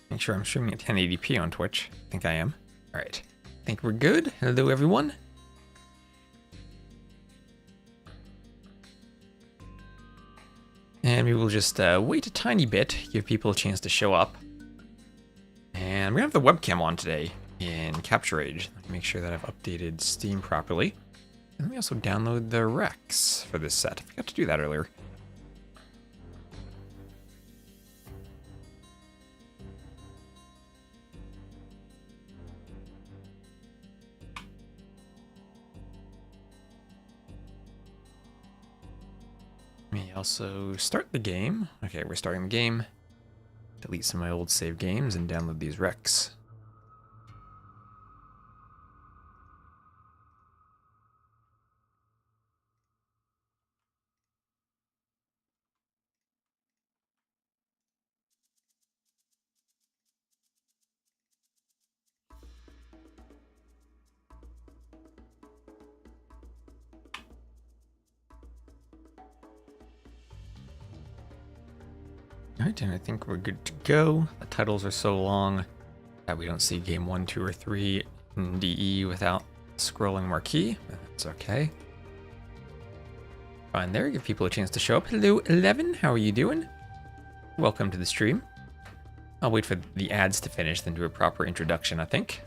Make sure I'm streaming at 1080p on Twitch. I think I am. All right. I think we're good. Hello, everyone. And we will just wait a tiny bit, give people a chance to show up. And we're gonna have the webcam on today in Capture.age. Let me make sure that I've updated Steam properly. And let me also download the Rex for this set. I forgot to do that earlier. Let me also start the game. Okay, we're starting the game. Delete some of my old save games and download these Rex. Alright, and I think we're good to go. The titles are so long that we don't see game 1, 2, or 3 in DE without scrolling marquee. That's okay. Fine there, give people a chance to show up. Hello, 11, how are you doing? Welcome to the stream. I'll wait for the ads to finish, then do a proper introduction, I think.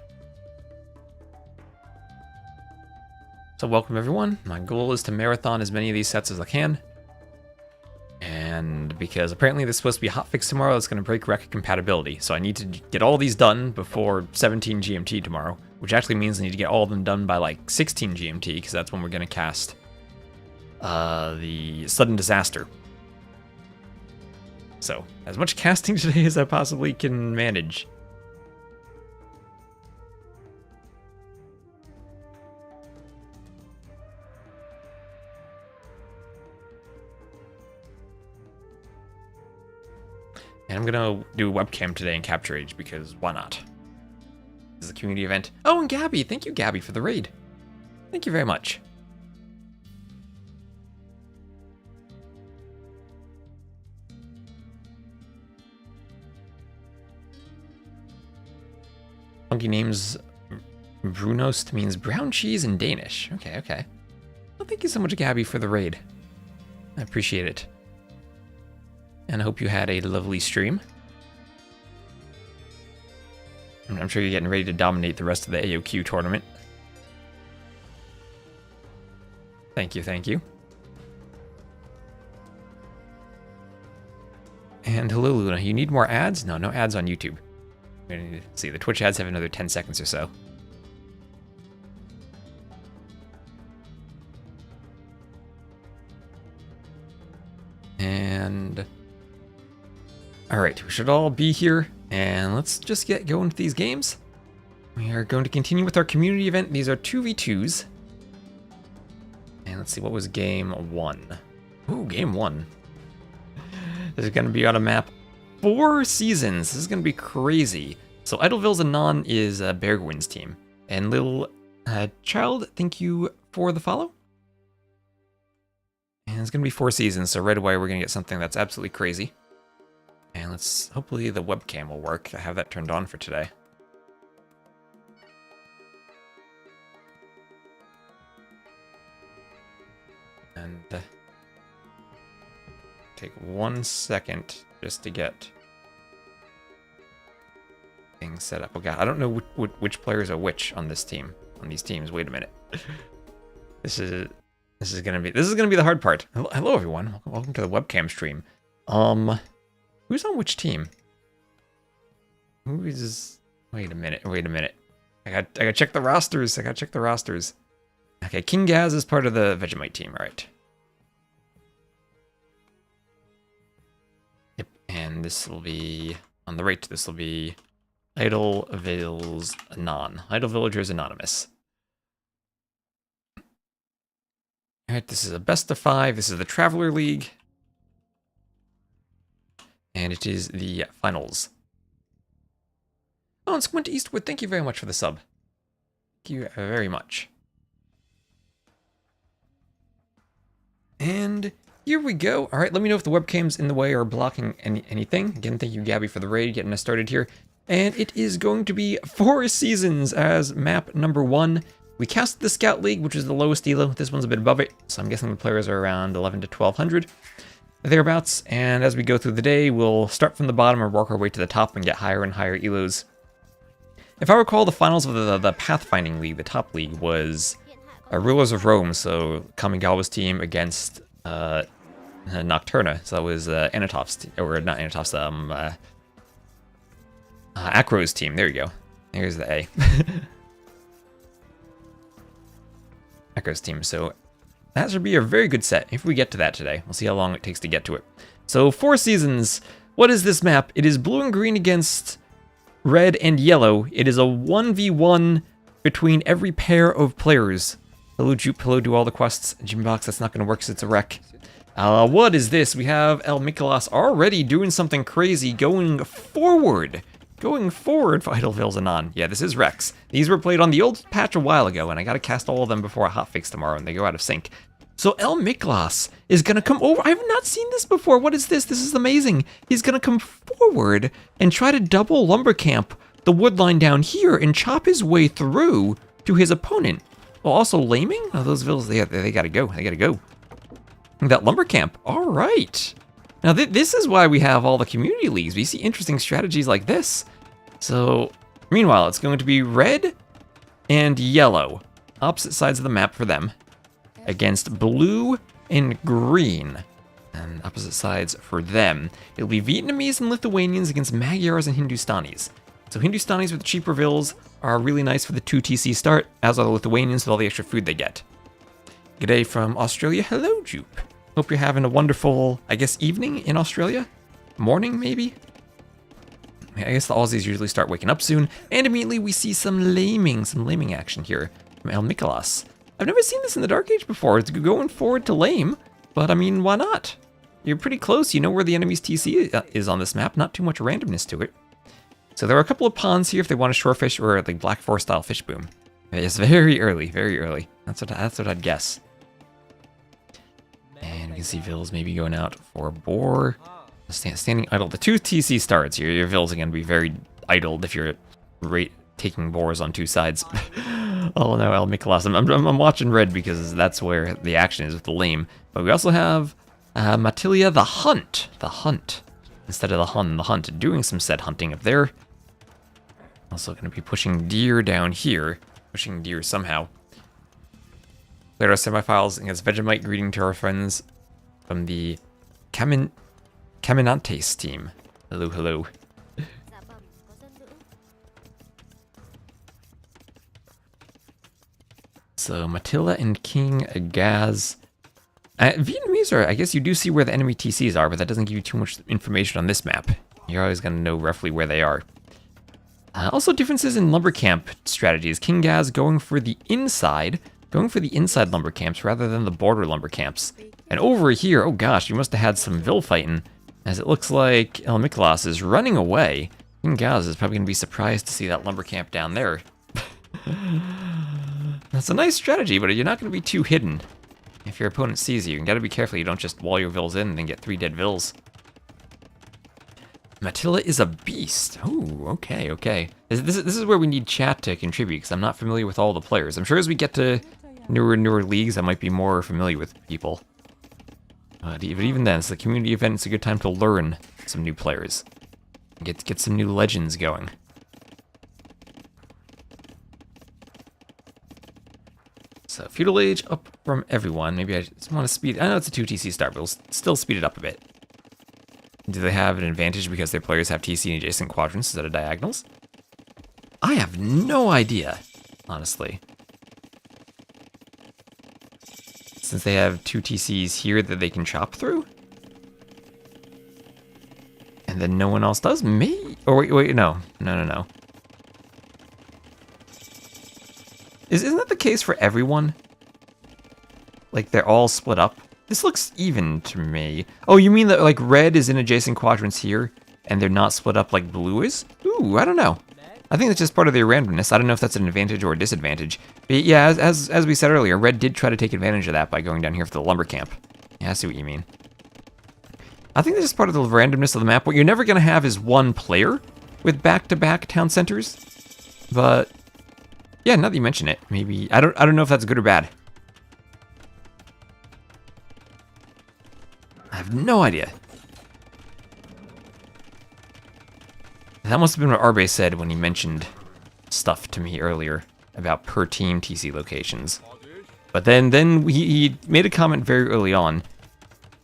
So welcome everyone. My goal is to marathon as many of these sets as I can. And because apparently there's supposed to be a hotfix tomorrow that's going to break rec compatibility. So I need to get all these done before 17 GMT tomorrow. Which actually means I need to get all of them done by like 16 GMT, because that's when we're going to cast the Sudden Disaster. So, as much casting today as I possibly can manage. And I'm gonna do a webcam today in Capture.age because why not? This is a community event. Oh, and Gabby! Thank you, Gabby, for the raid. Thank you very much. Funky names. Brunost means brown cheese in Danish. Okay, okay. Well, thank you so much, Gabby, for the raid. I appreciate it. And I hope you had a lovely stream. I'm sure you're getting ready to dominate the rest of the AOQ tournament. Thank you, thank you. And hello, Luna. You need more ads? No, no ads on YouTube. Let's see, the Twitch ads have another 10 seconds or so. And... Alright, we should all be here, and let's just get going with these games. We are going to continue with our community event. These are 2v2s. And let's see, what was game 1? Ooh, game 1. This is going to be on a map 4 seasons. This is going to be crazy. So Idleville's Anon is Bergwin's team. And Lil Child, thank you for the follow. And it's going to be 4 seasons, so right away we're going to get something that's absolutely crazy. And let's, hopefully the webcam will work. I have that turned on for today. And take 1 second just to get things set up. Oh god, I don't know which players are which on this team, on these teams. Wait a minute. This is gonna be the hard part. Hello everyone, welcome to the webcam stream. Who's on which team? Who is? Wait a minute. I gotta check the rosters. Okay, King Gaz is part of the Vegemite team. All right. Yep, and this will be on the right. This will be Idleville's Anon. Idle Villagers Anonymous. All right, this is a best of 5. This is the Traveler League. And it is the finals. Oh, and Squint Eastwood, thank you very much for the sub. Thank you very much. And here we go. All right, let me know if the webcam's in the way or blocking anything. Again, thank you, Gabby, for the raid, getting us started here. And it is going to be 4 seasons as map number 1. We cast the Scout League, which is the lowest elo. This one's a bit above it, so I'm guessing the players are around 11 to 1200, thereabouts. And as we go through the day, we'll start from the bottom and work our way to the top and get higher and higher elos. If I recall, the finals of the Pathfinding League, the top league, was Rulers of Rome, so Kamigawa's team against Nocturna. So that was Anatov's team, or not Anatov's, Acro's team. There you go. There's the A. Acro's team. So that should be a very good set if we get to that today. We'll see how long it takes to get to it. So 4 seasons. What is this map? It is blue and green against red and yellow. It is a 1v1 between every pair of players. Hello, Jupe. Hello, do all the quests. Gymbox, that's not going to work because it's a wreck. What is this? We have El Mikolas already doing something crazy, going forward. Going forward for Idlevilles Anon. Yeah, this is Rex. These were played on the old patch a while ago, and I gotta cast all of them before a hotfix tomorrow, and they go out of sync. So El Miklas is gonna come over. I have not seen this before. What is this? This is amazing. He's gonna come forward and try to double lumber camp the wood line down here and chop his way through to his opponent. While also laming? Oh, those villas, they gotta go. They gotta go. That lumber camp. All right. Now, this is why we have all the community leagues. We see interesting strategies like this. So, meanwhile, it's going to be red and yellow, opposite sides of the map for them, against blue and green, and opposite sides for them. It'll be Vietnamese and Lithuanians against Magyars and Hindustanis. So Hindustanis with the cheaper vills are really nice for the 2 TC start, as are the Lithuanians with all the extra food they get. G'day from Australia. Hello, Jupe. Hope you're having a wonderful, I guess, evening in Australia? Morning, maybe? I guess the Aussies usually start waking up soon, and immediately we see some laming action here from El Mikolas. I've never seen this in the Dark Age before. It's going forward to lame, but I mean, why not? You're pretty close. You know where the enemy's TC is on this map. Not too much randomness to it. So there are a couple of ponds here if they want a shorefish or like Black Forest style fish boom. It's very early, very early. That's what I'd guess. And we can see Vills maybe going out for a boar. Standing idle. The 2 TC starts here. Your Vills are going to be very idled if you're taking boars on 2 sides. Oh no, El Mikolas. I'm watching red because that's where the action is with the lame. But we also have Matilia the Hunt. The Hunt. Instead of the Hun, the Hunt. Doing some said hunting up there. Also going to be pushing deer down here. Pushing deer somehow. Played our semifinals against Vegemite. Greeting to our friends from the Caminantes team. Hello, hello. So Matilda and King Gaz. Vietnamese are, I guess you do see where the enemy TCs are, but that doesn't give you too much information on this map. You're always going to know roughly where they are. Also differences in lumber camp strategies. King Gaz going for the inside lumber camps rather than the border lumber camps. And over here, oh gosh, you must have had some Vil fighting, as it looks like El Mikolas is running away. King Gaz is probably going to be surprised to see that lumber camp down there. That's a nice strategy, but you're not going to be too hidden. If your opponent sees you, you got to be careful you don't just wall your Vils in and then get 3 dead Vils. Matilla is a beast. Oh, okay, okay. This is where we need chat to contribute, because I'm not familiar with all the players. I'm sure as we get to newer leagues, I might be more familiar with people. But even then, it's a community event. It's a good time to learn some new players. Get some new legends going. So, Feudal Age up from everyone. Maybe I just want to speed... I know it's a 2 TC start, but we'll still speed it up a bit. Do they have an advantage because their players have TC in adjacent quadrants instead of diagonals? I have no idea, honestly. Since they have 2 TCs here that they can chop through? And then no one else does? Me? Or wait, no. No. Isn't that the case for everyone? Like, they're all split up? This looks even to me. Oh, you mean that, like, red is in adjacent quadrants here, and they're not split up like blue is? Ooh, I don't know. I think that's just part of their randomness. I don't know if that's an advantage or a disadvantage. But yeah, as we said earlier, red did try to take advantage of that by going down here for the lumber camp. Yeah, I see what you mean. I think that's just part of the randomness of the map. What you're never going to have is one player with back-to-back town centers. But yeah, now that you mention it, maybe I don't know if that's good or bad. I have no idea. That must have been what Arbe said when he mentioned stuff to me earlier about per team TC locations. But then he made a comment very early on,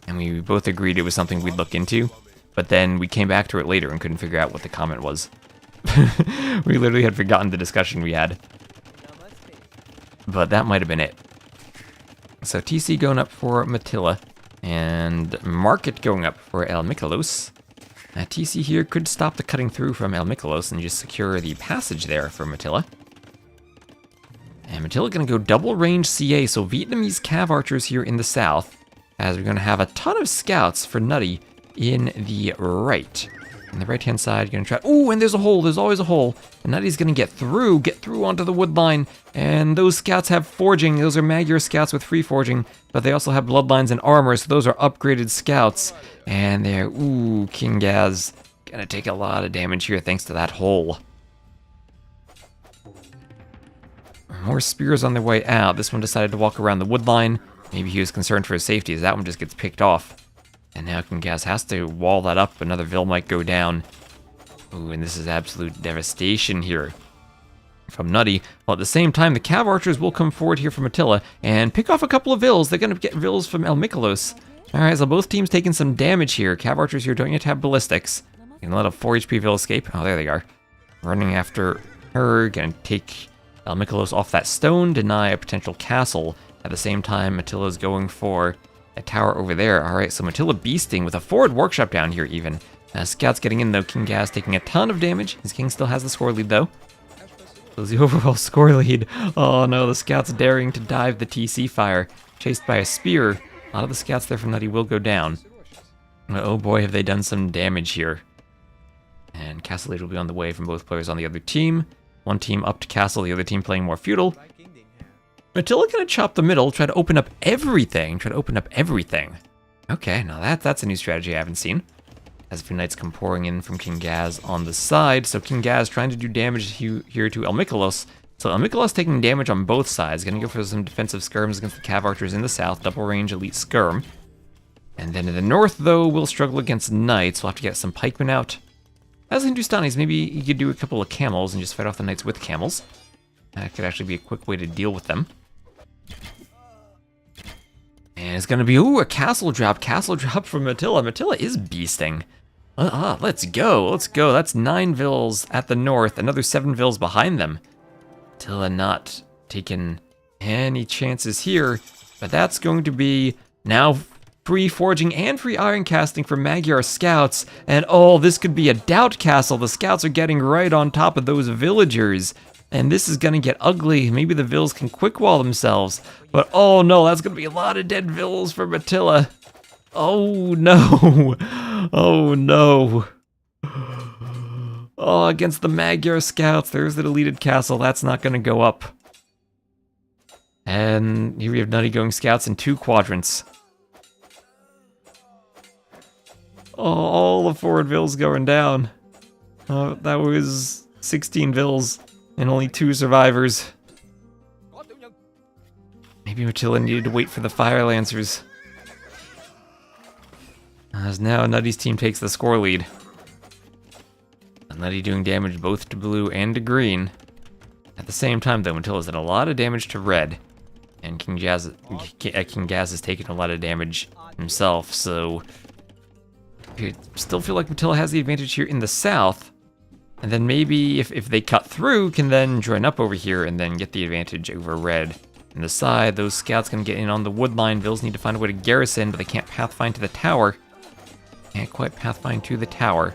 and we both agreed it was something we'd look into. But then we came back to it later and couldn't figure out what the comment was. We literally had forgotten the discussion we had. But that might have been it. So TC going up for Matilla, and Market going up for El Mikalos. TC here could stop the cutting through from El Mikalos and just secure the passage there for Matilla. And Matilla going to go double range CA, so Vietnamese cav archers here in the south, as we're going to have a ton of scouts for Nutty in the right. On the right-hand side, going to try... Ooh, and there's a hole. There's always a hole. And Nutty's going to get through onto the wood line. And those scouts have forging. Those are Magyar scouts with free forging. But they also have bloodlines and armor, so those are upgraded scouts. And they're... Ooh, King Gaz going to take a lot of damage here thanks to that hole. More spears on their way out. This one decided to walk around the wood line. Maybe he was concerned for his safety, as that one just gets picked off. And now King Gaz has to wall that up. Another Vil might go down. Ooh, and this is absolute devastation here from Nutty. Well, at the same time, the Cav Archers will come forward here from Attila and pick off a couple of Vils. They're going to get Vils from El Mikalos. Alright, so both teams taking some damage here. Cav Archers here don't yet have ballistics. You can let a 4 HP Vil escape. Oh, there they are. Running after her. Going to take El Mikalos off that stone, deny a potential castle. At the same time, Attila's going for a tower over there. Alright, so Attila beasting with a forward workshop down here even. Scouts getting in though. King Gaz taking a ton of damage. His king still has the score lead though. So the overall score lead. Oh no, the scouts daring to dive the TC fire. Chased by a spear. A lot of the scouts there from Nutty will go down. Oh boy, have they done some damage here. And Castle Age will be on the way from both players on the other team. One team up to castle, the other team playing more feudal. Attila gonna chop the middle, try to open up everything. Okay, now that's a new strategy I haven't seen. As a few knights come pouring in from King Gaz on the side. So King Gaz trying to do damage here to El Mikalos. So El Mikalos taking damage on both sides. Gonna go for some defensive skirms against the Cav Archers in the south. Double range elite skirm. And then in the north, though, we'll struggle against knights. We'll have to get some pikemen out. As Hindustanis, maybe you could do a couple of camels and just fight off the knights with camels. That could actually be a quick way to deal with them. And it's gonna be, ooh, a castle drop from Attila. Attila is beasting. Let's go. That's 9 Vils at the north, another 7 Vils behind them. Attila not taking any chances here, but that's going to be now free forging and free iron casting for Magyar scouts. And oh, this could be a doubt castle. The scouts are getting right on top of those villagers. And this is gonna get ugly. Maybe the Vils can quick wall themselves. But oh no, that's gonna be a lot of dead Vils for Attila. Oh no. Oh no. Oh, against the Magyar scouts, there's the deleted castle. That's not gonna go up. And here we have Nutty going scouts in 2 quadrants. Oh, all the forward Vils going down. Oh, that was 16 Vils. And only 2 survivors. Maybe Attila needed to wait for the Fire Lancers. As now Nutty's team takes the score lead. Nutty doing damage both to blue and to green. At the same time though, Attila's done a lot of damage to red. And King Gaz has taken a lot of damage himself, so... I still feel like Attila has the advantage here in the south. And then maybe if they cut through, can then join up over here and then get the advantage over red. On the side, those scouts can get in on the wood line. Vils need to find a way to garrison, but they can't pathfind to the tower. Can't quite pathfind to the tower.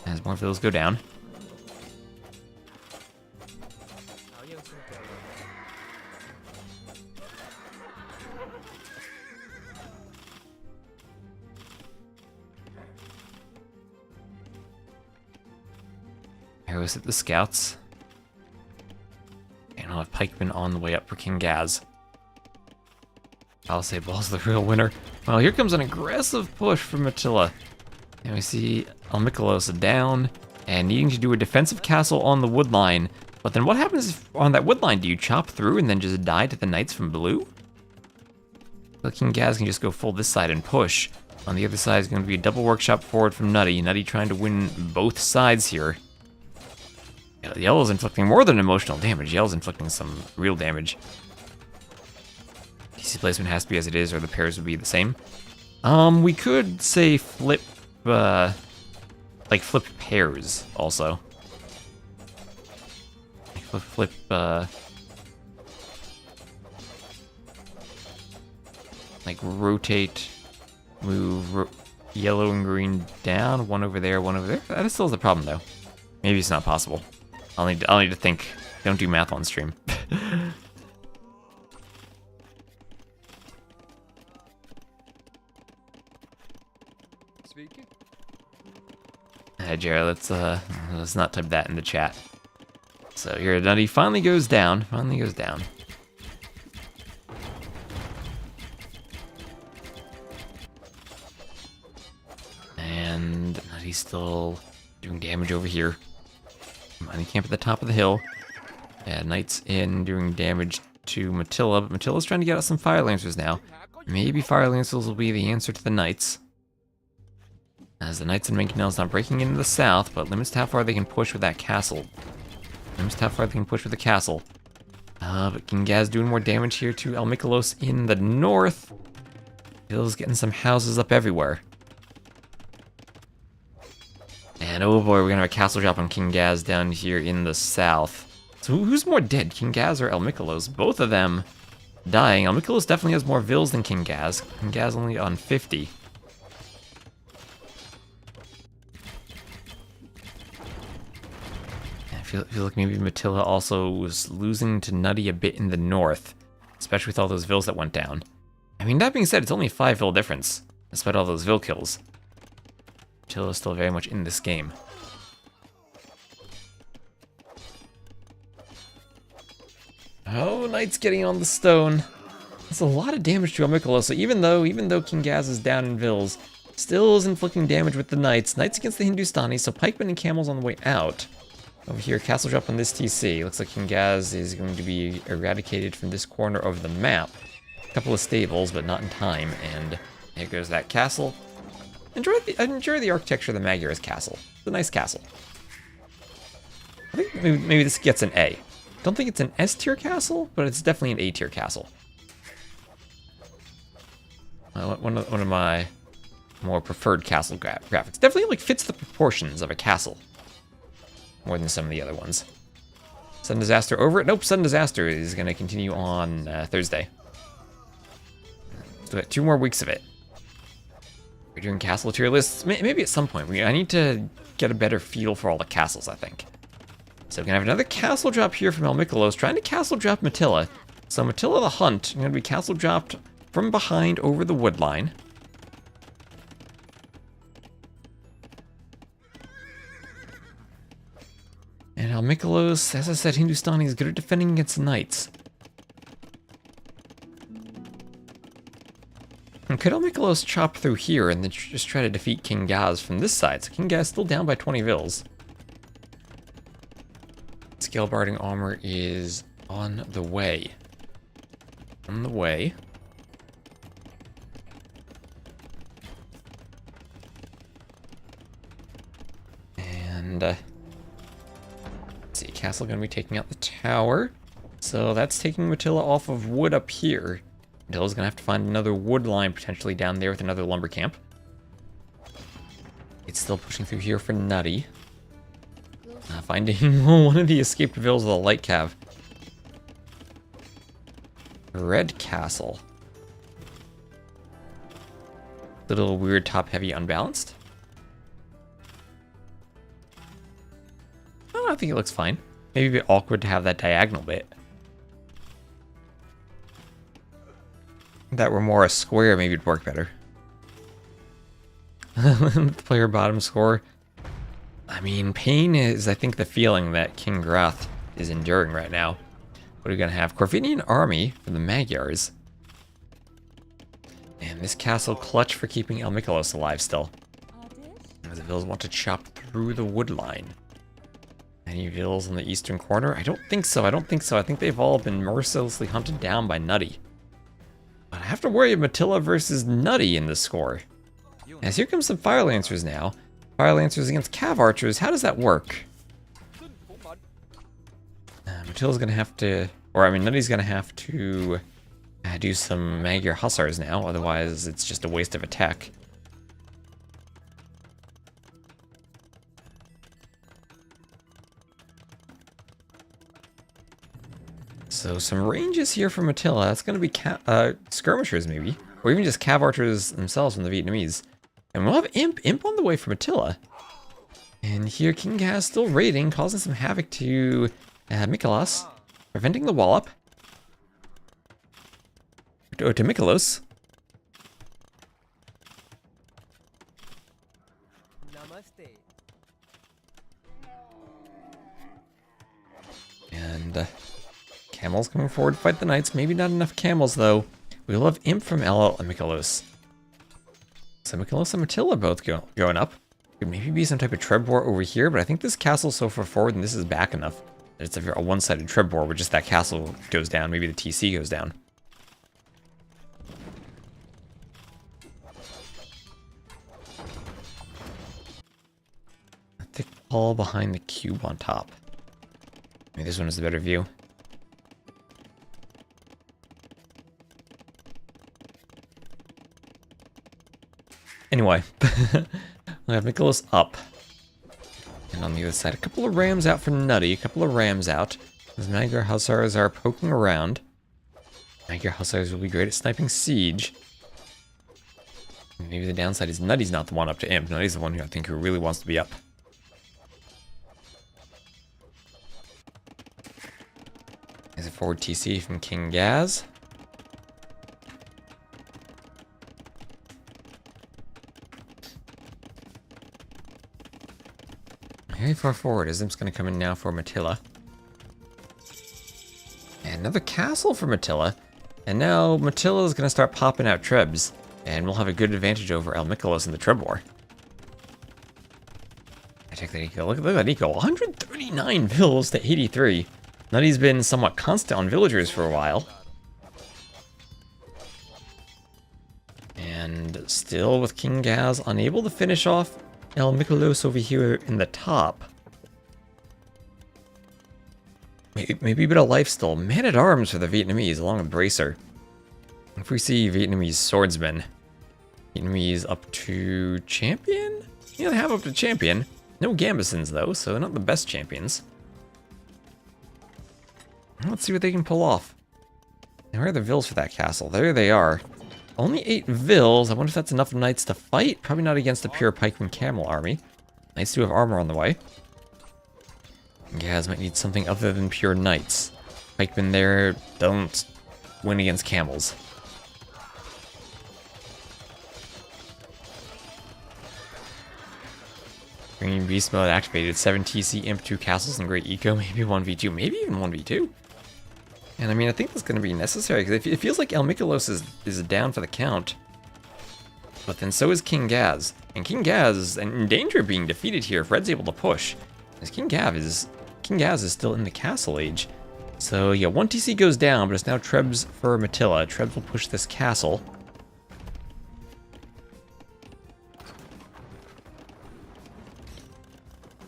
As more Vils go down. Arrows at the scouts. And I'll have pikemen on the way up for King Gaz. Palisade Wall's the real winner. Well, here comes an aggressive push from Attila. And we see El Mikalos down. and needing to do a defensive castle on the wood line. But then what happens if on that wood line? Do you chop through and then just die to the knights from blue? Well, King Gaz can just go full this side and push. On the other side is going to be a double workshop forward from Nutty. Nutty trying to win both sides here. Yeah, Yellow's inflicting more than emotional damage. Yellow's inflicting some real damage. DC placement has to be as it is, or the pairs would be the same. We could say flip, like flip pairs also. Flip, like rotate, move yellow and green down, one over there, one over there. That still is a problem though. Maybe it's not possible. I'll need to think. Don't do math on stream. Speaking. Jared, let's not type that in the chat. So here, Nutty finally goes down. Finally goes down. And Nutty's still doing damage over here. Mining camp at the top of the hill. Yeah, Knights in doing damage to Matilla, but Matilla's trying to get out some Fire Lancers now. Maybe Fire Lancers will be the answer to the Knights. As the Knights in Mangonel's not breaking into the south, but limits to how far they can push with that castle. Limits to how far they can push with the castle. But King Gaz doing more damage here to El Mikolos in the north. Bill's getting some houses up everywhere. And oh boy, we're gonna have a castle drop on King Gaz down here in the south. So who's more dead, King Gaz or El Mikolos? Both of them dying. El Mikolos definitely has more vills than King Gaz. King Gaz only on 50. I feel like maybe Matilla also was losing to Nutty a bit in the north, especially with all those vills that went down. I mean, that being said, it's only a 5 vill difference, despite all those vill kills. Matilla's still very much in this game. Oh, Knight's getting on the stone. That's a lot of damage to El Mikolos, so even though King Gaz is down in vills, still is inflicting damage with the Knights. Knights against the Hindustani, so pikemen and camels on the way out. Over here, castle drop on this TC. Looks like King Gaz is going to be eradicated from this corner of the map. A couple of stables, but not in time. And there goes that castle. Enjoy the architecture of the Magyar's castle. It's a nice castle. I think maybe this gets an A. Don't think it's an S tier castle, but it's definitely an A tier castle. One of my more preferred castle graphics. Definitely like fits the proportions of a castle. More than some of the other ones. Sudden Disaster over it? Nope, Sudden Disaster is going to continue on Thursday. So we got 2 more weeks of it. We're doing castle tier lists. Maybe at some point. I need to get a better feel for all the castles, I think. So we're going to have another castle drop here from El Mikolos, trying to castle drop Matilla. So Matilla the Hunt, going to be castle dropped from behind over the wood line. And El Mikolos, as I said, Hindustani is good at defending against Knights. And could El Mikolos chop through here and then just try to defeat King Gaz from this side? So King Gaz still down by 20 vills. Scale Barding Armor is on the way. On the way. And, see, castle gonna be taking out the tower. So that's taking Matilla off of wood up here. Matilla's gonna have to find another wood line potentially down there with another lumber camp. It's still pushing through here for Nutty. Finding one of the escaped vills of the light cav. Red Castle. Little weird top heavy unbalanced. Oh, I think it looks fine. Maybe a bit awkward to have that diagonal bit. If that were more a square, maybe it'd work better. The player bottom score. I mean, pain is, I think, the feeling that King Grath is enduring right now. What are we gonna have? Corvinian army for the Magyars. And this castle clutch for keeping El Mikolos alive still. As the vills want to chop through the wood line. Any vills on the eastern corner? I don't think so. I think they've all been mercilessly hunted down by Nutty. But I have to worry of Matilla versus Nutty in this score. As here comes some Fire Lancers now. Fire Lancers against Cav Archers. How does that work? Matilla's gonna have to, Nutty's gonna have to do some Magyar Hussars now. Otherwise, it's just a waste of attack. So some ranges here for Matilla. That's going to be skirmishers maybe, or even just Cav Archers themselves from the Vietnamese. And we'll have Imp on the way for Matilla. And here King Gaz still raiding, causing some havoc to Mikolas, preventing the wallop. To Mikolos. And camels coming forward to fight the knights. Maybe not enough camels, though. We will have Imp from LL and Mikolos. So Mikolos and Matilla both going up. Could maybe be some type of Treb war over here, but I think this castle's so far forward and this is back enough that it's a one-sided Treb war where just that castle goes down. Maybe the TC goes down. A thick wall behind the cube on top. Maybe this one is the better view. Anyway, we have Mikolos up. And on the other side, a couple of rams out for Nutty, a couple of rams out. As Magyar Hussars are poking around. Magyar Hussars will be great at sniping siege. Maybe the downside is Nutty's not the one up to Imp. Nutty's the one who I think who really wants to be up. There's a forward TC from King Gaz. Very far forward, as Imp's going to come in now for Matilla. And another castle for Matilla. And now Matilla is going to start popping out Trebs. And we'll have a good advantage over El Mikolos in the Treb war. I check that eco. Look at that eco. 139 vills to 83. Nutty's been somewhat constant on villagers for a while. And still with King Gaz unable to finish off El Mikolos over here in the top. Maybe a bit of life still. Man-at-arms for the Vietnamese along with Bracer. If we see Vietnamese swordsmen. Vietnamese up to champion? Yeah, they have up to champion. No Gambesons though, so they're not the best champions. Let's see what they can pull off. Now, where are the vills for that castle? There they are. Only 8 vills. I wonder if that's enough knights to fight. Probably not against a pure pikeman camel army. Knights do have armor on the way. Gaz might need something other than pure knights. Pikemen there don't win against camels. Green Beast mode activated. 7 TC, Imp, 2 castles, and Great Eco. Maybe 1v2. Maybe even 1v2. And I mean, I think that's going to be necessary, because it feels like El Mikolos is down for the count. But then so is King Gaz. And King Gaz is in danger of being defeated here if Red's able to push. As King Gaz is still in the castle age. So yeah, 1 TC goes down, but it's now Trebs for Matilla. Trebs will push this castle.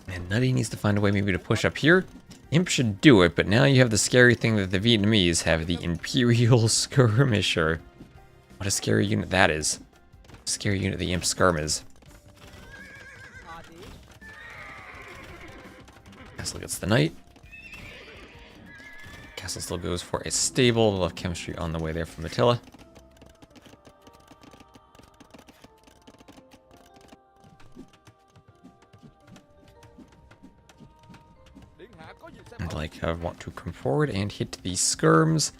And Nutty needs to find a way maybe to push up here. Imp should do it, but now you have the scary thing that the Vietnamese have, the Imperial Skirmisher. What a scary unit that is. Scary unit the Imp Skirm is. Castle gets the knight. Castle still goes for a stable. We'll have chemistry on the way there from Matilla. And like I want to come forward and hit these skirms.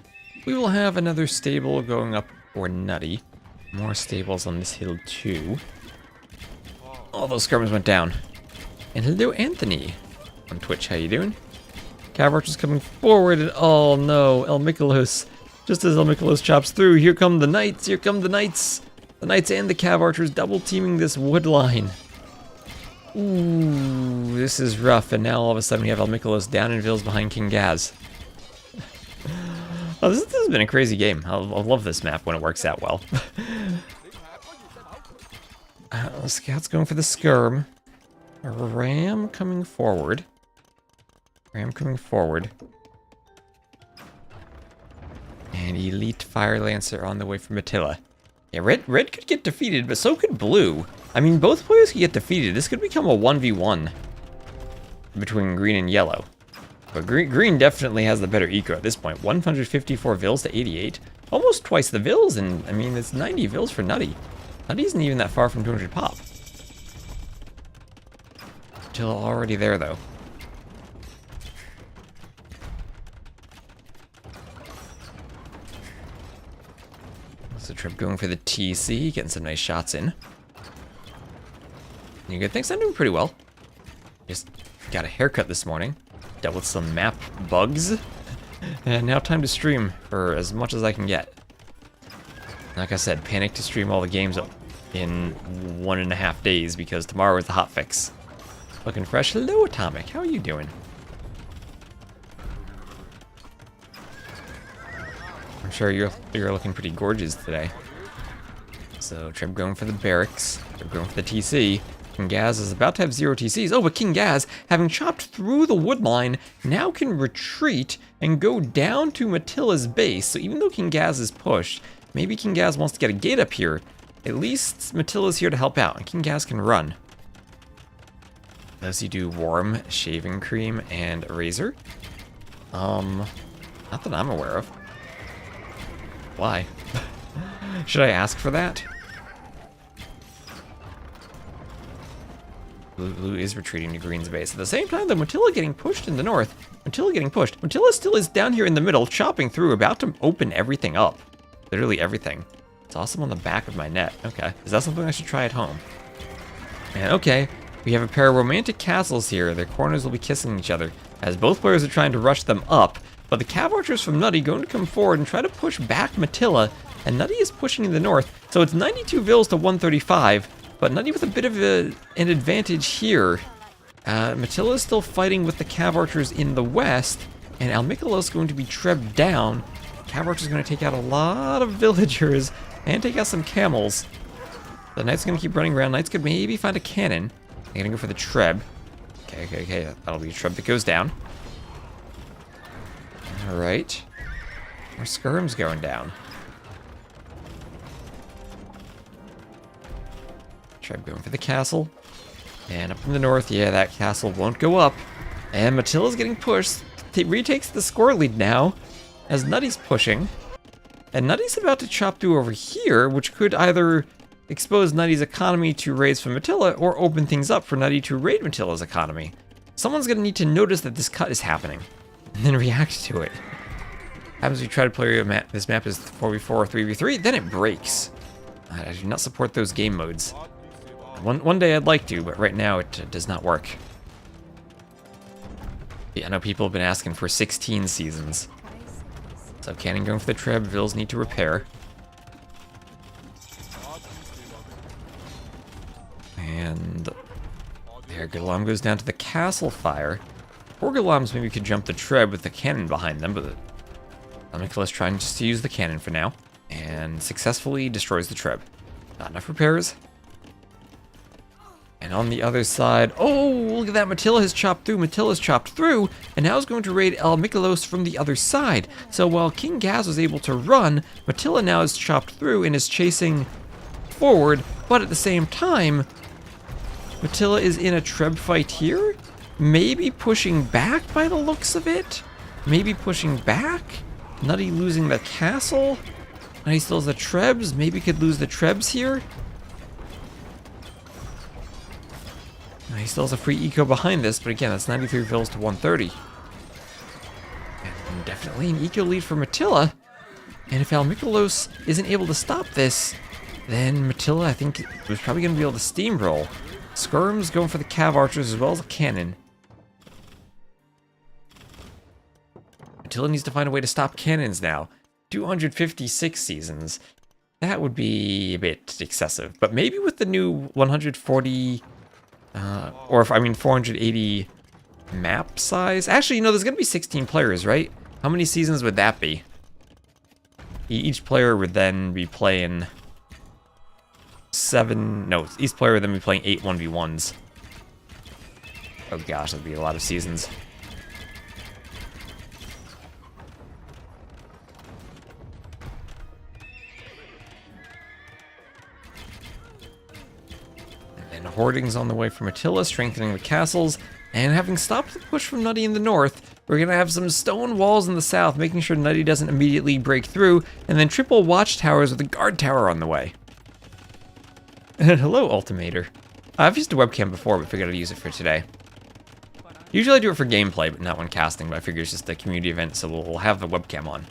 We will have another stable going up for Nutty. More stables on this hill too. All those skirms went down. And hello Anthony on Twitch, how you doing? Cav Archer's coming forward and oh no, El Mikolos. Just as El Mikolos chops through, here come the knights, here come the knights. The knights and the Cav Archers double teaming this wood line. Ooh, this is rough. And now all of a sudden we have Almikolos down in Vils behind King Gaz. Oh, this has been a crazy game. I love this map when it works out well. Scout's going for the skirm. Ram coming forward. Ram coming forward. And Elite Fire Lancer on the way from Attila. Yeah, red could get defeated, but so could blue. I mean, both players could get defeated. This could become a 1v1 between green and yellow. But green definitely has the better eco at this point. 154 Vils to 88. Almost twice the Vils, and I mean, it's 90 Vils for Nutty. Nutty isn't even that far from 200 pop. Attila already there, though. So Trip going for the TC, getting some nice shots in. You good? Thanks, I'm doing pretty well. Just got a haircut this morning. Dealt with some map bugs. And now time to stream for as much as I can get. Like I said, panic to stream all the games in 1.5 days because tomorrow is the hotfix. Looking fresh. Hello, Atomic. How are you doing? I'm sure you're looking pretty gorgeous today. So Treb going for the barracks. Treb going for the TC. King Gaz is about to have 0 TCs. Oh, but King Gaz, having chopped through the wood line, now can retreat and go down to Mattila's base. So even though King Gaz is pushed, maybe King Gaz wants to get a gate up here. At least Mattila's here to help out, and King Gaz can run. Does he do warm shaving cream and a razor? Not that I'm aware of. Why? Should I ask for that? Blue is retreating to green's base. At the same time, though, Mattila getting pushed in the north. Mattila getting pushed. Mattila still is down here in the middle, chopping through, about to open everything up. Literally everything. It's awesome on the back of my net. Okay. Is that something I should try at home? And okay, we have a pair of romantic castles here. Their corners will be kissing each other, as both players are trying to rush them up. But the Cav Archers from Nutty going to come forward and try to push back Mattila, and Nutty is pushing in the north. So it's 92 Vils to 135. But Nutty with a bit of an advantage here. Mattila is still fighting with the Cav Archers in the west, and Almikolos going to be trebbed down. Cav Archers going to take out a lot of villagers and take out some camels. The Knight's going to keep running around. Knights could maybe find a cannon. They're going to go for the Treb. Okay. That'll be a Treb that goes down. Alright. Our skirm's going down. Treb going for the castle. And up in the north, yeah, that castle won't go up. And Mattila's getting pushed. Retakes the score lead now, as Nutty's pushing. And Nutty's about to chop through over here, which could either expose Nutty's economy to raids from Mattila, or open things up for Nutty to raid Mattila's economy. Someone's going to need to notice that this cut is happening, and then react to it. Happens if you try to play a map, this map is 4v4 or 3v3, then it breaks. I do not support those game modes. One day I'd like to, but right now it does not work. Yeah, I know people have been asking for 16 seasons. So Cannon going for the Treb, Vils need to repair. And there, Galam goes down to the castle fire. Poor Galams maybe could jump the Treb with the cannon behind them, but Nicholas trying just to use the cannon for now. And successfully destroys the Treb. Not enough repairs. And on the other side, oh, look at that, Mattila has chopped through, Mattila's chopped through, and now is going to raid Almikolos from the other side. So while King Gaz was able to run, Mattila now is chopped through and is chasing forward, but at the same time, Mattila is in a Treb fight here, maybe pushing back by the looks of it, maybe pushing back, Nutty losing the castle, Nutty still has the Trebs, maybe could lose the Trebs here. He still has a free eco behind this, but again, that's 93 Vils to 130. And definitely an eco lead for Mattila. And if Almikolos isn't able to stop this, then Mattila, I think, was probably going to be able to steamroll. Skirm's going for the Cav Archers as well as a cannon. Mattila needs to find a way to stop cannons now. 256 seasons. That would be a bit excessive. But maybe with the new 140... Or if, I mean, 480 map size. Actually, you know, there's going to be 16 players, right? How many seasons would that be? Each player would then be playing 7... No, each player would then be playing 8 1v1s. Oh gosh, that'd be a lot of seasons. And hoarding's on the way from Attila, strengthening the castles. And having stopped the push from Nutty in the north, we're going to have some stone walls in the south, making sure Nutty doesn't immediately break through, and then triple watchtowers with a guard tower on the way. And hello, Ultimator. I've used a webcam before, but figured I'd use it for today. Usually I do it for gameplay, but not when casting, but I figure it's just a community event, so we'll have the webcam on.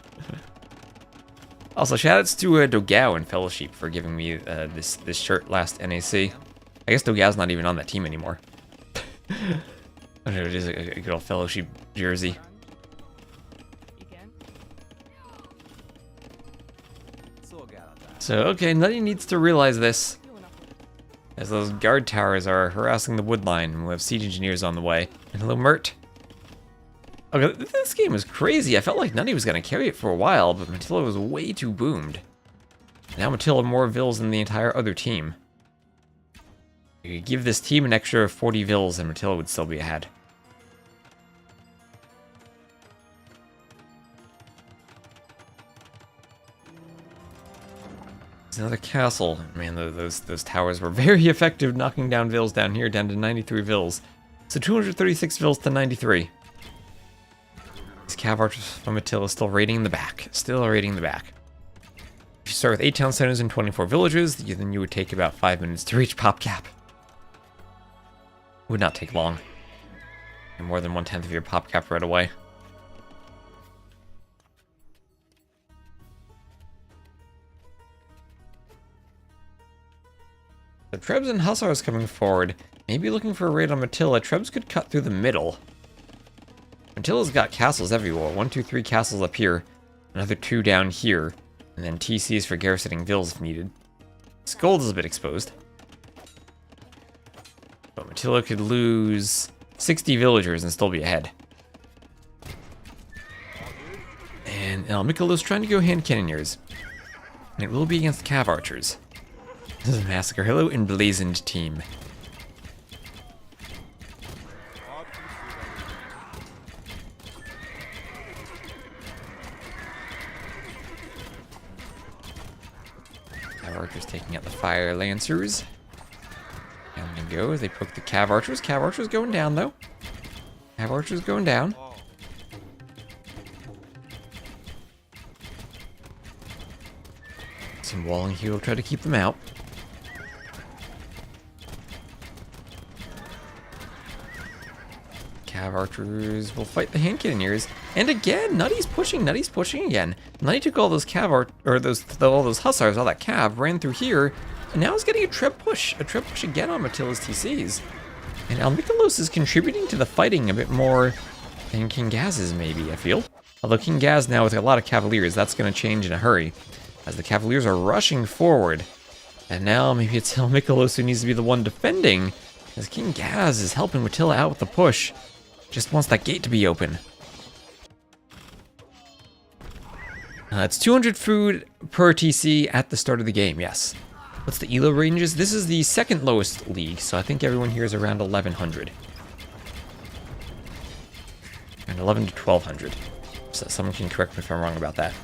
Also, shoutouts to Dogao and Fellowship for giving me this shirt last NAC. I guess Dogao's not even on that team anymore. I don't know, it is a good old Fellowship jersey. So, okay, Nutty needs to realize this, as those guard towers are harassing the wood line, and we'll have siege engineers on the way. And hello, Mert. Okay, this game is crazy. I felt like Nutty was going to carry it for a while, but Matilla was way too boomed. Now Matilla more vills than the entire other team. You could give this team an extra 40 vills and Matilla would still be ahead. There's another castle. Man, those towers were very effective knocking down vills down here, down to 93 vills. So 236 vills to 93. These cav archers from Attila still raiding in the back. Still raiding the back. If you start with 8 town centers and 24 villages, then you would take about 5 minutes to reach pop cap. Would not take long. And more than 1/10 of your pop cap right away. The Trebs and Hussars coming forward. Maybe looking for a raid on Matilla. Trebs could cut through the middle. Matilla's got castles everywhere. 1, 2, 3 castles up here. Another 2 down here. And then TCs for garrisoning vills if needed. Scold is a bit exposed. But Matilla could lose 60 villagers and still be ahead. And Mikolo's trying to go hand cannoneers. And it will be against cav archers. This is a massacre. Hello, emblazoned team. Cav archers taking out the fire lancers. Down they go as they poke the cav archers. Cav archers going down though. Cav archers going down. Some walling here will try to keep them out. Cav archers will fight the hand cannoneers. And again, Nutty's pushing again. Nutty took all those all those hussars, all that cav, ran through here, and now he's getting a treb push again on Matilla's TCs. And Almikolos is contributing to the fighting a bit more than King Gaz is, maybe, I feel. Although King Gaz now with a lot of cavaliers, that's going to change in a hurry, as the cavaliers are rushing forward. And now maybe it's Almikolos who needs to be the one defending, as King Gaz is helping Matilla out with the push. Just wants that gate to be open. It's 200 food per TC at the start of the game, yes. What's the ELO ranges? This is the second lowest league, so I think everyone here is around 1100. And 11 to 1200. So someone can correct me if I'm wrong about that.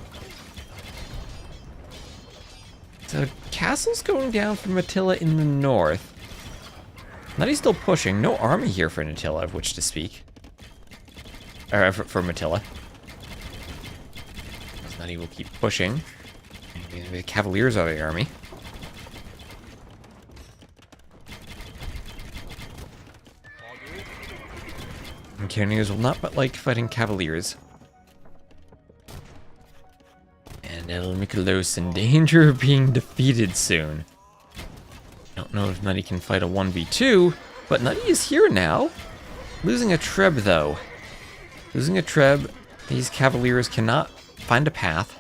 So castle's going down from Attila in the north. Nutty's still pushing. No army here for Attila, of which to speak. Or for Matilla. Nutty will keep pushing. The Cavaliers are the army. And Cannoneers will not but like fighting Cavaliers. And El Mikolos in danger of being defeated soon. Don't know if Nutty can fight a 1v2, but Nutty is here now. Losing a Treb though. Losing a Treb, these Cavaliers cannot find a path.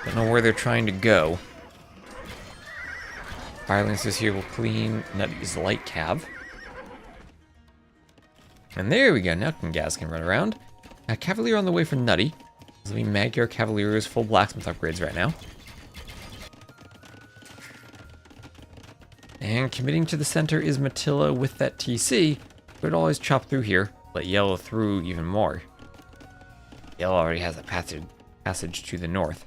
Don't know where they're trying to go. Fire Lancers here will clean Nutty's light cav. And there we go, now Gaz can run around. Cavalier on the way for Nutty. This will be Magyar Cavalier's full blacksmith upgrades right now. And committing to the center is Matilla with that TC. But always chop through here, let Yellow through even more. Yellow already has a passage to the north.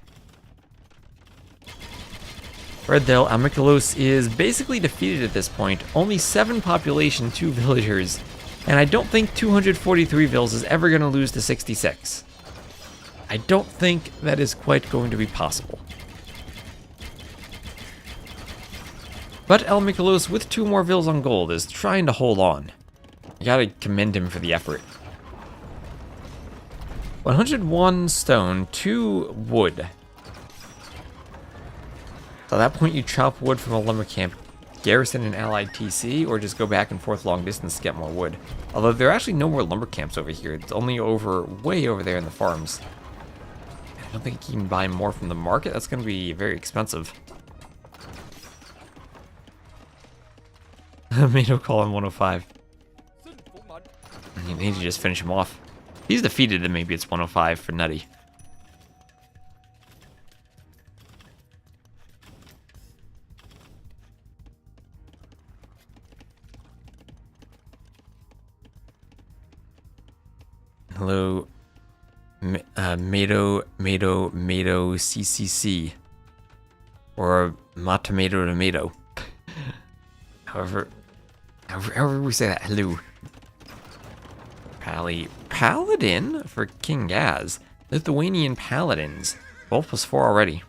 Red Del Amikulos is basically defeated at this point. Only 7 population, 2 villagers. And I don't think 243 vills is ever going to lose to 66. I don't think that is quite going to be possible. But El Mikolos, with 2 more vills on gold, is trying to hold on. You gotta commend him for the effort. 101 stone, 2 wood. So at that point you chop wood from a lumber camp, garrison an allied TC, or just go back and forth long distance to get more wood. Although there are actually no more lumber camps over here. It's only way over there in the farms. I don't think you can buy more from the market. That's going to be very expensive. Mado call on 105. You need to just finish him off. If he's defeated, then maybe it's 105 for Nutty. Hello, Mado, CCC. Or Matamato. However we say that. Hello. Paladin for King Gaz. Lithuanian Paladins. 12+4 already.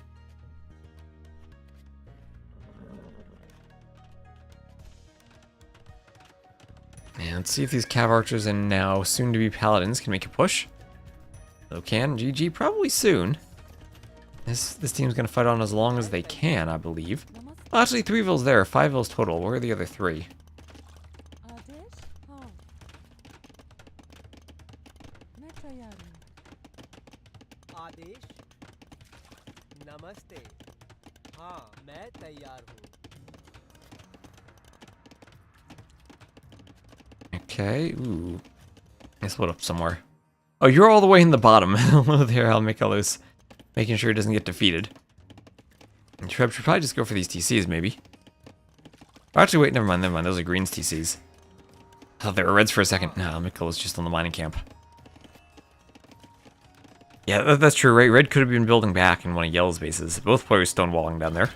And let's see if these Cav Archers and now soon-to-be Paladins can make a push. Hello, can. GG probably soon. This team's going to fight on as long as they can, I believe. Well, actually, 3 vills there, 5 vills total. Where are the other 3? Okay, ooh. I split up somewhere. Oh, you're all the way in the bottom. Hello there, Almikalos. Making sure he doesn't get defeated. And Treb should probably just go for these TCs, maybe. Oh, actually, wait, never mind. Those are Green's TCs. I thought they were Reds for a second. No, Almikalos just on the mining camp. Yeah, that's true, right? Red could have been building back in one of Yellow's bases. Both players stonewalling down there.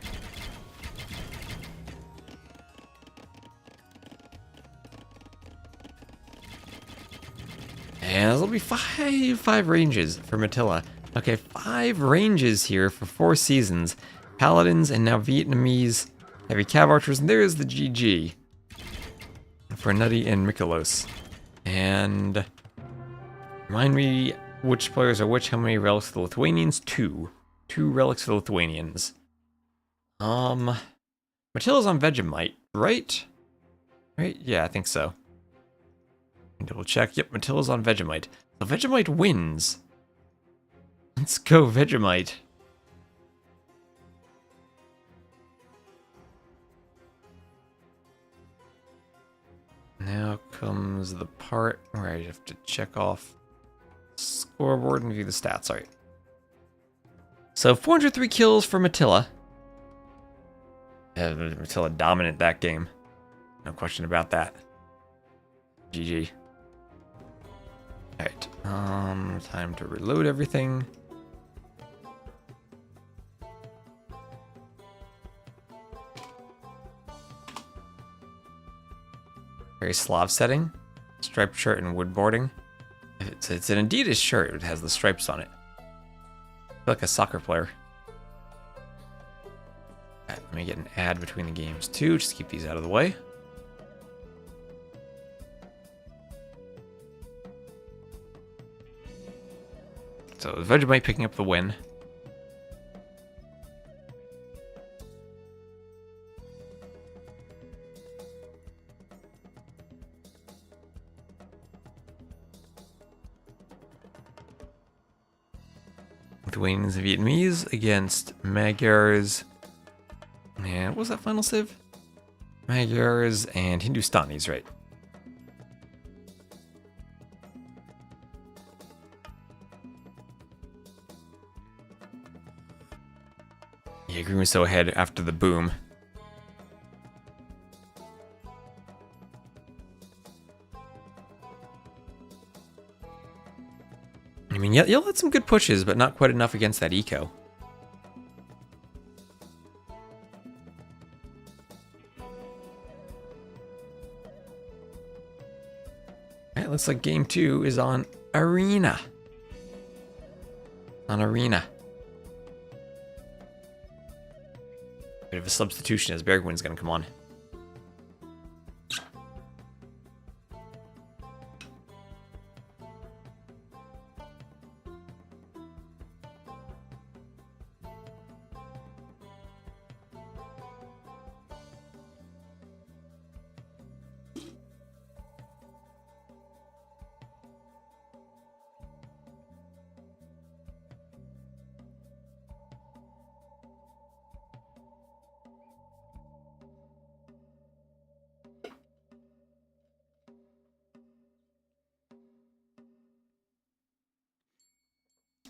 And there'll be five ranges for Matilla. Okay, 5 ranges here for 4 seasons. Paladins and now Vietnamese heavy Cav Archers. And there's the GG for Nutty and Mikolos. And remind me which players are which. How many relics for the Lithuanians? 2. 2 relics for the Lithuanians. Matilla's on Vegemite, right? Right? Yeah, I think so. Double check. Yep, Matilla's on Vegemite. So Vegemite wins. Let's go, Vegemite. Now comes the part where I have to check off scoreboard and view the stats. Alright. So 403 kills for Matilla. Matilla dominant that game. No question about that. GG. Alright. Time to reload everything. Very Slav setting. Striped shirt and woodboarding. It's an Adidas shirt. It has the stripes on it. I feel like a soccer player. Right, let me get an ad between the games too. Just keep these out of the way. So Vegemite picking up the win. Lithuanians and Vietnamese against Magyars. Man, what was that final civ? Magyars and Hindustanis, right? Yeah, Green was so ahead after the boom. I mean, Yell had some good pushes, but not quite enough against that eco. Alright, looks like game 2 is on Arena. On Arena. Bit of a substitution as Bergwin's gonna come on.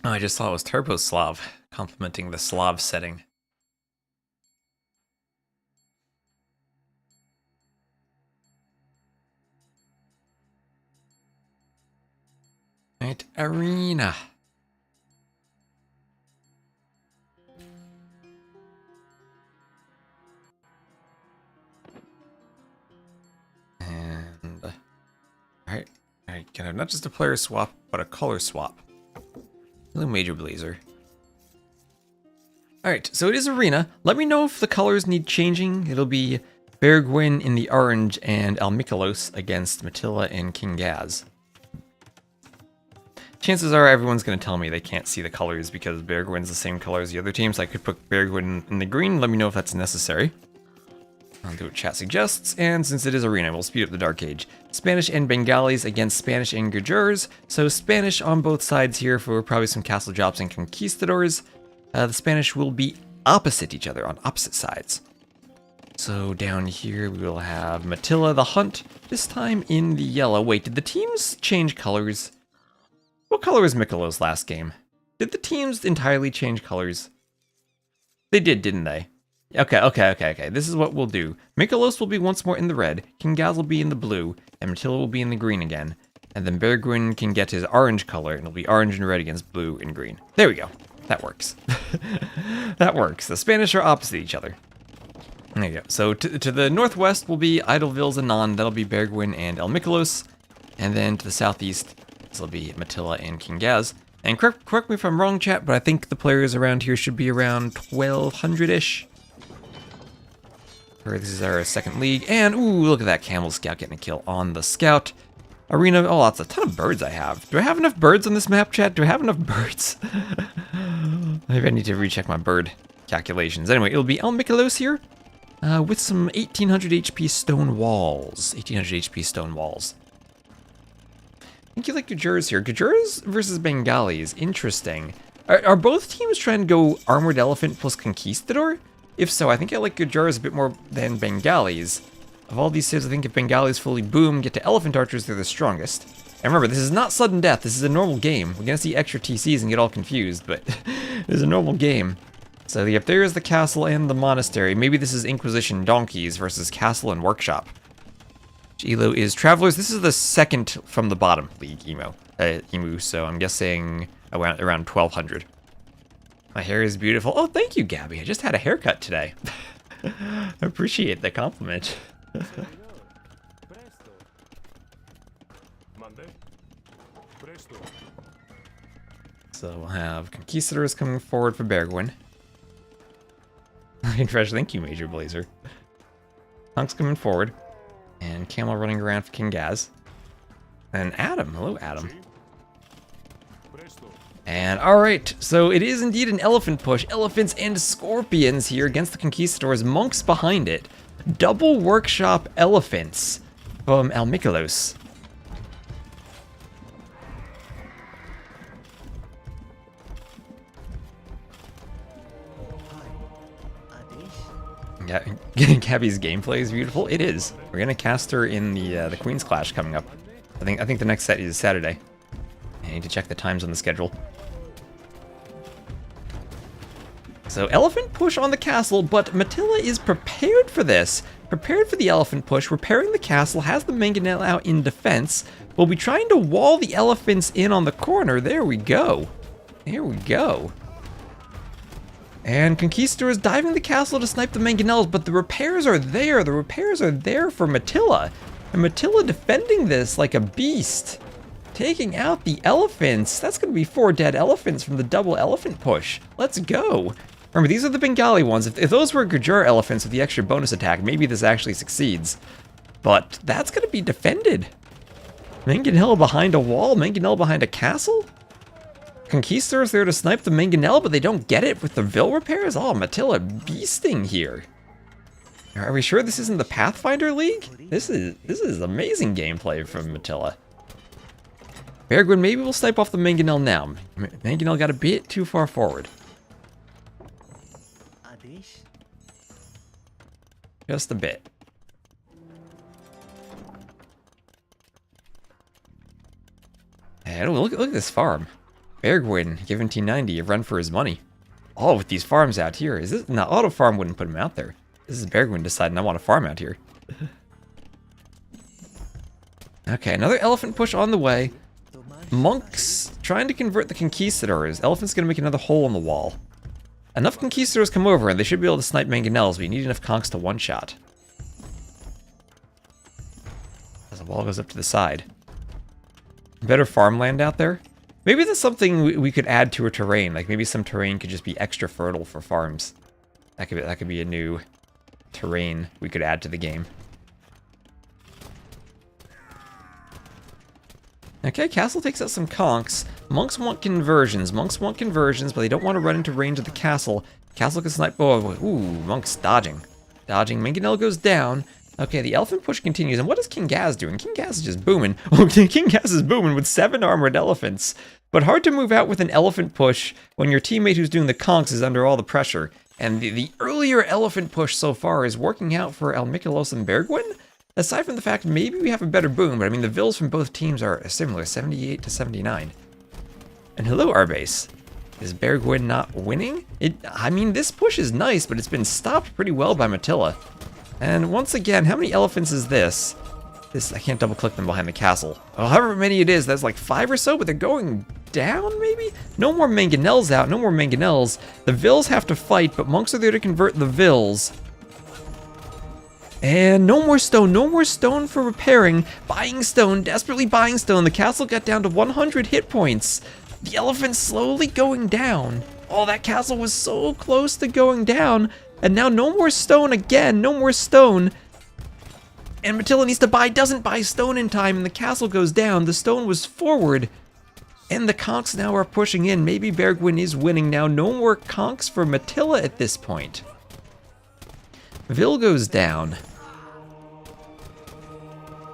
Oh, I just saw it was Turboslav, complementing the Slav setting. Right, Arena. And alright, can have not just a player swap, but a color swap. Hello, Major Blazer. Alright, so it is Arena. Let me know if the colors need changing. It'll be Bergwin in the orange and Almikalos against Matilla and King Gaz. Chances are everyone's going to tell me they can't see the colors because Bergwin's the same color as the other teams. I could put Bergwin in the green. Let me know if that's necessary. I'll do what chat suggests, and since it is Arena, we'll speed up the Dark Age. Spanish and Bengalis against Spanish and Gujars. So Spanish on both sides here for probably some castle drops and conquistadors. The Spanish will be opposite each other, on opposite sides. So down here we will have Matilla the Hunt, this time in the yellow. Wait, did the teams change colors? What color was Mikolo's last game? Did the teams entirely change colors? They did, didn't they? Okay. This is what we'll do. Mikolos will be once more in the red, King Gaz will be in the blue, and Matilla will be in the green again. And then Bergwin can get his orange color, and it'll be orange and red against blue and green. There we go. That works. That works. The Spanish are opposite each other. There you go. So to the northwest will be Idlevilles and Non. That'll be Bergwin and El Mikolos. And then to the southeast, this will be Matilla and King Gaz. And correct me if I'm wrong, chat, but I think the players around here should be around 1,200-ish. This is our second league. And, ooh, look at that Camel Scout getting a kill on the Scout. Arena, oh, that's a ton of birds I have. Do I have enough birds on this map, chat? Do I have enough birds? Maybe I need to recheck my bird calculations. Anyway, it'll be El Mikolos here with some 1800 HP stone walls. 1800 HP stone walls. I think you like Gujars here. Gujars versus Bengalis. Interesting. Are both teams trying to go Armored Elephant plus Conquistador? If so, I think I like Gujars a bit more than Bengalis. Of all these cities, I think if Bengalis fully boom, get to Elephant Archers, they're the strongest. And remember, this is not sudden death. This is a normal game. We're going to see extra TCs and get all confused, but this is a normal game. So yep, there is the castle and the monastery. Maybe this is Inquisition Donkeys versus Castle and Workshop. Elo is Travelers. This is the second from the bottom league, Emu, so I'm guessing around 1,200. My hair is beautiful. Oh, thank you, Gabby. I just had a haircut today. I appreciate the compliment. So we'll have Conquistadors coming forward for Bergwin. Fresh, thank you, Major Blazer. Punk's coming forward. And Camel running around for King Gaz. And Adam. Hello, Adam. And alright, so it is indeed an elephant push. Elephants and scorpions here against the Conquistadors. Monks behind it. Double workshop elephants from El Mikolos. Yeah, Gabby's gameplay is beautiful. It is. We're gonna cast her in the Queen's Clash coming up. I think the next set is Saturday. I need to check the times on the schedule. So elephant push on the castle, but Matilda is prepared for this. Prepared for the elephant push, repairing the castle, has the mangonel out in defense. We'll be trying to wall the elephants in on the corner. There we go. There we go. And Conquistador is diving the castle to snipe the mangonels, but the repairs are there. The repairs are there for Matilda. And Matilda defending this like a beast. Taking out the elephants. That's going to be 4 dead elephants from the double elephant push. Let's go. Remember, these are the Bengali ones. If those were Gujar elephants with the extra bonus attack, maybe this actually succeeds. But that's going to be defended. Mangonel behind a wall? Mangonel behind a castle? Conquistadors there to snipe the mangonel, but they don't get it with the Vil repairs? Oh, Matilda beasting here. Are we sure this isn't the Pathfinder League? This is amazing gameplay from Matilda. Bergwin, maybe we'll snipe off the mangonel now. Mangonel got a bit too far forward. Just a bit. And look at this farm. Bergwin giving T90 a run for his money. Oh, with these farms out here. Is this? No, auto farm wouldn't put him out there. This is Bergwin deciding I want a farm out here. Okay, another elephant push on the way. Monks trying to convert the Conquistadors. Elephant's gonna make another hole in the wall. Enough Conquistadors come over and they should be able to snipe mangonels, but you need enough conks to one-shot. As the wall goes up to the side. Better farmland out there? Maybe that's something we could add to our terrain. Like maybe some terrain could just be extra fertile for farms. That could be a new terrain we could add to the game. Okay, castle takes out some conks. Monks want conversions. Monks want conversions, but they don't want to run into range of the castle. Castle can snipe. Oh, ooh, monks dodging. Dodging. Mangonel goes down. Okay, the elephant push continues. And what is King Gaz doing? King Gaz is just booming. Oh, King Gaz is booming with 7 armored elephants. But hard to move out with an elephant push when your teammate who's doing the conks is under all the pressure. And the earlier elephant push so far is working out for Almikalos and Bergwin. Aside from the fact maybe we have a better boom, but I mean the Vils from both teams are similar, 78 to 79. And hello, Arbase. Is Bergwin not winning? I mean, this push is nice, but it's been stopped pretty well by Matilda. And once again, how many elephants is this? I can't double click them behind the castle. Well, however many it is, that's like 5 or so, but they're going down maybe? No more mangonels out, no more mangonels. The Vils have to fight, but monks are there to convert the Vils. And no more stone for repairing. Buying stone, desperately buying stone. The castle got down to 100 hit points. The elephant's slowly going down. Oh, that castle was so close to going down. And now no more stone again, no more stone. And Matilda needs to buy, doesn't buy stone in time, and the castle goes down. The stone was forward. And the conks now are pushing in. Maybe Bergwin is winning now. No more conks for Matilda at this point. Vil goes down.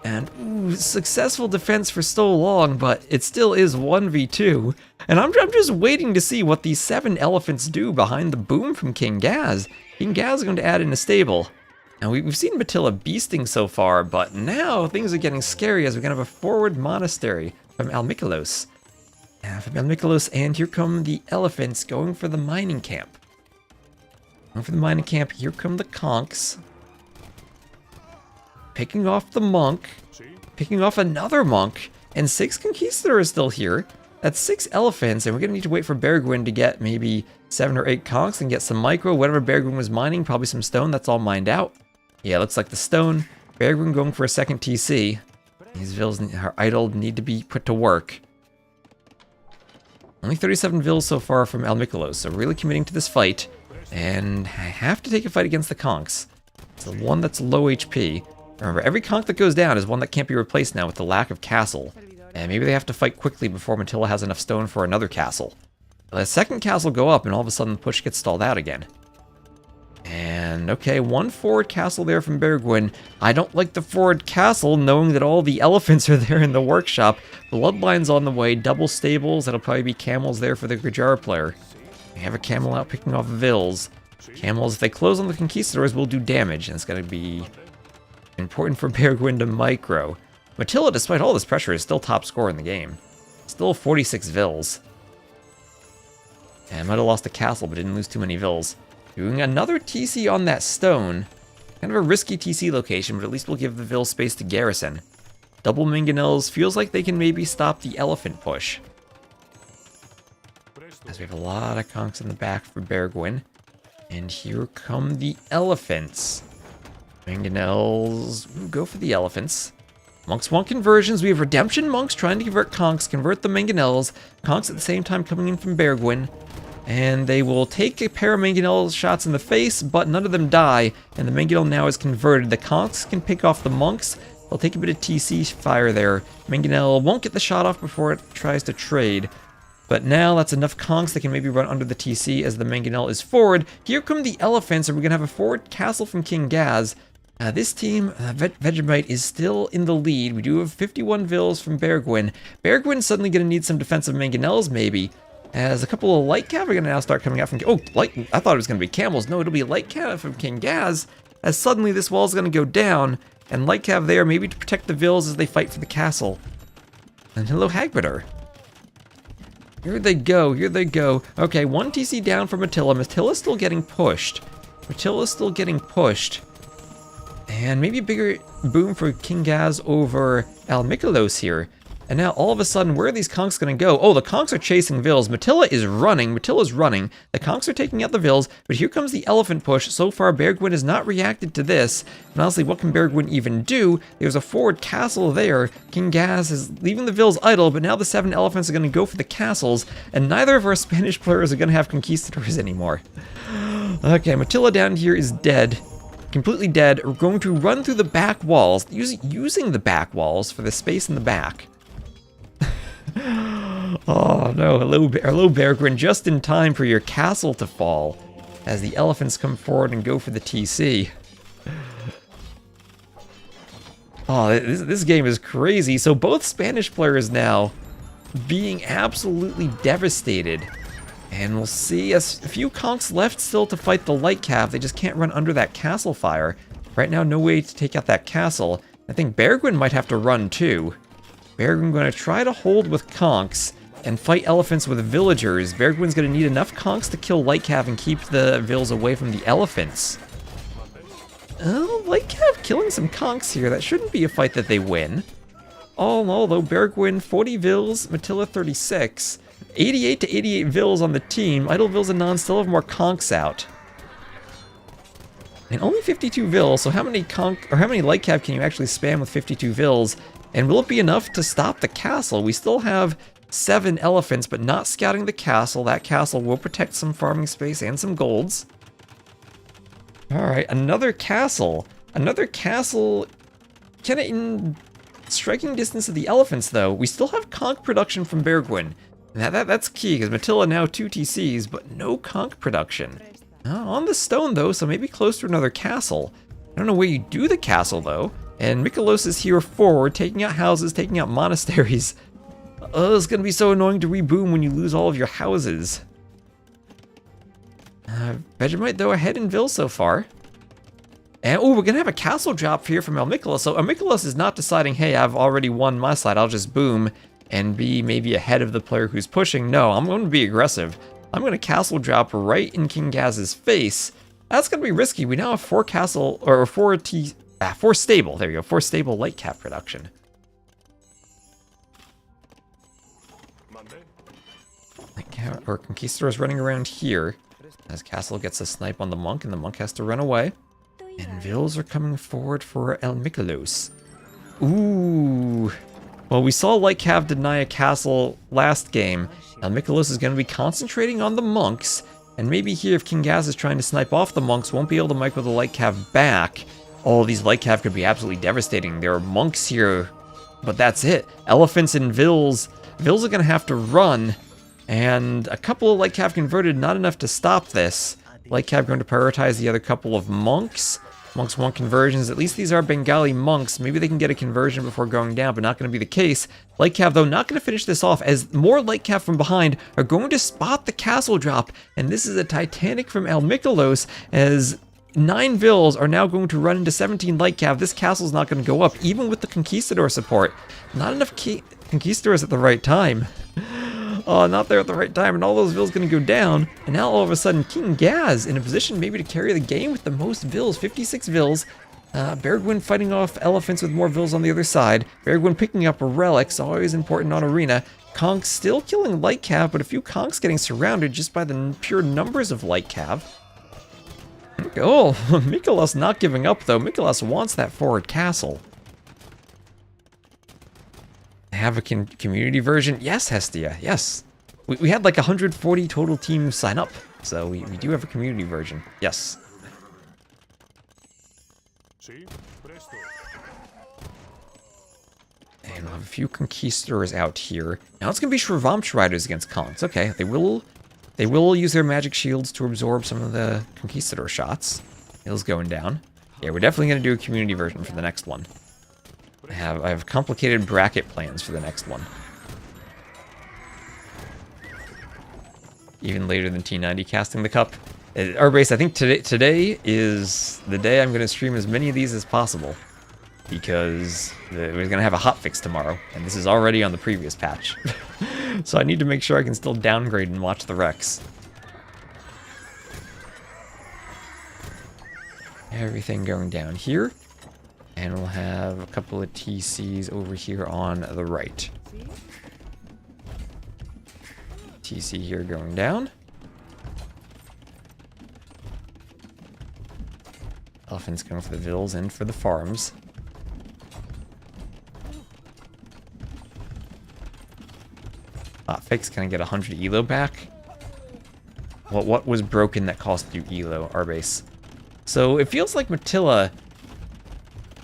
And, ooh, successful defense for so long, but it still is 1v2. And I'm just waiting to see what these 7 elephants do behind the boom from King Gaz. King Gaz is going to add in a stable. Now, we've seen Matilda beasting so far, but now things are getting scary as we're going to have a forward monastery from Almikalos. And here come the elephants going for the mining camp. Going for the mining camp, here come the conks. Picking off the monk, picking off another monk, and 6 conquistadors still here. That's 6 elephants, and we're gonna need to wait for Bergwin to get maybe 7 or 8 conks and get some micro. Whatever Bergwin was mining, probably some stone, that's all mined out. Yeah, looks like the stone. Bergwin going for a second TC. These Vils are idle, need to be put to work. Only 37 Vils so far from Almikalos, so really committing to this fight. And I have to take a fight against the conks. It's the one that's low HP. Remember, every conk that goes down is one that can't be replaced now with the lack of castle. And maybe they have to fight quickly before Matilda has enough stone for another castle. The second castle go up and all of a sudden the push gets stalled out again. And okay, 1 forward castle there from Bergwin. I don't like the forward castle knowing that all the elephants are there in the workshop. Bloodline's on the way, double stables, that'll probably be camels there for the Gujar player. We have a camel out picking off Vils. Camels, if they close on the Conquistadors, will do damage, and it's going to be important for Beargwin to micro. Matilla, despite all this pressure, is still top scorer in the game. Still 46 Vils. And might have lost a castle, but didn't lose too many Vils. Doing another TC on that stone. Kind of a risky TC location, but at least we'll give the Vil space to garrison. Double mangonels feels like they can maybe stop the elephant push. As we have a lot of conks in the back for Beargwin. And here come the elephants. Mangonels, ooh, go for the elephants. Monks want conversions. We have redemption monks trying to convert conks, convert the mangonels. Conks at the same time coming in from Beargwin. And they will take a pair of mangonel shots in the face, but none of them die. And the mangonel now is converted. The conks can pick off the monks. They'll take a bit of TC fire there. Mangonel won't get the shot off before it tries to trade. But now that's enough conks that can maybe run under the TC as the mangonel is forward. Here come the elephants, and we're going to have a forward castle from King Gaz. This team, Vegemite, is still in the lead. We do have 51 Vils from Beargwin. Beargwin's suddenly going to need some defensive mangonels, maybe. As a couple of light cav are going to now start coming out from... Oh, I thought it was going to be camels. No, it'll be light cav from King Gaz. As suddenly this wall is going to go down. And light cav there, maybe to protect the Vils as they fight for the castle. And hello, Hagbitter. Here they go, here they go. Okay, one TC down for Matilla. Matilla's still getting pushed. Matilla's still getting pushed. And maybe a bigger boom for King Gaz over Almikolos here. And now all of a sudden, where are these conks going to go? Oh, the conks are chasing Vils. Matilla is running. Matilla's running. The conks are taking out the Vils, but here comes the elephant push. So far, Beargwin has not reacted to this. And honestly, what can Beargwin even do? There's a forward castle there. King Gaz is leaving the Vils idle, but now the 7 elephants are going to go for the castles, and neither of our Spanish players are going to have conquistadors anymore. Okay, Matilla down here is dead. Completely dead. We're going to run through the back walls, using the back walls for the space in the back. Oh no, hello Beargwin, just in time for your castle to fall as the elephants come forward and go for the TC. Oh, this game is crazy. So both Spanish players now being absolutely devastated. And we'll see a few conks left still to fight the light cav. They just can't run under that castle fire. Right now, no way to take out that castle. I think Beargwin might have to run too. Beargwin going to try to hold with conks and fight elephants with villagers. Beargwin's going to need enough conks to kill light cav and keep the Vils away from the elephants. Oh, light cav killing some conks here. That shouldn't be a fight that they win. All in all, though, Beargwin 40 Vils, Matilla 36. 88 to 88 Vils on the team. Idle Vils and Non still have more conks out. And only 52 Vils, so how many light cav can you actually spam with 52 Vils? And will it be enough to stop the castle? We still have 7 elephants, but not scouting the castle. That castle will protect some farming space and some golds. Alright, another castle. Another castle kind of in striking distance of the elephants, though. We still have conch production from Beargwin. That's key, because Matilla now 2 TCs, but no conch production. On the stone, though, so maybe close to another castle. I don't know where you do the castle, though. And Mikolos is here forward, taking out houses, taking out monasteries. Oh, it's going to be so annoying to reboom when you lose all of your houses. Vegemite, though, ahead in Vil so far. And, oh, we're going to have a castle drop here from Almikolos. So Almikolos is not deciding, hey, I've already won my side, I'll just boom and be maybe ahead of the player who's pushing. No, I'm going to be aggressive. I'm going to castle drop right in King Gaz's face. That's going to be risky. We now have 4 castle, or 4 stable, there we go, 4 stable light cap production. Or Conquistador is running around here as Castle gets a snipe on the monk, and the monk has to run away. And Vils are coming forward for Almikolos. Ooh. Well, we saw Light Cav deny a castle last game. Almikolos is going to be concentrating on the monks, and maybe here if King Gaz is trying to snipe off the monks, won't be able to micro the Light Cav back. All these Light Cav could be absolutely devastating. There are monks here, but that's it. Elephants and Vils. Vils are going to have to run. And a couple of Light Cav converted, not enough to stop this. Light Cav going to prioritize the other couple of monks. Monks want conversions. At least these are Bengali monks. Maybe they can get a conversion before going down, but not going to be the case. Light Cav, though, not going to finish this off, as more Light Cav from behind are going to spot the castle drop. And this is a Titanic from El Mikolos, as 9 Vils are now going to run into 17 Light Cav. This castle's not going to go up, even with the Conquistador support. Not enough Conquistadors at the right time. Oh, not there at the right time, and all those Vils going to go down. And now all of a sudden, King Gaz in a position maybe to carry the game with the most Vils, 56 Vils. Bergwin fighting off elephants with more Vils on the other side. Bergwin picking up relics, always important on Arena. Conks still killing Light Cav, but a few Conks getting surrounded just by the pure numbers of Light Cav. Oh, Mikolas not giving up though. Mikolas wants that forward castle. Have a community version? Yes, Hestia, yes. We had like 140 total teams sign up, so we do have a community version, yes. And we'll have a few Conquistadors out here. Now it's going to be Shravamsh Riders against Khans. Okay, they will use their magic shields to absorb some of the Conquistador shots. Hill's going down. Yeah, we're definitely going to do a community version for the next one. I have complicated bracket plans for the next one. Even later than T90 casting the cup. Base, I think today is the day I'm going to stream as many of these as possible. Because we're going to have a hotfix tomorrow, and this is already on the previous patch. So I need to make sure I can still downgrade and watch the Rex. Everything going down here. And we'll have a couple of TCs over here on the right. TC here going down. Elephants going for the Vils and for the farms. Hotfix, can I get 100 elo back? Well, what was broken that cost you elo, Arbase? So it feels like Matilla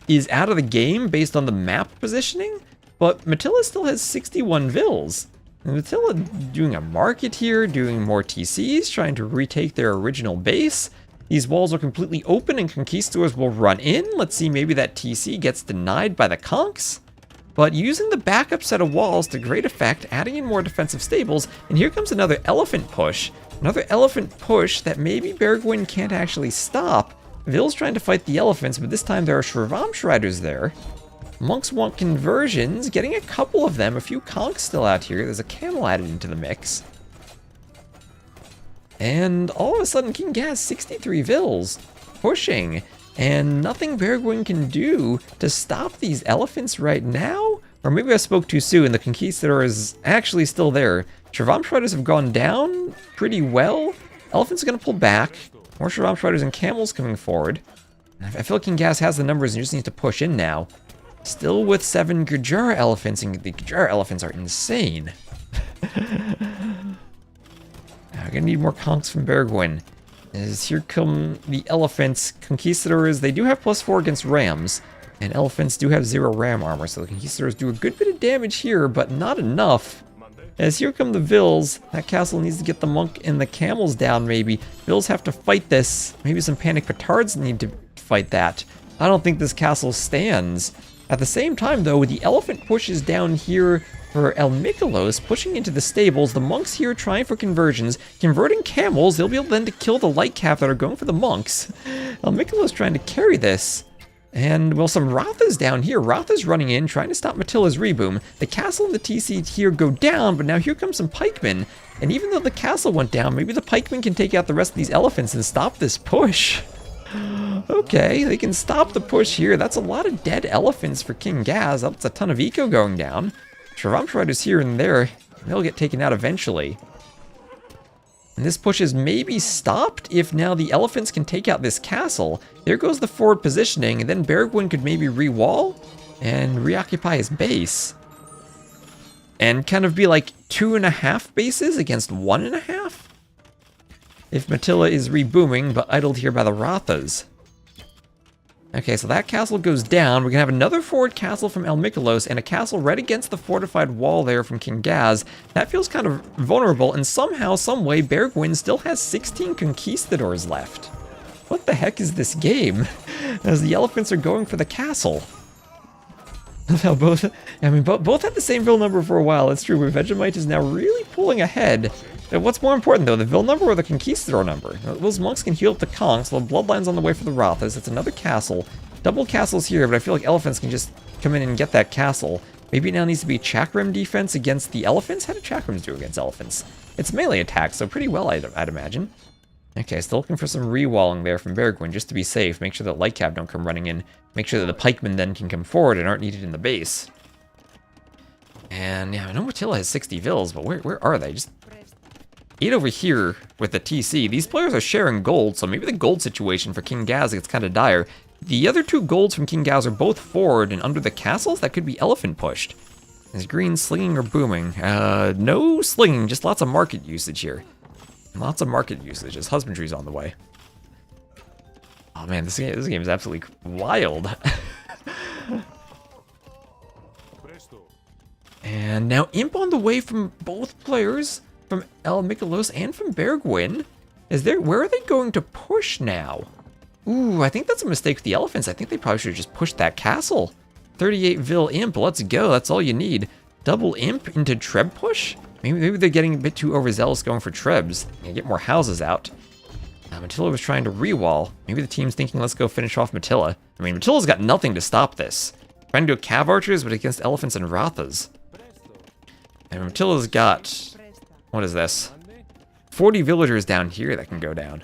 is out of the game based on the map positioning, but Matilla still has 61 Vils. And Matilla doing a market here, doing more TCs, trying to retake their original base. These walls are completely open and Conquistadors will run in. Let's see, maybe that TC gets denied by the Conks. But using the backup set of walls to great effect, adding in more defensive stables, and here comes another elephant push. Another elephant push that maybe Bergwin can't actually stop. Vils trying to fight the elephants, but this time there are Shravamsh Riders there. Monks want conversions, getting a couple of them, a few Conks still out here. There's a camel added into the mix. And all of a sudden, King Gaz, 63 Vils, pushing. And nothing Bergwin can do to stop these elephants right now? Or maybe I spoke too soon, the Conquistador is actually still there. Shravamsh Riders have gone down pretty well. Elephants are going to pull back. More Shravamsh Riders and camels coming forward. I feel like King Gaz has the numbers and just needs to push in now. Still with 7 Gujara elephants, and the Gujara elephants are insane. We're gonna need more conks from Bergwin. As here come the elephants. Conquistadors, they do have +4 against rams, and elephants do have 0 ram armor, so the Conquistadors do a good bit of damage here, but not enough. As here come the Vils, that castle needs to get the monk and the camels down maybe. Vils have to fight this. Maybe some panic petards need to fight that. I don't think this castle stands. At the same time though, the elephant pushes down here for El Mikolos, pushing into the stables. The monks here trying for conversions, converting camels. They'll be able then to kill the light calf that are going for the monks. El Mikolos trying to carry this. And, well, some Ratha's down here. Ratha's running in, trying to stop Matilla's reboom. The castle and the TC here go down, but now here comes some pikemen. And even though the castle went down, maybe the pikemen can take out the rest of these elephants and stop this push. Okay, they can stop the push here. That's a lot of dead elephants for King Gaz. That's a ton of eco going down. Shravamsh Riders here and there. They'll get taken out eventually. And this push is maybe stopped if now the elephants can take out this castle. There goes the forward positioning, and then Bergwin could maybe re-wall and reoccupy his base. And kind of be like 2.5 bases against 1.5? If Matilla is rebooming, but idled here by the Rathas. Okay, so that castle goes down. We're gonna have another forward castle from El Mikolos and a castle right against the fortified wall there from King Gaz. That feels kind of vulnerable, and somehow, someway, Bergwin still has 16 conquistadors left. What the heck is this game? As the elephants are going for the castle. Both had the same Ville number for a while, it's true, but Vegemite is now really pulling ahead. And what's more important though, the Ville number or the Conquistador number? Those monks can heal up the conks, the bloodline's on the way for the Rothas, it's another castle. Double castles here, but I feel like elephants can just come in and get that castle. Maybe it now needs to be Chakram defense against the elephants? How do Chakrams do against elephants? It's melee attack, so pretty well, I'd imagine. Okay, still looking for some rewalling there from Bergwin, just to be safe. Make sure that Light Cav don't come running in. Make sure that the pikemen then can come forward and aren't needed in the base. And yeah, I know Matilla has 60 Vills, but where are they? Just 8 over here with the TC. These players are sharing gold, so maybe the gold situation for King Gaz gets kind of dire. The other 2 golds from King Gaz are both forward and under the castles. That could be elephant pushed. Is green slinging or booming? No slinging, just lots of market usage here. Lots of market usage as husbandry's on the way. Oh man, this game is absolutely wild. And now Imp on the way from both players, from El Mikolos and from Bergwin. Where are they going to push now? Ooh, I think that's a mistake with the elephants. I think they probably should have just pushed that castle. 38 Vil Imp, let's go, that's all you need. Double Imp into Treb push? Maybe they're getting a bit too overzealous going for Trebs. And get more houses out. Matilla was trying to re-wall. Maybe the team's thinking, let's go finish off Matilla. I mean, Matilla's got nothing to stop this. Trying to go Cav Archers, but against Elephants and Rothas. And Matilla's got... what is this? 40 villagers down here that can go down.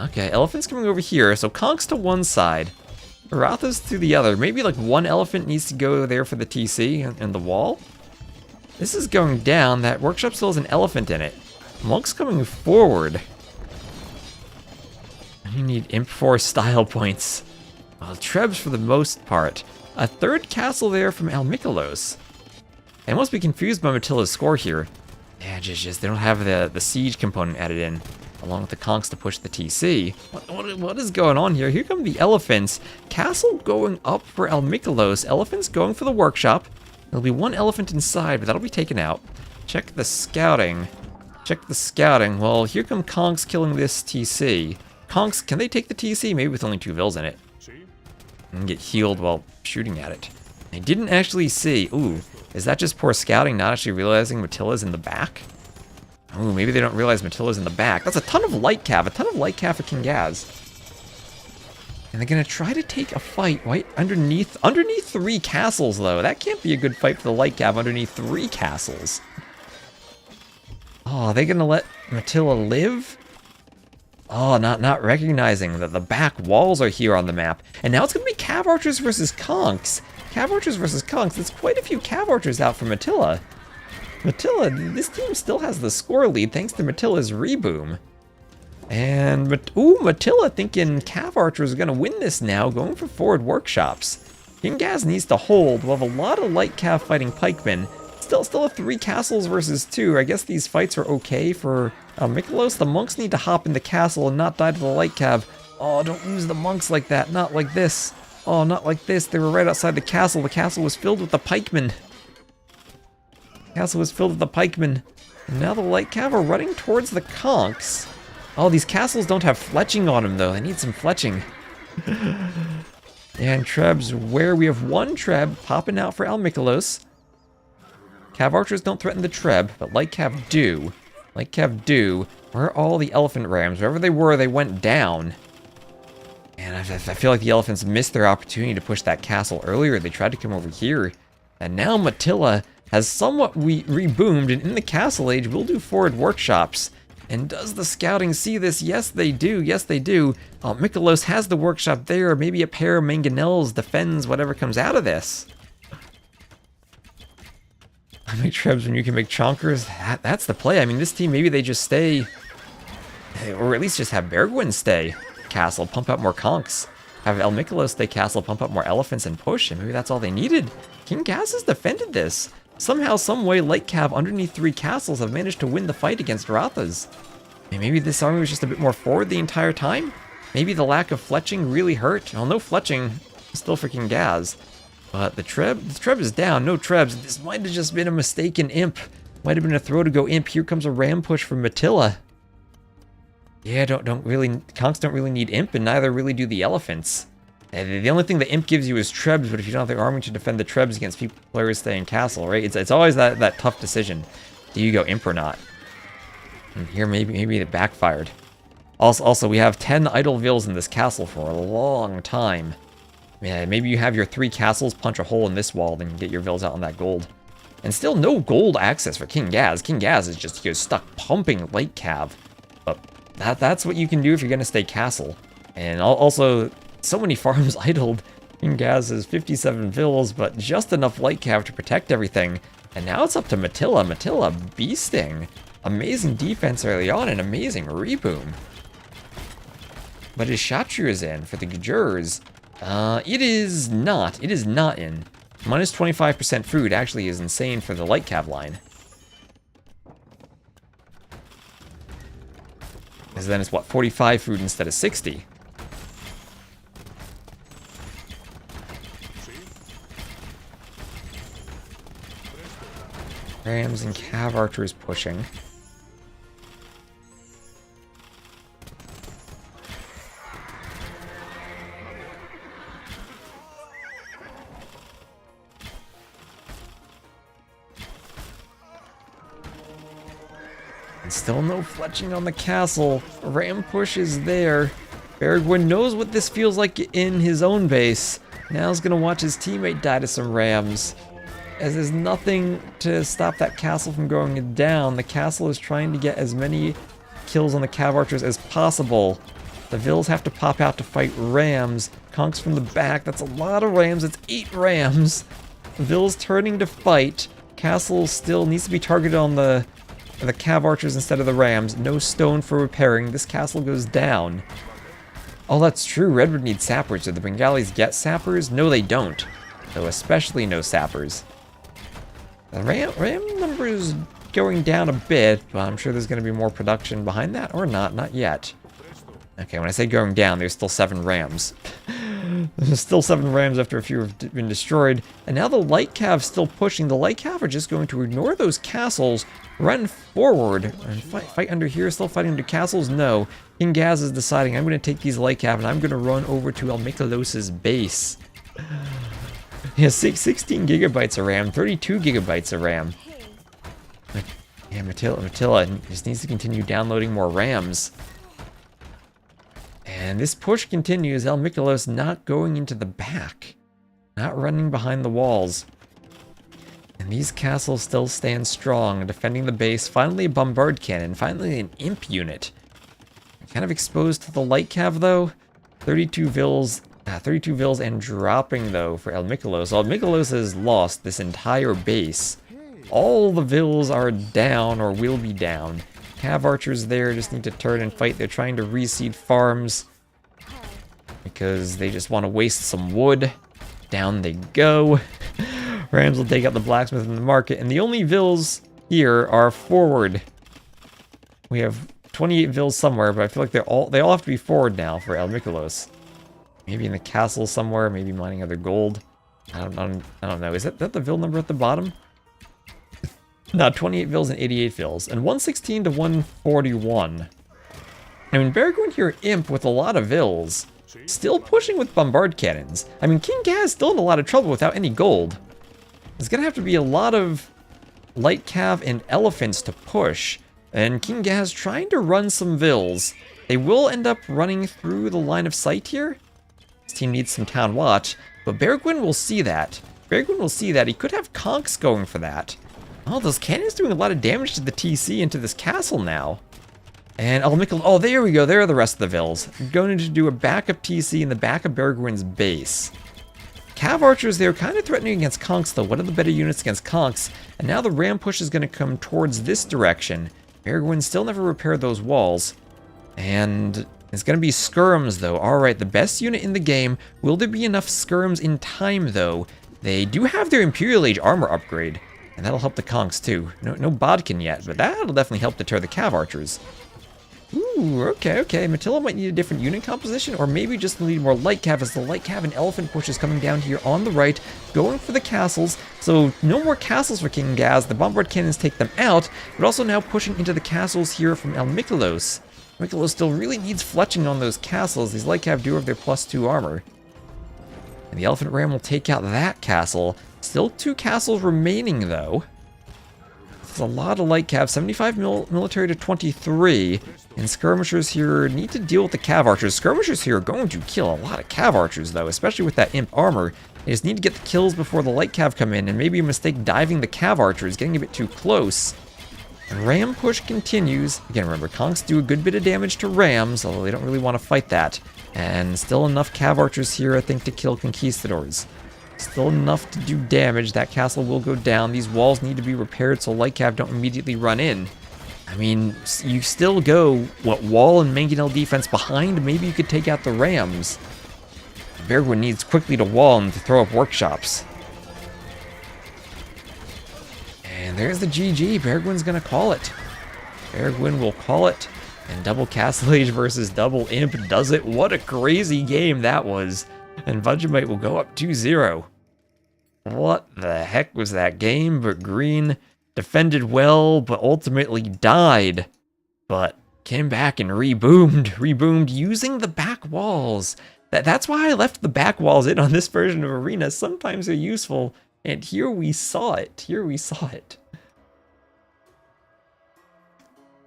Okay, Elephants coming over here, so Conks to one side. Rothas to the other. Maybe like one elephant needs to go there for the TC and the wall. This is going down. That workshop still has an elephant in it. Monk's coming forward. You need Imp 4 style points. Well, Trebs for the most part. A third castle there from El Mikolos. I must be confused by Matilla's score here. Yeah, just they don't have the siege component added in, along with the conks to push the TC. What is going on here? Here come the elephants. Castle going up for El Mikolos. Elephants going for the workshop. There'll be one elephant inside, but that'll be taken out. Check the scouting. Check the scouting. Well, here come conks killing this TC. Conks, can they take the TC? Maybe with only 2 Vils in it. And get healed while shooting at it. I didn't actually see. Ooh, is that just poor scouting, not actually realizing Matilla's in the back? Ooh, maybe they don't realize Matilla's in the back. That's a ton of light cav. A ton of light cav for King Gaz. And they're gonna try to take a fight right underneath 3 castles, though. That can't be a good fight for the light cav underneath 3 castles. Oh, are they gonna let Matilla live? Oh, not recognizing that the back walls are here on the map. And now it's gonna be Cav Archers versus Conks. Cav Archers versus Conks. There's quite a few Cav Archers out for Matilla. Matilla, this team still has the score lead thanks to Matilla's reboom. And, Matilla thinking Cav Archers are going to win this now, going for forward workshops. King Gaz needs to hold. We'll have a lot of light cav fighting pikemen. Still a 3 castles versus 2. I guess these fights are okay for Mikolos. The monks need to hop in the castle and not die to the light cav. Oh, don't use the monks like that. Not like this. Oh, not like this. They were right outside the castle. The castle was filled with the pikemen. The castle was filled with the pikemen. And now the light cav are running towards the conks. Oh, these castles don't have fletching on them, though. They need some fletching. And Trebs, where we have 1 Treb popping out for El Mikolos. Cav Archers don't threaten the Treb, but Light Cav do. Light Cav do. Where are all the Elephant Rams? Wherever they were, they went down. And I feel like the Elephants missed their opportunity to push that castle earlier. They tried to come over here. And now Matilla has somewhat reboomed, and in the Castle Age, we'll do forward workshops. And does the scouting see this? Yes, they do. Yes, they do. Mikolos has the workshop there. Maybe a pair of mangonels defends whatever comes out of this. I make Trebs when you can make chonkers. That's the play. I mean, this team, maybe they just stay, or at least just have Bergwin stay castle, pump out more conks. Have El Mikolos stay castle, pump up more elephants, and push. And maybe that's all they needed. King Gaz has defended this. Somehow, someway, Light Cav underneath 3 castles have managed to win the fight against Rothas. And maybe this army was just a bit more forward the entire time? Maybe the lack of fletching really hurt? Well, no fletching, still for King Gaz. But the Treb is down, no Trebs. This might have just been a mistaken imp. Might have been a throw to go imp. Here comes a ram push from Matilla. Yeah, Conks don't really need Imp, and neither really do the Elephants. And the only thing the Imp gives you is Trebs, but if you don't have the army to defend the Trebs against players staying castle, right? It's always that tough decision. Do you go Imp or not? And here maybe it backfired. Also, we have 10 idle vills in this castle for a long time. Yeah, maybe you have your 3 castles punch a hole in this wall, then get your vills out on that gold. And still no gold access for King Gaz. King Gaz is just stuck pumping light cav. But that's what you can do if you're going to stay castle. And also, so many farms idled. King Gaz has 57 vills, but just enough light cav to protect everything. And now it's up to Matilla. Matilla beasting. Amazing defense early on and amazing reboom. But his Shatru is in for the Gajurs. It is not. It is not in. Minus 25% food actually is insane for the light cav line. Because then it's what, 45 food instead of 60. Rams and cav archers pushing. Still no fletching on the castle. Ram push is there. Bergwin knows what this feels like in his own base. Now he's gonna watch his teammate die to some rams. As there's nothing to stop that castle from going down, the castle is trying to get as many kills on the cav archers as possible. The vills have to pop out to fight rams. Conks from the back, that's a lot of rams, it's 8 rams. Vills turning to fight. Castle still needs to be targeted on the cav archers instead of the rams. No stone for repairing. This castle goes down. Oh, that's true. Redwood needs sappers. Do the Bengalis get sappers? No, they don't. Though especially no sappers. The ram number is going down a bit, but I'm sure there's going to be more production behind that, or not. Not yet. Okay, when I say going down, there's still 7 rams. There's still 7 rams after a few have been destroyed. And now the light cav's still pushing. The light cav are just going to ignore those castles, run forward, and fight under here. Still fighting under castles? No. King Gaz is deciding, I'm going to take these light cav and I'm going to run over to Elmikalos's base. He has 16 gigabytes of RAM, 32 gigabytes of RAM. Yeah, Matilla just needs to continue downloading more RAMs. And this push continues. Elmikalos not going into the back. Not running behind the walls. And these castles still stand strong, defending the base. Finally a bombard cannon. Finally an imp unit. Kind of exposed to the light cav though. 32 vills and dropping though for Elmikalos. Elmikalos has lost this entire base. All the vills are down or will be down. Cav archers there just need to turn and fight. They're trying to reseed farms because they just want to waste some wood. Down they go. Rams will take out the blacksmith in the market, and the only vills here are forward. We have 28 vills somewhere, but I feel like they all have to be forward now for Elmikalos. Maybe in the castle somewhere, maybe mining other gold. I don't know. Is that the vill number at the bottom? No, 28 vills and 88 vills. And 116 to 141. I mean, Bergwin here, imp with a lot of vills. Still pushing with bombard cannons. I mean, King Gaz still in a lot of trouble without any gold. There's gonna have to be a lot of light cav and elephants to push. And King Gaz trying to run some vills. They will end up running through the line of sight here. This team needs some town watch. But Bergwin will see that. Bergwin will see that. He could have Conks going for that. Oh, those cannons doing a lot of damage to the TC into this castle now. And oh, there we go. There are the rest of the vills. I'm going to do a backup TC in the back of Bergwin's base. Cav archers, they're kind of threatening against Conks, though. What are the better units against Conks? And now the ram push is going to come towards this direction. Bergwin still never repaired those walls. And it's going to be skirms, though. Alright, the best unit in the game. Will there be enough skirms in time, though? They do have their Imperial Age armor upgrade. And that'll help the Conks too. No Bodkin yet, but that'll definitely help deter the Cav archers. Ooh, okay. Matilla might need a different unit composition, or maybe just need more light cav, as the light cav and elephant push is coming down here on the right, going for the castles. So no more castles for King Gaz. The bombard cannons take them out, but also now pushing into the castles here from Elmikalos. Mikolo still really needs fletching on those castles. These light cav do have their +2 armor. And the Elephant Ram will take out that castle. Still 2 castles remaining, though. It's a lot of light cav. 75 military to 23. And skirmishers here need to deal with the cav archers. Skirmishers here are going to kill a lot of cav archers, though, especially with that imp armor. They just need to get the kills before the light cav come in, and maybe a mistake diving the cav archers, getting a bit too close. And ram push continues. Again, remember, conks do a good bit of damage to rams, although they don't really want to fight that. And still enough cav archers here, I think, to kill conquistadors. Still enough to do damage. That castle will go down. These walls need to be repaired so light cav don't immediately run in. I mean, you still go, what, wall and mangonel defense behind? Maybe you could take out the rams. Bergwin needs quickly to wall and to throw up workshops. And there's the GG. Bergwin's gonna call it. Bergwin will call it. And double Castle Age versus double Imp does it. What a crazy game that was. And Vegemite will go up 2-0. What the heck was that game? But Green defended well, but ultimately died. But came back and reboomed using the back walls. That's why I left the back walls in on this version of Arena. Sometimes they're useful. And here we saw it.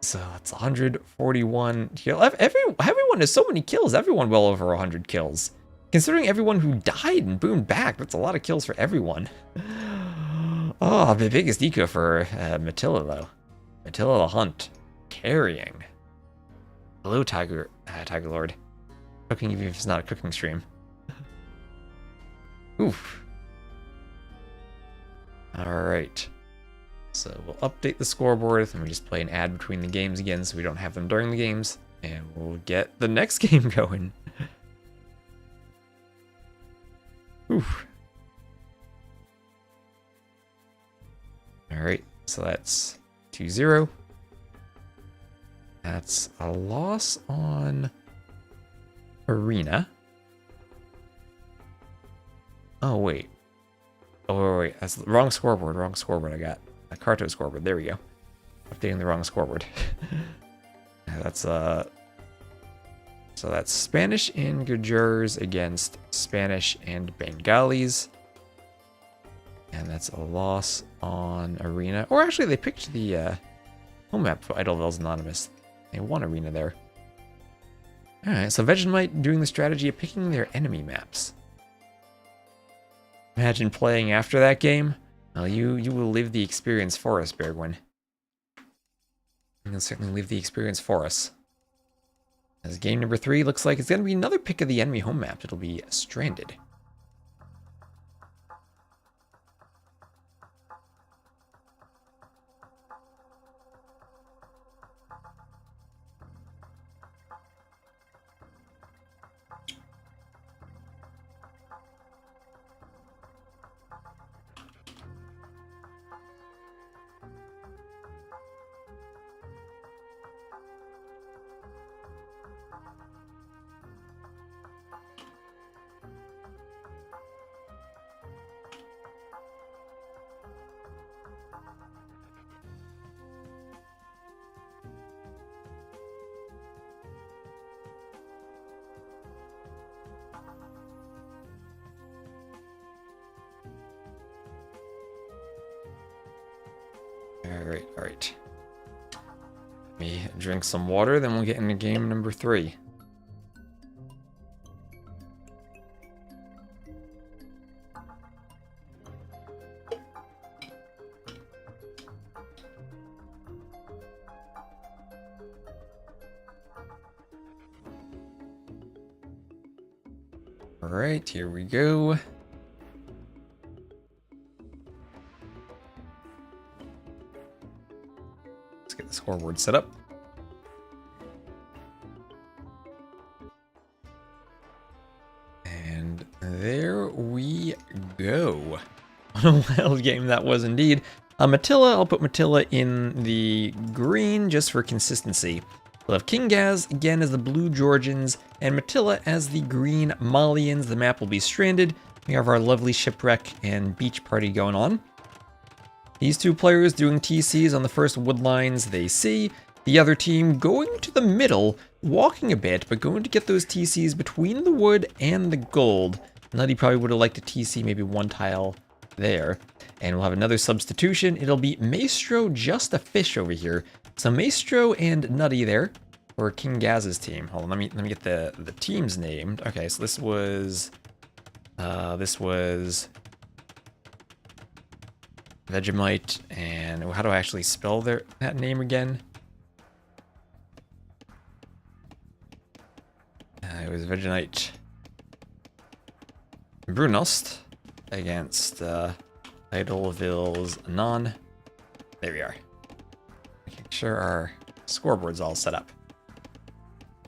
So it's 141 kill. Everyone has so many kills. Everyone well over 100 kills. Considering everyone who died and boomed back, that's a lot of kills for everyone. Oh, the biggest eco for Matilla, though. Matilla the Hunt. Carrying. Hello, Tiger Lord. Cooking even if it's not a cooking stream. Oof. Alright. So we'll update the scoreboard, and we just play an ad between the games again so we don't have them during the games. And we'll get the next game going. Oof. Alright, so that's 2-0. That's a loss on Arena. Oh, wait. Oh, wait. That's the wrong scoreboard. I got a Carto scoreboard. There we go. Updating the wrong scoreboard. That's, so that's Spanish and Gujars against Spanish and Bengalis. And that's a loss on Arena. Or actually, they picked the home map for Idlevel's Anonymous. They won Arena there. Alright, so Vegemite doing the strategy of picking their enemy maps. Imagine playing after that game. Well, you will live the experience for us, Bergwin. You'll certainly live the experience for us. As game number 3 looks like it's going to be another pick of the enemy home map. It'll be Stranded. Alright. Let me drink some water, then we'll get into game number 3. Alright, here we go. Let's get the scoreboard set up. And there we go. What a wild game that was indeed. Matilla, I'll put Matilla in the green just for consistency. We'll have King Gaz again as the blue Georgians, and Matilla as the green Malians. The map will be Stranded. We have our lovely shipwreck and beach party going on. These two players doing TCs on the first wood lines they see, The other team going to the middle, walking a bit, but going to get those TCs between the wood and the gold. Nutty probably would have liked a TC, maybe one tile there. And we'll have another substitution. It'll be Maestro Just a Fish over here. So Maestro and Nutty there for King Gaz's team. Hold on, let me get the teams named. Okay, so this was Vegemite, and how do I actually spell that name again? It was Vegemite Brunost against Idolville's Anon. There we are. Make sure our scoreboard's all set up.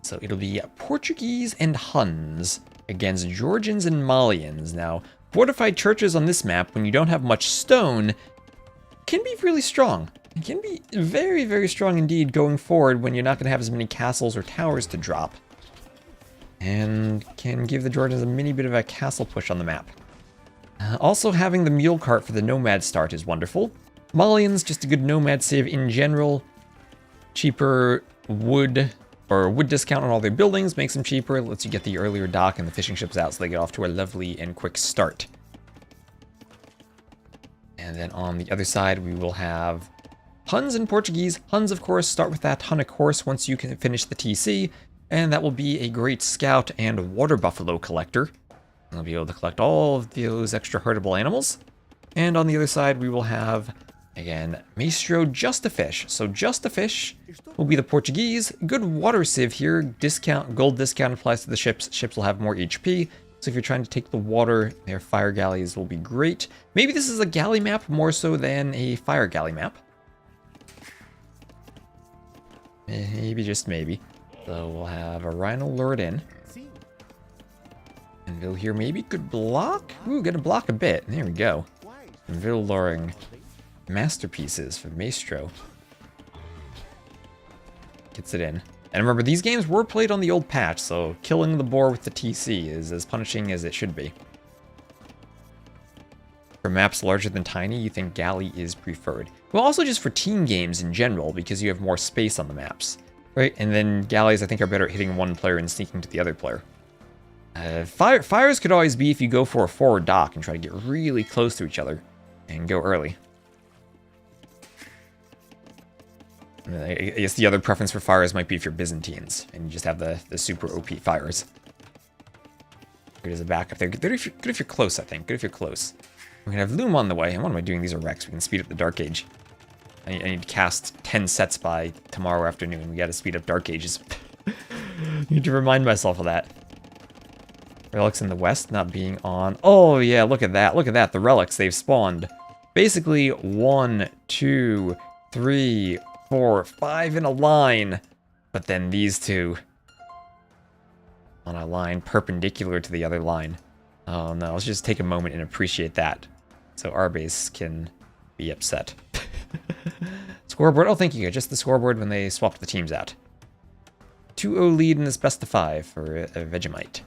So it'll be Portuguese and Huns against Georgians and Malians. Now, fortified churches on this map, when you don't have much stone, can be really strong. It can be very, very strong indeed going forward when you're not going to have as many castles or towers to drop. And can give the Georgians a mini bit of a castle push on the map. Also, having the mule cart for the nomad start is wonderful. Malians, just a good nomad save in general. Cheaper wood discount on all their buildings makes them cheaper. Lets you get the earlier dock and the fishing ships out so they get off to a lovely and quick start. And then on the other side, we will have Huns and Portuguese. Huns, of course, start with that Hunnic horse once you can finish the TC. And that will be a great scout and water buffalo collector. They'll be able to collect all of those extra herdable animals. And on the other side, we will have, again, Maestro Just a Fish. So Just a Fish will be the Portuguese. Good water sieve here. Gold discount applies to the ships. Ships will have more HP. So if you're trying to take the water, their fire galleys will be great. Maybe this is a galley map more so than a fire galley map. Maybe, just maybe. So we'll have a Rhino lured in. And Vil here maybe could block. Ooh, gonna block a bit. There we go. And Vil luring masterpieces for Maestro. Gets it in. And remember, these games were played on the old patch, so killing the boar with the TC is as punishing as it should be. For maps larger than tiny, you think galley is preferred. Well, also just for team games in general, because you have more space on the maps. Right, and then galleys, I think, are better at hitting one player and sneaking to the other player. Fires could always be if you go for a forward dock and try to get really close to each other and go early. I guess the other preference for fires might be if you're Byzantines and you just have the super OP fires. Good as a backup there. Good if you're close, I think. Good if you're close. We're gonna have Loom on the way. And what am I doing? These are wrecks. We can speed up the Dark Age. I need to cast 10 sets by tomorrow afternoon. We gotta speed up Dark Ages. Need to remind myself of that. Relics in the west not being on. Oh yeah, look at that. Look at that. The relics, they've spawned. Basically 1, 2, 3, 4, 5 in a line. But then these two on a line perpendicular to the other line. Oh no, let's just take a moment and appreciate that. So our base can be upset. Scoreboard, oh thank you, just the scoreboard when they swapped the teams out. 2-0 lead in this best of 5 for a Vegemite.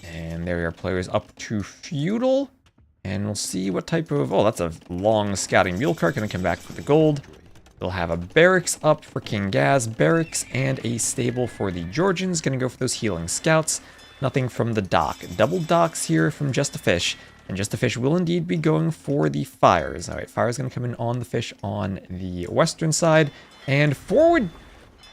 And there are players up to Feudal. And we'll see what type of, oh that's a long scouting mule cart, gonna come back for the gold. We'll have a barracks up for King Gaz, barracks, and a stable for the Georgians, gonna go for those healing scouts. Nothing from the dock. Double docks here from Just a Fish. And Just a Fish will indeed be going for the fires. Alright, fire's going to come in on the fish on the western side. And forward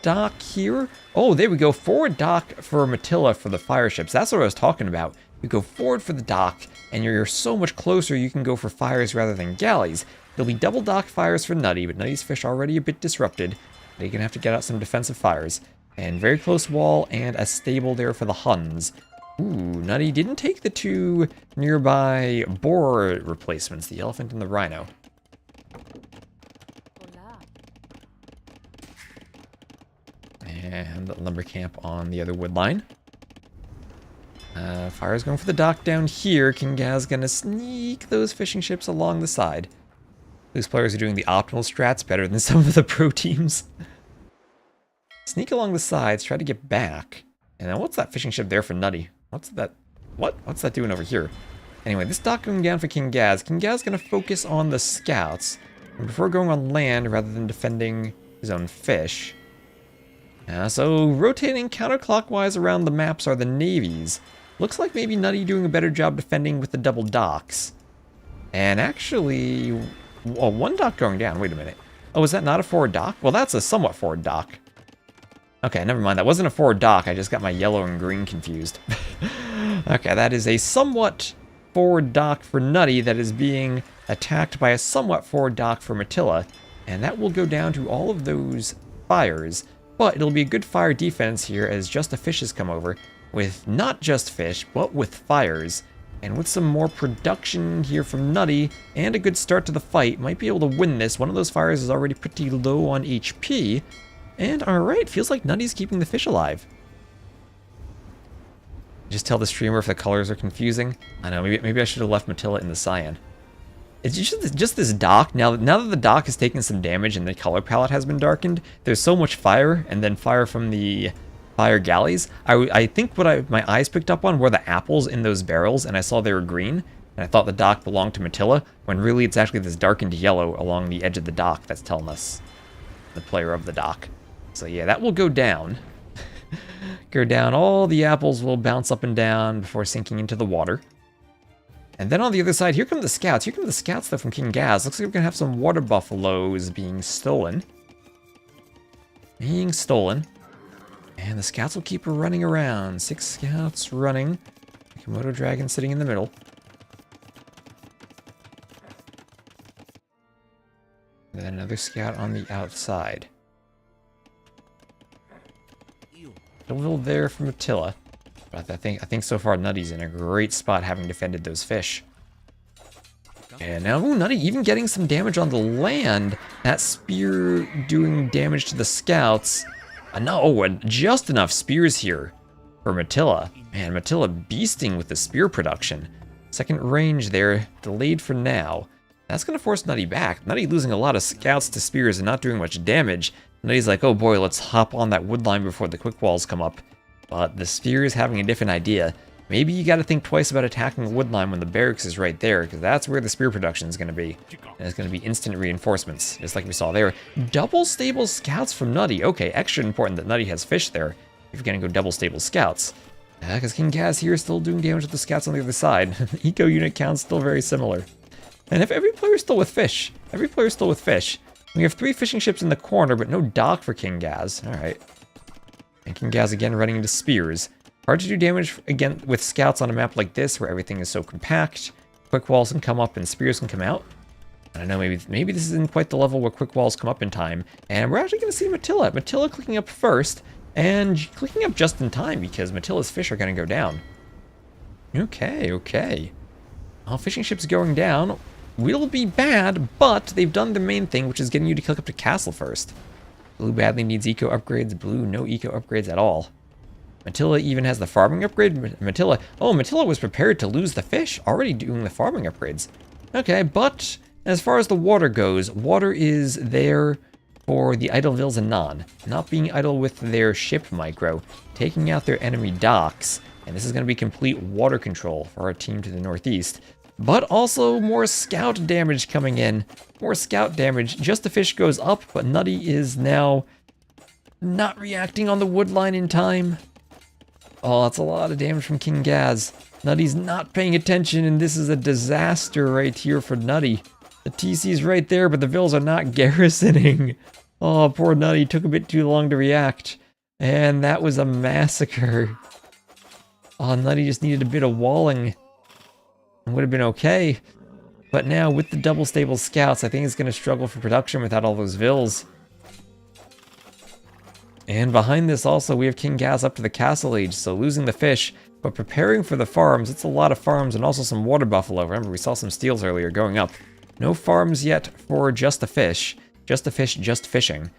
dock here. Oh, there we go. Forward dock for Matilla for the fire ships. That's what I was talking about. You go forward for the dock, and you're so much closer you can go for fires rather than galleys. There'll be double dock fires for Nutty, but Nutty's fish already a bit disrupted. They're going to have to get out some defensive fires. And very close wall and a stable there for the Huns. Ooh, Nutty didn't take the two nearby boar replacements, the elephant and the rhino. And the lumber camp on the other wood line. Fire's going for the dock down here. King Gaz gonna sneak those fishing ships along the side. These players are doing the optimal strats better than some of the pro teams. Sneak along the sides, try to get back. And then what's that fishing ship there for Nutty? What's that? What's that doing over here? Anyway, this dock going down for King Gaz. King Gaz gonna focus on the scouts. and prefer going on land rather than defending his own fish. So rotating counterclockwise around the maps are the navies. Looks like maybe Nutty doing a better job defending with the double docks. And actually, well, one dock going down. Wait a minute. Oh, is that not a forward dock? Well, that's a somewhat forward dock. Okay, never mind. That wasn't a forward dock. I just got my yellow and green confused. Okay, that is a somewhat forward dock for Nutty that is being attacked by a somewhat forward dock for Matilla. And that will go down to all of those fires. But it'll be a good fire defense here as Just a Fish has come over with not just fish, but with fires. And with some more production here from Nutty and a good start to the fight, might be able to win this. One of those fires is already pretty low on HP. And alright, feels like Nutty's keeping the fish alive. Just tell the streamer if the colors are confusing. I know, maybe I should have left Matilla in the cyan. It's just this dock. Now that the dock has taken some damage and the color palette has been darkened, there's so much fire, and then fire from the fire galleys. I think what my eyes picked up on were the apples in those barrels, and I saw they were green, and I thought the dock belonged to Matilla, when really it's actually this darkened yellow along the edge of the dock that's telling us the player of the dock. So yeah, that will go down. Go down, all the apples will bounce up and down before sinking into the water. And then on the other side, here come the scouts. Here come the scouts, though, from King Gaz. Looks like we're going to have some water buffaloes being stolen. And the scouts will keep running around. 6 scouts running. Komodo dragon sitting in the middle. And then another scout on the outside. Still there from Attila. But I think so far Nutty's in a great spot having defended those fish. And now, ooh, Nutty even getting some damage on the land. That spear doing damage to the scouts. No, just enough spears here for Matilla. Man, Matilla beasting with the spear production. Second range there, delayed for now. That's going to force Nutty back. Nutty losing a lot of scouts to spears and not doing much damage. Nutty's like, oh boy, let's hop on that wood line before the quick walls come up. But the spear is having a different idea. Maybe you got to think twice about attacking the wood line when the barracks is right there, because that's where the spear production is going to be. And it's going to be instant reinforcements, just like we saw there. Double stable scouts from Nutty. Okay, extra important that Nutty has fish there if you're going to go double stable scouts. Because King Gaz here is still doing damage with the scouts on the other side. The eco unit count's still very similar. And if every player's still with fish. Every player's still with fish. We have 3 fishing ships in the corner, but no dock for King Gaz. Alright. And King Gaz again running into spears. Hard to do damage again with scouts on a map like this where everything is so compact. Quick walls can come up and spears can come out. I don't know, maybe this isn't quite the level where quick walls come up in time. And we're actually going to see Matilla. Matilla clicking up first and clicking up just in time because Matilla's fish are going to go down. Okay. Well, fishing ships going down will be bad, but they've done the main thing, which is getting you to click up to castle first. Blue badly needs eco upgrades. Blue, no eco upgrades at all. Matilla even has the farming upgrade. Matilla was prepared to lose the fish, already doing the farming upgrades. Okay, but as far as the water goes, water is there for the idle Vils and not being idle with their ship micro, taking out their enemy docks, and this is going to be complete water control for our team to the northeast. But also more scout damage coming in. More scout damage. Just the fish goes up, but Nutty is now not reacting on the wood line in time. Oh, that's a lot of damage from King Gaz. Nutty's not paying attention, and this is a disaster right here for Nutty. The TC's right there, but the Vils are not garrisoning. Oh, poor Nutty. Took a bit too long to react. And that was a massacre. Oh, Nutty just needed a bit of walling. It would have been okay. But now, with the double stable scouts, I think it's going to struggle for production without all those Vils. And behind this also, we have King Gaz up to the castle age, so losing the fish, but preparing for the farms. It's a lot of farms and also some water buffalo. Remember, we saw some steels earlier going up. No farms yet for just the fish. Just the fish, just fishing.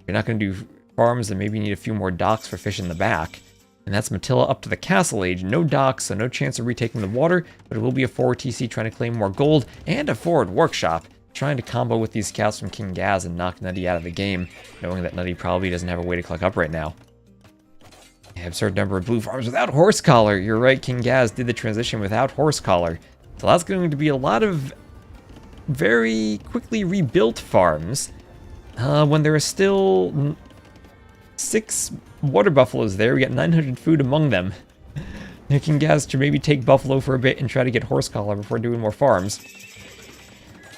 You're not going to do farms, then maybe you need a few more docks for fish in the back. And that's Matilla up to the castle age. No docks, so no chance of retaking the water, but it will be a forward TC trying to claim more gold, and a forward workshop, trying to combo with these scouts from King Gaz and knock Nutty out of the game, knowing that Nutty probably doesn't have a way to click up right now. Absurd number of blue farms without horse collar. You're right, King Gaz did the transition without horse collar. So that's going to be a lot of very quickly rebuilt farms when there are still 6 water buffaloes there. We got 900 food among them. Making gas to maybe take buffalo for a bit and try to get horse collar before doing more farms.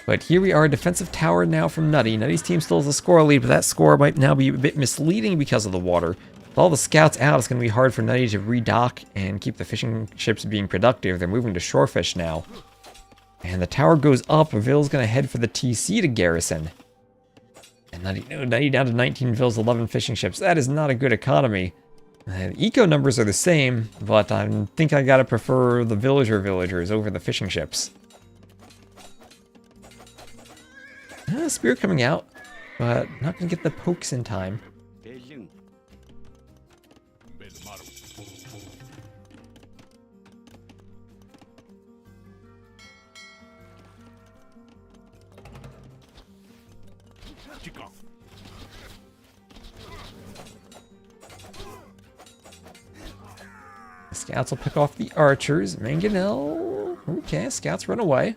But here we are, defensive tower now from Nutty. Nutty's team still has a score lead, but that score might now be a bit misleading because of the water. With all the scouts out, it's going to be hard for Nutty to redock and keep the fishing ships being productive. They're moving to shorefish now. And the tower goes up. Ville's going to head for the TC to garrison. And Nutty down to 19 Villes, 11 fishing ships. That is not a good economy. The eco numbers are the same, but I think I gotta prefer the villagers over the fishing ships. Spear coming out, but not gonna get the pokes in time. Scouts will pick off the archers. Mangonel. Okay, scouts run away.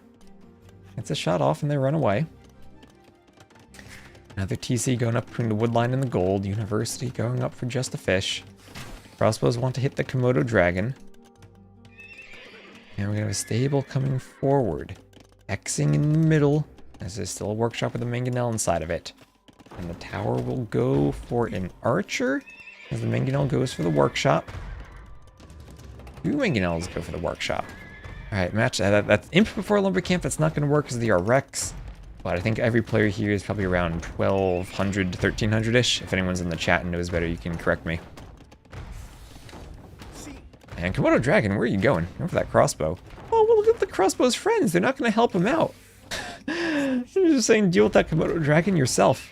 Gets a shot off and they run away. Another TC going up between the woodline and the gold. University going up for just a fish. Crossbows want to hit the Komodo dragon. And we have a stable coming forward. Xing in the middle, as there's still a workshop with a mangonel inside of it. And the tower will go for an archer, as the mangonel goes for the workshop. 2 mangonels go for the workshop. Alright, match. That's Imp before Lumber Camp. That's not going to work because of the RX. But I think every player here is probably around 1200 to 1300-ish. If anyone's in the chat and knows better, you can correct me. And Komodo Dragon, where are you going? Go for that crossbow. Oh, well, look at the crossbow's friends. They're not going to help him out. They're just saying, deal with that Komodo Dragon yourself.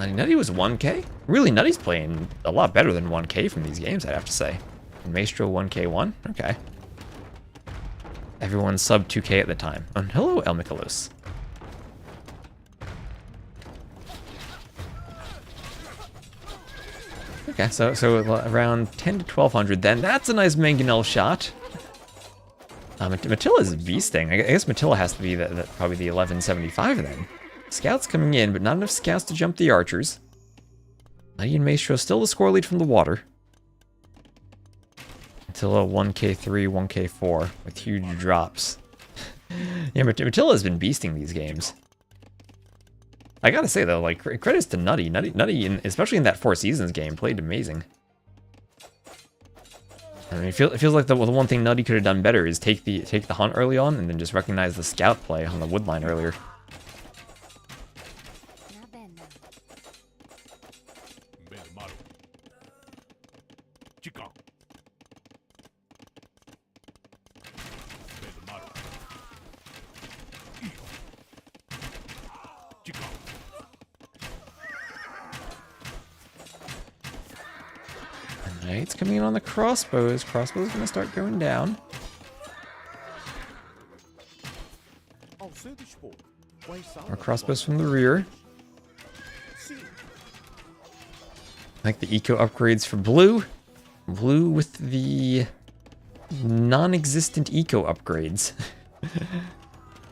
Nutty was 1k? Really, Nutty's playing a lot better than 1k from these games, I'd have to say. And Maestro 1k1? Okay. Everyone's sub 2k at the time. Oh, hello, El Michaelos. Okay, so around 10 to 1200 then. That's a nice mangonel shot. Matilla's beasting. I guess Matilla has to be probably the 1175 then. Scouts coming in, but not enough scouts to jump the archers. Nutty and Maestro still the score lead from the water. Matilla 1k3, 1k4 with huge drops. Yeah, Matilla has been beasting these games. I gotta say though, like, credits to Nutty. Nutty, especially in that Four Seasons game, played amazing. I mean, it feels like the one thing Nutty could have done better is take the hunt early on and then just recognize the scout play on the woodline earlier. It's coming in on the crossbows. Crossbows gonna start going down. More crossbows from the rear. I like the eco upgrades for blue. Blue with the non-existent eco upgrades.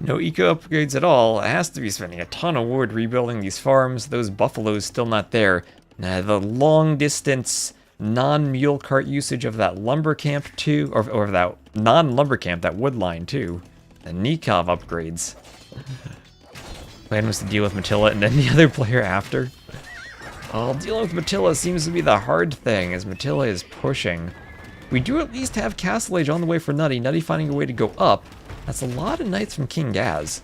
No eco upgrades at all. It has to be spending a ton of wood rebuilding these farms. Those buffaloes still not there. Now the long distance non-mule cart usage of that lumber camp too, or that non-lumber camp, that wood line too. The Nikov upgrades. Plan was to deal with Matilla and then the other player after. Well, dealing with Matilla seems to be the hard thing, as Matilla is pushing. We do at least have Castle Age on the way for Nutty. Nutty finding a way to go up. That's a lot of knights from King Gaz.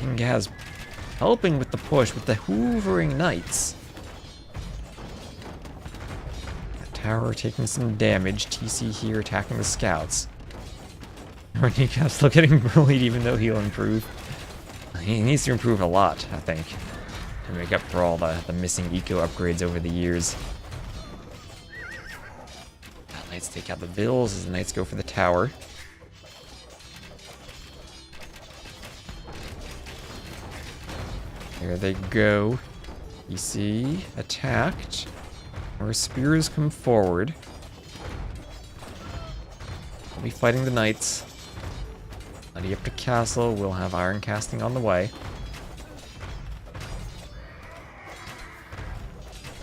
King Gaz helping with the push with the hoovering knights. Tower taking some damage. TC here attacking the scouts. Nikav's still getting bullied even though he'll improve. He needs to improve a lot, I think, to make up for all the missing eco upgrades over the years. Knights take out the bills as the knights go for the tower. There they go. TC attacked. More spears come forward. I'll be fighting the knights. Nutty up to castle. We'll have iron casting on the way.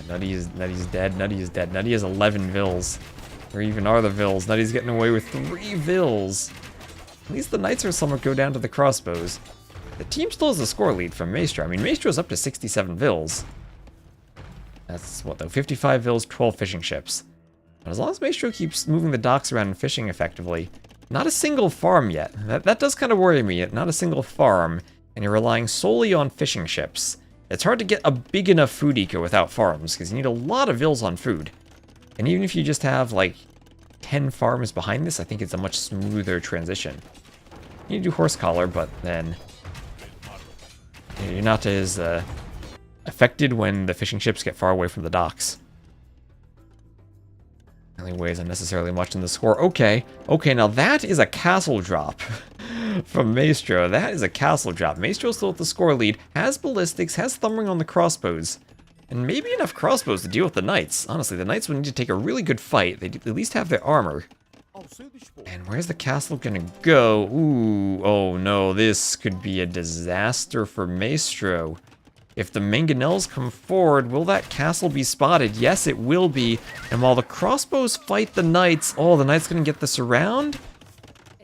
Nutty is dead. Nutty is dead. Nutty has 11 vills. Where even are the vills? Nutty's getting away with 3 vills. At least the knights are somewhat go down to the crossbows. The team still has the score lead from Maestro. I mean, Maestro's up to 67 vills. That's what though? 55 vills, 12 fishing ships. But as long as Maestro keeps moving the docks around and fishing effectively, not a single farm yet. That does kind of worry me. Not a single farm, and you're relying solely on fishing ships. It's hard to get a big enough food eco without farms, because you need a lot of vills on food. And even if you just have, like, 10 farms behind this, I think it's a much smoother transition. You do horse collar, but then you're not as affected when the fishing ships get far away from the docks. Only weighs unnecessarily much in the score. Okay, now that is a castle drop from Maestro. That is a castle drop. Maestro's still at the score lead, has ballistics, has thumbering on the crossbows, and maybe enough crossbows to deal with the knights. Honestly, the knights would need to take a really good fight. They'd at least have their armor. And where's the castle gonna go? Ooh, oh no, this could be a disaster for Maestro. If the mangonels come forward, will that castle be spotted? Yes, it will be. And while the crossbows fight the knights, oh, the knights gonna get the surround?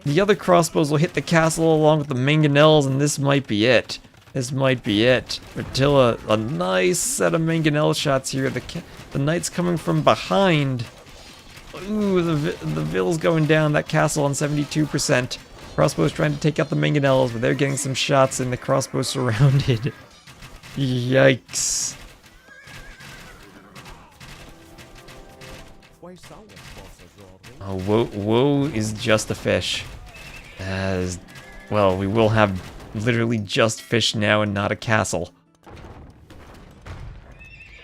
The other crossbows will hit the castle along with the mangonels, and this might be it. This might be it. Attila, a nice set of mangonel shots here. The knights coming from behind. Ooh, the Vill's going down. That castle on 72%. Crossbows trying to take out the mangonels, but they're getting some shots, and the crossbows surrounded. Yikes. Oh, woe is just a fish. As, well, we will have literally just fish now and not a castle.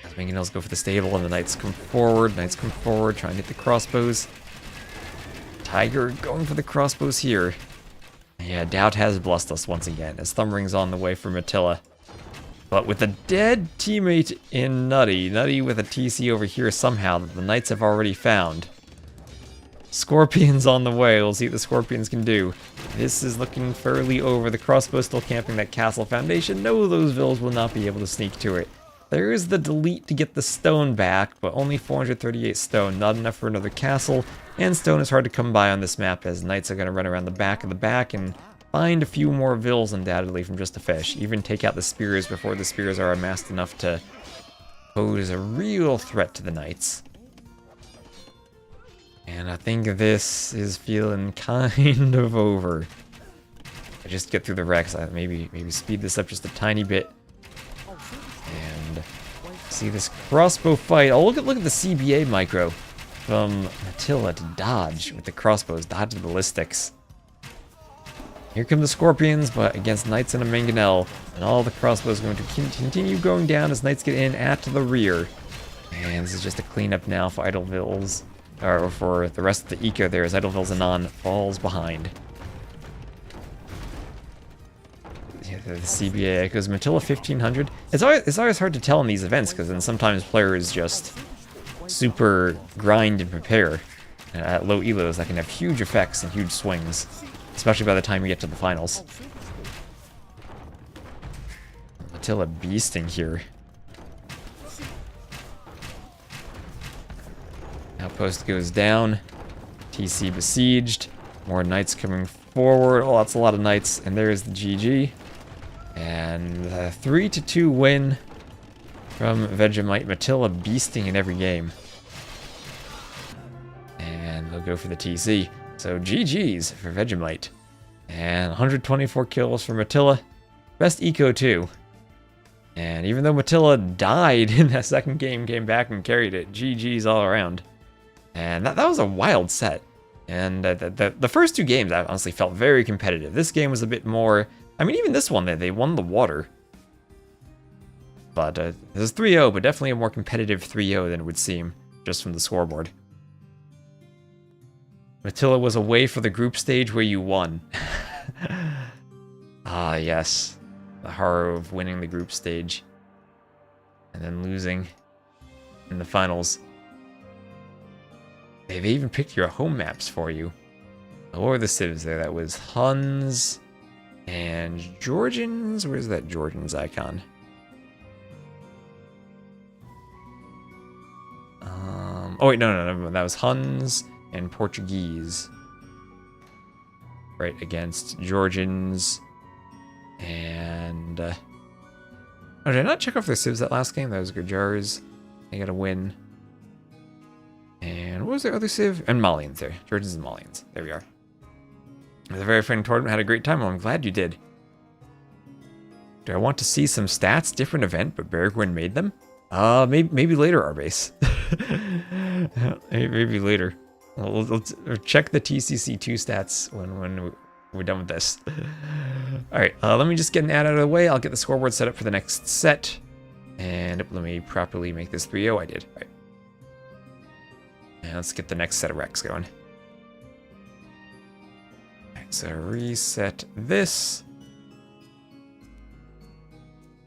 As mangonels go for the stable and the knights come forward. Knights come forward, trying to hit the crossbows. Tiger going for the crossbows here. Yeah, doubt has blessed us once again, as Thumbering's on the way for Attila. But with a dead teammate in Nutty with a TC over here somehow that the knights have already found. Scorpions on the way, we'll see what the Scorpions can do. This is looking fairly over. The crossbow still camping that castle foundation. No, those vills will not be able to sneak to it. There is the delete to get the stone back, but only 438 stone, not enough for another castle. And stone is hard to come by on this map, as knights are going to run around the back of the back and find a few more vills undoubtedly from just a fish. Even take out the spears before the spears are amassed enough to pose a real threat to the knights. And I think this is feeling kind of over. I just get through the wrecks. Maybe speed this up just a tiny bit. And see this crossbow fight. Oh, look at the CBA micro from Attila to dodge with the crossbows, dodge the ballistics. Here come the Scorpions, but against Knights and a Mangonel. And all the crossbows are going to continue going down as Knights get in at the rear. And this is just a cleanup now for Idlevilles. Or for the rest of the eco there, as Idlevilles Anon falls behind. Yeah, the CBA echoes Attila 1500. It's always hard to tell in these events, because then sometimes players just super grind and prepare. And at low elos, that can have huge effects and huge swings. Especially by the time we get to the finals. Attila beasting here. Outpost goes down. TC besieged. More knights coming forward. Oh, that's a lot of knights. And there's the GG. And a 3-2 win from Vegemite. Attila beasting in every game. And they'll go for the TC. So GG's for Vegemite. And 124 kills from Attila. Best eco too. And even though Attila died in that second game, came back and carried it. GG's all around. And that was a wild set. And the first two games I honestly felt very competitive. This game was a bit more... I mean, even this one, they won the water. But it was 3-0, but definitely a more competitive 3-0 than it would seem, just from the scoreboard. Attila was away for the group stage where you won. Ah, yes. The horror of winning the group stage. And then losing in the finals. They've even picked your home maps for you. What were the civs there? That was Huns and Georgians. Where's that Georgians icon? Oh wait, no. That was Huns and Portuguese. Right, against Georgians and... oh, did I not check off their civs that last game? That was Gajars. They got a win. And what was their other civ? And Malians there. Georgians and Malians. There we are. It was a very fun tournament. Had a great time. Well, I'm glad you did. Do I want to see some stats? Different event, but Bergwijn made them? Maybe later, our base. maybe later. We'll check the TCC2 stats when we're done with this. Alright, let me just get an ad out of the way. I'll get the scoreboard set up for the next set. And let me properly make this 3-0. I did. Alright. And let's get the next set of recs going. Alright, so reset this.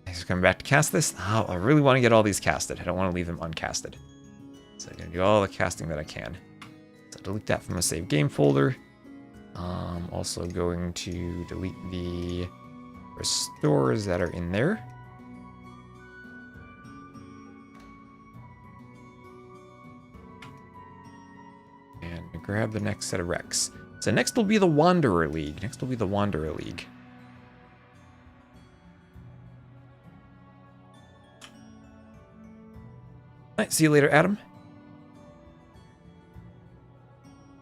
Thanks for coming back to cast this. Oh, I really want to get all these casted. I don't want to leave them uncasted. So I'm going to do all the casting that I can. So delete that from a save game folder. Also going to delete the restores that are in there. And grab the next set of recs. So next will be the Wanderer League. Alright, see you later, Adam.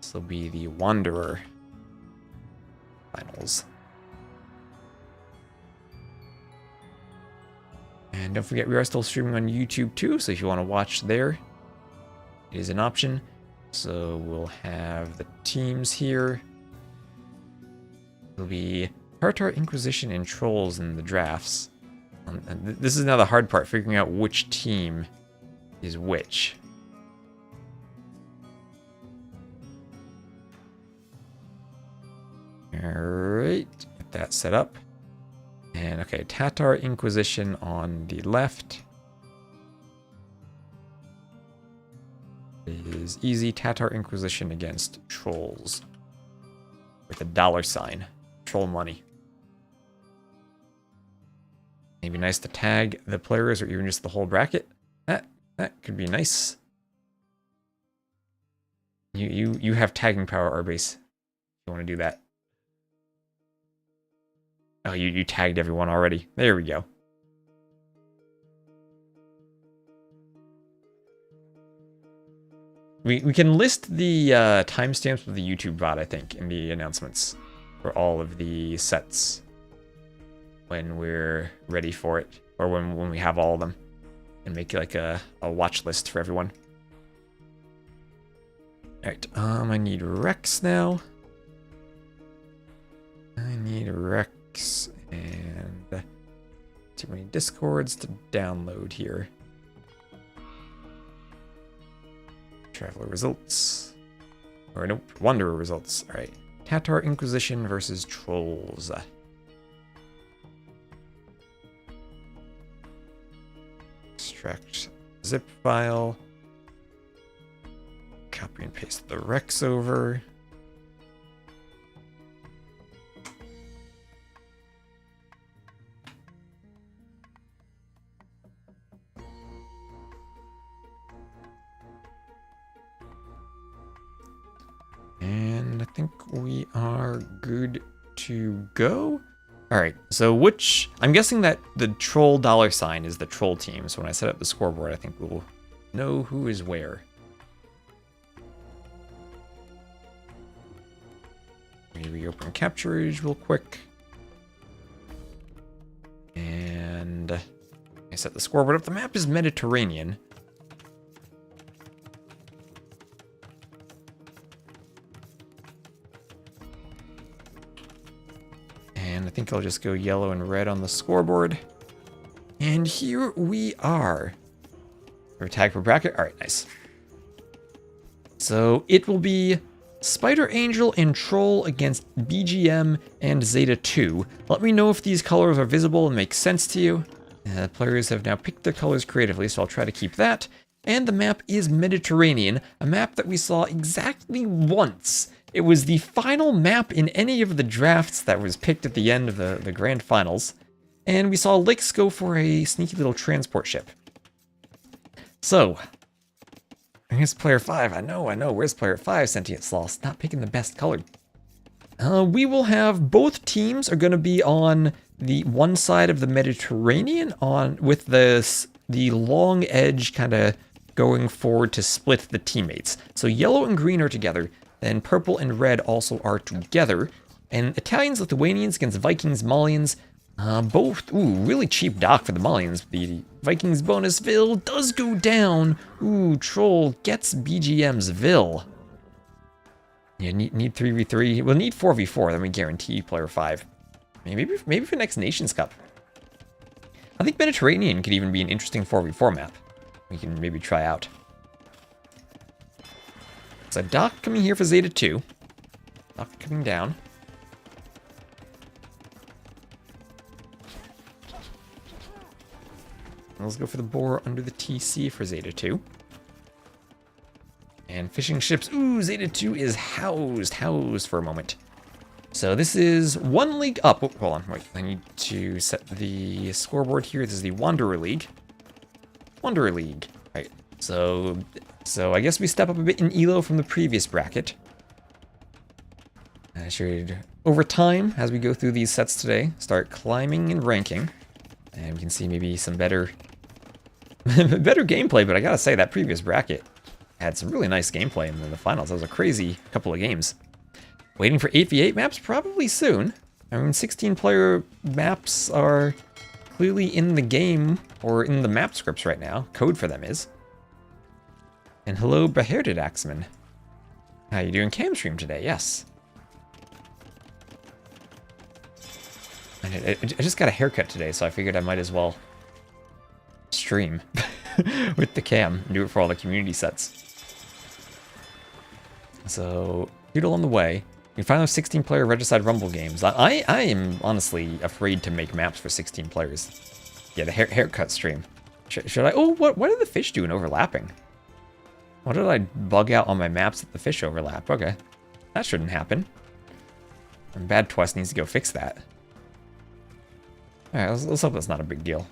This will be the Wanderer finals. And don't forget, we are still streaming on YouTube too, so if you want to watch there, it is an option. So we'll have the teams here. It'll be Tartar, Inquisition, and Trolls in the drafts. And this is now the hard part, figuring out which team is which. Alright, get that set up. And okay, Tatar Inquisition on the left. Is easy. Tatar Inquisition against Trolls. With a $sign. Troll money. Maybe nice to tag the players or even just the whole bracket. That could be nice. You have tagging power, Arbase. If you want to do that. Oh, you tagged everyone already. There we go. We can list the timestamps of the YouTube bot, I think, in the announcements for all of the sets when we're ready for it, or when we have all of them, and make like a watch list for everyone. Alright, I need Rex now. I need Rex and too many Discords to download here. Traveler results. Or nope, Wanderer results. Alright. Tatar Inquisition versus Trolls. Extract zip file. Copy and paste the Rex over. And I think we are good to go. Alright, so I'm guessing that the troll $sign is the troll team. So when I set up the scoreboard, I think we'll know who is where. Maybe open Capturage real quick. And I set the scoreboard up. The map is Mediterranean. And I think I'll just go yellow and red on the scoreboard. And here we are. We're tagged for bracket. All right, nice. So it will be Spider Angel and Troll against BGM and Zeta 2. Let me know if these colors are visible and make sense to you. The players have now picked their colors creatively, so I'll try to keep that. And the map is Mediterranean, a map that we saw exactly once It was the final map in any of the drafts that was picked at the end of the grand finals. And we saw Lix go for a sneaky little transport ship. So, here's player 5. I know. Where's player 5, Sentient Sloth? Not picking the best color. We will have both teams are going to be on the one side of the Mediterranean with the long edge kind of going forward to split the teammates. So yellow and green are together, then purple and red also are together. And Italians, Lithuanians against Vikings, Malians, both, really cheap dock for the Malians. The Vikings bonus Vil does go down. Troll gets BGM's Vil. Yeah, need 3v3. We'll need 4v4, then we guarantee player 5. Maybe for next Nations Cup. I think Mediterranean could even be an interesting 4v4 map. We can maybe try out. So dock coming here for Zeta 2. Dock coming down. Let's go for the boar under the TC for Zeta 2. And fishing ships. Zeta 2 is housed for a moment. So this is 1 league up. Oh, hold on, wait. I need to set the scoreboard here. This is the Wanderer League. Wanderer League. Right. So I guess we step up a bit in elo from the previous bracket. I should, over time, as we go through these sets today, start climbing and ranking. And we can see maybe some better gameplay, but I gotta say, that previous bracket had some really nice gameplay in the finals. That was a crazy couple of games. Waiting for 8v8 maps? Probably soon. I mean, 16-player maps are clearly in the game, or in the map scripts right now. Code for them is. And hello, Behearded Axeman. How you doing cam stream today? Yes. I just got a haircut today, so I figured I might as well stream with the cam and do it for all the community sets. So, doodle on the way. You find those 16-player Regicide Rumble games. I am honestly afraid to make maps for 16 players. Yeah, the haircut stream. Should I? Oh, what did the fish do in overlapping? What did I bug out on my maps that the fish overlap? Okay, that shouldn't happen. And Bad Twist needs to go fix that. Alright, let's hope that's not a big deal.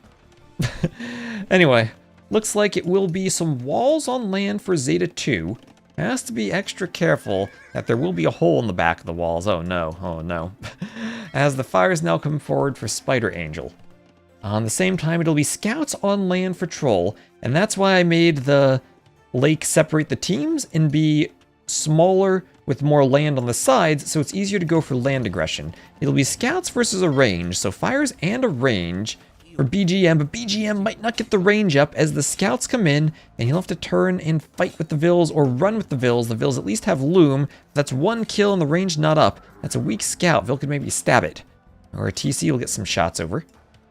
Anyway, looks like it will be some walls on land for Zeta 2. Has to be extra careful that there will be a hole in the back of the walls. Oh no. As the fires now come forward for Spider Angel. On the same time, it'll be scouts on land for Troll, and that's why I made the lake separate the teams and be smaller with more land on the sides, so it's easier to go for land aggression. It'll be scouts versus a range, so fires and a range for BGM, but BGM might not get the range up as the scouts come in, and he'll have to turn and fight with the Vils or run with the Vils. The Vils at least have Loom. That's 1 kill and the range not up. That's a weak scout. Vil could maybe stab it. Or a TC will get some shots over.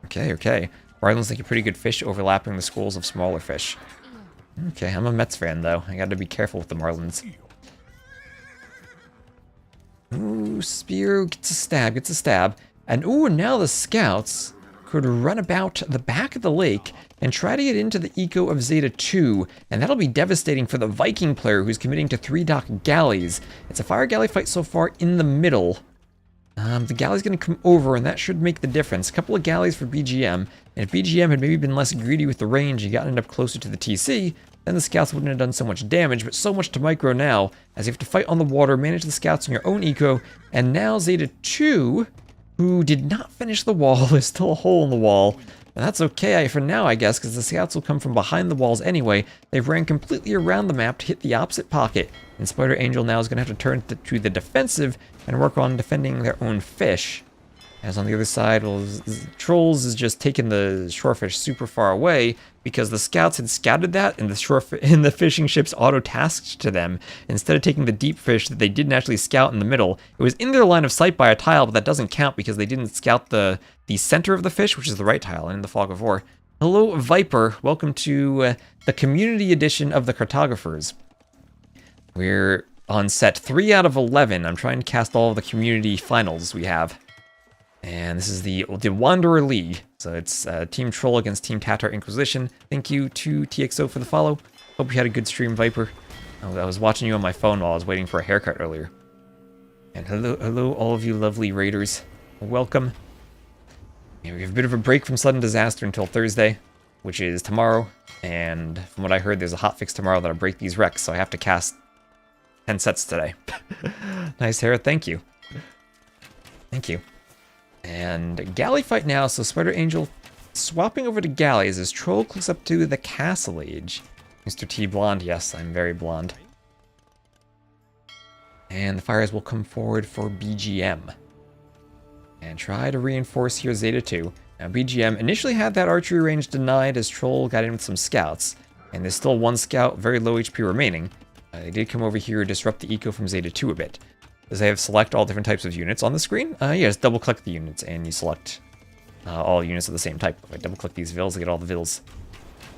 Okay. Marlin's like a pretty good fish overlapping the schools of smaller fish. Okay, I'm a Mets fan though. I gotta be careful with the Marlins. Ooh, Spear gets a stab. And now the scouts could run about the back of the lake and try to get into the eco of Zeta 2, and that'll be devastating for the Viking player who's committing to 3 dock galleys. It's a fire galley fight so far in the middle. The galley's gonna come over, and that should make the difference. A couple of galleys for BGM, and if BGM had maybe been less greedy with the range and gotten up closer to the TC, then the scouts wouldn't have done so much damage, but so much to micro now, as you have to fight on the water, manage the scouts in your own eco, and now Zeta 2, who did not finish the wall, there's still a hole in the wall. And that's okay for now, I guess, because the scouts will come from behind the walls anyway. They've ran completely around the map to hit the opposite pocket, and Spider Angel now is going to have to turn to the defensive and work on defending their own fish. As on the other side, Trolls is just taking the shorefish super far away because the scouts had scouted that and the fishing ships auto-tasked to them. Instead of taking the deep fish that they didn't actually scout in the middle, it was in their line of sight by a tile, but that doesn't count because they didn't scout the center of the fish, which is the right tile, and in the Fog of War. Hello, Viper. Welcome to the community edition of the Cartographers. We're on set 3 out of 11. I'm trying to cast all of the community finals we have. And this is the Wanderer League. So it's Team Troll against Team Tatar Inquisition. Thank you to TXO for the follow. Hope you had a good stream, Viper. I was watching you on my phone while I was waiting for a haircut earlier. And hello, all of you lovely raiders. Welcome. Yeah, we have a bit of a break from Sudden Disaster until Thursday, which is tomorrow. And from what I heard, there's a hotfix tomorrow that'll break these wrecks, so I have to cast 10 sets today. Nice, Hera. Thank you. Thank you. And galley fight now, so Spider Angel swapping over to galleys as Troll clicks up to the Castle Age. Mr. T blonde, yes, I'm very blonde. And the fires will come forward for BGM. And try to reinforce here Zeta 2. Now BGM initially had that archery range denied as Troll got in with some scouts. And there's still one scout, very low HP remaining. They did come over here, disrupt the eco from Zeta 2 a bit. As they have select all different types of units on the screen, just double click the units and you select all units of the same type. If I double click these vills, I get all the vills.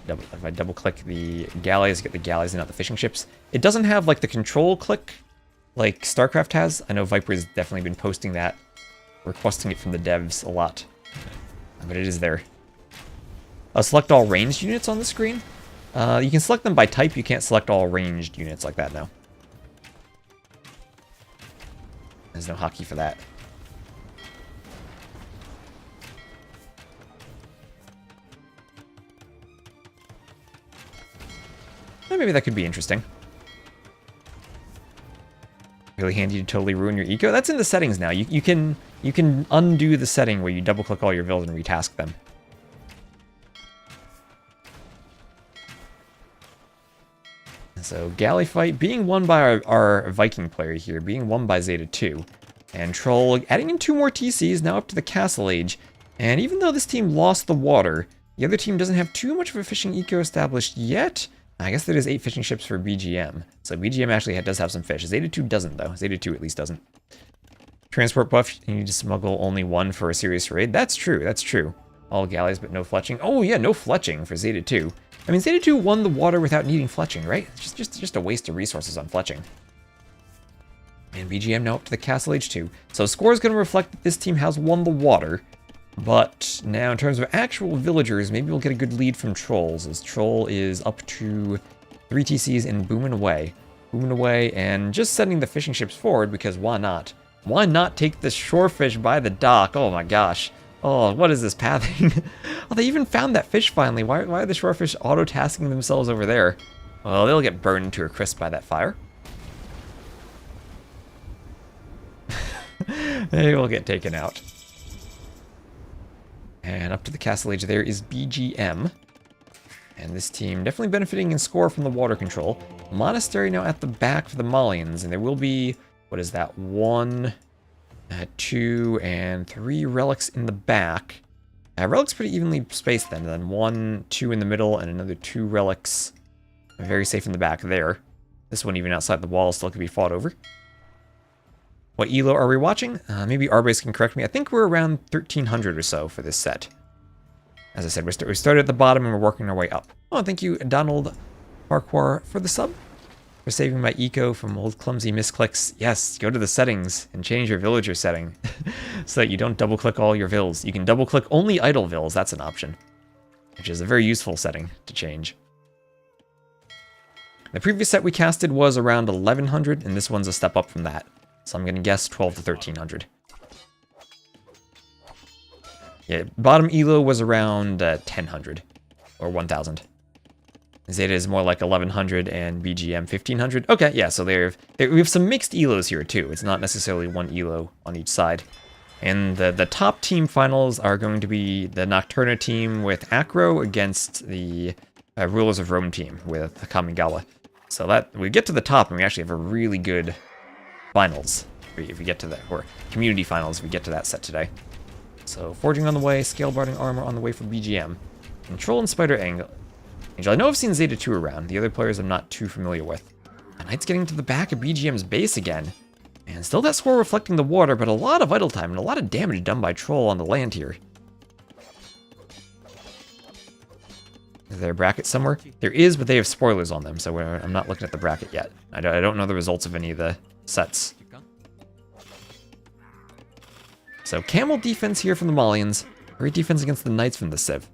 If I double click the galleys, I get the galleys and not the fishing ships. It doesn't have like the control click like StarCraft has. I know Viper's definitely been posting that, requesting it from the devs a lot. But it is there. Select all ranged units on the screen. You can select them by type, you can't select all ranged units like that now. There's no hotkey for that. Maybe that could be interesting. Really handy to totally ruin your eco. That's in the settings now. You can undo the setting where you double click all your vills and retask them. So galley fight being won by our Viking player here, being won by Zeta 2. And Troll adding in 2 more TCs, now up to the Castle Age. And even though this team lost the water, the other team doesn't have too much of a fishing eco established yet. I guess there is 8 fishing ships for BGM. So BGM actually does have some fish. Zeta 2 doesn't though. Zeta 2 at least doesn't. Transport buff, you need to smuggle only 1 for a serious raid. That's true, that's true. All galleys but no fletching. Oh yeah, no fletching for Zeta 2. I mean, Zeta 2 won the water without needing fletching, right? It's just a waste of resources on fletching. And BGM now up to the Castle Age 2. So score is going to reflect that this team has won the water. But now in terms of actual villagers, maybe we'll get a good lead from Trolls, as Troll is up to 3 TCs and booming away. Booming away and just sending the fishing ships forward, because why not? Why not take the shorefish by the dock? Oh my gosh. Oh, what is this pathing? Oh, they even found that fish finally. Why are the shorefish auto-tasking themselves over there? Well, they'll get burned to a crisp by that fire. They will get taken out. And up to the Castle Age there is BGM. And this team definitely benefiting in score from the water control. Monastery now at the back for the Malians, and there will be, what is that, 1, 2, and 3 relics in the back. Relics pretty evenly spaced then 1, 2 in the middle, and another 2 relics very safe in the back there. This one even outside the wall still could be fought over. What elo are we watching? Maybe Arbase can correct me. I think we're around 1300 or so for this set. As I said, we started at the bottom and we're working our way up. Oh, thank you, Donald Farquhar, for the sub. For saving my eco from old clumsy misclicks. Yes, go to the settings and change your villager setting so that you don't double click all your vills. You can double click only idle vills, that's an option, which is a very useful setting to change. The previous set we casted was around 1100 and this one's a step up from that. So I'm gonna guess 12 to 1300. Yeah, bottom elo was around 1000 or 1000. Zeta is more like 1100 and BGM 1500. Okay, yeah, so we have some mixed elos here too. It's not necessarily one elo on each side. And the top team finals are going to be the Nocturna team with Acro against the Rulers of Rome team with Kamigawa. So that we get to the top and we actually have a really good finals if we get to that, or community finals if we get to that set today. So forging on the way, scale barding armor on the way for BGM. Control and Spider Angel. I know I've seen Zeta 2 around. The other players I'm not too familiar with. Knight's getting to the back of BGM's base again. And still that score reflecting the water, but a lot of idle time and a lot of damage done by Troll on the land here. Is there a bracket somewhere? There is, but they have spoilers on them, so I'm not looking at the bracket yet. I don't know the results of any of the sets. So camel defense here from the Malians. Great defense against the Knights from the Civ.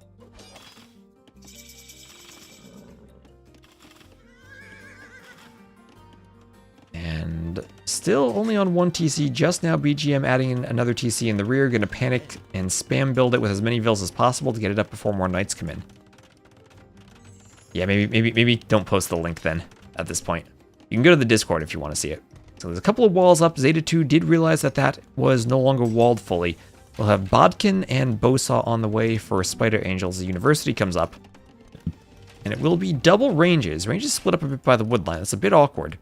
And And still only on one TC, just now BGM adding in another TC in the rear, gonna panic and spam build it with as many vills as possible to get it up before more knights come in. Yeah, maybe don't post the link then at this point. You can go to the Discord if you want to see it. So there's a couple of walls up. Zeta 2 did realize that that was no longer walled fully. We'll have Bodkin and Bosaw on the way for Spider Angels. The University comes up. And it will be double ranges. Ranges split up a bit by the wood line. It's a bit awkward.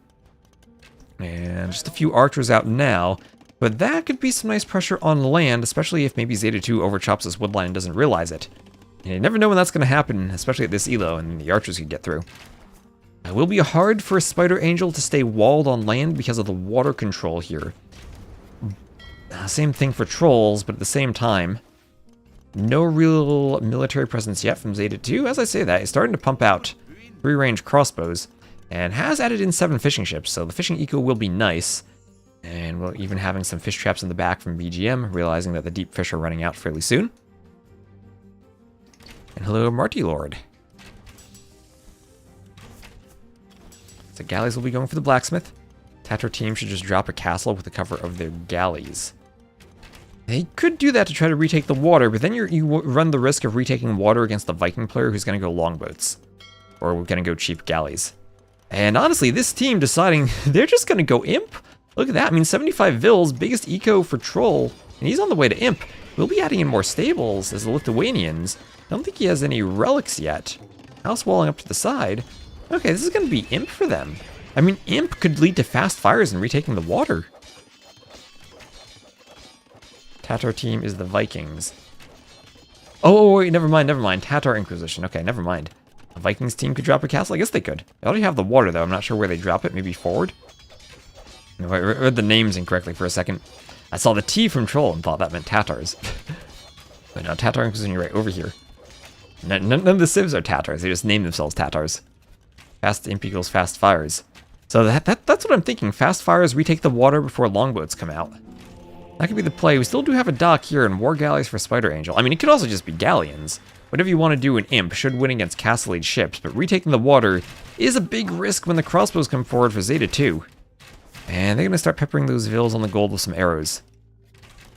And just a few archers out now. But that could be some nice pressure on land, especially if maybe Zeta 2 overchops this wood line and doesn't realize it. And you never know when that's going to happen, especially at this elo, and the archers could get through. It will be hard for Spider Angel to stay walled on land because of the water control here. Same thing for trolls, but at the same time, no real military presence yet from Zeta 2. As I say that, he's starting to pump out free-range crossbows, and has added in 7 fishing ships, so the fishing eco will be nice. And we're even having some fish traps in the back from BGM, realizing that the deep fish are running out fairly soon. And hello, Marty Lord. So galleys will be going for the blacksmith. Tatar team should just drop a castle with the cover of their galleys. They could do that to try to retake the water, but then you run the risk of retaking water against the Viking player who's going to go longboats. Or we're going to go cheap galleys. And honestly, this team deciding they're just going to go imp. Look at that. I mean, 75 vills, biggest eco for troll. And he's on the way to imp. We'll be adding in more stables as the Lithuanians. I don't think he has any relics yet. House walling up to the side. Okay, this is going to be imp for them. I mean, imp could lead to fast fires and retaking the water. Tatar team is the Vikings. Oh, wait, never mind. Tatar Inquisition. Okay, never mind. The Vikings team could drop a castle? I guess they could. They already have the water, though. I'm not sure where they drop it. Maybe forward? No, I read the names incorrectly for a second. I saw the T from Troll and thought that meant Tatars. But no, Tatar Inquisition, you're right, over here. None of the civs are Tatars. They just name themselves Tatars. Fast imp equals fast fires. So that's what I'm thinking. Fast fires retake the water before longboats come out. That could be the play. We still do have a dock here and war galleys for Spider Angel. I mean, it could also just be galleons. Whatever you want to do in imp should win against castle-age ships, but retaking the water is a big risk when the crossbows come forward for Zeta 2. And they're going to start peppering those vills on the gold with some arrows.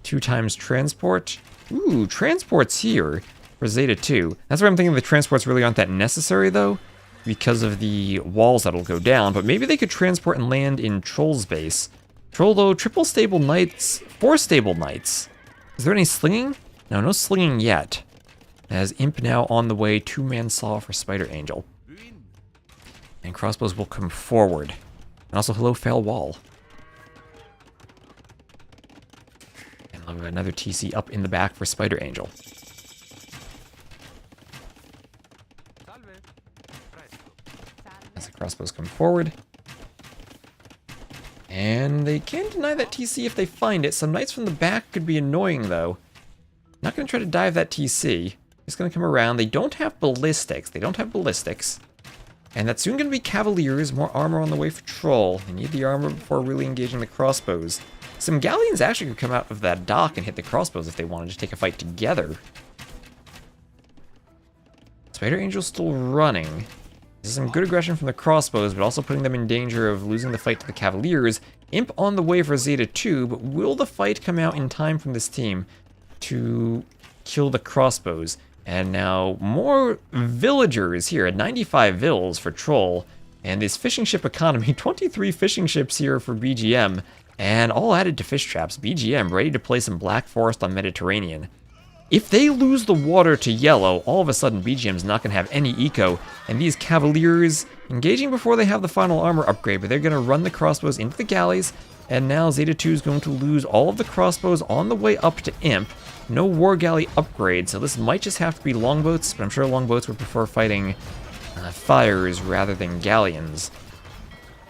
2 times transport. Ooh, transport's here for Zeta 2. That's where I'm thinking the transports really aren't that necessary, though, because of the walls that'll go down. But maybe they could transport and land in Troll's base. Troll, though, triple stable knights, 4 stable knights. Is there any slinging? No, no slinging yet. As imp now on the way, 2-man saw for Spider Angel. And crossbows will come forward. And also, hello, fail wall. And look, another TC up in the back for Spider Angel. As the crossbows come forward. And they can't deny that TC if they find it. Some knights from the back could be annoying, though. Not going to try to dive that TC. Just going to come around. They don't have ballistics. And that's soon going to be cavaliers. More armor on the way for Troll. They need the armor before really engaging the crossbows. Some galleons actually could come out of that dock and hit the crossbows if they wanted to take a fight together. Spider Angel's still running. This is some good aggression from the crossbows, but also putting them in danger of losing the fight to the Cavaliers. Imp on the way for Zeta 2, but will the fight come out in time from this team to kill the crossbows? And now more villagers here at 95 vills for Troll. And this fishing ship economy, 23 fishing ships here for BGM, and all added to fish traps. BGM ready to play some Black Forest on Mediterranean. If they lose the water to yellow, all of a sudden BGM's not going to have any eco, and these Cavaliers engaging before they have the final armor upgrade, but they're going to run the crossbows into the galleys, and now Zeta 2 is going to lose all of the crossbows on the way up to Imp. No war galley upgrade, so this might just have to be longboats, but I'm sure longboats would prefer fighting fires rather than galleons.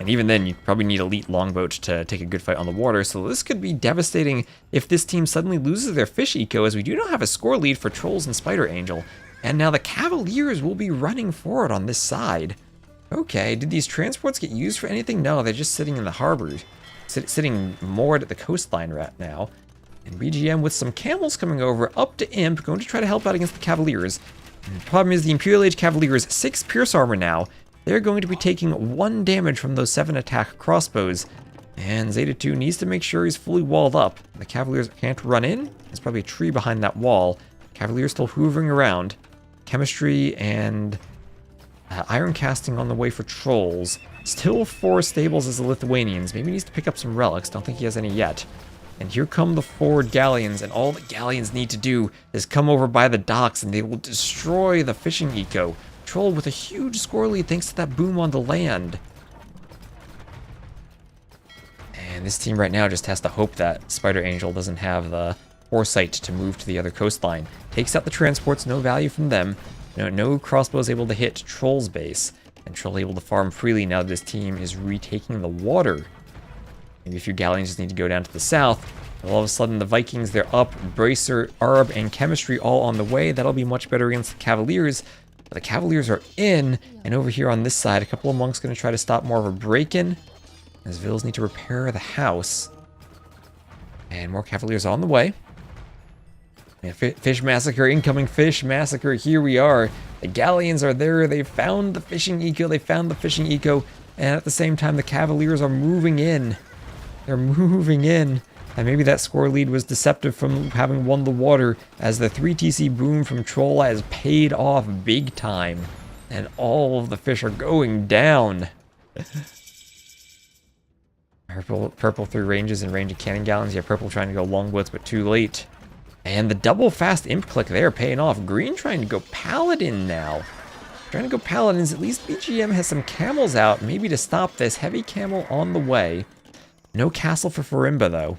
And even then, you probably need elite longboat to take a good fight on the water, so this could be devastating if this team suddenly loses their fish eco, as we do not have a score lead for Trolls and Spider Angel. And now the Cavaliers will be running forward on this side. Okay, did these transports get used for anything? No, they're just sitting in the harbor. Sitting moored at the coastline right now. And BGM with some camels coming over up to Imp, going to try to help out against the Cavaliers. And the problem is the Imperial Age Cavaliers, 6 Pierce armor now. They're going to be taking 1 damage from those 7 attack crossbows. And Zeta 2 needs to make sure he's fully walled up. The Cavaliers can't run in. There's probably a tree behind that wall. Cavaliers still hoovering around. Chemistry and iron casting on the way for trolls. Still 4 stables as the Lithuanians. Maybe he needs to pick up some relics. Don't think he has any yet. And here come the forward galleons, and all the galleons need to do is come over by the docks, and they will destroy the fishing eco. Troll with a huge score lead thanks to that boom on the land. And this team right now just has to hope that Spider Angel doesn't have the foresight to move to the other coastline. Takes out the transports, no value from them. No crossbows able to hit Troll's base. And Troll able to farm freely now that his team is retaking the water. Maybe a few galleons just need to go down to the south. All of a sudden the Vikings, they're up. Bracer, Arb, and Chemistry all on the way. That'll be much better against the Cavaliers. But the Cavaliers are in. And over here on this side, a couple of monks going to try to stop more of a break-in. As Vils need to repair the house. And more Cavaliers on the way. And fish massacre, incoming fish massacre, here we are. The galleons are there, they found the fishing eco, and at the same time the Cavaliers are moving in. They're moving in. And maybe that score lead was deceptive from having won the water, as the 3TC boom from Troll has paid off big time. And all of the fish are going down. Purple through ranges and range of cannon galleons. Yeah, purple trying to go long blitz, but too late. And the double fast imp click there paying off. Green trying to go paladin now. Trying to go paladins. At least BGM has some camels out, maybe to stop this. Heavy camel on the way. No castle for Farimba though.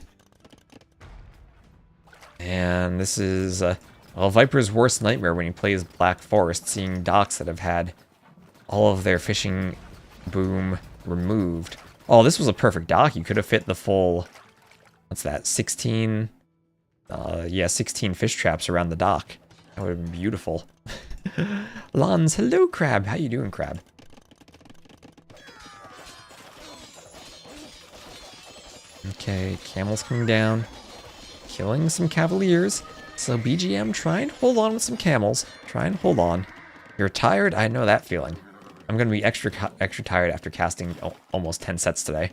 And this is Viper's worst nightmare when he plays Black Forest, seeing docks that have had all of their fishing boom removed. Oh, this was a perfect dock. You could have fit the full, what's that, 16... yeah, 16 fish traps around the dock. That would have been beautiful. Lons, hello, Crab. How you doing, Crab? Okay, camels coming down. Killing some Cavaliers. So BGM, try and hold on with some camels. Try and hold on. You're tired? I know that feeling. I'm going to be extra tired after casting almost 10 sets today.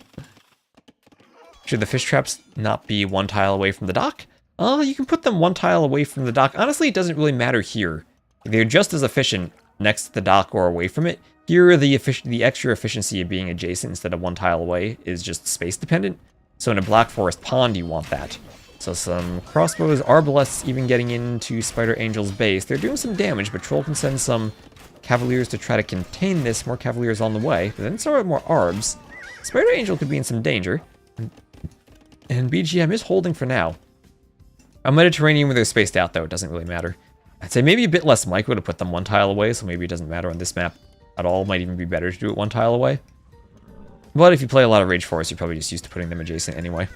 Should the fish traps not be 1 tile away from the dock? You can put them 1 tile away from the dock. Honestly, it doesn't really matter here. They're just as efficient next to the dock or away from it. Here, the extra efficiency of being adjacent instead of 1 tile away is just space dependent. So in a Black Forest pond, you want that. So some crossbows, arbalests even getting into Spider Angel's base. They're doing some damage, but Troll can send some Cavaliers to try to contain this. More Cavaliers on the way. But then so are more Arbs. Spider Angel could be in some danger. And BGM is holding for now. A Mediterranean where they're spaced out, though, it doesn't really matter. I'd say maybe a bit less micro to put them 1 tile away, so maybe it doesn't matter on this map at all. Might even be better to do it 1 tile away. But if you play a lot of Rage Forest, you're probably just used to putting them adjacent anyway.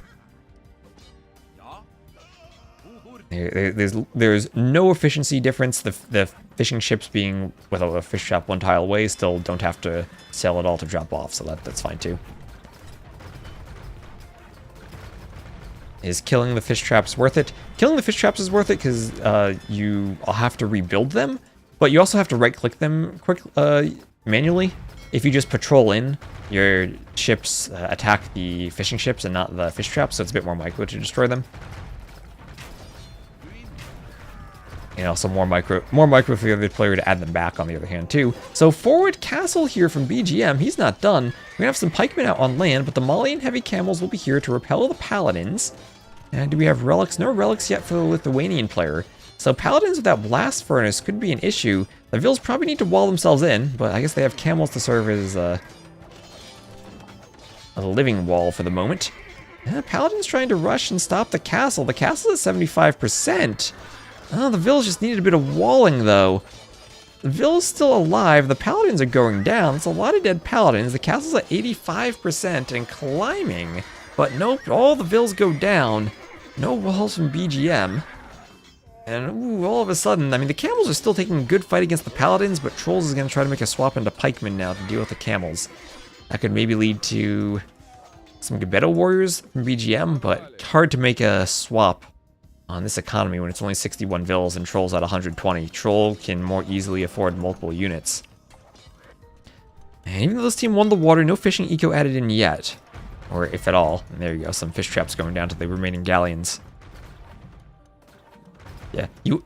There's no efficiency difference. The fishing ships being with a fish trap 1 tile away still don't have to sail at all to drop off, so that's fine too. Is killing the fish traps worth it? Killing the fish traps is worth it because you have to rebuild them, but you also have to right-click them manually. If you just patrol in, your ships attack the fishing ships and not the fish traps, so it's a bit more micro to destroy them. And also more micro for the other player to add them back on the other hand too. So forward castle here from BGM, he's not done. We're gonna have some pikemen out on land, but the Malian heavy camels will be here to repel the paladins. And do we have relics? No relics yet for the Lithuanian player. So paladins without blast furnace could be an issue. The Vils probably need to wall themselves in, but I guess they have camels to serve as a living wall for the moment. Paladin's trying to rush and stop the castle. The castle is 75%. Oh, the Vils just needed a bit of walling, though. The Vils still alive. The Paladins are going down. That's a lot of dead Paladins. The castle's at 85% and climbing. But nope, all the Vils go down. No walls from BGM. And ooh, all of a sudden, I mean, the Camels are still taking a good fight against the Paladins, but Trolls is going to try to make a swap into Pikemen now to deal with the Camels. That could maybe lead to some Gebeto Warriors from BGM, but hard to make a swap on this economy when it's only 61 Vils and Troll's at 120. Troll can more easily afford multiple units. And even though this team won the water, no fishing eco added in yet. or if at all. And there you go, some fish traps going down to the remaining galleons. Yeah, you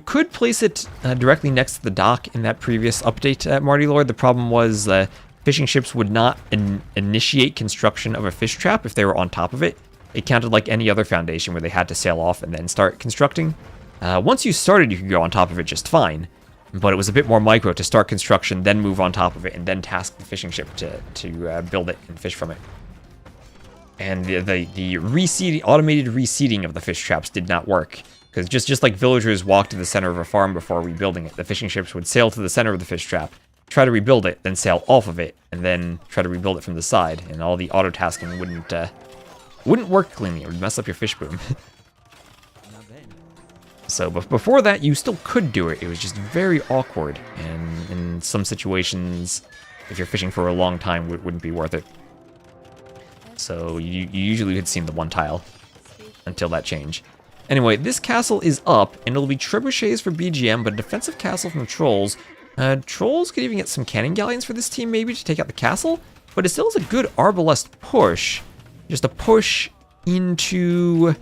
could place it directly next to the dock in that previous update at Marty Lord. The problem was fishing ships would not initiate construction of a fish trap if they were on top of it. It counted like any other foundation where they had to sail off and then start constructing. Once you started, you could go on top of it just fine. But it was a bit more micro to start construction, then move on top of it, and then task the fishing ship to build it and fish from it. And the automated reseeding of the fish traps did not work. Because just like villagers walk to the center of a farm before rebuilding it, the fishing ships would sail to the center of the fish trap, try to rebuild it, then sail off of it, and then try to rebuild it from the side. And all the auto-tasking wouldn't work cleanly. It would mess up your fish boom. So, but before that, you still could do it. It was just very awkward, and in some situations, if you're fishing for a long time, it wouldn't be worth it. So you usually had seen the one tile until that change. Anyway, this castle is up, and it'll be trebuchets for BGM, but a defensive castle from trolls. Trolls could even get some cannon galleons for this team, maybe, to take out the castle, but it still is a good arbalest push. Just a push into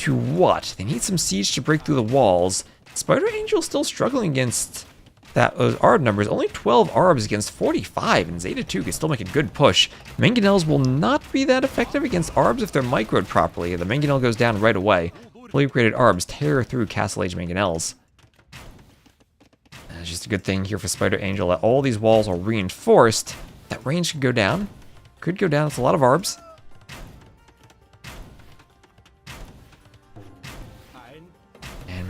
what? They need some siege to break through the walls. Spider Angel's still struggling against those Arb numbers. Only 12 Arbs against 45, and Zeta 2 can still make a good push. Mangonels will not be that effective against Arbs if they're microed properly. The Mangonel goes down right away. Fully upgraded Arbs tear through Castle Age Mangonels. It's just a good thing here for Spider Angel that all these walls are reinforced. That range could go down. Could go down. It's a lot of Arbs.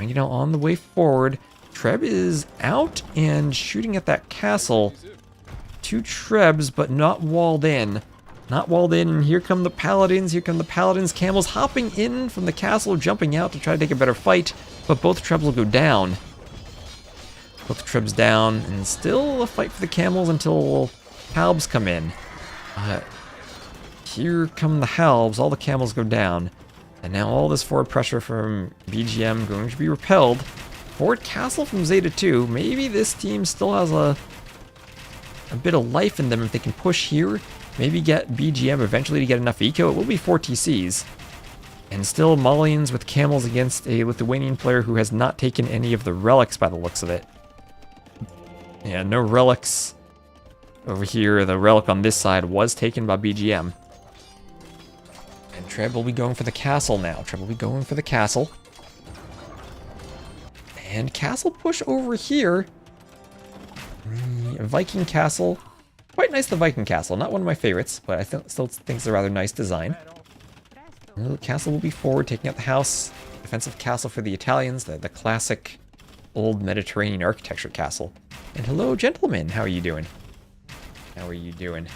You know, on the way forward, Treb is out and shooting at that castle. 2 Trebs, but not walled in. Not walled in, and here come the Paladins. Here come the Paladins. Camels hopping in from the castle, jumping out to try to take a better fight, but both Trebs will go down. Both Trebs down, and still a fight for the Camels until Halbs come in. Here come the Halbs. All the Camels go down. And now all this forward pressure from BGM going to be repelled. Forward castle from Zeta 2. Maybe this team still has a bit of life in them if they can push here. Maybe get BGM eventually to get enough eco. It will be 4 TCs. And still Malians with camels against a Lithuanian player who has not taken any of the relics by the looks of it. Yeah, no relics over here. The relic on this side was taken by BGM. And Treb will be going for the castle now. Treb will be going for the castle. And castle push over here. Viking castle. Quite nice, the Viking castle. Not one of my favorites, but I still think it's a rather nice design. The castle will be forward, taking out the house. Defensive castle for the Italians. The classic old Mediterranean architecture castle. And hello, gentlemen. How are you doing? How are you doing?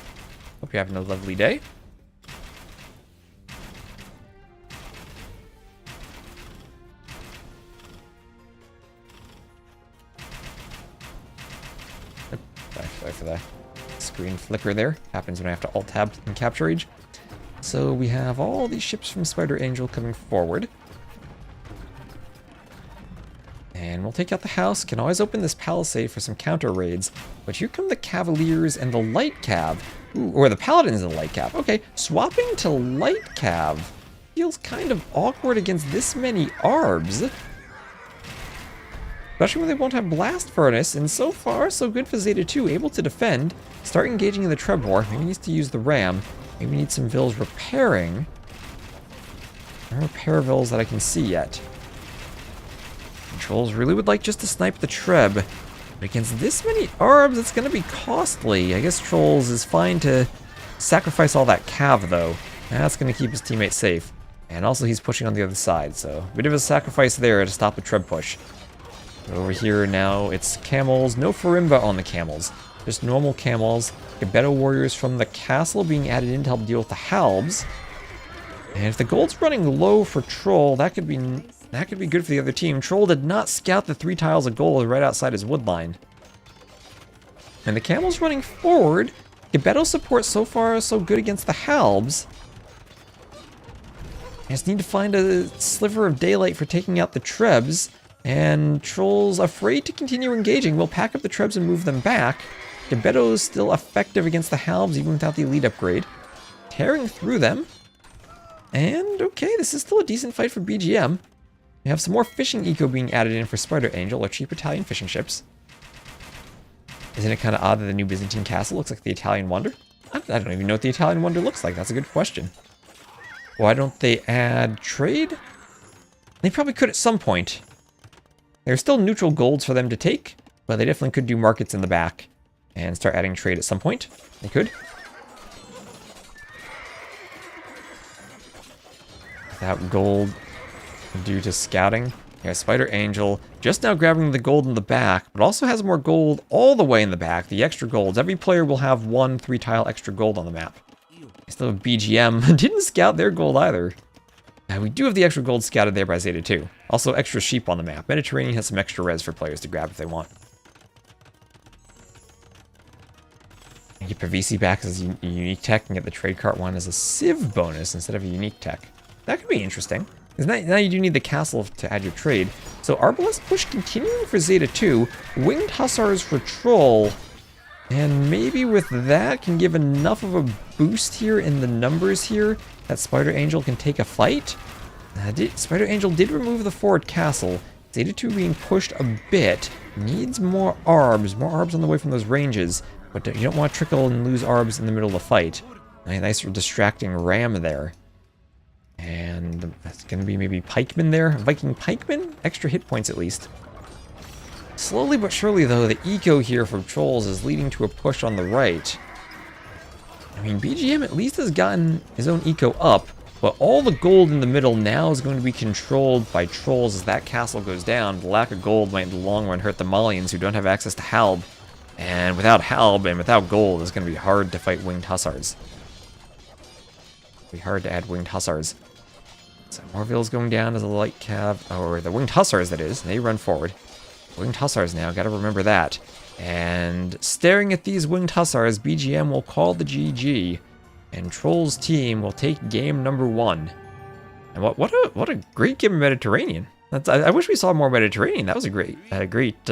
Hope you're having a lovely day. Sorry for the screen flicker there. Happens when I have to alt-tab in Capture Age. So we have all these ships from Spider Angel coming forward. And we'll take out the house. Can always open this palisade for some counter raids. But here come the Cavaliers and the Light Cav. Ooh, or the Paladins and the Light Cav. Okay, swapping to Light Cav feels kind of awkward against this many Arbs. Especially when they won't have Blast Furnace, and so far, so good for Zeta 2, able to defend. Start engaging in the Treb War. Maybe needs to use the Ram. Maybe need some Vills repairing. No repair Vills that I can see yet. Trolls really would like just to snipe the Treb. But against this many Arbs, it's going to be costly. I guess Trolls is fine to sacrifice all that Cav, though. That's going to keep his teammates safe. And also he's pushing on the other side, so a bit of a sacrifice there to stop the Treb push. Over here now, it's camels. No Farimba on the camels. Just normal camels. Gebeto warriors from the castle being added in to help deal with the Halbs. And if the gold's running low for Troll, that could be good for the other team. Troll did not scout the 3 tiles of gold right outside his wood line. And the camel's running forward. Gebeto support so far so good against the Halbs. I just need to find a sliver of daylight for taking out the Trebs. And Troll's afraid to continue engaging. We'll pack up the Trebs and move them back. Gebetto's still effective against the halves even without the elite upgrade. Tearing through them. And okay, this is still a decent fight for BGM. We have some more fishing eco being added in for Spider Angel, or cheap Italian fishing ships. Isn't it kind of odd that the new Byzantine castle looks like the Italian Wonder? I don't even know what the Italian Wonder looks like. That's a good question. Why don't they add trade? They probably could at some point. There's still neutral golds for them to take, but they definitely could do markets in the back and start adding trade at some point. They could. Without gold due to scouting. Yeah, Spider Angel just now grabbing the gold in the back, but also has more gold all the way in the back. The extra golds. Every player will have 1 3-tile extra gold on the map. Still have BGM. Didn't scout their gold either. We do have the extra gold scouted there by Zeta too. Also extra sheep on the map. Mediterranean has some extra res for players to grab if they want. And get Pavisi back as a unique tech and get the trade cart one as a civ bonus instead of a unique tech. That could be interesting. Now you do need the castle to add your trade. So Arbalest push continuing for Zeta 2. Winged Hussars for Troll. And maybe with that can give enough of a boost here in the numbers here that Spider Angel can take a fight. Spider Angel did remove the forward castle. Zeta 2 being pushed a bit. Needs more arbs. More arbs on the way from those ranges. But you don't want to trickle and lose arbs in the middle of the fight. A nice distracting ram there. And that's going to be maybe pikemen there. Viking pikemen? Extra hit points at least. Slowly but surely though, the eco here from Trolls is leading to a push on the right. I mean, BGM at least has gotten his own eco up, but all the gold in the middle now is going to be controlled by Trolls as that castle goes down. The lack of gold might in the long run hurt the Malians who don't have access to Halb. And without Halb and without gold, it's going to be hard to fight Winged Hussars. It'll be hard to add Winged Hussars. So Morville's going down as a light cav, or the Winged Hussars that is, they run forward. Winged Hussars now, gotta remember that. And staring at these Winged Hussars, BGM will call the GG, and Troll's team will take game number 1. And what a great game of Mediterranean. I wish we saw more Mediterranean. That was a great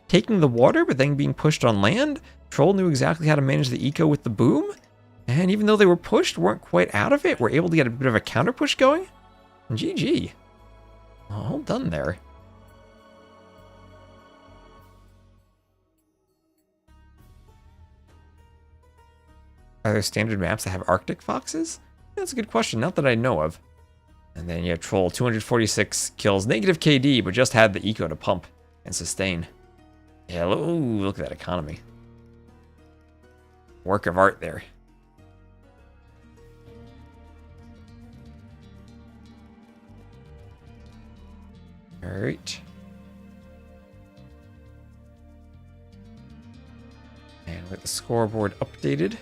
taking the water, but then being pushed on land. Troll knew exactly how to manage the eco with the boom, and even though they were pushed, weren't quite out of it, were able to get a bit of a counter push going. GG. All done there. Are there standard maps that have Arctic foxes? That's a good question, not that I know of. And then you have Troll, 246 kills, negative KD, but just had the eco to pump and sustain. Yeah, look at that economy. Work of art there. Alright. And with the scoreboard updated.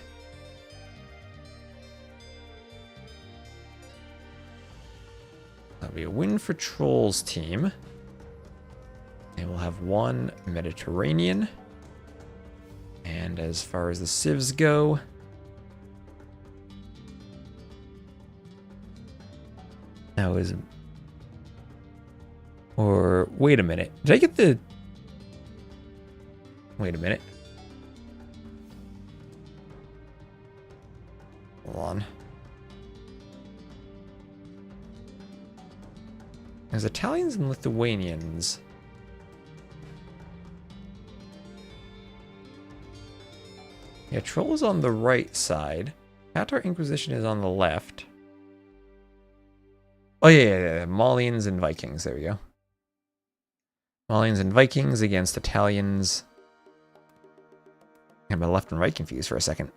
That'll be a win for Troll's team. And we'll have 1 Mediterranean. And as far as the civs go, that was... Or, wait a minute. Did I get the... Wait a minute. Hold on. There's Italians and Lithuanians. Yeah, Troll is on the right side. Tatar Inquisition is on the left. Oh yeah. Malians and Vikings. There we go. Malians and Vikings against Italians. I got my left and right confused for a second.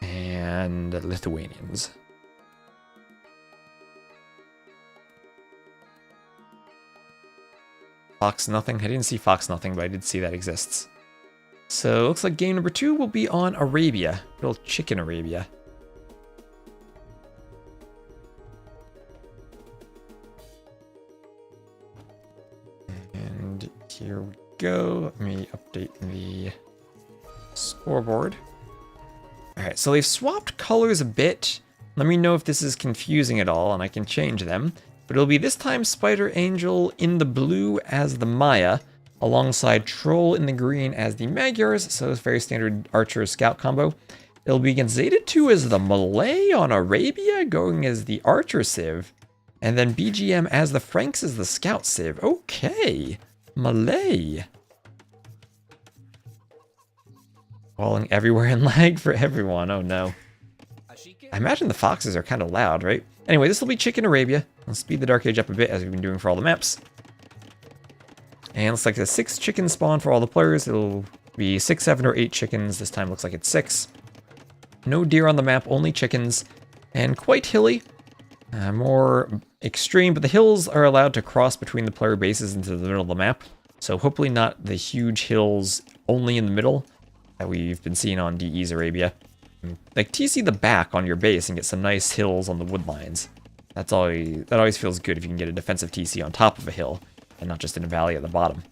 And Lithuanians. Fox Nothing. I didn't see Fox Nothing, but I did see that exists. So looks like game number 2 will be on Arabia. Little chicken Arabia. And here we go. Let me update the scoreboard. Alright, so they've swapped colors a bit. Let me know if this is confusing at all, and I can change them. But it'll be this time Spider Angel in the blue as the Maya, alongside Troll in the green as the Magyars, so it's very standard Archer Scout combo. It'll be against Zeta 2 as the Malay on Arabia, going as the Archer Civ, and then BGM as the Franks as the Scout Civ. Okay, Malay. Falling everywhere in lag for everyone, oh no. I imagine the foxes are kind of loud, right? Anyway, this will be Chicken Arabia. Let's speed the Dark Age up a bit as we've been doing for all the maps. And looks like a 6 chicken spawn for all the players. It'll be 6, 7, or 8 chickens. This time looks like it's 6. No deer on the map, only chickens. And quite hilly. More extreme, but the hills are allowed to cross between the player bases into the middle of the map. So hopefully not the huge hills only in the middle that we've been seeing on DE's Arabia. Like, TC the back on your base and get some nice hills on the wood lines. That always feels good if you can get a defensive TC on top of a hill, and not just in a valley at the bottom.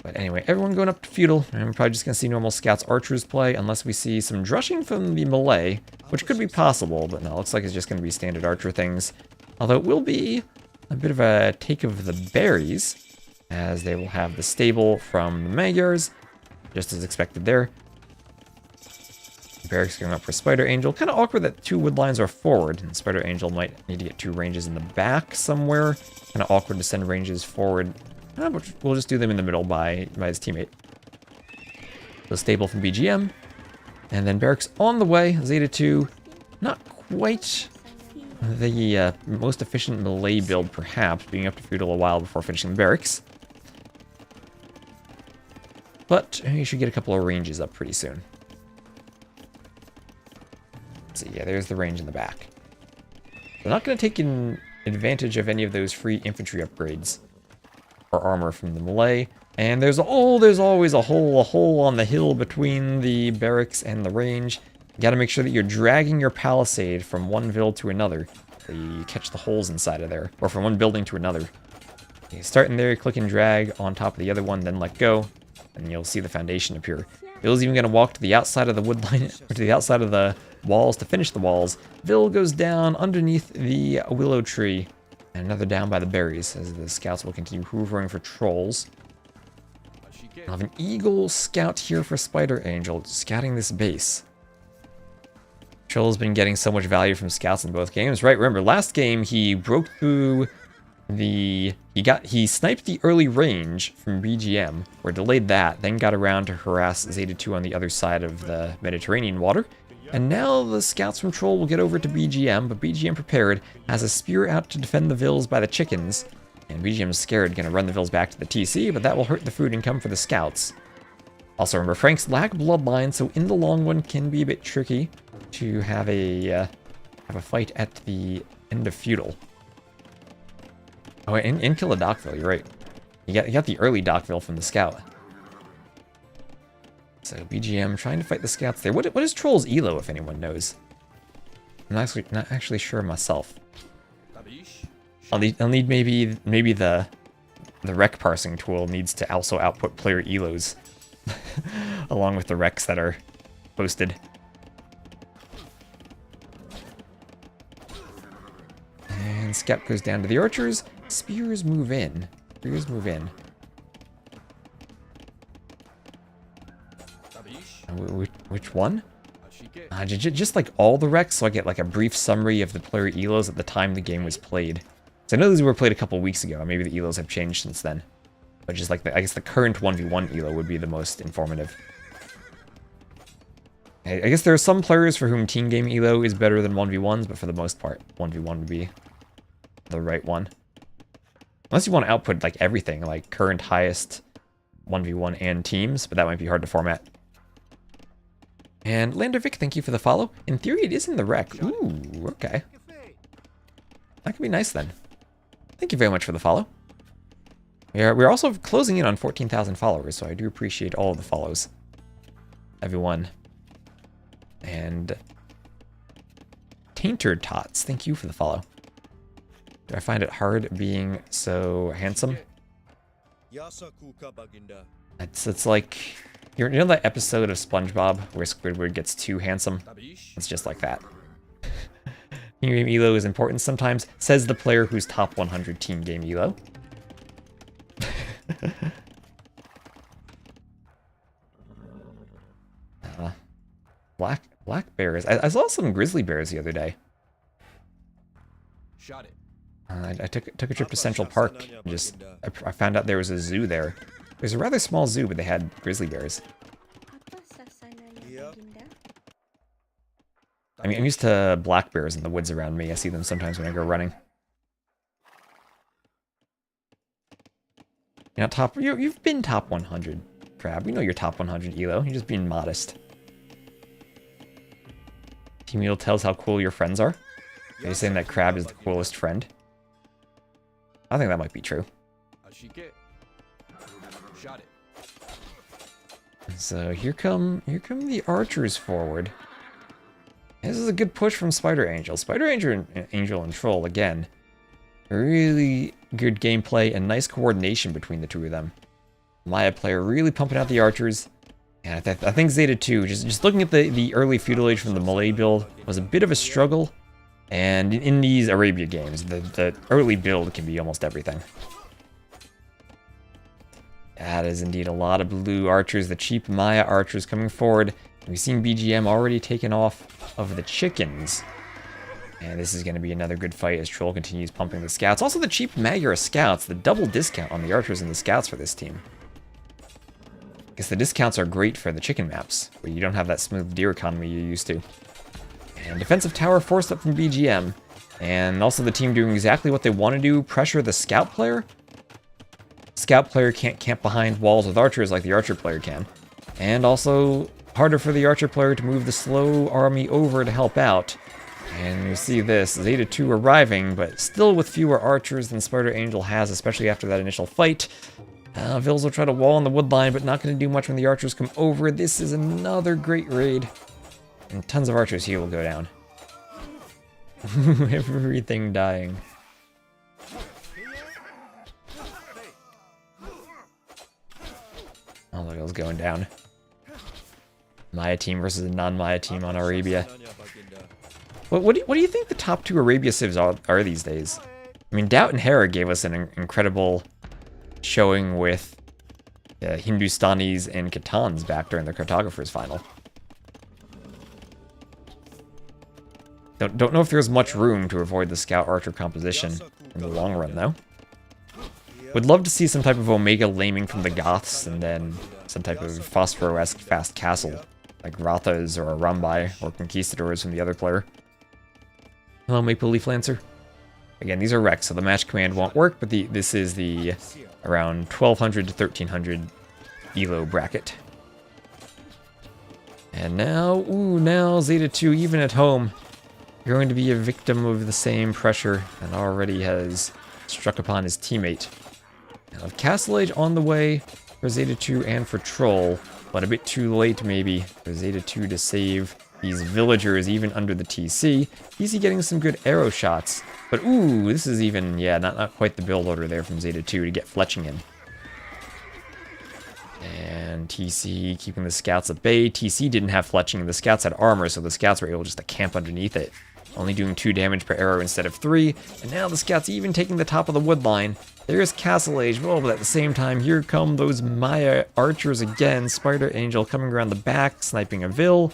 But anyway, everyone going up to Feudal, and we're probably just going to see normal Scouts Archers play, unless we see some drushing from the Malay, which could be possible, but no, looks like it's just going to be standard Archer things. Although it will be a bit of a take of the berries, as they will have the stable from the Magyars, just as expected there. Barracks going up for Spider Angel. Kind of awkward that 2 wood lines are forward, and Spider Angel might need to get 2 ranges in the back somewhere. Kind of awkward to send ranges forward. But we'll just do them in the middle by his teammate. So stable from BGM. And then Barracks on the way. Zeta 2. Not quite the most efficient Malay build, perhaps, being up to Feudal a while before finishing the Barracks. But you should get a couple of ranges up pretty soon. So yeah, there's the range in the back. We're not going to take advantage of any of those free infantry upgrades or armor from the Malay. And there's always a hole on the hill between the barracks and the range. You got to make sure that you're dragging your palisade from one ville to another, so you catch the holes inside of there, or from one building to another. You start in there, click and drag on top of the other one, then let go, and you'll see the foundation appear. Bill's even going to walk to the outside of the wood line, or to the outside of the walls to finish the walls. Bill goes down underneath the willow tree, and another down by the berries, as the scouts will continue hoovering for trolls. I'll have an eagle scout here for Spider Angel, scouting this base. Troll's been getting so much value from scouts in both games, right? Remember, last game he broke through he sniped the early range from BGM, or delayed that, then got around to harass Zeta 2 on the other side of the Mediterranean water. And now the scouts from Troll will get over to BGM, but BGM prepared, has a spear out to defend the vills by the chickens. And BGM's scared, gonna run the vills back to the TC, but that will hurt the food income for the scouts. Also remember, Franks lack bloodline, so in the long run can be a bit tricky to have a fight at the end of Feudal. Oh, and kill a Dockville, you're right. You got the early Dockville from the scout. So BGM trying to fight the scouts there. What is Troll's elo, if anyone knows? I'm not actually sure myself. I'll need maybe the rec parsing tool needs to also output player elos along with the recs that are posted. And scout goes down to the archers. Spears move in. Which one? Just like all the recs, so I get like a brief summary of the player elos at the time the game was played. So I know these were played a couple weeks ago. Maybe the elos have changed since then. But just like I guess the current 1v1 elo would be the most informative. I guess there are some players for whom team game elo is better than 1v1s, but for the most part, 1v1 would be the right one. Unless you want to output like everything, like current highest 1v1 and teams, but that might be hard to format. And Landervic, thank you for the follow. In theory, it is in the rec. Ooh, okay. That could be nice then. Thank you very much for the follow. We're also closing in on 14,000 followers, so I do appreciate all of the follows. Everyone. And Tainter Tots, thank you for the follow. Do I find it hard being so handsome? It's like, you know that episode of SpongeBob where Squidward gets too handsome? It's just like that. Team game elo is important sometimes, says the player who's top 100 team game elo. Black bears. I saw some grizzly bears the other day. Shot it. I took a trip to Central Park. And I found out there was a zoo there. It was a rather small zoo, but they had grizzly bears. I mean, I'm used to black bears in the woods around me. I see them sometimes when I go running. You're not top. You've been top 100, Crab. We know you're top 100, Elo. You're just being modest. Team Elo tells how cool your friends are. Are you saying that Crab is the coolest friend? I think that might be true. Shot it. So here come the archers forward. This is a good push from Spider Angel. Spider Angel and Troll again. Really good gameplay and nice coordination between the two of them. Maya player really pumping out the archers. And I think Zeta 2, just looking at the early Feudal Age from the Malay build, was a bit of a struggle. And in these Arabia games, the early build can be almost everything. That is indeed a lot of blue archers, the cheap Maya archers coming forward. We've seen BGM already taken off of the chickens. And this is going to be another good fight as Troll continues pumping the scouts. Also the cheap Magyar scouts, the double discount on the archers and the scouts for this team. I guess the discounts are great for the chicken maps, where you don't have that smooth deer economy you're used to. And defensive tower forced up from BGM. And also the team doing exactly what they want to do, pressure the scout player. Scout player can't camp behind walls with archers like the archer player can. And also harder for the archer player to move the slow army over to help out. And you see this, Zeta 2 arriving, but still with fewer archers than Spider Angel has, especially after that initial fight. Vils will try to wall on the wood line, but not going to do much when the archers come over. This is another great raid. And tons of archers here will go down. Everything dying. Oh, look, it was going down. Maya team versus a non-Maya team on Arabia. What do you think the top two Arabia civs are these days? I mean, Doubt and Hera gave us an incredible showing with Hindustanis and Khitans back during the Cartographers final. Don't know if there's much room to avoid the Scout Archer composition in the long run, though. Would love to see some type of Omega laming from the Goths, and then some type of Phosphoro-esque fast castle, like Rathas or Arambai or Conquistadors from the other player. Hello, Maple Leaf Lancer. Again, these are wrecks, so the match command won't work, but this is the around 1200 to 1300 Elo bracket. And now, now Zeta 2, even at home, going to be a victim of the same pressure and already has struck upon his teammate. Now, Castle Age on the way for Zeta 2 and for Troll, but a bit too late maybe for Zeta 2 to save these villagers even under the TC. TC getting some good arrow shots, but ooh, this is even, yeah, not quite the build order there from Zeta 2 to get fletching in. And TC keeping the scouts at bay. TC didn't have fletching, and the scouts had armor, so the scouts were able just to camp underneath it. Only doing 2 damage per arrow instead of 3, and now the scouts even taking the top of the wood line. There's Castle Age, well, but at the same time, here come those Maya archers again. Spider Angel coming around the back, sniping a Vil.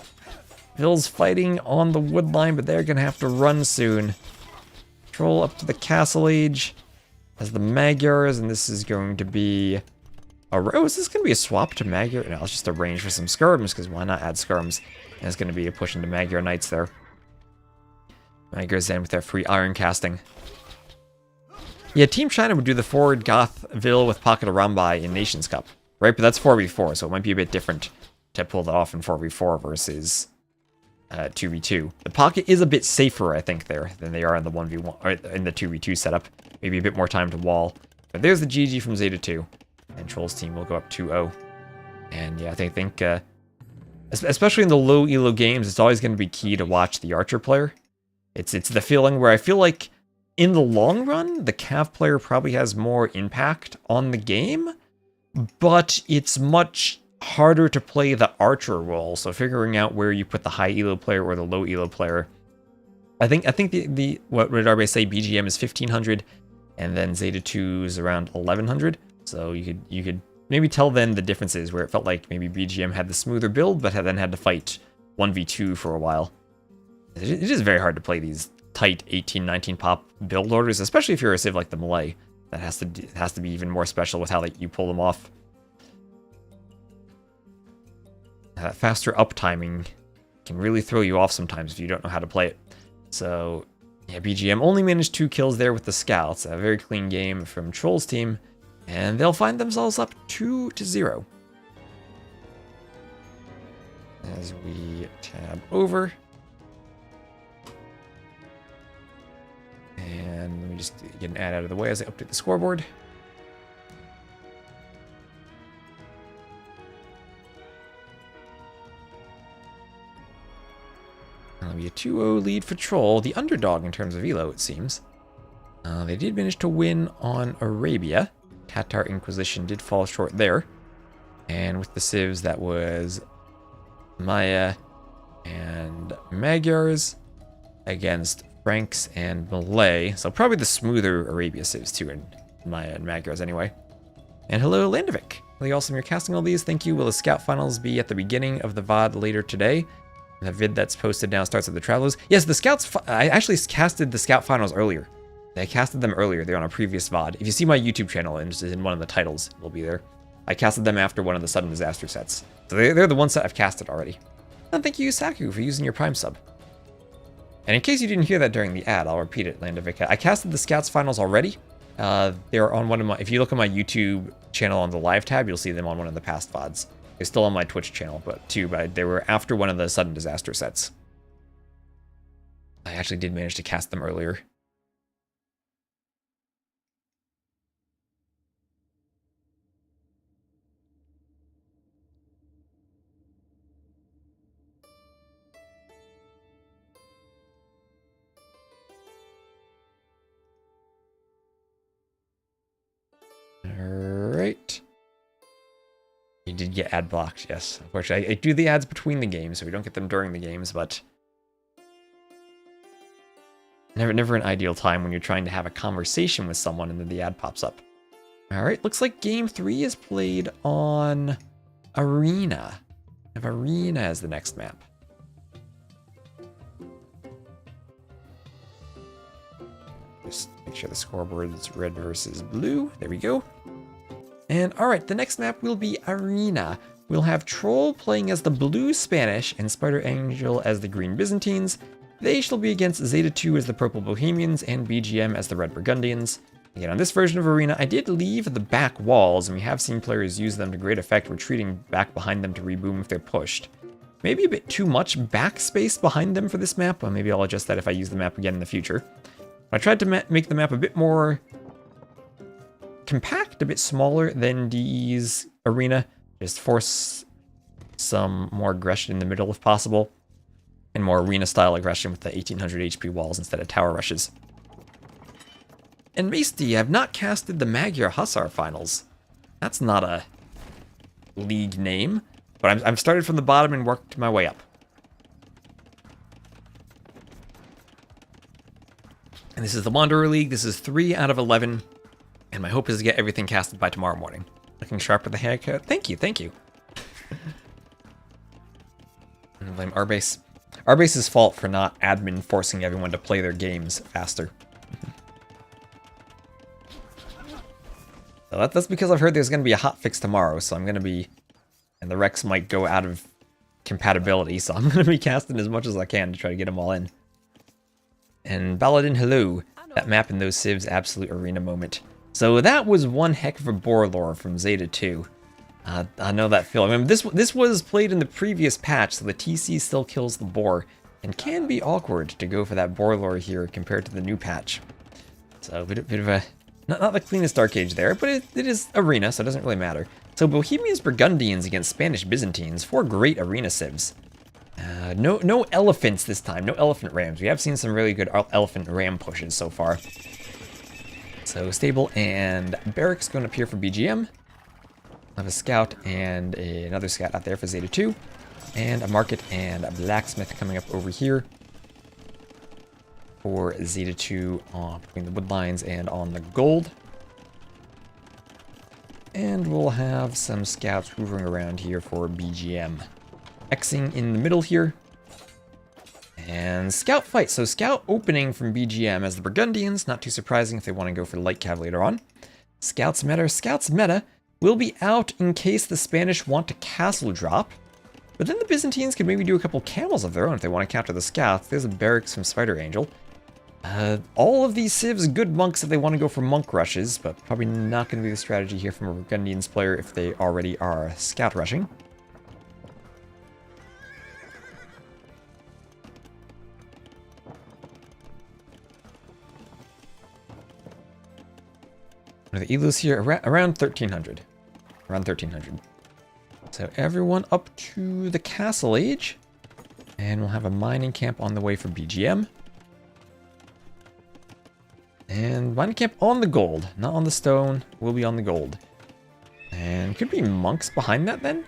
Vil's fighting on the wood line, but they're gonna have to run soon. Troll up to the Castle Age as the Magyars, and this is going to be oh, is this gonna be a swap to Magyar? No, it's just a range for some skirms, because why not add skirms? And it's gonna be a push into Magyar Knights there. Magyars in with their free iron casting. Yeah, Team China would do the forward Goth Vil with Pocket Arambai in Nations Cup, right? But that's 4v4, so it might be a bit different to pull that off in 4v4 versus 2v2. The Pocket is a bit safer, I think, there than they are in the 1v1 or in the 2v2 setup. Maybe a bit more time to wall. But there's the GG from Zeta 2, and Troll's team will go up 2-0. And yeah, I think especially in the low elo games, it's always going to be key to watch the Archer player. It's the feeling where I feel like in the long run, the Cav player probably has more impact on the game, but it's much harder to play the Archer role. So figuring out where you put the high elo player or the low elo player. I think the what did everybody say? BGM is 1500, and then Zeta 2 is around 1100. So you could maybe tell then the differences where it felt like maybe BGM had the smoother build, but then had to fight 1v2 for a while. It is very hard to play these tight 18-19 pop build orders, especially if you're a civ like the Malay. That has to be even more special with how you pull them off. That faster up timing can really throw you off sometimes if you don't know how to play it. So, yeah, BGM only managed 2 kills there with the scouts. A very clean game from Troll's team, and they'll find themselves up 2-0. As we tab over. And let me just get an ad out of the way as I update the scoreboard. That'll be a 2-0 lead for Troll, the underdog in terms of elo, it seems. They did manage to win on Arabia. Qatar Inquisition did fall short there. And with the civs, that was Maya and Magyars against Franks and Malay. So probably the smoother Arabia civs too, and Maya and Magyars anyway. And hello, Landovic. Really awesome you're casting all these. Thank you. Will the scout finals be at the beginning of the VOD later today? The vid that's posted now starts with the Travelers. Yes, the scouts. I actually casted the scout finals earlier. I casted them earlier. They're on a previous VOD. If you see my YouTube channel, and it's in one of the titles, it'll be there. I casted them after one of the sudden disaster sets. So they're the ones that I've casted already. And thank you, Saku, for using your Prime sub. And in case you didn't hear that during the ad, I'll repeat it, Landovic. I casted the Scouts finals already. They're on one of my... If you look at my YouTube channel on the live tab, you'll see them on one of the past VODs. They're still on my Twitch channel, but they were after one of the sudden disaster sets. I actually did manage to cast them earlier. Alright. You did get ad blocked, yes. Unfortunately, I do the ads between the games, so we don't get them during the games, but... Never an ideal time when you're trying to have a conversation with someone and then the ad pops up. Alright, looks like Game 3 is played on Arena. I have Arena as the next map. Just make sure the scoreboard is red versus blue. There we go. And alright, the next map will be Arena. We'll have Troll playing as the blue Spanish and Spider Angel as the green Byzantines. They shall be against Zeta 2 as the purple Bohemians and BGM as the red Burgundians. Again, on this version of Arena, I did leave the back walls, and we have seen players use them to great effect, retreating back behind them to reboom if they're pushed. Maybe a bit too much backspace behind them for this map, or maybe I'll adjust that if I use the map again in the future. I tried to make the map a bit more compact, a bit smaller than DE's Arena. Just force some more aggression in the middle if possible. And more Arena-style aggression with the 1800 HP walls instead of tower rushes. And Maesty, I've not casted the Magyar Hussar finals. That's not a league name, but I've started from the bottom and worked my way up. And this is the Wanderer League. This is 3 out of 11. And my hope is to get everything casted by tomorrow morning. Looking sharp with the haircut. Thank you, thank you. I'm gonna blame Arbase. Arbase's fault for not admin forcing everyone to play their games faster. So that's because I've heard there's going to be a hotfix tomorrow, so I'm going to be... And the Rex might go out of compatibility, so I'm going to be casting as much as I can to try to get them all in. And Baladin, hello. That map in those civs, absolute arena moment. So that was one heck of a boar lore from Zeta 2. I know that feel. I mean, this was played in the previous patch, so the TC still kills the boar, and can be awkward to go for that boar lore here compared to the new patch. So a bit of a not the cleanest Dark Age there, but it is arena, so it doesn't really matter. So Bohemians Burgundians against Spanish Byzantines, 4 great arena civs. No elephants this time, no elephant rams. We have seen some really good elephant ram pushes so far. So stable and barracks going up here for BGM. I have a scout and another scout out there for Zeta 2. And a market and a blacksmith coming up over here for Zeta 2 between the wood lines and on the gold. And we'll have some scouts hoovering around here for BGM. Xing in the middle here. And Scout fight. So Scout opening from BGM as the Burgundians. Not too surprising if they want to go for Light Cav later on. Scout's meta will be out in case the Spanish want to castle drop. But then the Byzantines could maybe do a couple camels of their own if they want to capture the Scouts. There's a barracks from Spider Angel. All of these civs, good monks if they want to go for monk rushes, but probably not going to be the strategy here from a Burgundians player if they already are scout rushing. The Elus here around 1300. Around 1300. So everyone up to the castle age. And we'll have a mining camp on the way for BGM. And mining camp on the gold. Not on the stone. Will be on the gold. And could be monks behind that then?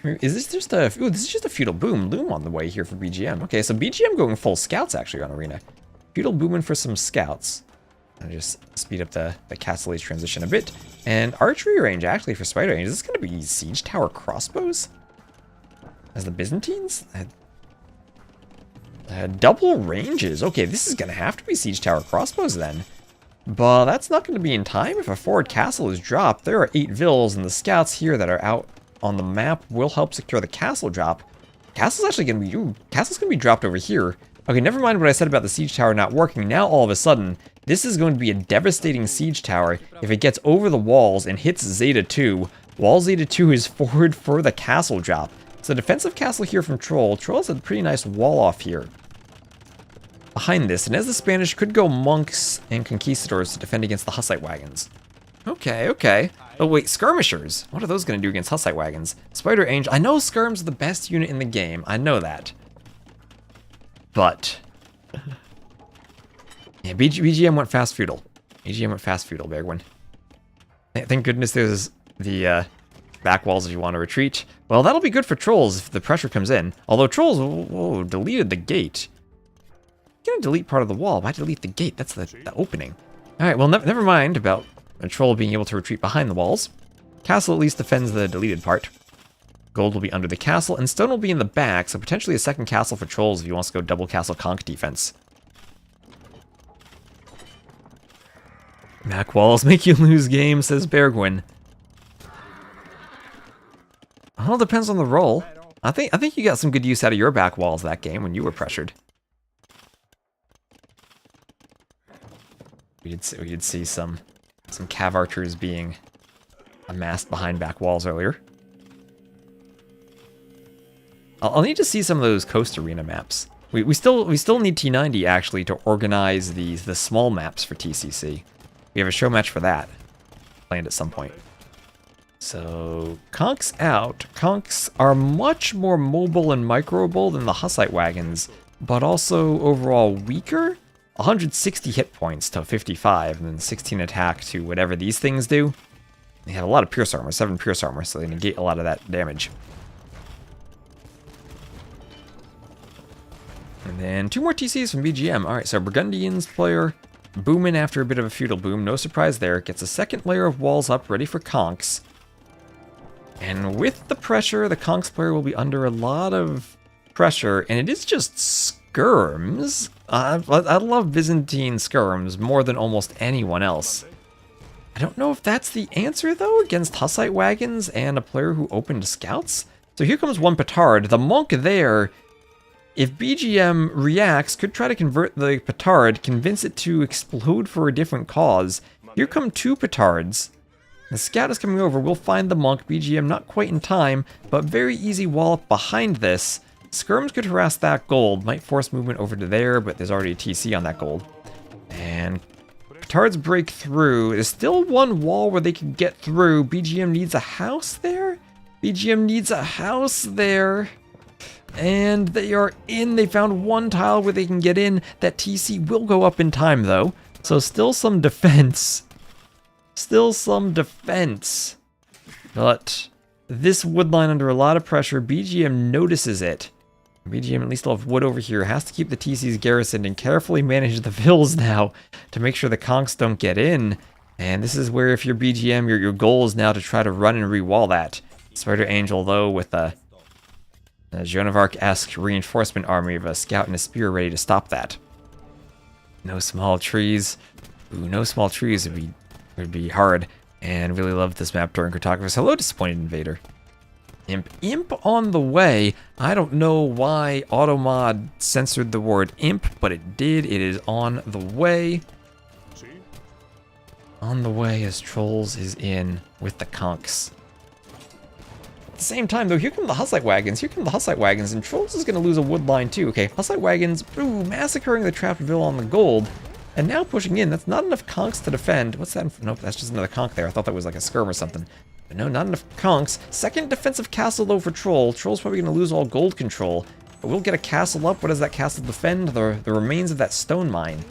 Is this just a... Ooh, this is just a feudal loom on the way here for BGM. Okay, so BGM going full scouts actually on arena. Feudal booming for some scouts. I'll just speed up the castle age transition a bit. And archery range actually for Spider Range. Is this going to be siege tower crossbows? As the Byzantines? Double ranges. Okay, this is going to have to be siege tower crossbows then. But that's not going to be in time. If a forward castle is dropped, there are 8 vills, and the scouts here that are out on the map will help secure the castle drop. Castle's actually going to be... Ooh, castle's going to be dropped over here. Okay, never mind what I said about the siege tower not working. Now, all of a sudden, this is going to be a devastating siege tower if it gets over the walls and hits Zeta 2. Wall Zeta 2 is forward for the castle drop. So defensive castle here from Troll. Troll has a pretty nice wall off here behind this. And as the Spanish could go monks and conquistadors to defend against the Hussite wagons. Okay, okay. Oh wait, skirmishers. What are those going to do against Hussite wagons? Spider Angel. I know Skirm's the best unit in the game. I know that. But... yeah, BGM went fast feudal. BGM went fast feudal, Bergwin. Thank goodness there's the back walls if you want to retreat. Well, that'll be good for Trolls if the pressure comes in. Although Trolls, whoa, deleted the gate. You're gonna delete part of the wall. Why delete the gate? That's the opening. Alright, well, never mind about a Troll being able to retreat behind the walls. Castle at least defends the deleted part. Gold will be under the castle, and stone will be in the back, so potentially a second castle for Trolls if he wants to go double castle conch defense. Back walls make you lose games, says Bergwin. Well, depends on the roll. I think you got some good use out of your back walls that game when you were pressured. We did see some cav archers being amassed behind back walls earlier. I'll need to see some of those coast arena maps. We still need T90 actually to organize the small maps for TCC. We have a show match for that planned at some point. So conchs out. Conchs are much more mobile and microable than the Hussite wagons, but also overall weaker. 160 hit points to 55, and then 16 attack to whatever these things do. They have a lot of pierce armor, 7 pierce armor, so they negate a lot of that damage. And then 2 more TCs from BGM. Alright, so Burgundians player booming after a bit of a feudal boom. No surprise there. Gets a second layer of walls up, ready for conchs. And with the pressure, the conchs player will be under a lot of pressure. And it is just skirms. I love Byzantine skirms more than almost anyone else. I don't know if that's the answer, though, against Hussite wagons and a player who opened scouts. So here comes one petard. The monk there... If BGM reacts, could try to convert the petard, convince it to explode for a different cause. Here come 2 petards. The scout is coming over. We'll find the monk. BGM not quite in time, but very easy wall up behind this. Skirms could harass that gold. Might force movement over to there, but there's already a TC on that gold. And petards break through. There's still one wall where they can get through. BGM needs a house there? BGM needs a house there. And they are in. They found one tile where they can get in. That TC will go up in time, though. So still some defense. Still some defense. But this wood line under a lot of pressure. BGM notices it. BGM at least will have wood over here. Has to keep the TCs garrisoned and carefully manage the vills now to make sure the conchs don't get in. And this is where if you're BGM, your goal is now to try to run and re-wall that. Spider Angel, though, with a A Joan of Arc-esque reinforcement army of a scout and a spear ready to stop that. No small trees. Ooh, no small trees would be hard. And really love this map during Cartographers. Hello, Disappointed Invader. Imp on the way. I don't know why Automod censored the word imp, but it did. It is on the way. On the way as Trolls is in with the conks. At the same time, though, here come the Hussite wagons. Here come the Hussite wagons, and Trolls is going to lose a wood line, too. Okay, Hussite wagons, ooh, massacring the Trappedville on the gold. And now pushing in. That's not enough conks to defend. What's that? Nope, that's just another conk there. I thought that was like a skirm or something. But no, not enough conks. Second defensive castle, though, for Troll. Troll's probably going to lose all gold control. But we'll get a castle up. What does that castle defend? The remains of that stone mine.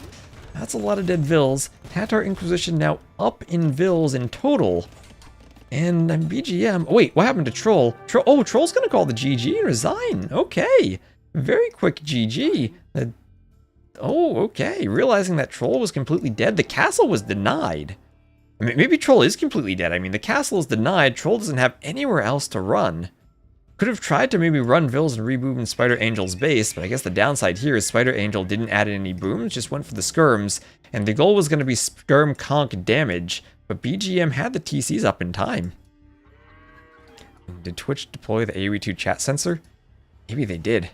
That's a lot of dead vills. Tatar Inquisition now up in vills in total. And BGM... Oh, wait, what happened to Troll? Oh, Troll's going to call the GG and resign. Okay. Very quick GG. Oh, okay. Realizing that Troll was completely dead. The castle was denied. I mean, maybe Troll is completely dead. I mean, the castle is denied. Troll doesn't have anywhere else to run. Could have tried to maybe run vills and reboom in Spider Angel's base, but I guess the downside here is Spider Angel didn't add in any booms, just went for the skirms, and the goal was going to be skirm conk damage, but BGM had the TCs up in time. Did Twitch deploy the AoE2 chat sensor? Maybe they did.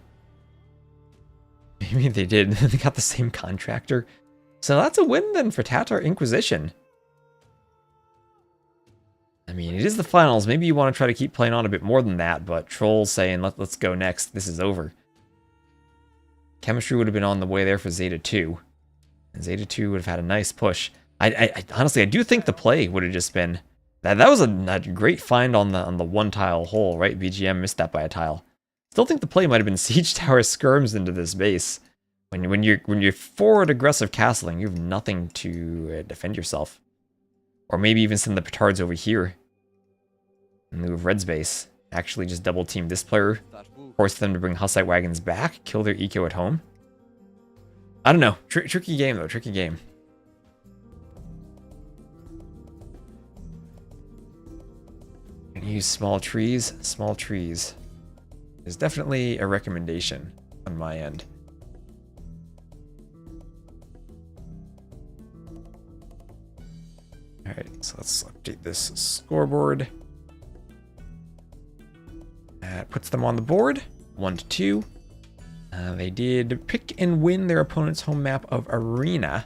Maybe they did. They got the same contractor. So that's a win then for Tatar Inquisition. I mean, it is the finals. Maybe you want to try to keep playing on a bit more than that, but Troll's saying, let's go next. This is over. Chemistry would have been on the way there for Zeta 2. And Zeta 2 would have had a nice push. I honestly, I do think the play would have just been... That was a great find on the one-tile hole, right? BGM missed that by a tile. Still think the play might have been Siege Tower skirms into this base. When you're forward aggressive castling, you have nothing to defend yourself. Or maybe even send the petards over here. In lieu of Red's base. Actually just double team this player. Force them to bring Hussite wagons back. Kill their eco at home. I don't know. Tricky game though. Tricky game. Use small trees. Small trees. Is definitely a recommendation on my end. Alright, so let's update this scoreboard. That puts them on the board, 1-2. They did pick and win their opponent's home map of Arena.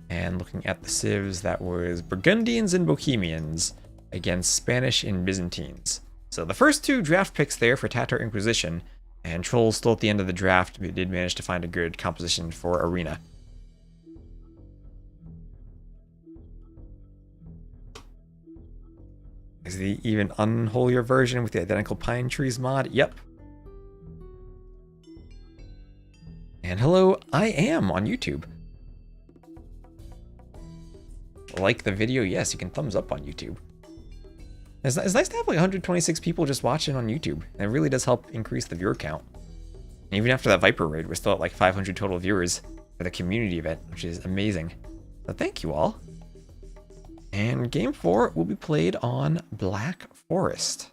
And looking at the civs, that was Burgundians and Bohemians against Spanish and Byzantines. So the first two draft picks there for Tatar Inquisition, and Trolls still at the end of the draft, we did manage to find a good composition for Arena. Is the even unholier version with the identical pine trees mod? Yep. And hello, I am on YouTube. Like the video? Yes, you can thumbs up on YouTube. It's nice to have like 126 people just watching on YouTube. And it really does help increase the viewer count. And even after that Viper raid, we're still at like 500 total viewers for the community event, which is amazing. So thank you all. And game 4 will be played on Black Forest.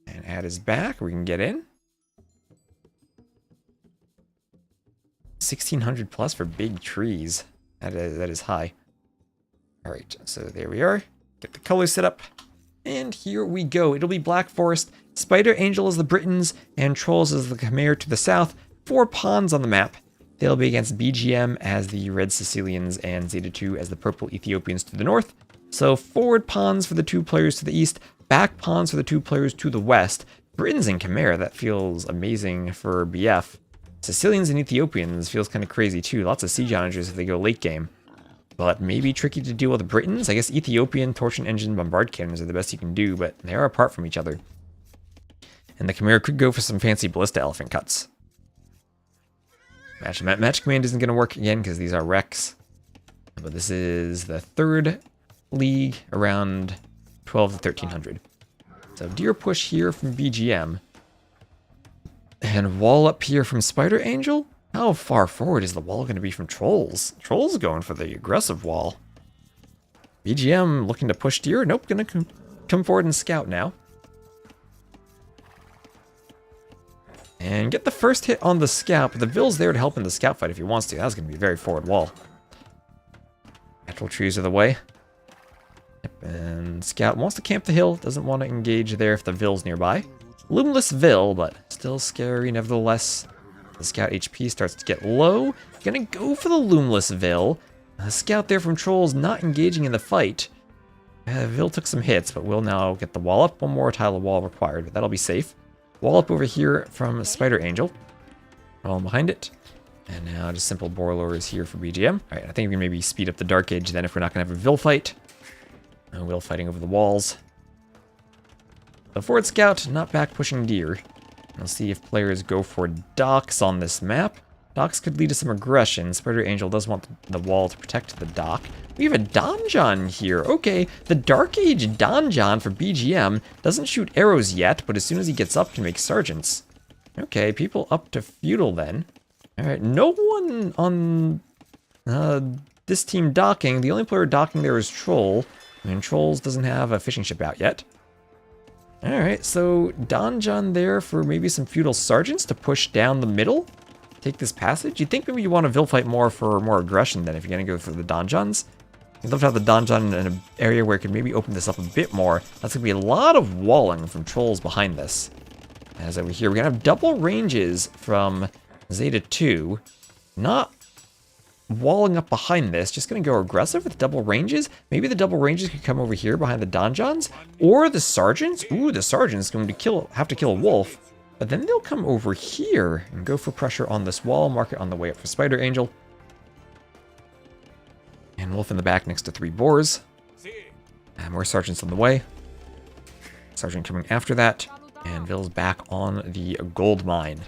And ad is back. We can get in. 1600 plus for big trees. That is high. All right, so there we are. Get the colors set up. And here we go. It'll be Black Forest. Spider Angel is the Britons, and Trolls is the Khmer to the south. 4 pawns on the map. They'll be against BGM as the Red Sicilians and Zeta 2 as the Purple Ethiopians to the north. So forward pawns for the 2 players to the east, back pawns for the 2 players to the west. Britons and Khmer, that feels amazing for BF. Sicilians and Ethiopians feels kind of crazy too. Lots of siege onagers if they go late game. But maybe tricky to deal with the Britons. I guess Ethiopian torsion engine bombard cannons are the best you can do, but they are apart from each other. And the Khmer could go for some fancy ballista elephant cuts. Match command isn't going to work again because these are wrecks. But this is the 3rd league around 12 to 1300. So deer push here from BGM. And wall up here from Spider Angel? How far forward is the wall going to be from Trolls? Trolls going for the aggressive wall. BGM looking to push deer? Nope, gonna come forward and scout now. And get the first hit on the scout, but the Vill's there to help in the scout fight if he wants to. That's going to be a very forward wall. Natural trees are the way. Yep, and scout wants to camp the hill, doesn't want to engage there if the Vill's nearby. Luminous Vill, but still scary nevertheless. The scout HP starts to get low. Gonna go for the Luminous Vill. The scout there from Trolls not engaging in the fight. Vill took some hits, but will now get the wall up. One more tile of wall required, but that'll be safe. Wall up over here from Spider Angel. Wall behind it. And now just simple Borlor is here for BGM. Alright, I think we can maybe speed up the Dark Age then if we're not going to have a Vill fight. No Will fighting over the walls. The forward scout, not back pushing deer. We'll see if players go for docks on this map. Docks could lead to some aggression. Spider Angel does want the wall to protect the dock. We have a Donjon here. Okay, the Dark Age Donjon for BGM doesn't shoot arrows yet, but as soon as he gets up can make sergeants. Okay, people up to feudal then. Alright, no one on this team docking. The only player docking there is Troll. And Trolls doesn't have a fishing ship out yet. Alright, so Donjon there for maybe some feudal sergeants to push down the middle. Take this passage. You'd think maybe you want a Vill fight more for more aggression than if you're going to go for the Donjons. You'd love to have the Donjon in an area where it could maybe open this up a bit more. That's going to be a lot of walling from Trolls behind this. As over here, we're going to have double ranges from Zeta 2. Not walling up behind this, just going to go aggressive with double ranges. Maybe the double ranges could come over here behind the Donjons. Or the Sergeants. Ooh, the Sergeant's going to have to kill a wolf. But then they'll come over here and go for pressure on this wall. Mark it on the way up for Spider Angel. And wolf in the back next to 3 boars. And more Sergeants on the way. Sergeant coming after that. And Vill's back on the gold mine.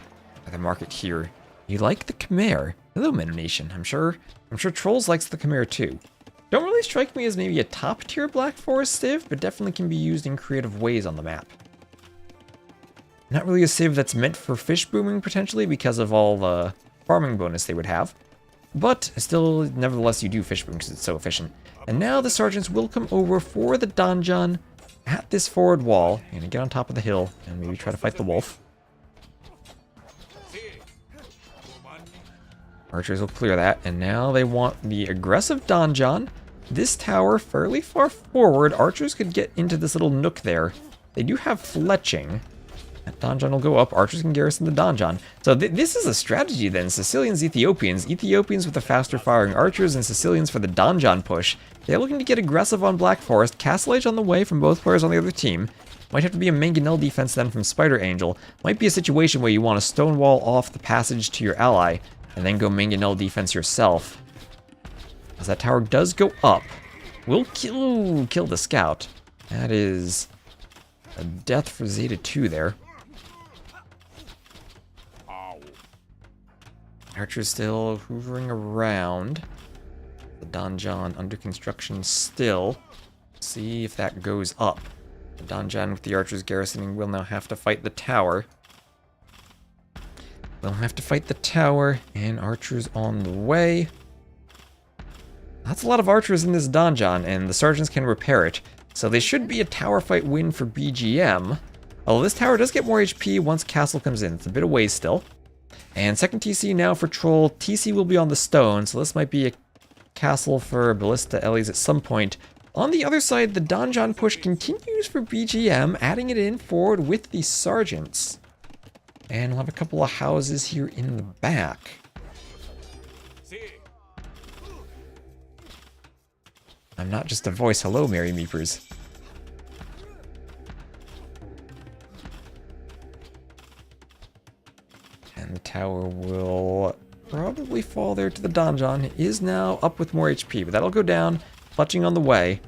By the market here. You like the Khmer? Hello, Meta Nation. I'm sure Trolls likes the Khmer too. Don't really strike me as maybe a top tier Black Forest civ, but definitely can be used in creative ways on the map. Not really a civ that's meant for fish booming potentially because of all the farming bonus they would have. But still, nevertheless, you do fish boom because it's so efficient. And now the sergeants will come over for the Donjon at this forward wall. And get on top of the hill and maybe try to fight the wolf. Archers will clear that. And now they want the aggressive Donjon. This tower fairly far forward. Archers could get into this little nook there. They do have fletching. That Donjon will go up. Archers can garrison the Donjon. So this is a strategy then. Sicilians, Ethiopians. Ethiopians with the faster firing archers and Sicilians for the Donjon push. They're looking to get aggressive on Black Forest. Castle Age on the way from both players on the other team. Might have to be a Mangonel defense then from Spider Angel. Might be a situation where you want to stonewall off the passage to your ally and then go Mangonel defense yourself. As that tower does go up. We'll kill the scout. That is a death for Zeta 2 there. Archer's still hoovering around. The Donjon under construction still. See if that goes up. The Donjon with the archers garrisoning will now have to fight the tower. We'll have to fight the tower, and archers on the way. That's a lot of archers in this Donjon, and the sergeants can repair it. So they should be a tower fight win for BGM. Although this tower does get more HP once Castle comes in. It's a bit of ways still. And second TC now for Troll. TC will be on the stone, so this might be a castle for Ballista Ellie's at some point. On the other side, the Donjon push continues for BGM, adding it in forward with the sergeants. And we'll have a couple of houses here in the back. I'm not just a voice. Hello, Merry Meepers. And the tower will probably fall there to the Donjon. It is now up with more HP, but that'll go down, clutching on the way.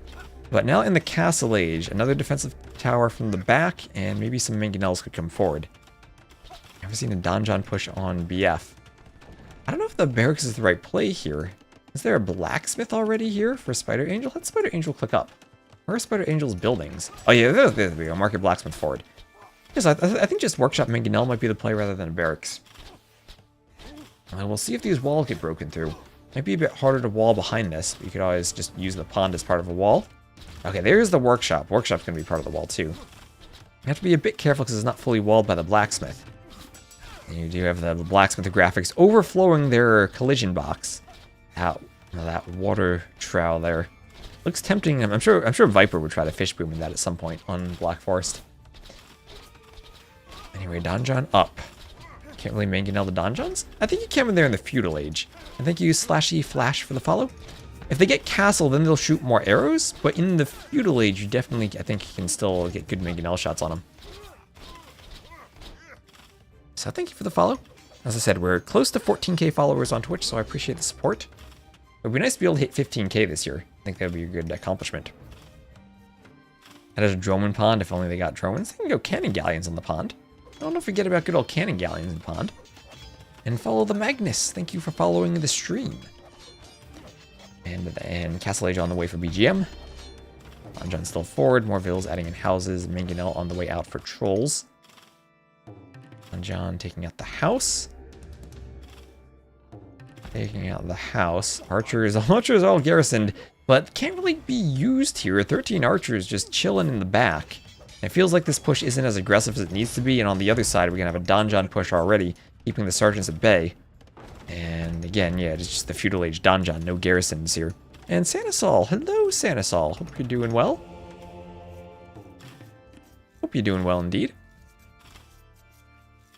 But now in the Castle Age, another defensive tower from the back, and maybe some Mangonels could come forward. I've seen a Donjon push on BF. I don't know if the barracks is the right play here. Is there a blacksmith already here for Spider Angel? Let Spider Angel click up. Where are Spider Angel's buildings? Oh yeah, there we go. Market blacksmith forward. Yes, I think just Workshop Mangonel might be the play rather than a barracks. And we'll see if these walls get broken through. Might be a bit harder to wall behind this, but you could always just use the pond as part of a wall. Okay, there's the workshop. Workshop's going to be part of the wall, too. You have to be a bit careful because it's not fully walled by the blacksmith. And you do have the blacksmith graphics overflowing their collision box. That water trowel there. Looks tempting. I'm sure Viper would try to fish boom in that at some point on Black Forest. Anyway, donjon up. Can't really mangonel the donjons? I think you can when they're in the feudal age. I think you use slashy flash for the follow. If they get castle, then they'll shoot more arrows. But in the feudal age, you definitely, I think, you can still get good mangonel shots on them. So thank you for the follow. As I said, we're close to 14k followers on Twitch, so I appreciate the support. It would be nice to be able to hit 15k this year. I think that would be a good accomplishment. That is a Droman pond, if only they got Dromans. They can go cannon galleons on the pond. Don't forget about good old cannon galleons in the pond. And follow the Magnus. Thank you for following the stream. And Castle Age on the way for BGM. Donjon still forward. More villas adding in houses. Mangonel on the way out for trolls. Donjon taking out the house. Taking out the house. Archers are all garrisoned, but can't really be used here. 13 archers just chilling in the back. It feels like this push isn't as aggressive as it needs to be, and on the other side, we're going to have a donjon push already, keeping the sergeants at bay. And again, yeah, it's just the feudal age donjon, no garrisons here. And Sanasol, hello Sanasol, hope you're doing well. Hope you're doing well indeed.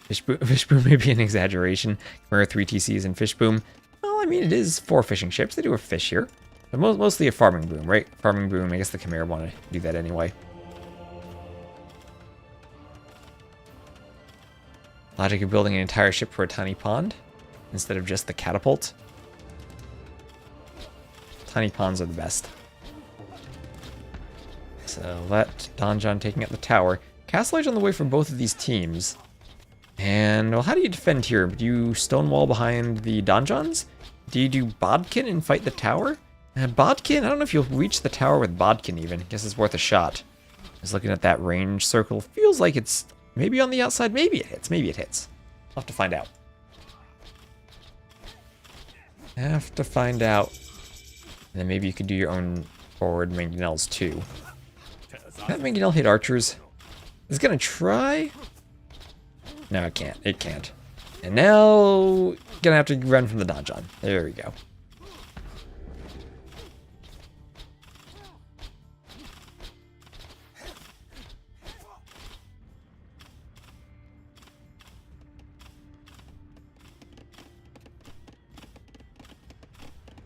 Fishboom may be an exaggeration. Chimera 3 TCs and Fishboom. Well, I mean, it is 4 fishing ships. They do have fish here. But mostly a farming boom, right? Farming boom, I guess the Chimera want to do that anyway. Logic of building an entire ship for a tiny pond instead of just the catapult. Tiny ponds are the best. So that donjon taking out the tower. Castle Age on the way for both of these teams. And, well, how do you defend here? Do you stonewall behind the donjons? Do you do Bodkin and fight the tower? Bodkin? I don't know if you'll reach the tower with Bodkin even. I guess it's worth a shot. Just looking at that range circle. Feels like it's maybe on the outside. Maybe it hits. Maybe it hits. I'll have to find out. Have to find out. And then maybe you could do your own forward mangonels too. Can that mangonel hit archers? It's gonna try. No, it can't. It can't. And now, gonna have to run from the donjon. There we go.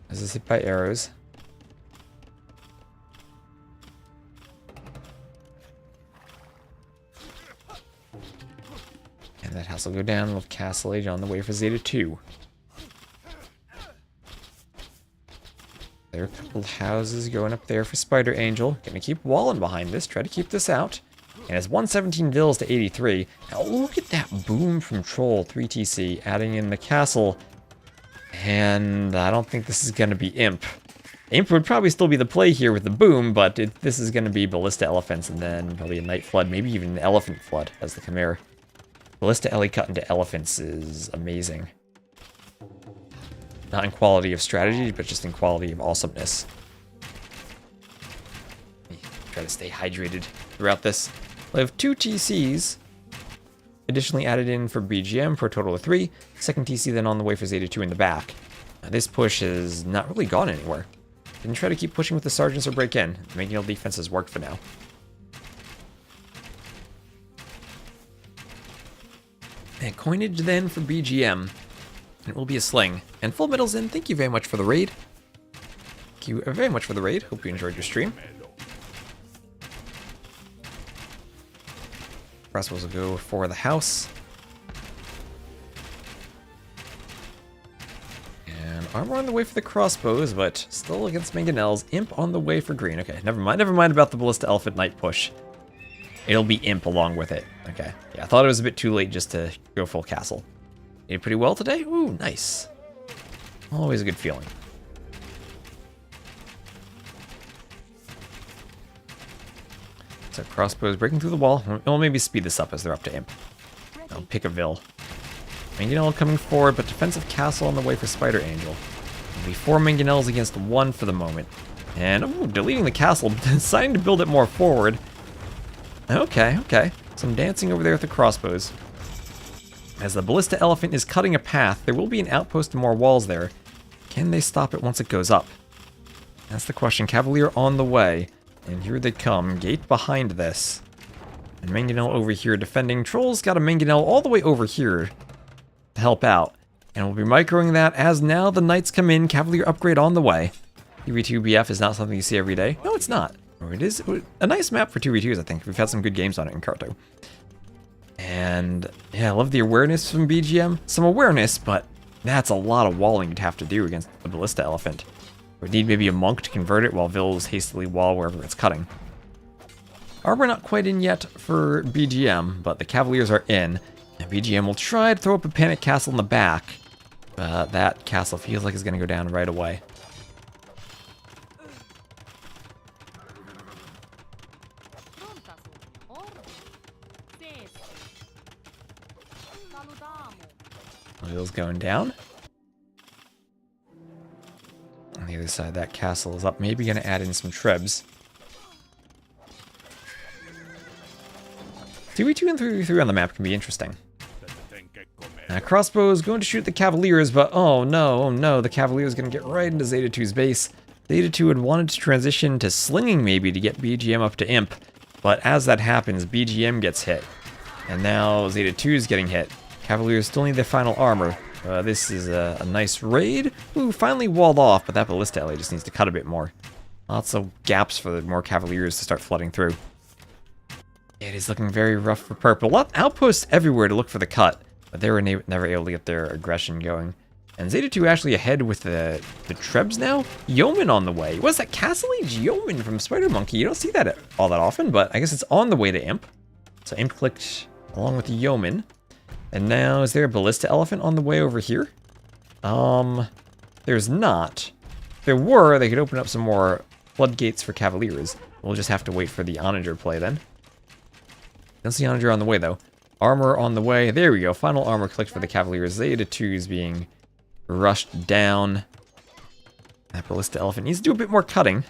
This is hit by arrows. And that house will go down with Castle Age on the way for Zeta 2. There are a couple of houses going up there for Spider Angel. Gonna keep walling behind this, try to keep this out. And it's 117 vills to 83. Now look at that boom from Troll 3TC, adding in the castle. And I don't think this is gonna be Imp. Imp would probably still be the play here with the boom, but this is gonna be Ballista Elephants and then probably a Night Flood, maybe even an Elephant Flood as the Chimera. Ballista Ellie cut into elephants is amazing. Not in quality of strategy, but just in quality of awesomeness. Try to stay hydrated throughout this. We have 2 TCs additionally added in for BGM for a total of 3. Second TC then on the way for Zeta 2 in the back. Now, this push has not really gone anywhere. Didn't try to keep pushing with the sergeants or break in. Making all defenses work for now. And coinage then for BGM. It will be a sling. And Full Metal's in, thank you very much for the raid. Thank you very much for the raid. Hope you enjoyed your stream. Crossbows will go for the house. And armor on the way for the crossbows, but still against mangonels. Imp on the way for green. Okay, never mind about the Ballista Elephant Knight push. It'll be Imp along with it. Okay. Yeah, I thought it was a bit too late just to go full castle. Did pretty well today? Ooh, nice. Always a good feeling. So crossbows breaking through the wall. We'll maybe speed this up as they're up to Imp. I'll pick a Vil. Mangonel coming forward, but defensive castle on the way for Spider Angel. It'll be 4 Mangonels against 1 for the moment. And, ooh, deleting the castle, deciding to build it more forward. Okay, okay. Some dancing over there with the crossbows. As the ballista elephant is cutting a path, there will be an outpost and more walls there. Can they stop it once it goes up? That's the question. Cavalier on the way. And here they come. Gate behind this. And Mangonel over here defending. Troll's got a Mangonel all the way over here to help out. And we'll be microing that as now the knights come in. Cavalier upgrade on the way. 2v2 BF is not something you see every day. No, it's not. Or it is a nice map for 2v2s, I think. We've had some good games on it in Carto. And yeah, I love the awareness from BGM. Some awareness, but that's a lot of walling you'd have to do against the ballista elephant. Would need maybe a monk to convert it while Vils hastily wall wherever it's cutting. Armor not quite in yet for BGM, but the Cavaliers are in. And BGM will try to throw up a panic castle in the back. But that castle feels like it's going to go down right away. Vils going down. On the other side, that castle is up. Maybe going to add in some trebs. 2v2 and 3v3 on the map can be interesting. Crossbow is going to shoot the Cavaliers, but oh no, the Cavalier is going to get right into Zeta 2's base. Zeta 2 had wanted to transition to slinging maybe to get BGM up to Imp, but as that happens, BGM gets hit. And now Zeta 2 is getting hit. Cavaliers still need their final armor. This is a nice raid. Ooh, finally walled off, but that ballista LA just needs to cut a bit more. Lots of gaps for the more Cavaliers to start flooding through. It is looking very rough for purple. Outposts everywhere to look for the cut, but they were never able to get their aggression going. And Zeta 2 actually ahead with the Trebs now. Yeoman on the way. What's that? Castle Age Yeoman from Spider Monkey. You don't see that all that often, but I guess it's on the way to Imp. So Imp clicked along with the Yeoman. And now, is there a ballista elephant on the way over here? There's not. If there were, they could open up some more floodgates for Cavaliers. We'll just have to wait for the Onager play then. Don't see Onager on the way though. Armor on the way. There we go. Final armor clicked for the Cavaliers. Zeta 2 is being rushed down. That ballista elephant needs to do a bit more cutting.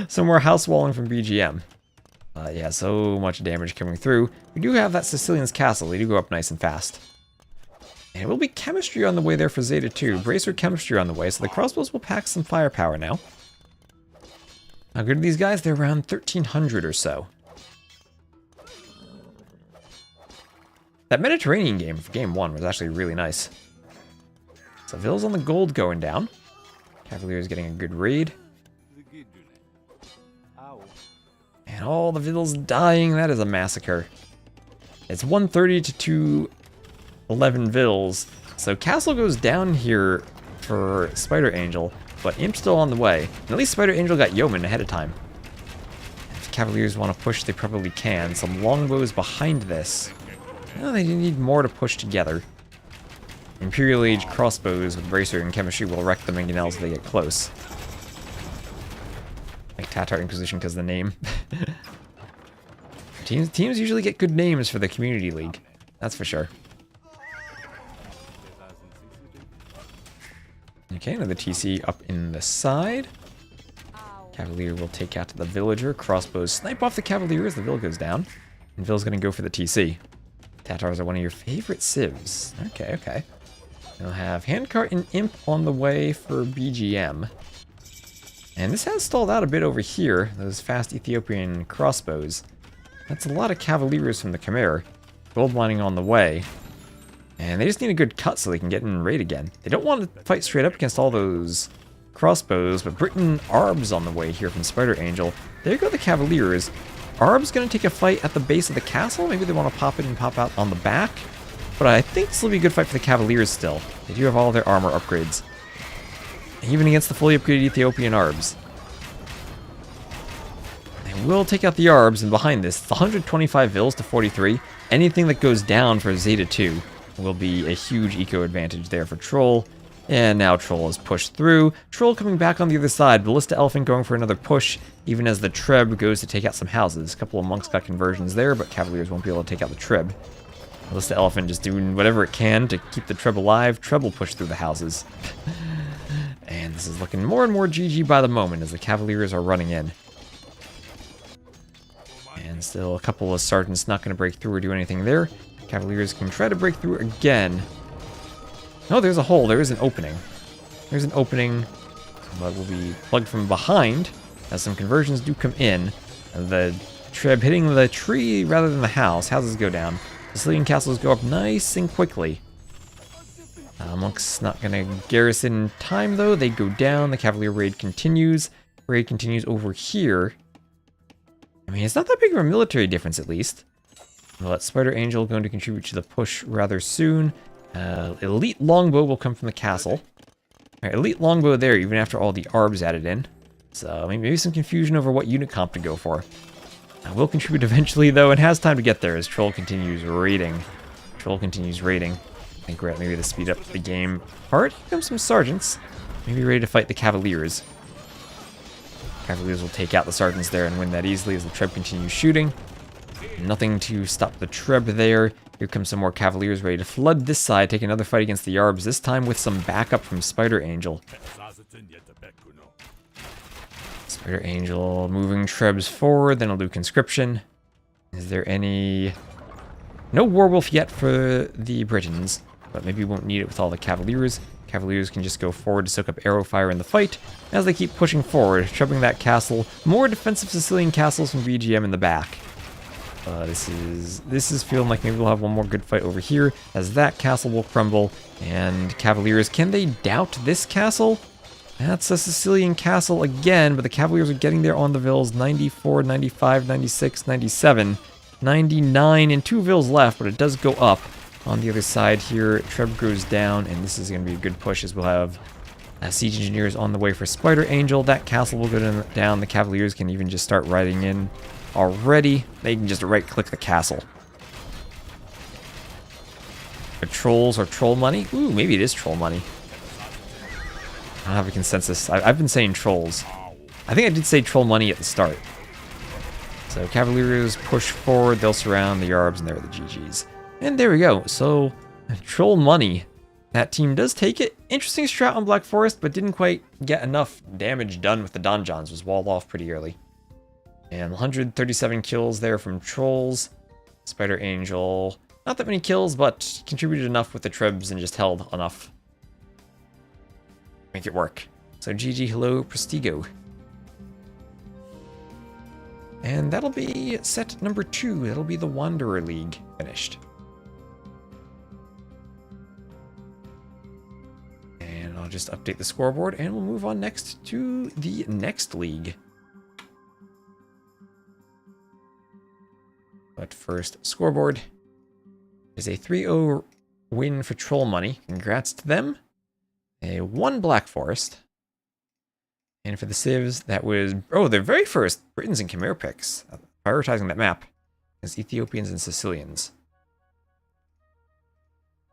Some more house walling from BGM. Yeah, so much damage coming through. We do have that Sicilian's castle. They do go up nice and fast. And it will be chemistry on the way there for Zeta 2. Bracer chemistry on the way, so the crossbows will pack some firepower now. How good are these guys? They're around 1,300 or so. That Mediterranean game for game 1 was actually really nice. So Vils on the gold going down. Cavaliers getting a good raid. And all the Vils dying. That is a massacre. It's 130 to 211 Vils. So Castle goes down here for Spider Angel, but Imp's still on the way. And at least Spider Angel got Yeoman ahead of time. If Cavaliers want to push, they probably can. Some longbows behind this. No, they need more to push together. Imperial Age crossbows with Bracer and chemistry will wreck the Mangonels if they get close. Like Tatar Inquisition because of the name. Teams usually get good names for the community league. That's for sure. Okay, another TC up in the side. Cavalier will take out the villager. Crossbows snipe off the Cavalier as the Vil goes down. And Vil's going to go for the TC. Tatars are one of your favorite civs. Okay, okay. We'll have Handcart and Imp on the way for BGM. And this has stalled out a bit over here. Those fast Ethiopian crossbows. That's a lot of Cavaliers from the Khmer. Gold mining on the way. And they just need a good cut so they can get in and raid again. They don't want to fight straight up against all those crossbows, but Britain Arb's on the way here from Spider Angel. There go the Cavaliers. Arb's going to take a fight at the base of the castle. Maybe they want to pop in and pop out on the back. But I think this will be a good fight for the Cavaliers still. They do have all their armor upgrades. Even against the fully upgraded Ethiopian Arbs. They will take out the Arbs, and behind this, it's 125 Vils to 43. Anything that goes down for Zeta 2 will be a huge eco advantage there for Troll. And now Troll is pushed through. Troll coming back on the other side. Ballista Elephant going for another push, even as the Treb goes to take out some houses. A couple of monks got conversions there, but Cavaliers won't be able to take out the Treb. Ballista Elephant just doing whatever it can to keep the Treb alive. Treb will push through the houses. And this is looking more and more GG by the moment as the Cavaliers are running in. And still a couple of sergeants not going to break through or do anything there. Cavaliers can try to break through again. No, there's a hole. There is an opening. There's an opening, but will be plugged from behind as some conversions do come in. The Treb hitting the tree rather than the house. Houses go down. Sicilian castles go up nice and quickly. Monks not going to garrison in time, though. They go down. The Cavalier raid continues. Raid continues over here. I mean, it's not that big of a military difference, at least. We'll let Spider Angel going to contribute to the push rather soon. Elite Longbow will come from the castle. All right, Elite Longbow there, even after all the ARBs added in. So maybe some confusion over what unit comp to go for. Will contribute eventually, though, and has time to get there as Troll continues raiding. Troll continues raiding. I think we're at maybe the speed up the game part. Here comes some sergeants. Maybe ready to fight the Cavaliers. Cavaliers will take out the sergeants there and win that easily as the Treb continues shooting. Nothing to stop the Treb there. Here comes some more Cavaliers ready to flood this side, take another fight against the Yarbs, this time with some backup from Spider Angel. Spider Angel moving Trebs forward, then I'll do conscription. Is there any... No Werewolf yet for the Britons, but maybe we won't need it with all the Cavaliers. Cavaliers can just go forward to soak up arrow fire in the fight as they keep pushing forward, trebling that castle. More defensive Sicilian castles from BGM in the back. This is feeling like maybe we'll have one more good fight over here as that castle will crumble. And Cavaliers, can they doubt this castle? That's a Sicilian castle again, but the Cavaliers are getting there on the vills. 94, 95, 96, 97, 99, and 2 vills left, but it does go up. On the other side here, Treb goes down, and this is going to be a good push as we'll have siege engineers on the way for Spider Angel. That castle will go down. The Cavaliers can even just start riding in already. They can just right-click the castle. Patrols or troll money? Ooh, maybe it is troll money. I don't have a consensus. I've been saying trolls. I think I did say troll money at the start. So Cavaliers push forward. They'll surround the Yarbs, and there are the GGs. And there we go. So, troll money. That team does take it. Interesting strat on Black Forest, but didn't quite get enough damage done with the donjons. Was walled off pretty early. And 137 kills there from Trolls. Spider Angel, not that many kills, but contributed enough with the Trebs and just held enough. Make it work. So GG, hello, Prestigo. And that'll be set number 2. That'll be the Wanderer League finished. And I'll just update the scoreboard and we'll move on next to the next league. But first, scoreboard. There's a 3-0 win for Troll Money. Congrats to them. A 1 Black Forest. And for the Civs, that was... Oh, their very first Britons and Khmer picks. Prioritizing that map as Ethiopians and Sicilians.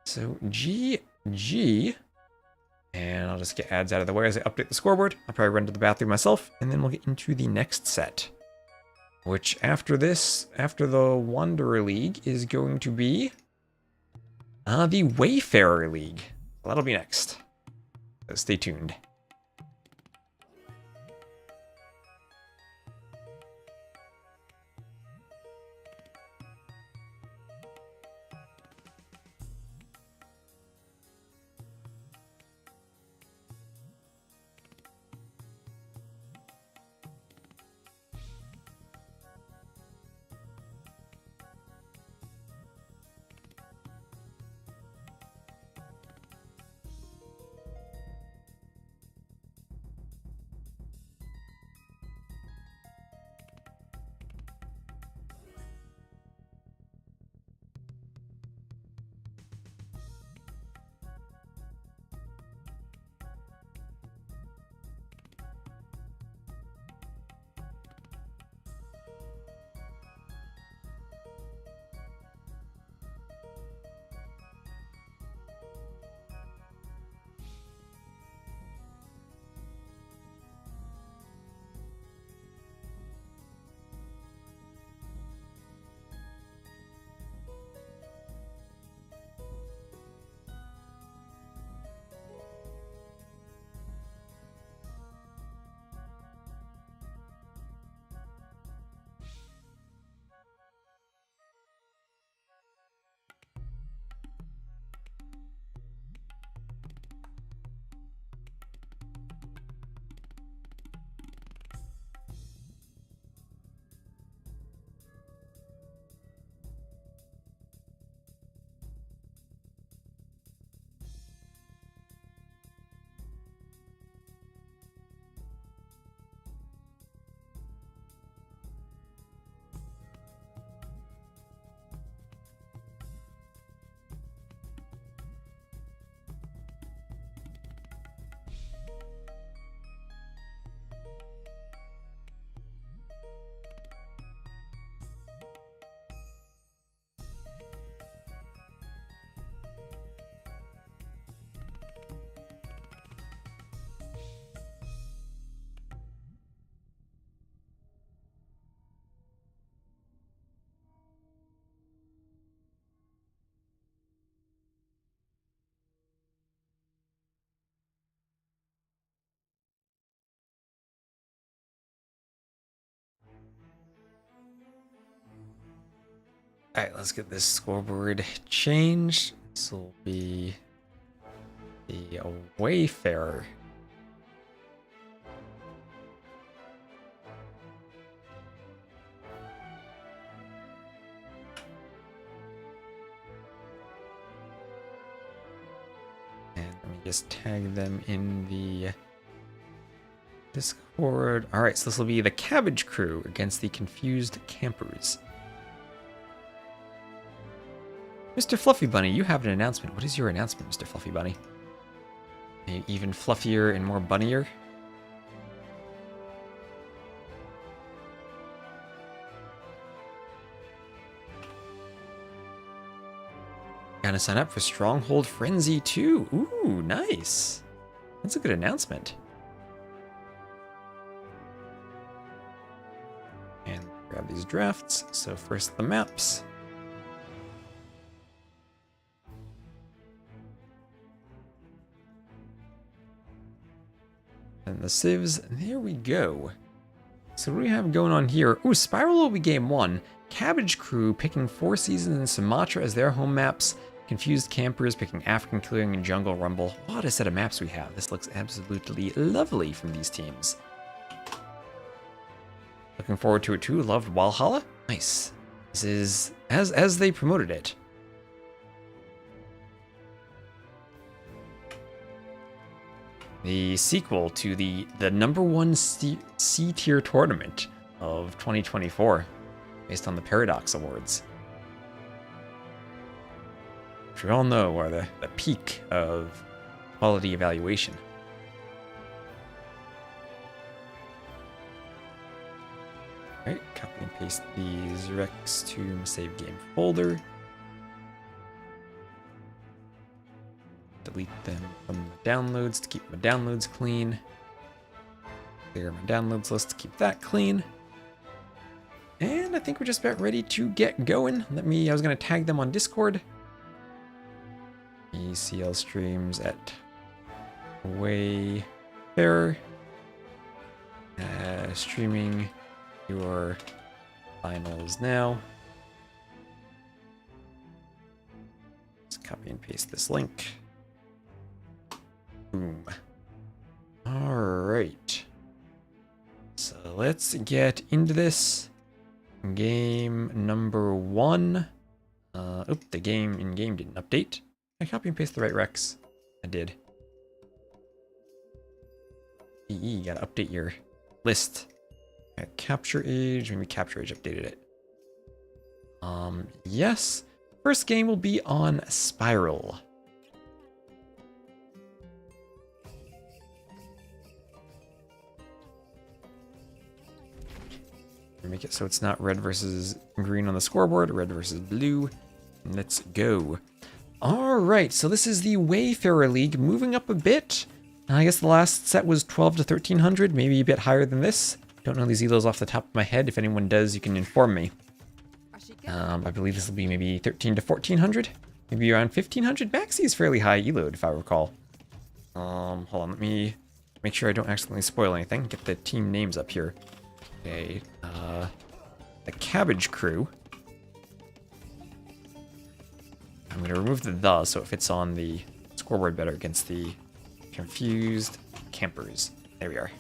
So, GG. And I'll just get ads out of the way as I update the scoreboard. I'll probably run to the bathroom myself, and then we'll get into the next set. Which, after this, after the Wanderer League, is going to be the Wayfarer League. So that'll be next. So stay tuned. Alright, let's get this scoreboard changed. This will be the Wayfarer. And let me just tag them in the Discord. Alright, so this will be the Cabbage Crew against the Confused Campers. Mr. Fluffy Bunny, you have an announcement. What is your announcement, Mr. Fluffy Bunny? Even fluffier and more bunnier? Gotta sign up for Stronghold Frenzy too. Ooh, nice. That's a good announcement. And grab these drafts. So first the maps. And the civs, there we go. So what do we have going on here? Ooh, Spiral will be game 1. Cabbage Crew picking Four Seasons and Sumatra as their home maps. Confused Campers picking African Clearing and Jungle Rumble. What a set of maps we have. This looks absolutely lovely from these teams. Looking forward to it too. Loved Valhalla. Nice. This is as they promoted it. The sequel to the #1 C-tier tournament of 2024, based on the Paradox Awards. Which we all know are the peak of quality evaluation. Alright, copy and paste these recs to my save game folder. Delete them from the downloads to keep my downloads clean. Clear my downloads list to keep that clean. And I think we're just about ready to get going. I was going to tag them on Discord. ECL streams at Wayfarer. Streaming your finals now. Let's copy and paste this link. Boom. Alright. So let's get into this. Game number 1. The game in-game didn't update. I copy and paste the right recs. I did. You gotta update your list. Capture Age, maybe Capture Age updated it. Yes. First game will be on Spiral. Make it so it's not red versus green on the scoreboard, red versus blue. Let's go. All right, so this is the Wayfarer League, moving up a bit. I guess the last set was 12 to 1300, maybe a bit higher than this. Don't know these elos off the top of my head. If anyone does, you can inform me. I believe this will be maybe 13 to 1400, maybe around 1500. Maxi is fairly high eloed, if I recall. Hold on, let me make sure I don't accidentally spoil anything. Get the team names up here. Okay, the Cabbage Crew. I'm going to remove the so it fits on the scoreboard better against the Confused Campers. There we are.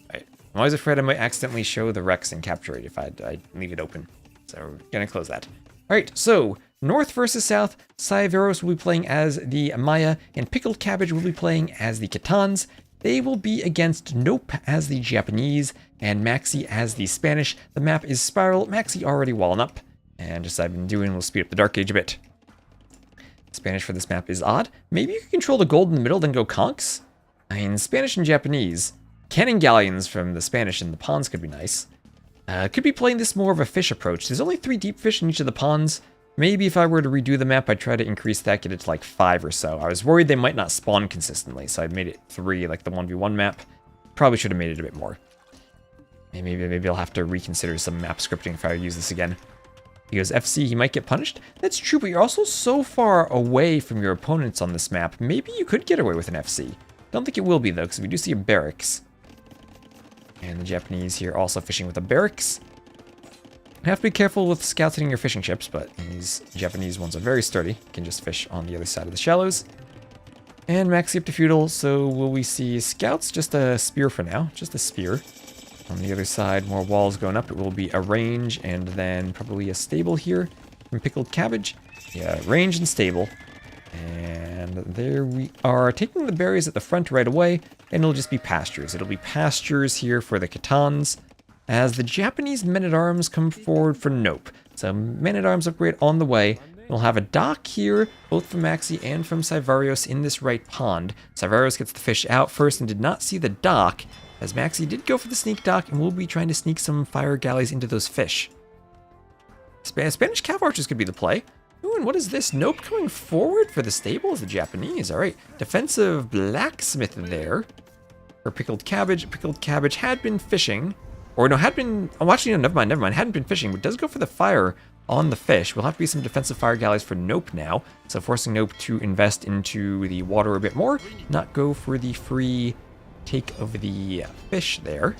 Alright, I'm always afraid I might accidentally show the Rex and capture it if I leave it open. So we're going to close that. Alright, so North versus South, Cyveros will be playing as the Maya, and Pickled Cabbage will be playing as the Catans. They will be against Nope as the Japanese, and Maxi as the Spanish. The map is Spiral. Maxi already walling up, and just as I've been doing, we'll speed up the Dark Age a bit. Spanish for this map is odd. Maybe you could control the gold in the middle, then go conks? I mean, Spanish and Japanese. Cannon galleons from the Spanish and the pawns could be nice. Could be playing this more of a fish approach. There's only 3 deep fish in each of the pawns. Maybe if I were to redo the map, I'd try to increase that, get it to like 5 or so. I was worried they might not spawn consistently, so I made it 3, like the 1v1 map. Probably should have made it a bit more. And maybe I'll have to reconsider some map scripting if I use this again. He goes FC, he might get punished. That's true, but you're also so far away from your opponents on this map. Maybe you could get away with an FC. Don't think it will be, though, because we do see a barracks. And the Japanese here also fishing with a barracks. Have to be careful with scouts hitting your fishing ships, but these Japanese ones are very sturdy. You can just fish on the other side of the shallows. And maxi up to feudal, so will we see scouts? Just a spear for now, just a spear. On the other side, more walls going up. It will be a range and then probably a stable here from pickled cabbage. Yeah, range and stable. And there we are, taking the berries at the front right away, and it'll just be pastures. It'll be pastures here for the Khitans, as the Japanese men-at-arms come forward for Nope. So men-at-arms upgrade on the way. We'll have a dock here, both from Maxi and from Sivarios in this right pond. Sivarios gets the fish out first and did not see the dock, as Maxi did go for the sneak dock and will be trying to sneak some fire galleys into those fish. Spanish cav archers could be the play. Ooh, and what is this? Nope, coming forward for the stable is the Japanese. All right, defensive blacksmith there for pickled cabbage. Pickled cabbage had been fishing, or no, had been. Oh, actually, no, never mind. Hadn't been fishing, but does go for the fire on the fish. Will have to be some defensive fire galleys for Nope now, so forcing Nope to invest into the water a bit more, not go for the free take of the fish there.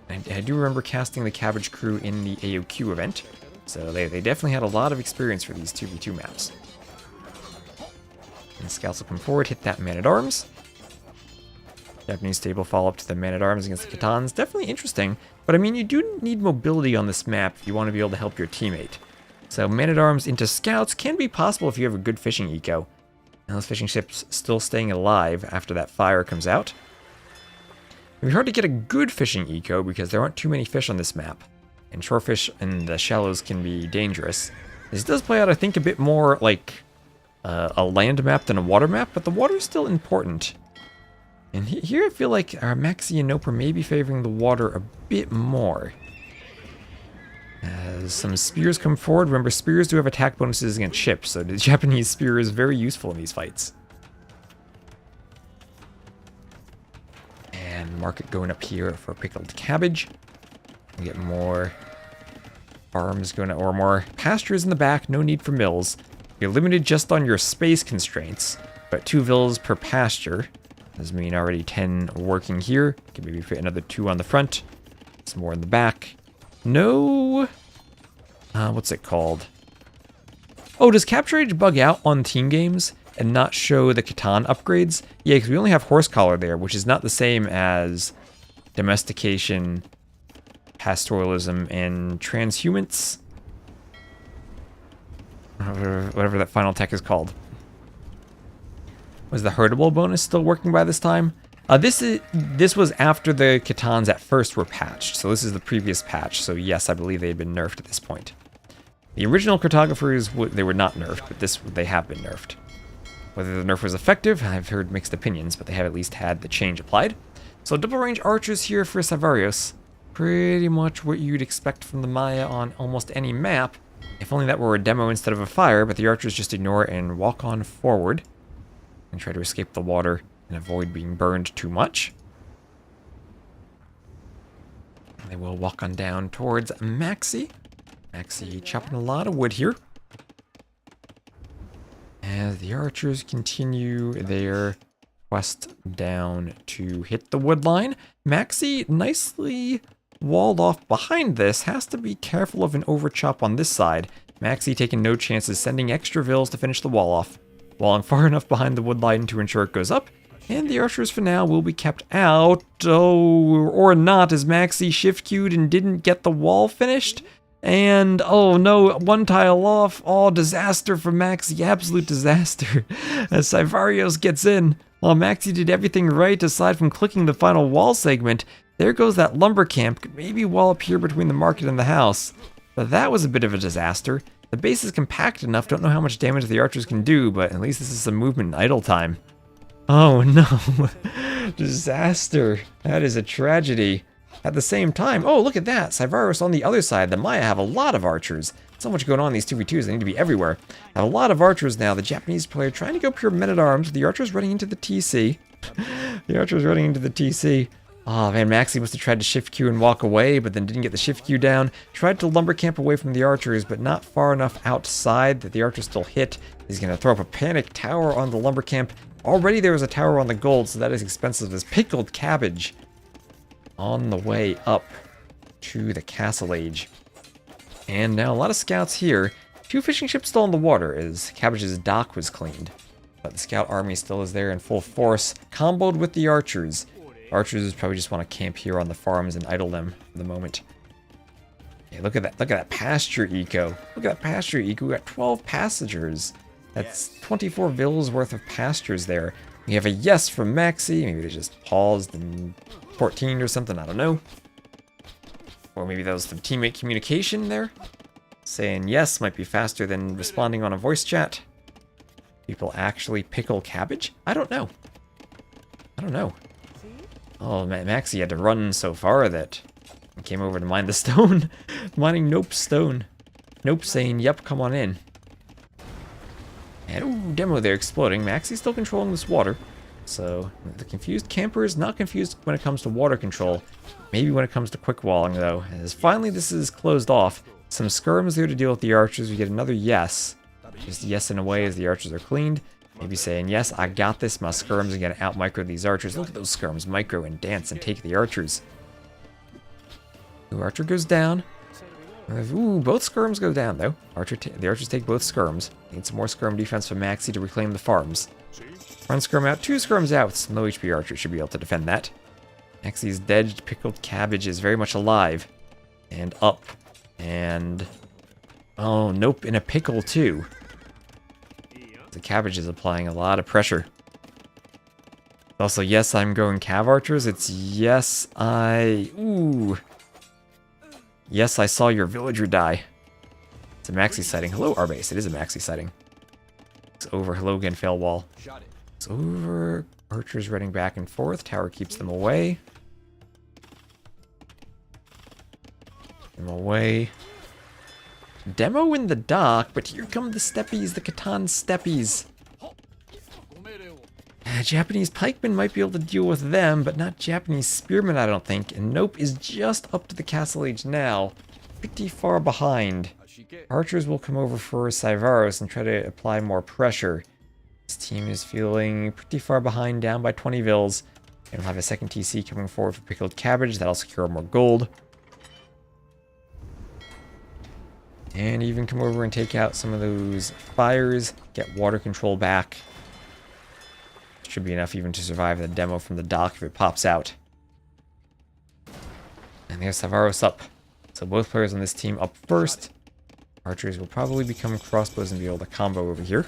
I do remember casting the Cabbage crew in the AOQ event, so they definitely had a lot of experience for these 2v2 maps. And the scouts will come forward, hit that man-at-arms. Japanese stable follow-up to the man-at-arms against the Khitans. Definitely interesting, but I mean, you do need mobility on this map if you want to be able to help your teammate. So man-at-arms into scouts can be possible if you have a good fishing eco. And those fishing ships still staying alive after that fire comes out. It'd be hard to get a good fishing eco because there aren't too many fish on this map. And shorefish in the shallows can be dangerous. This does play out, I think, a bit more like a land map than a water map, but the water is still important. And here I feel like Maxi and Nope are maybe favoring the water a bit more. As some spears come forward. Remember, spears do have attack bonuses against ships, so the Japanese spear is very useful in these fights. And market going up here for pickled cabbage. We get more farms going, or more pastures in the back. No need for mills. You're limited just on your space constraints, but 2 villas per pasture. Does mean already 10 working here. Can maybe fit another 2 on the front. Some more in the back. No. What's it called? Oh, does Capture Age bug out on team games and not show the Khitan upgrades? Yeah, because we only have Horse Collar there, which is not the same as Domestication, Pastoralism, and Transhumance. Whatever that final tech is called. Was the herdable bonus still working by this time? This was after the Khitans at first were patched, so this is the previous patch. So yes, I believe they had been nerfed at this point. The original Cartographers, they were not nerfed, but they have been nerfed. Whether the nerf was effective, I've heard mixed opinions, but they have at least had the change applied. So double range archers here for Sivarios. Pretty much what you'd expect from the Maya on almost any map. If only that were a demo instead of a fire, but the archers just ignore it and walk on forward. And try to escape the water and avoid being burned too much. And they will walk on down towards Maxi. Maxi chopping a lot of wood here. As the archers continue their quest down to hit the wood line. Maxi nicely walled off behind this. Has to be careful of an overchop on this side. Maxi taking no chances, sending extra vills to finish the wall off. Walling far enough behind the wood line to ensure it goes up. And the archers for now will be kept out. Oh, or not, as Maxi shift queued and didn't get the wall finished. And, oh no, 1 tile off. Oh, disaster for Maxi, absolute disaster. As Sivarios gets in. While Maxi did everything right aside from clicking the final wall segment, there goes that lumber camp. Could maybe wall up here between the market and the house. But that was a bit of a disaster. The base is compact enough, don't know how much damage the archers can do, but at least this is some movement in idle time. Oh no, disaster. That is a tragedy. At the same time, oh look at that, Sivarios on the other side. The Maya have a lot of archers. So much going on in these 2v2s, they need to be everywhere. Have a lot of archers now. The Japanese player trying to go pure men-at-arms. The archers running into the TC. The archers running into the TC. Oh man, Maxi must have tried to shift queue and walk away, but then didn't get the shift queue down. Tried to lumber camp away from the archers, but not far enough outside that the archers still hit. He's going to throw up a panic tower on the lumber camp. Already there was a tower on the gold, so that is expensive as pickled cabbage on the way up. to the Castle Age. And now a lot of scouts here. 2 fishing ships still in the water as Cabbage's dock was cleaned. But the scout army still is there in full force, comboed with the archers. Archers probably just want to camp here on the farms and idle them for the moment. Yeah, look at that pasture eco. Look at that pasture eco. We got 12 passengers. That's 24 villas worth of pastures there. We have a yes from Maxi. Maybe they just paused in 14 or something, I don't know. Or maybe that was some teammate communication there. Saying yes might be faster than responding on a voice chat. People actually pickle cabbage? I don't know. I don't know. Oh, Maxi had to run so far that he came over to mine the stone. Mining Nope's stone. Nope saying, yep, come on in. And, ooh, demo there exploding. Maxi's still controlling this water. So, the confused camper is not confused when it comes to water control. Maybe when it comes to quick walling, though. As finally this is closed off. Some skirms there to deal with the archers. We get another yes. Just yes in a way as the archers are cleaned. Maybe saying, yes, I got this. My skirms are going to out-micro these archers. Look at those skirms micro and dance and take the archers. Ooh, archer goes down. Ooh, both skirms go down, though. The archers take both skirms. Need some more skirm defense from Maxi to reclaim the farms. One skirm out, 2 skirms out. Some low HP archers should be able to defend that. Maxi's dead pickled cabbage is very much alive. And up. And... oh, nope, in a pickle, too. The cabbage is applying a lot of pressure. Also, yes, I'm going cav archers. It's yes, ooh. Yes, I saw your villager die. It's a Maxi sighting. Hello, Arbase. It is a Maxi sighting. It's over. Hello again, fail wall. It's over. Archers running back and forth. Tower keeps them away. Them away. Demo in the dock, but here come the steppies, the Catan steppies. Japanese pikemen might be able to deal with them, but not Japanese spearmen, I don't think. And Nope is just up to the Castle Age now. Pretty far behind. Archers will come over for Saivaros and try to apply more pressure. This team is feeling pretty far behind, down by 20 vils. And we'll have a second TC coming forward for pickled cabbage. That'll secure more gold. And even come over and take out some of those fires. Get water control back. Should be enough even to survive the demo from the dock if it pops out. And there's Savaros up. So both players on this team up first. Archers will probably become crossbows and be able to combo over here.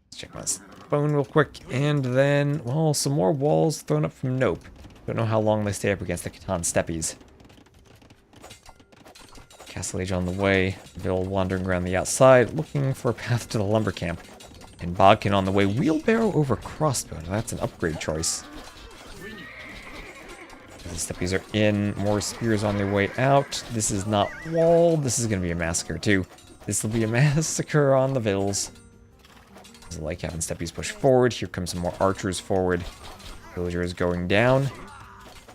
Let's check my phone real quick. And then, well, some more walls thrown up from Nope. Don't know how long they stay up against the Catan steppies. Castle Age on the way. Bill wandering around the outside, looking for a path to the lumber camp. And Bodkin on the way. Wheelbarrow over crossbow. Now that's an upgrade choice. The steppies are in. More spears on their way out. This is not walled. This is going to be a massacre too. This will be a massacre on the vills. I like having steppies push forward. Here comes some more archers forward. Villager is going down.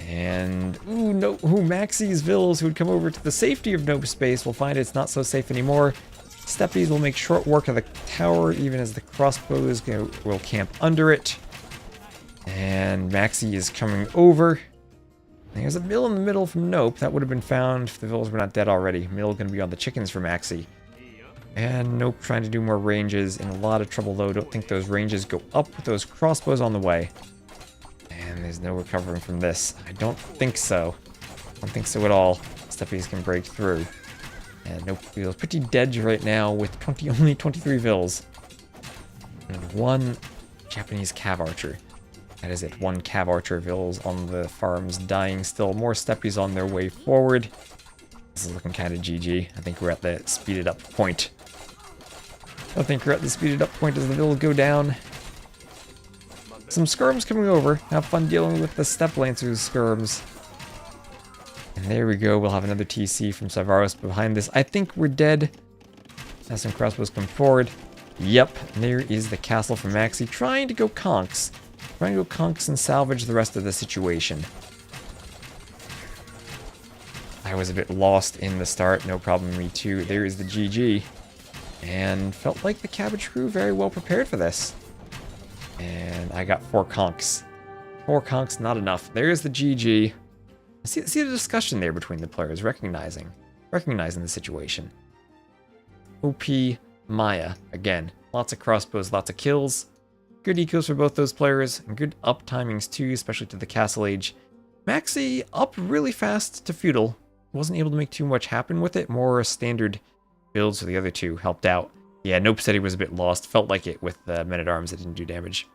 And, ooh, no, Maxi's vills who would come over to the safety of Nope space will find it's not so safe anymore. Steppies will make short work of the tower, even as the crossbows will camp under it. And Maxi is coming over. There's a mill in the middle from Nope. That would have been found if the vills were not dead already. Mill going to be on the chickens for Maxi. And Nope trying to do more ranges. In a lot of trouble, though. Don't think those ranges go up with those crossbows on the way. And there's no recovering from this. I don't think so. I don't think so at all. Steppies can break through. And Nope feels pretty dead right now with only 23 vills. And 1 Japanese cav archer. That is it. 1 cav archer vills on the farms dying still. More steppies on their way forward. This is looking kind of GG. I think we're at the speeded up point. I think we're at the speeded up point as the vills go down. Some skirms coming over. Have fun dealing with the step lancers skirms. And there we go. We'll have another TC from Savaros behind this. I think we're dead. Have some crossbows come forward. Yep. And there is the castle from Maxi. Trying to go conks. Trying to go conks and salvage the rest of the situation. I was a bit lost in the start. No problem, me too. There is the GG. And felt like the cabbage crew very well prepared for this. And I got 4 conks. 4 conks, not enough. There's the GG. See the discussion there between the players, recognizing the situation. OP, Maya, again, lots of crossbows, lots of kills. Good ecos for both those players, and good up timings too, especially to the Castle Age. Maxi up really fast to feudal. Wasn't able to make too much happen with it. More standard builds for the other two helped out. Yeah, Nope said he was a bit lost. Felt like it with the men-at-arms that didn't do damage.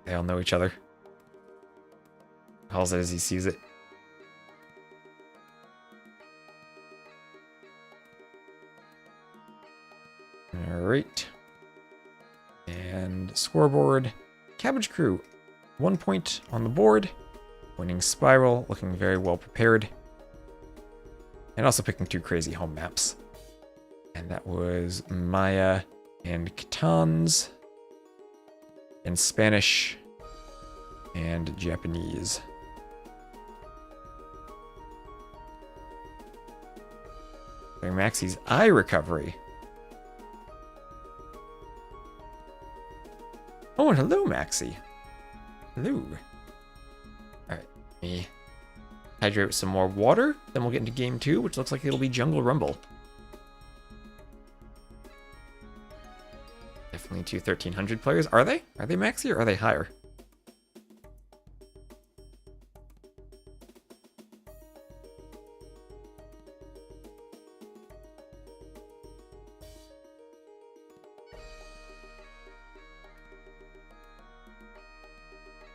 They all know each other. Calls it as he sees it. Alright. And scoreboard. Cabbage Crew. 1 point on the board. Winning Spiral, looking very well prepared. And also picking 2 crazy home maps. And that was Maya and Catans. And Spanish. And Japanese. Maxi's eye recovery. Oh, and hello, Maxi. Hello. Alright, me hydrate with some more water. Then we'll get into game 2, which looks like it'll be Jungle Rumble. Definitely 2 1300 players. Are they? Are they Maxi or are they higher?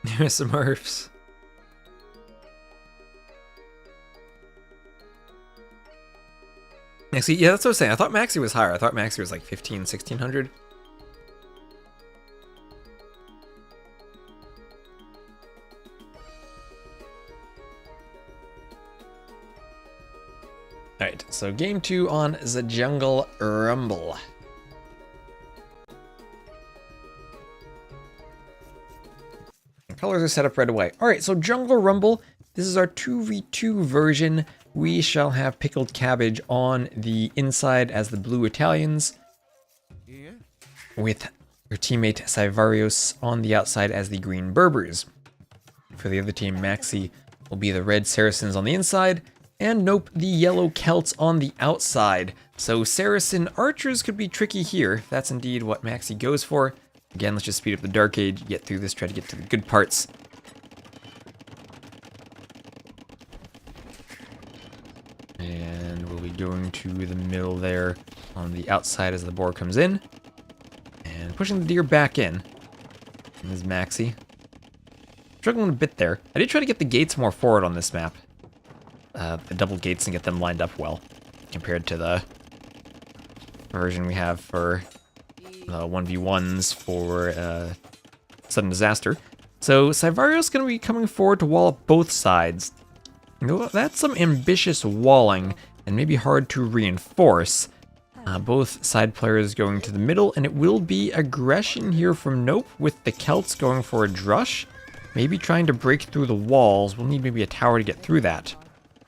Smurfs. Maxi, yeah, that's what I was saying. I thought Maxi was higher. I thought Maxi was like 15, 1600. Alright, so game 2 on the Jungle Rumble. Colors are set up right away. Alright, so Jungle Rumble, this is our 2v2 version. We shall have pickled cabbage on the inside as the blue Italians, with your teammate Sivarios on the outside as the green Berbers. For the other team, Maxi will be the red Saracens on the inside, and Nope, the yellow Celts on the outside. So Saracen archers could be tricky here. That's indeed what Maxi goes for. Again, let's just speed up the Dark Age, get through this, try to get to the good parts. And we'll be going to the middle there on the outside as the boar comes in. And pushing the deer back in. And this is Maxi. Struggling a bit there. I did try to get the gates more forward on this map. The double gates and get them lined up well. Compared to the version we have for 1v1s for Sudden Disaster. So Sivarios is going to be coming forward to wall up both sides. You know, that's some ambitious walling and maybe hard to reinforce. Both side players going to the middle, and it will be aggression here from Nope with the Celts going for a drush. Maybe trying to break through the walls. We'll need maybe a tower to get through that.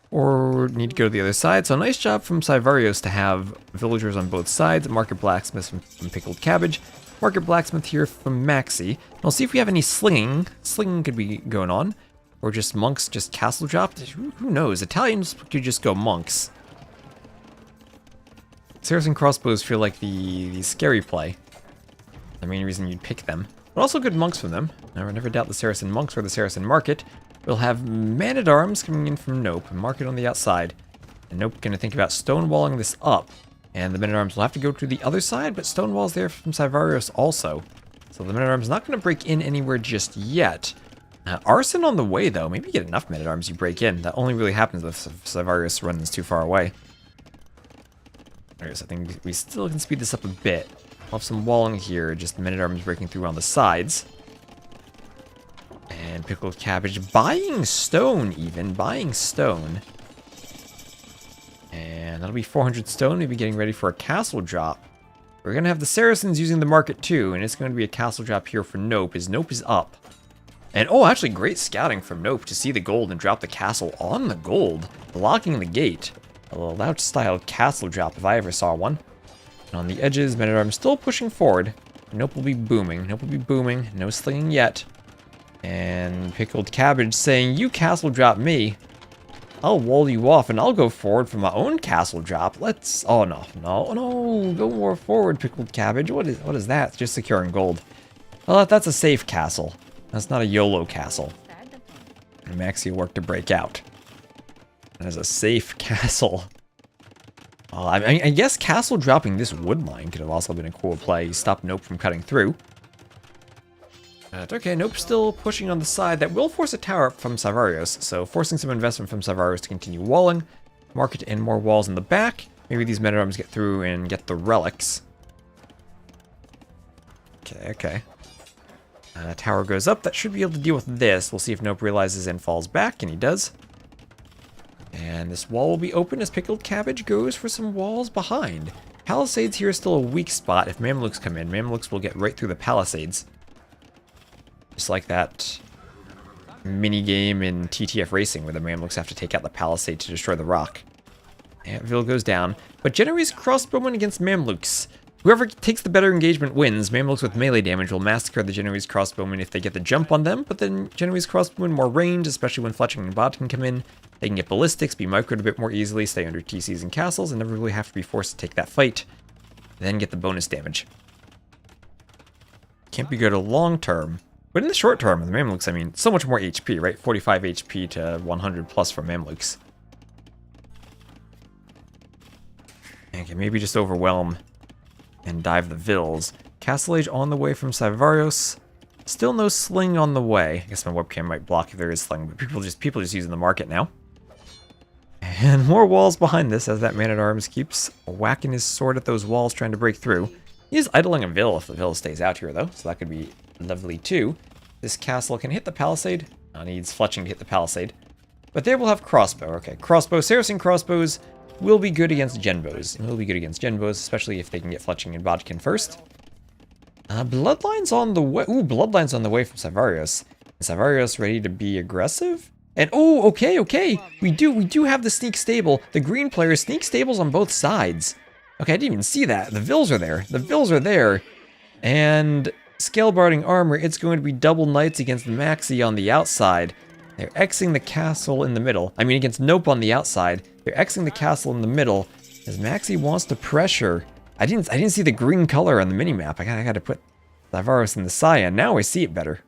Or need to go to the other side. So nice job from Sivarios to have villagers on both sides. Market Blacksmith from Pickled Cabbage. Market Blacksmith here from Maxi. We'll see if we have any slinging. Slinging could be going on. Or just monks just castle dropped. Who knows? Italians could just go monks. Saracen crossbows feel like the scary play. The main reason you'd pick them. But also good monks from them. I would never doubt the Saracen monks or the Saracen market. We'll have man-at-arms coming in from Nope, and market on the outside. And Nope gonna think about stonewalling this up. And the men-at-arms will have to go to the other side, but stonewall's there from Sivarios also. So the men-at-arms not gonna break in anywhere just yet. Arson on the way though. Maybe you get enough men-at-arms you break in. That only really happens if Sivarios runs too far away. Alright, so I think we still can speed this up a bit. We'll have some walling here, just men-at-arms breaking through on the sides. And Pickled Cabbage buying stone even, buying stone. And that'll be 400 stone, maybe getting ready for a castle drop. We're gonna have the Saracens using the market too, and it's gonna be a castle drop here for Nope, as Nope is up. And oh, actually great scouting from Nope to see the gold and drop the castle on the gold, blocking the gate. A loud style castle drop if I ever saw one. And on the edges, men-at-arms still pushing forward. Nope will be booming, Nope will be booming, no slinging yet. And Pickled Cabbage saying, you castle drop me. I'll wall you off and I'll go forward for my own castle drop. Let's... Oh, no. No. Go more forward, Pickled Cabbage. What is that? It's just securing gold. Well, that's a safe castle. That's not a YOLO castle. And Maxi worked to break out. That is a safe castle. I guess castle dropping this wood line could have also been a cool play. Stop Nope from cutting through. Okay, Nope still pushing on the side. That will force a tower up from Savarios, so forcing some investment from Savarios to continue walling. Market and more walls in the back. Maybe these men-at-arms get through and get the relics. Okay. Tower goes up. That should be able to deal with this. We'll see if Nope realizes and falls back, and he does. And this wall will be open as Pickled Cabbage goes for some walls behind. Palisades here is still a weak spot. If Mamluks come in, Mamluks will get right through the Palisades. Just like that mini-game in TTF Racing where the Mamluks have to take out the Palisade to destroy the rock. Antvil goes down. But Genoese crossbowmen against Mamluks. Whoever takes the better engagement wins. Mamluks with melee damage will massacre the Genoese crossbowmen if they get the jump on them, but then Genoese crossbowmen more range, especially when Fletching and Bot can come in. They can get ballistics, be microed a bit more easily, stay under TCs and castles, and never really have to be forced to take that fight. Then get the bonus damage. Can't be good long term. But in the short term, with the Mamluks, I mean, so much more HP, right? 45 HP to 100 plus for Mamluks. Okay, maybe just overwhelm and dive the Vils. Castle Age on the way from Savarios. Still no sling on the way. I guess my webcam might block if there is sling, but people just using the market now. And more walls behind this as that man-at-arms keeps whacking his sword at those walls trying to break through. He is idling a Vil if the Vil stays out here, though, so that could be lovely, too. This castle can hit the Palisade. Needs Fletching to hit the Palisade. But there we'll have crossbow. Okay, crossbow. Saracen crossbows will be good against Genbows. Will be good against Genbows, especially if they can get Fletching and Bodkin first. Bloodline's on the way. Ooh, Bloodline's on the way from Savarios. Is Savarios ready to be aggressive? And oh, okay. We do have the sneak stable. The green player sneak stables on both sides. Okay, I didn't even see that. The Vils are there. And Scalebarding armor, it's going to be double knights against Maxi on the outside. They're Xing the castle in the middle. I mean, against Nope on the outside. They're Xing the castle in the middle as Maxi wants to pressure. I didn't see the green color on the minimap. I gotta put Savarios in the cyan. Now I see it better.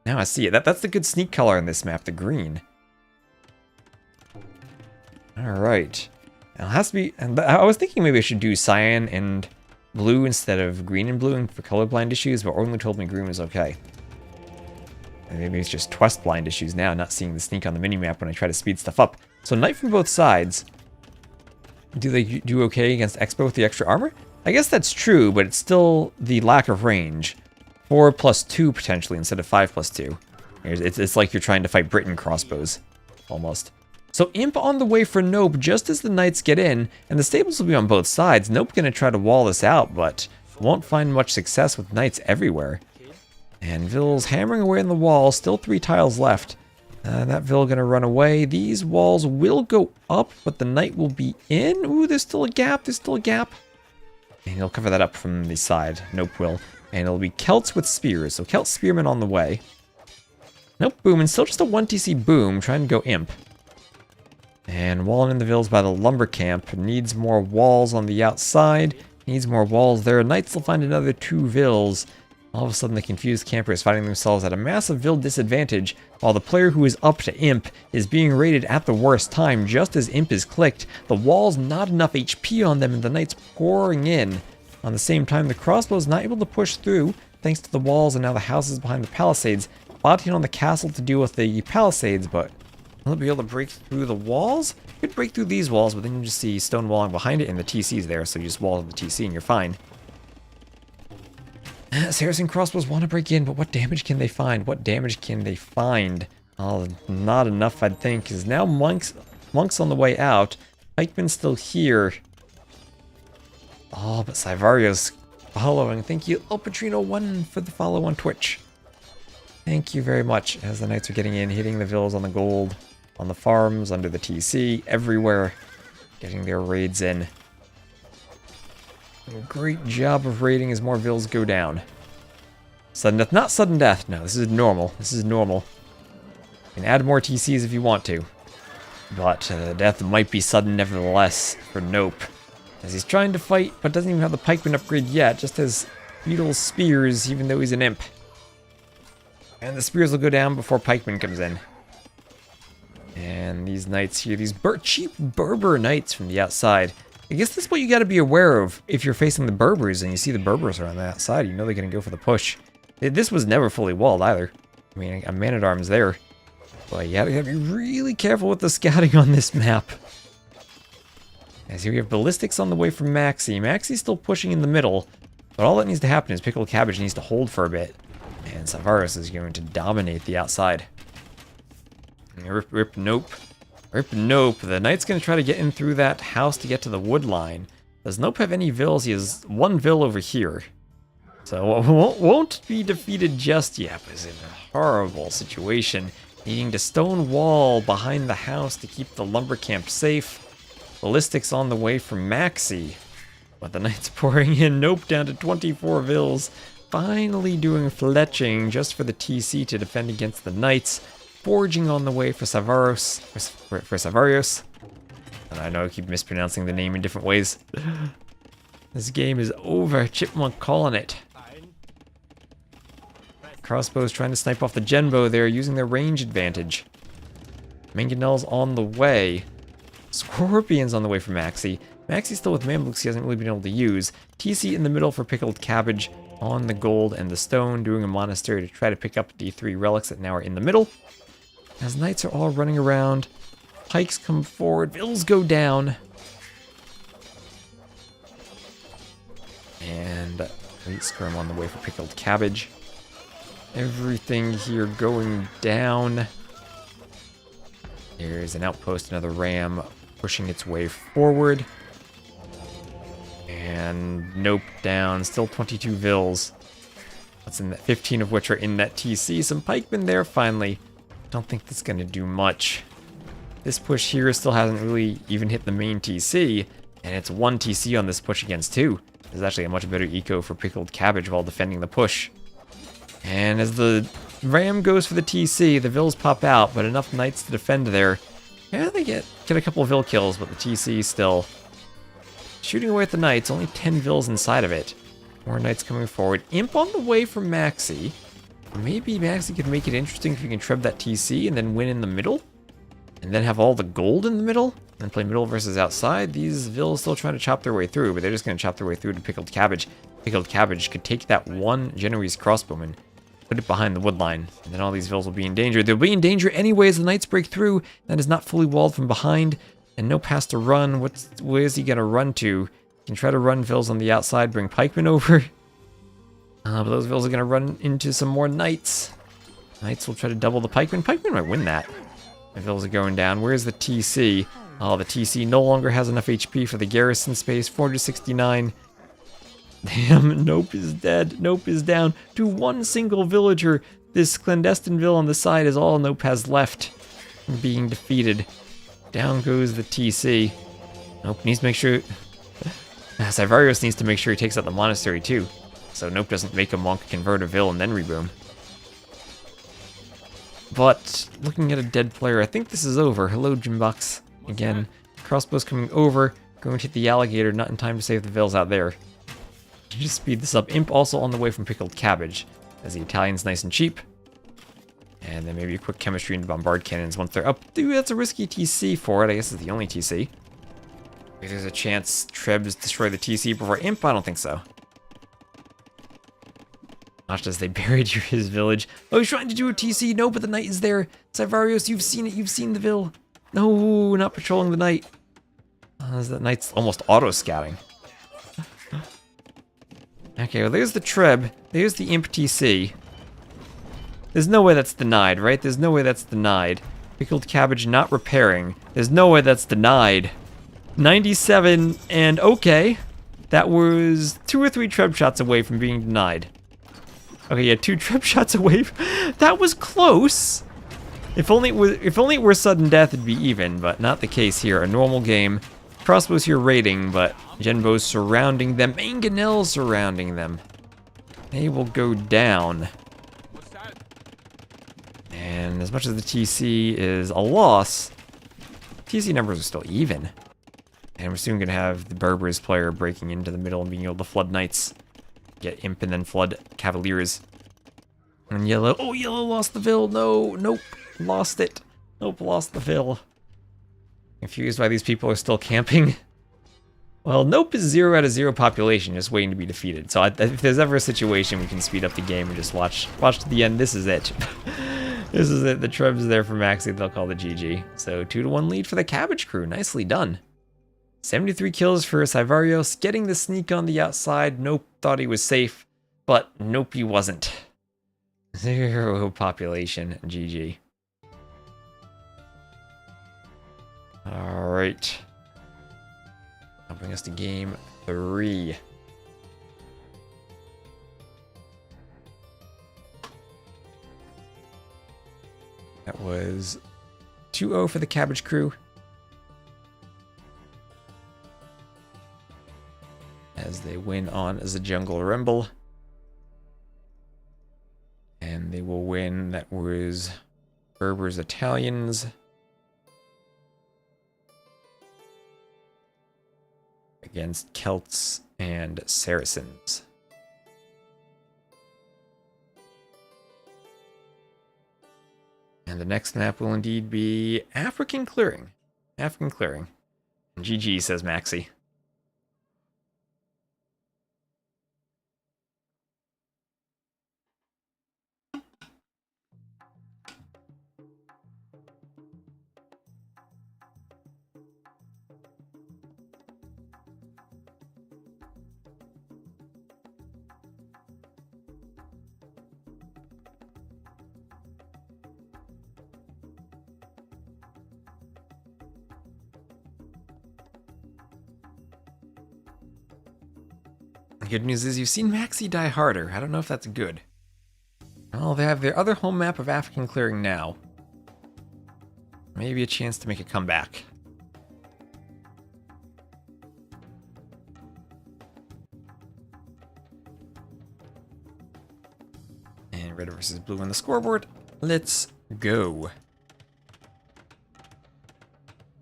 Now I see it. That's the good sneak color on this map, the green. Alright. It has to be... And I was thinking maybe I should do cyan and blue instead of green and blue for colorblind issues, but Orlin told me green was okay. And maybe it's just twist blind issues now, not seeing the sneak on the minimap when I try to speed stuff up. So knight from both sides. Do they do okay against Expo with the extra armor? I guess that's true, but it's still the lack of range. 4+2 potentially instead of 5+2. It's like you're trying to fight Britain crossbows, almost. So Imp on the way for Nope just as the knights get in, and the stables will be on both sides. Nope gonna try to wall this out, but won't find much success with knights everywhere. And Vil's hammering away on the wall, still 3 tiles left. That Vil gonna run away. These walls will go up, but the knight will be in. Ooh, there's still a gap, And he'll cover that up from the side. Nope will. And it'll be Celts with spears, so Celt spearmen on the way. Nope, boom, and still just a 1TC boom, trying to go Imp. And walling in the Vils by the lumber camp. Needs more walls on the outside. Needs more walls there. Knights will find another 2 Vils. All of a sudden, the confused camper is finding themselves at a massive Vil disadvantage, while the player who is up to Imp is being raided at the worst time. Just as Imp is clicked, the wall's not enough HP on them, and the Knights pouring in. On the same time, the crossbow's not able to push through, thanks to the walls and now the houses behind the Palisades. Botting on the castle to deal with the Palisades, but will it be able to break through the walls? You could break through these walls, but then you just see stone walling behind it, and the TC's there, so you just wall the TC and you're fine. Saracen crossbows want to break in, but what damage can they find? Oh, not enough, I'd think, because now Monk's on the way out. Pikeman's still here. Oh, but Savarios following. Thank you, El Patrino1 for the follow on Twitch. Thank you very much. As the Knights are getting in, hitting the Vils on the gold, on the farms, under the TC, everywhere. Getting their raids in. A great job of raiding as more Vils go down. Sudden death. Not sudden death. No, this is normal. This is normal. You can add more TCs if you want to. But death might be sudden nevertheless for Nope. As he's trying to fight, but doesn't even have the pikeman upgrade yet. Just has beetle spears, even though he's an imp. And the spears will go down before pikeman comes in. And these knights here, these cheap Berber knights from the outside. I guess that's what you got to be aware of if you're facing the Berbers and you see the Berbers are on the outside. You know they're going to go for the push. This was never fully walled either. I mean, a man-at-arms there. But you gotta be really careful with the scouting on this map. As here we have ballistics on the way from Maxi. Maxi's still pushing in the middle. But all that needs to happen is Pickled Cabbage needs to hold for a bit. And Savaros is going to dominate the outside. Rip, Nope. Rip, Nope. The knight's going to try to get in through that house to get to the wood line. Does Nope have any vills? He has one vill over here. So won't be defeated just yet, but is in a horrible situation. Needing to stone wall behind the house to keep the lumber camp safe. Ballistics on the way from Maxi. But the knight's pouring in. Nope down to 24 vills. Finally doing fletching just for the TC to defend against the knights. Forging on the way for Savaros. For Savarios. And I know I keep mispronouncing the name in different ways. This game is over. Chipmunk calling it. Crossbows trying to snipe off the Genbo there, using their range advantage. Mangonel's on the way. Scorpion's on the way for Maxi. Maxi's still with Mamluks he hasn't really been able to use. TC in the middle for Pickled Cabbage on the gold and the stone, doing a monastery to try to pick up D3 relics that now are in the middle. As knights are all running around, pikes come forward, vills go down. And Elite Skirm on the way for Pickled Cabbage. Everything here going down. There's an outpost, another ram pushing its way forward. And Nope down, still 22 vills. That's in that 15 of which are in that TC. Some pikemen there finally. Don't think that's going to do much. This push here still hasn't really even hit the main TC. And it's one TC on this push against two. There's actually a much better eco for Pickled Cabbage while defending the push. And as the ram goes for the TC, the vills pop out, but enough knights to defend there. Yeah, they get a couple of vill kills, but the TC still shooting away at the knights. Only 10 vills inside of it. More knights coming forward. Imp on the way from Maxi. Maybe Maxi could make it interesting if you can treb that TC and then win in the middle. And then have all the gold in the middle. And play middle versus outside. These vills still trying to chop their way through, but they're just going to chop their way through to Pickled Cabbage. Pickled Cabbage could take that one Genoese crossbowman, put it behind the wood line, and then all these vills will be in danger. They'll be in danger anyway as the knights break through. That is not fully walled from behind, and Nope has to run. Where is he going to run to? He can try to run vills on the outside, bring pikemen over. But those vills are going to run into some more knights. Knights will try to double the pikemen. Pikemen might win that. The vills are going down. Where's the TC? Oh, the TC no longer has enough HP for the garrison space. 469. Damn, Nope is dead. Nope is down to one single villager. This clandestine vill on the side is all Nope has left from being defeated. Down goes the TC. Nope needs to make sure... Sivarios needs to make sure he takes out the monastery too. So Nope doesn't make a monk convert a vill and then reboom. But, looking at a dead player, I think this is over. Hello, Jimbox. Again, crossbows coming over. Going to hit the alligator, not in time to save the vills out there. Just speed this up. Imp also on the way from Pickled Cabbage, as the Italian's nice and cheap. And then maybe a quick chemistry into bombard cannons once they're up. Dude, that's a risky TC for it. I guess it's the only TC. Maybe there's a chance Trebs destroy the TC before Imp? I don't think so. Watch as they buried his village. Oh, he's trying to do a TC. No, but the knight is there. Sivarios, you've seen it. You've seen the vill. No, not patrolling the knight. That knight's almost auto-scouting. Okay, well, there's the Treb. There's the Imp TC. There's no way that's denied, right? There's no way that's denied. Pickled Cabbage not repairing. There's no way that's denied. 97, and okay. That was 2 or 3 Treb shots away from being denied. Okay, yeah, 2 Treb shots away. That was close. If only it were sudden death, it'd be even, but not the case here. A normal game. Crossbows here raiding, but Genbo's surrounding them. Mangonel surrounding them. they will go down. And as much as the TC is a loss, TC numbers are still even. And we're soon going to have the Berbers player breaking into the middle and being able to flood Knights. Get Imp and then flood Cavaliers. And Yellow, oh, Yellow lost the Vil. No, nope, lost it. Nope, lost the Vil. Confused why these people are still camping. Well, Nope is 0 out of 0 population, just waiting to be defeated. So if there's ever a situation we can speed up the game and just watch to the end, this is it. This is it. The Treb's there for Maxi, they'll call the GG. So 2-1 lead for the Cabbage Crew. Nicely done. 73 kills for Sivarios, getting the sneak on the outside. Nope thought he was safe, but nope he wasn't. 0 population, GG. Alright. That'll bring us to game 3. That was 2-0 for the Cabbage Crew. As they win on as a Jungle Rumble. And they will win, that was Berbers Italians. Against Celts and Saracens. And the next map will indeed be African Clearing. African Clearing. And GG, says Maxi. The good news is you've seen Maxi die harder. I don't know if that's good. Well, they have their other home map of African Clearing now. Maybe a chance to make a comeback. And red versus blue on the scoreboard. Let's go.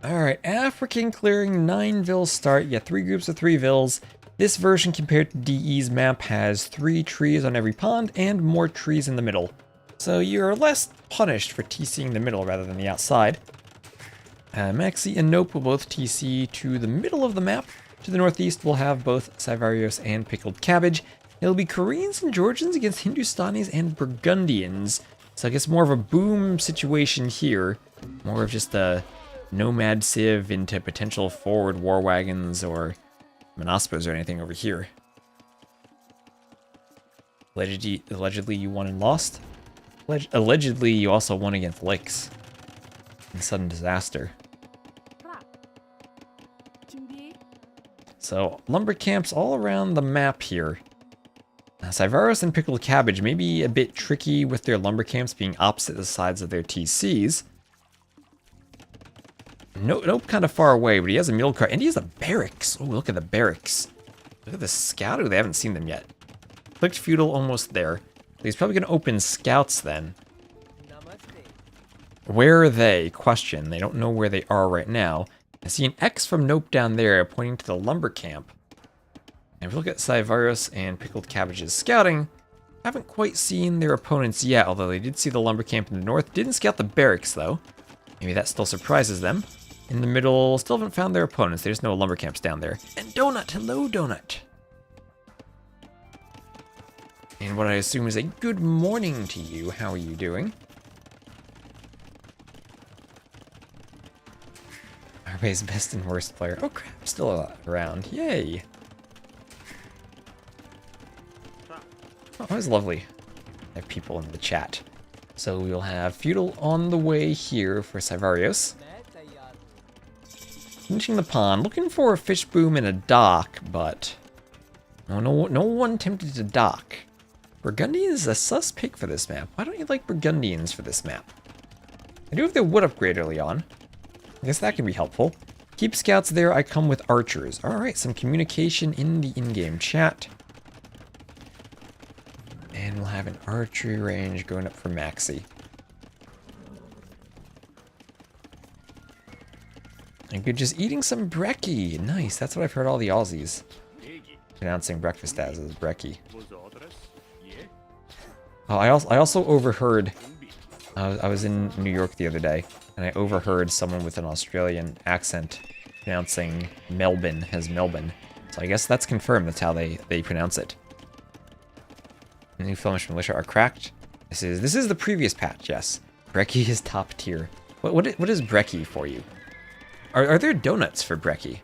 Alright, African Clearing, 9 Vils start. Yeah, 3 groups of 3 Vils. This version compared to DE's map has 3 trees on every pond and more trees in the middle. So you're less punished for TCing the middle rather than the outside. Maxi and Nope will both TC to the middle of the map. To the northeast we'll have both Sivarios and Pickled Cabbage. It'll be Koreans and Georgians against Hindustanis and Burgundians. So I guess more of a boom situation here. More of just a nomad civ into potential forward war wagons or Monospos or anything over here. Allegedly you won and lost. Allegedly you also won against Licks. In sudden disaster. So, lumber camps all around the map here. Sivarios and Pickled Cabbage may be a bit tricky with their lumber camps being opposite the sides of their TCs. Nope, kind of far away, but he has a mule cart, and he has a barracks. Oh, look at the barracks. Look at the scout. Oh, they haven't seen them yet. Clicked feudal, almost there. He's probably going to open scouts then. Where are they? Question. They don't know where they are right now. I see an X from Nope down there pointing to the lumber camp. And if we look at Sivarios and Pickled Cabbage's scouting, haven't quite seen their opponents yet, although they did see the lumber camp in the north. Didn't scout the barracks, though. Maybe that still surprises them. In the middle, still haven't found their opponents. There's no lumber camps down there. And Donut! Hello, Donut! And what I assume is a good morning to you. How are you doing? Everybody's best and worst player. Oh crap, still around. Yay! Oh, that was lovely. I have people in the chat. So we'll have feudal on the way here for Sivarios. Finishing the pond, looking for a fish boom and a dock, but no one tempted to dock. Burgundian is a sus pick for this map. Why don't you like Burgundians for this map? I do have their wood upgrade early on. I guess that can be helpful. Keep scouts there, I come with archers. Alright, some communication in the in-game chat. And we'll have an archery range going up for Maxi. And good, just eating some brekkie. Nice, that's what I've heard all the Aussies pronouncing breakfast as, is brekkie. Oh, I also overheard, I was in New York the other day, and I overheard someone with an Australian accent pronouncing Melbourne as Melbourne. So I guess that's confirmed, that's how they pronounce it. The new Flemish militia are cracked. This is the previous patch, yes. Brekkie is top tier. What is brekkie for you? Are there donuts for brekkie?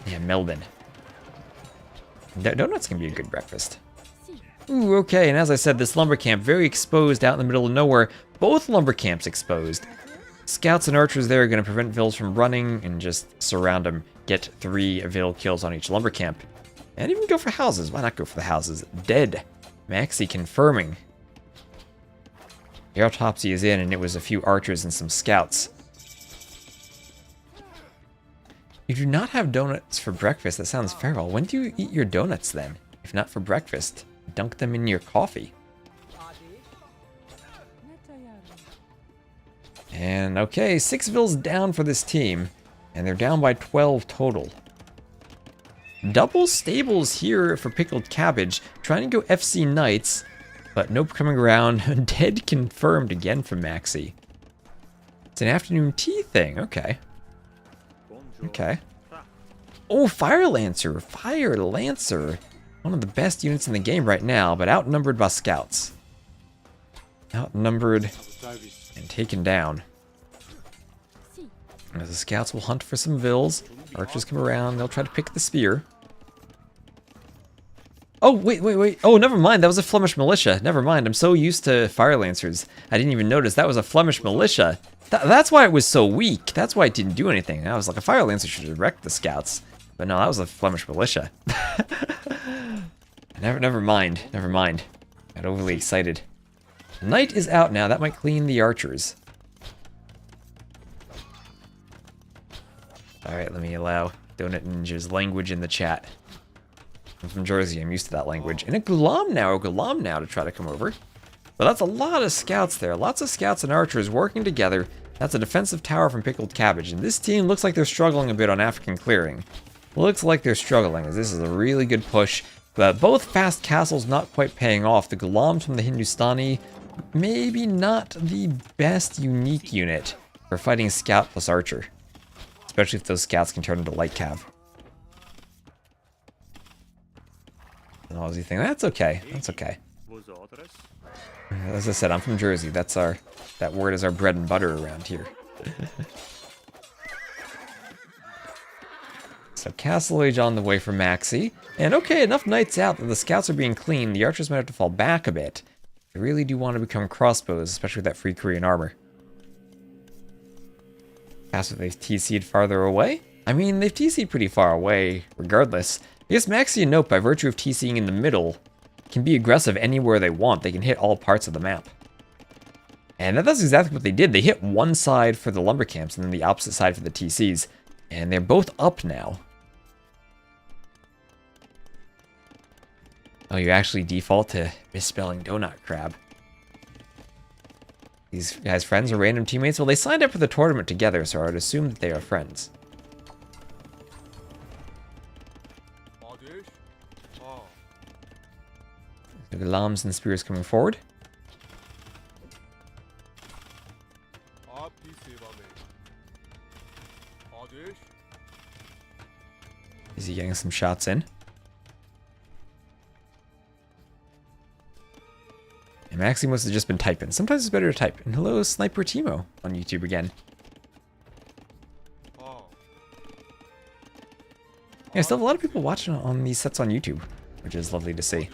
Yeah, Melbourne. Donuts can be a good breakfast. Ooh, okay, and as I said, this lumber camp, very exposed out in the middle of nowhere. Both lumber camps exposed. Scouts and archers there are going to prevent vills from running and just surround them. Get 3 vill kills on each lumber camp. And even go for houses. Why not go for the houses? Dead. Maxi confirming. The autopsy is in, and it was a few archers and some scouts. You do not have donuts for breakfast. That sounds feral. When do you eat your donuts then? If not for breakfast, dunk them in your coffee. And okay, 6 vills down for this team. And they're down by 12 total. Double stables here for pickled cabbage. Trying to go FC Knights. But nope, coming around. Dead confirmed again from Maxi. It's an afternoon tea thing. Okay. Okay. Oh, Fire Lancer. Fire Lancer. One of the best units in the game right now, but outnumbered by scouts. Outnumbered and taken down. As the scouts will hunt for some vills. Archers come around. They'll try to pick the spear. Oh, wait. Oh, never mind. That was a Flemish militia. Never mind. I'm so used to Fire Lancers. I didn't even notice that was a Flemish militia. That's why it was so weak. That's why it didn't do anything. I was like, a Fire Lancer should have wrecked the scouts. But no, that was a Flemish militia. Never mind. Never mind. Got overly excited. Knight is out now. That might clean the archers. Alright, let me allow Donut Ninja's language in the chat. I'm from Jersey. I'm used to that language. And a Gulam now to try to come over. But that's a lot of scouts there. Lots of scouts and archers working together. That's a defensive tower from Pickled Cabbage. And this team looks like they're struggling a bit on African clearing. Looks like they're struggling, as this is a really good push. But both fast castles not quite paying off. The Gulams from the Hindustani, maybe not the best unique unit for fighting scout plus archer. Especially if those scouts can turn into light cav. An Aussie thing. That's okay. That's okay. As I said, I'm from Jersey. That word is our bread and butter around here. So Castle Age on the way for Maxi. And okay, enough knights out that the scouts are being cleaned. The archers might have to fall back a bit. They really do want to become crossbows, especially with that free Korean armor. Castle, they've TC'd farther away? I mean, they've TC'd pretty far away, regardless. I guess Maxi and Nope, by virtue of TCing in the middle, can be aggressive anywhere they want. They can hit all parts of the map. And that's exactly what they did. They hit one side for the lumber camps and then the opposite side for the TCs. And they're both up now. Oh, you actually default to misspelling donut crab. These guys friends or random teammates? Well, they signed up for the tournament together, so I would assume that they are friends. The Gulams and spears coming forward. Is he getting some shots in? And Maxi must have just been typing. Sometimes it's better to type. And hello, Sniper Timo on YouTube again. Yeah, still have a lot of people watching on these sets on YouTube, which is lovely to see.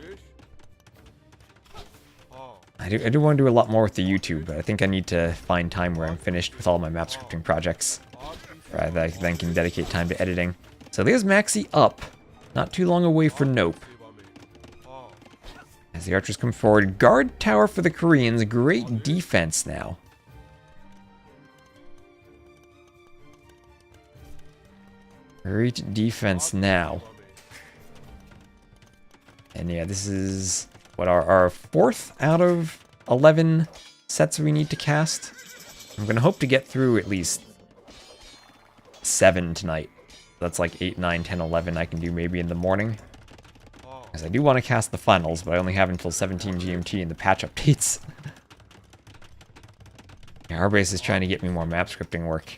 I do want to do a lot more with the YouTube, but I think I need to find time where I'm finished with all my map scripting projects. Right, that I then can dedicate time to editing. So there's Maxi up. Not too long away for Nope. As the archers come forward, guard tower for the Koreans. Great defense now. Great defense now. And yeah, this is what are our 4th out of 11 sets we need to cast. I'm going to hope to get through at least 7 tonight. That's like 8, 9, 10, 11 I can do maybe in the morning. Because I do want to cast the finals, but I only have until 17 GMT in the patch updates. Yeah, our base is trying to get me more map scripting work.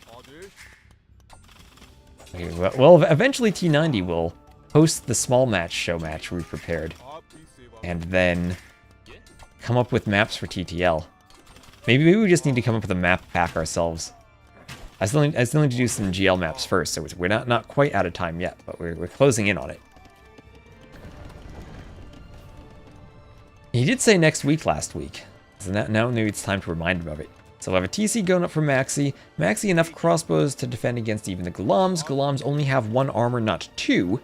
Okay, well, eventually T90 will host the small match show match we prepared. And then come up with maps for TTL. Maybe we just need to come up with a map pack ourselves. I still need to do some GL maps first, so we're not quite out of time yet, but we're closing in on it. He did say next week last week, so now maybe it's time to remind him of it. So we'll have a TC going up for Maxi. Maxi enough crossbows to defend against even the Gulams. Gulams only have 1 armor, not 2.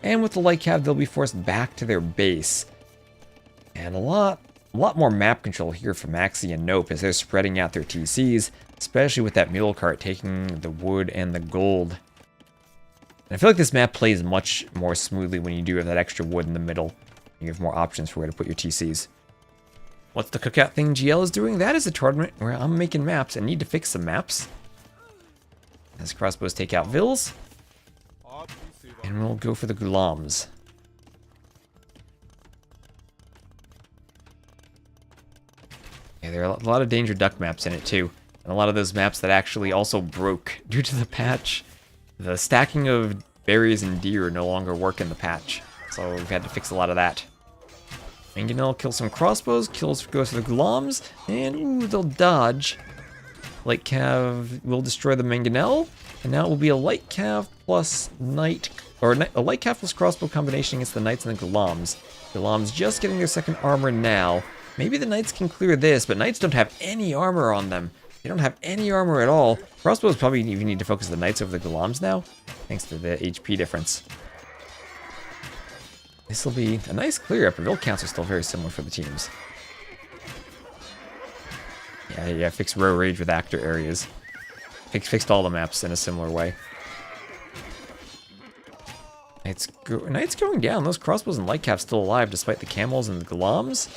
And with the light cav, they'll be forced back to their base. And a lot more map control here for Maxi and Nope as they're spreading out their TCs, especially with that mule cart taking the wood and the gold. And I feel like this map plays much more smoothly when you do have that extra wood in the middle. You have more options for where to put your TCs. What's the cookout thing GL is doing? That is a tournament where I'm making maps and need to fix some maps. As crossbows take out Vils. And we'll go for the Gulams. Yeah, there are a lot of danger duck maps in it too. And a lot of those maps that actually also broke due to the patch. The stacking of berries and deer no longer work in the patch. So we've had to fix a lot of that. Mangonel kills some crossbows, goes for the Gulams, and ooh, they'll dodge. Light Cav will destroy the Mangonel, and now it will be a Light Cav plus Knight, or a Light Cav plus crossbow combination against the Knights and the Gulams. Gulams just getting their 2nd armor now. Maybe the Knights can clear this, but Knights don't have any armor on them. They don't have any armor at all. Crossbows probably even need to focus the Knights over the Gulams now, thanks to the HP difference. This will be a nice clear up. The build counts are still very similar for the teams. Yeah, fix row rage with actor areas. Fixed all the maps in a similar way. Knight's going down. Those crossbows and light caps still alive despite the camels and the Gulams.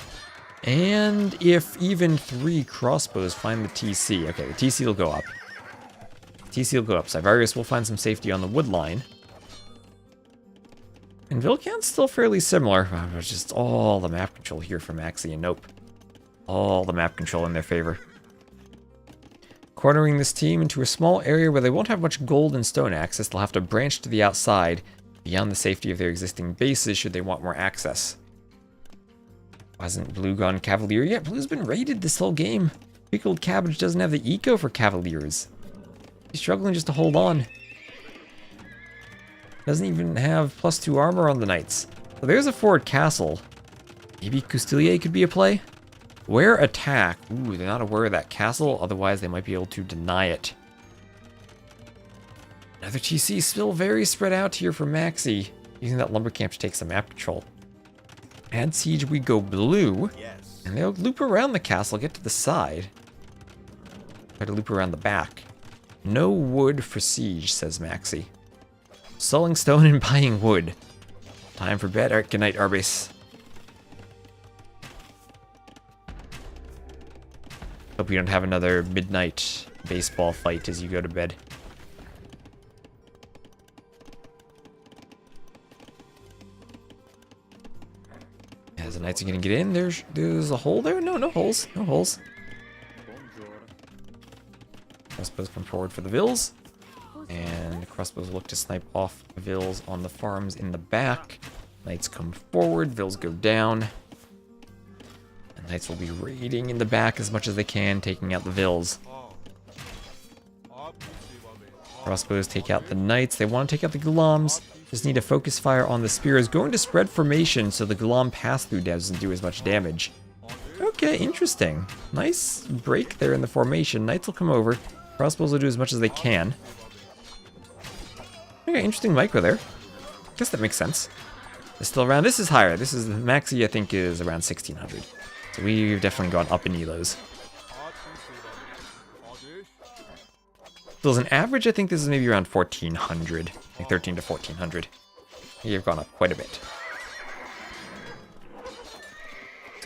And if even 3 crossbows find the TC. Okay, the TC will go up. TC will go up. Siberius will find some safety on the wood line. And Vilcan's still fairly similar. It's just all the map control here for Maxi and Nope. All the map control in their favor. Cornering this team into a small area where they won't have much gold and stone access. They'll have to branch to the outside beyond the safety of their existing bases should they want more access. Hasn't Blue gone Cavalier yet? Blue's been raided this whole game. Pickled Cabbage doesn't have the eco for Cavaliers. He's struggling just to hold on. Doesn't even have +2 armor on the Knights. So there's a forward castle. Maybe Custilier could be a play? Where attack? Ooh, they're not aware of that castle, otherwise they might be able to deny it. Another TC still very spread out here for Maxi, using that lumber camp to take some map control. Add siege, we go blue, and they'll loop around the castle, get to the side. Try to loop around the back. No wood for siege, says Maxi. Selling stone and buying wood. Time for bed. Alright, good night, Arbase. Hope you don't have another midnight baseball fight as you go to bed. As the Knights are gonna get in, there's a hole there? No holes. No holes. Crossbows come forward for the Vils. And crossbows look to snipe off Vils on the farms in the back. Knights come forward, Vils go down. And Knights will be raiding in the back as much as they can, taking out the Vils. Crossbows take out the Knights. They want to take out the Gulams. Just need to focus fire on the spears. Going to spread formation so the Gulam pass-through doesn't do as much damage. Okay, interesting. Nice break there in the formation. Knights will come over. Crossbows will do as much as they can. Okay, interesting micro there. Guess that makes sense. It's still around. This is higher. This is Maxi, I think, is around 1600. So we've definitely gone up in elos. So as an average, I think this is maybe around 1400. Like 13 to 1400. You've gone up quite a bit.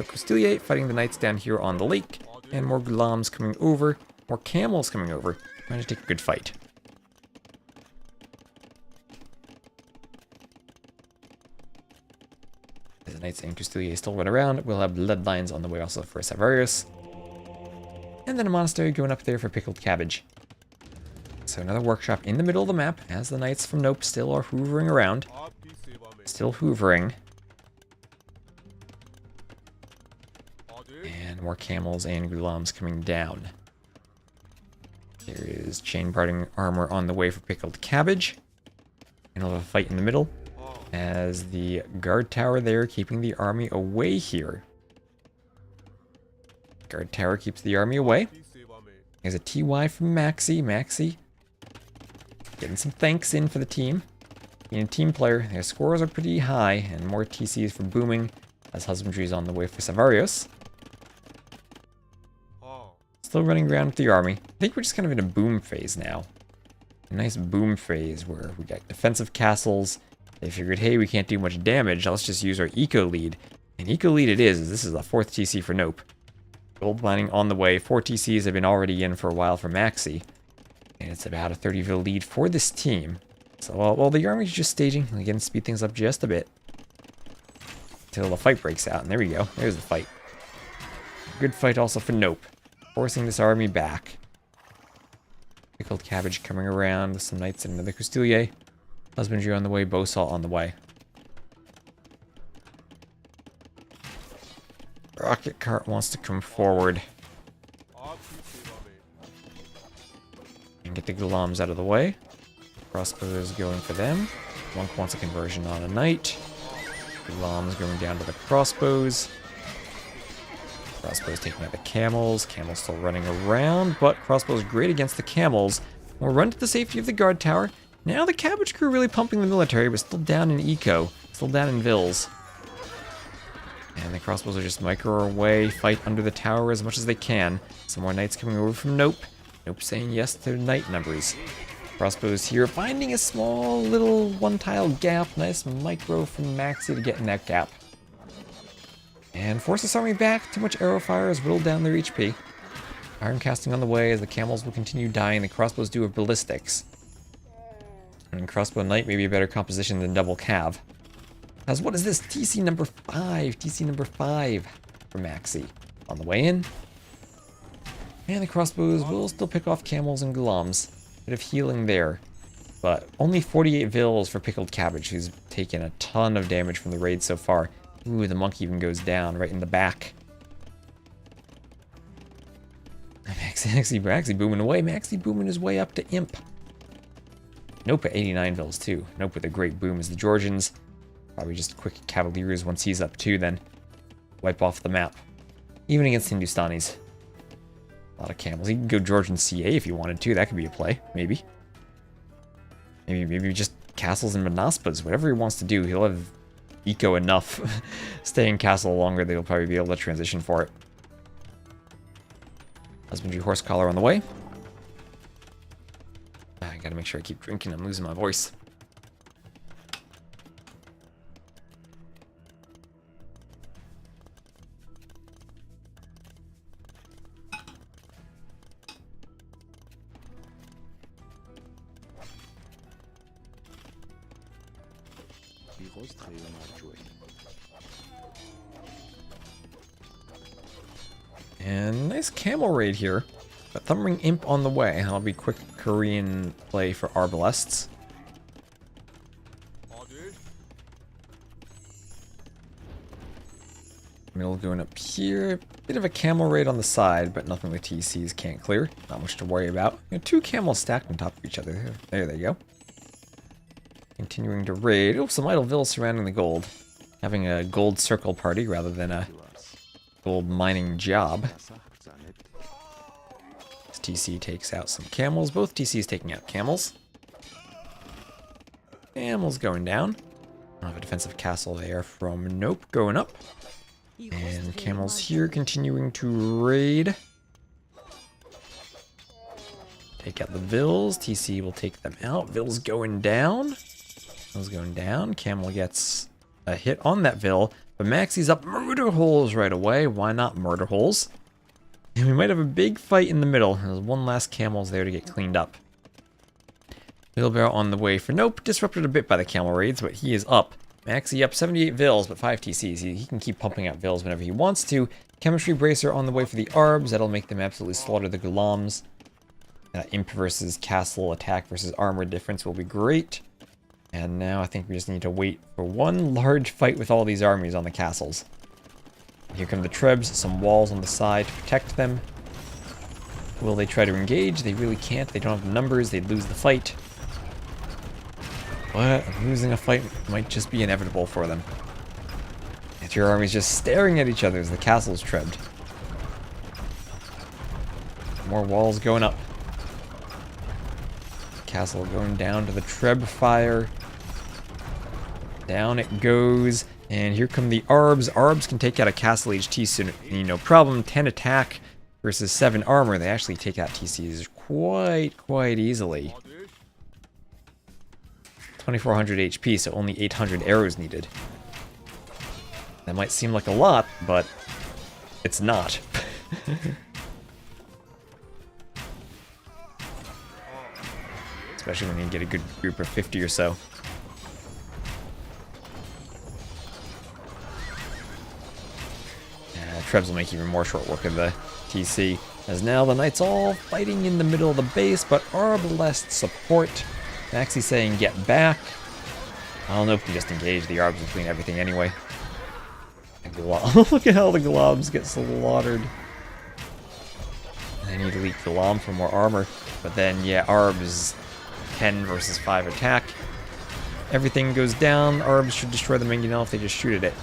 still Castilier fighting the knights down here on the lake. And more Gulams coming over. More camels coming over. Trying to take a good fight. As the knights and Castilier still run around, we'll have lead lines on the way also for Savarius. And then a monastery going up there for pickled cabbage. So another workshop in the middle of the map, as the knights from Nope still are hoovering around. Still hoovering. And more camels and Gulams coming down. There is chain parting armor on the way for pickled cabbage. And we'll have a fight in the middle, as the guard tower there keeping the army away here. Guard tower keeps the army away. There's a TY from Maxi. Maxi getting some thanks in for the team. Being a team player, their scores are pretty high, and more TCs for booming, as husbandry is on the way for Savarius. Still running around with the army. I think we're just kind of in a boom phase now. A nice boom phase where we got defensive castles. They figured, hey, we can't do much damage, let's just use our eco lead. And eco lead it is. This is the 4th TC for Nope. Gold mining on the way. 4 TCs have been already in for a while for Maxi. And it's about a 30-ville lead for this team. So while the army's just staging, again, speed things up just a bit. Until the fight breaks out. And there we go. There's the fight. Good fight also for Nope. Forcing this army back. Pickled cabbage coming around with some knights and another Castilier. Husbandry on the way. Bowsalt on the way. Rocket cart wants to come forward. And get the Gulams out of the way. Crossbows going for them. Monk wants a conversion on a knight. Gulams going down to the crossbows. Crossbows taking out the camels. Camels still running around, but crossbows great against the camels. We'll run to the safety of the guard tower. Now the cabbage crew really pumping the military, but still down in eco. Still down in vills. And the crossbows are just micro away, fight under the tower as much as they can. Some more knights coming over from Nope. Nope saying yes to knight numbers. Crossbows here, finding a small little one-tile gap. Nice micro from Maxi to get in that gap. And force this army back. Too much arrow fire has whittled down their HP. Iron casting on the way as the camels will continue dying. The crossbows do have ballistics. And crossbow knight may be a better composition than double cav. As what is this? TC number 5. TC number 5 for Maxi. On the way in. And the crossbows will still pick off camels and Gulams. Bit of healing there. But only 48 vills for pickled cabbage, who's taken a ton of damage from the raid so far. Ooh, the monk even goes down right in the back. Maxi booming away. Maxi booming his way up to Imp. Nope at 89 vills too. Nope with a great boom as the Georgians. Probably just quick Cavaliers once he's up too, then wipe off the map. Even against Hindustanis. A lot of camels. He can go Georgian CA if he wanted to. That could be a play, maybe. Maybe just castles and Manaspas. Whatever he wants to do, he'll have eco enough. Stay in castle longer, they'll probably be able to transition for it. Husbandry horse collar on the way. I gotta make sure I keep drinking. I'm losing my voice. And nice camel raid here. But Thumbring Imp on the way. That'll be quick Korean play for Arbalests. Middle going up here. Bit of a camel raid on the side, but nothing the TCs can't clear. Not much to worry about. You know, 2 camels stacked on top of each other. There they go. Continuing to raid. Oh, some idle villas surrounding the gold. Having a gold circle party rather than a gold mining job. This TC takes out some camels. Both TCs taking out camels. Camels going down. I have a defensive castle there from Nope going up. And camels here continuing to raid. Take out the vills. TC will take them out. Vills going down. Vills going down. Camel gets a hit on that vill. But Maxi's up murder holes right away. Why not murder holes? And we might have a big fight in the middle. There's one last camel's there to get cleaned up. Wheelbarrow on the way for Nope. Disrupted a bit by the camel raids, but he is up. Maxi up 78 Vils, but 5 TCs. He can keep pumping out Vils whenever he wants to. Chemistry Bracer on the way for the Arbs. That'll make them absolutely slaughter the Gulams. Imp versus Castle, attack versus armor difference will be great. And now I think we just need to wait for one large fight with all these armies on the castles. Here come the Trebs, some walls on the side to protect them. Will they try to engage? They really can't. They don't have the numbers. They'd lose the fight. But losing a fight might just be inevitable for them. If your army's just staring at each other as the castle's trebbed. More walls going up. Castle going down to the Treb fire. Down it goes. And here come the Arbs. Arbs can take out a Castle HT soon. No problem. 10 attack versus 7 armor. They actually take out TCs quite easily. 2400 HP, so only 800 arrows needed. That might seem like a lot, but it's not. Especially when you get a good group of 50 or so. Trebs will make even more short work of the TC. As now the Knights all fighting in the middle of the base, but Arb less support. Maxi saying get back. I don't know if we just engage. The Arbs will clean everything anyway. Look at how the Globs get slaughtered. I need Elite Gulam for more armor. But then, yeah, Arbs 10 versus 5 attack. Everything goes down. Arbs should destroy the Minganel if they just shoot at it.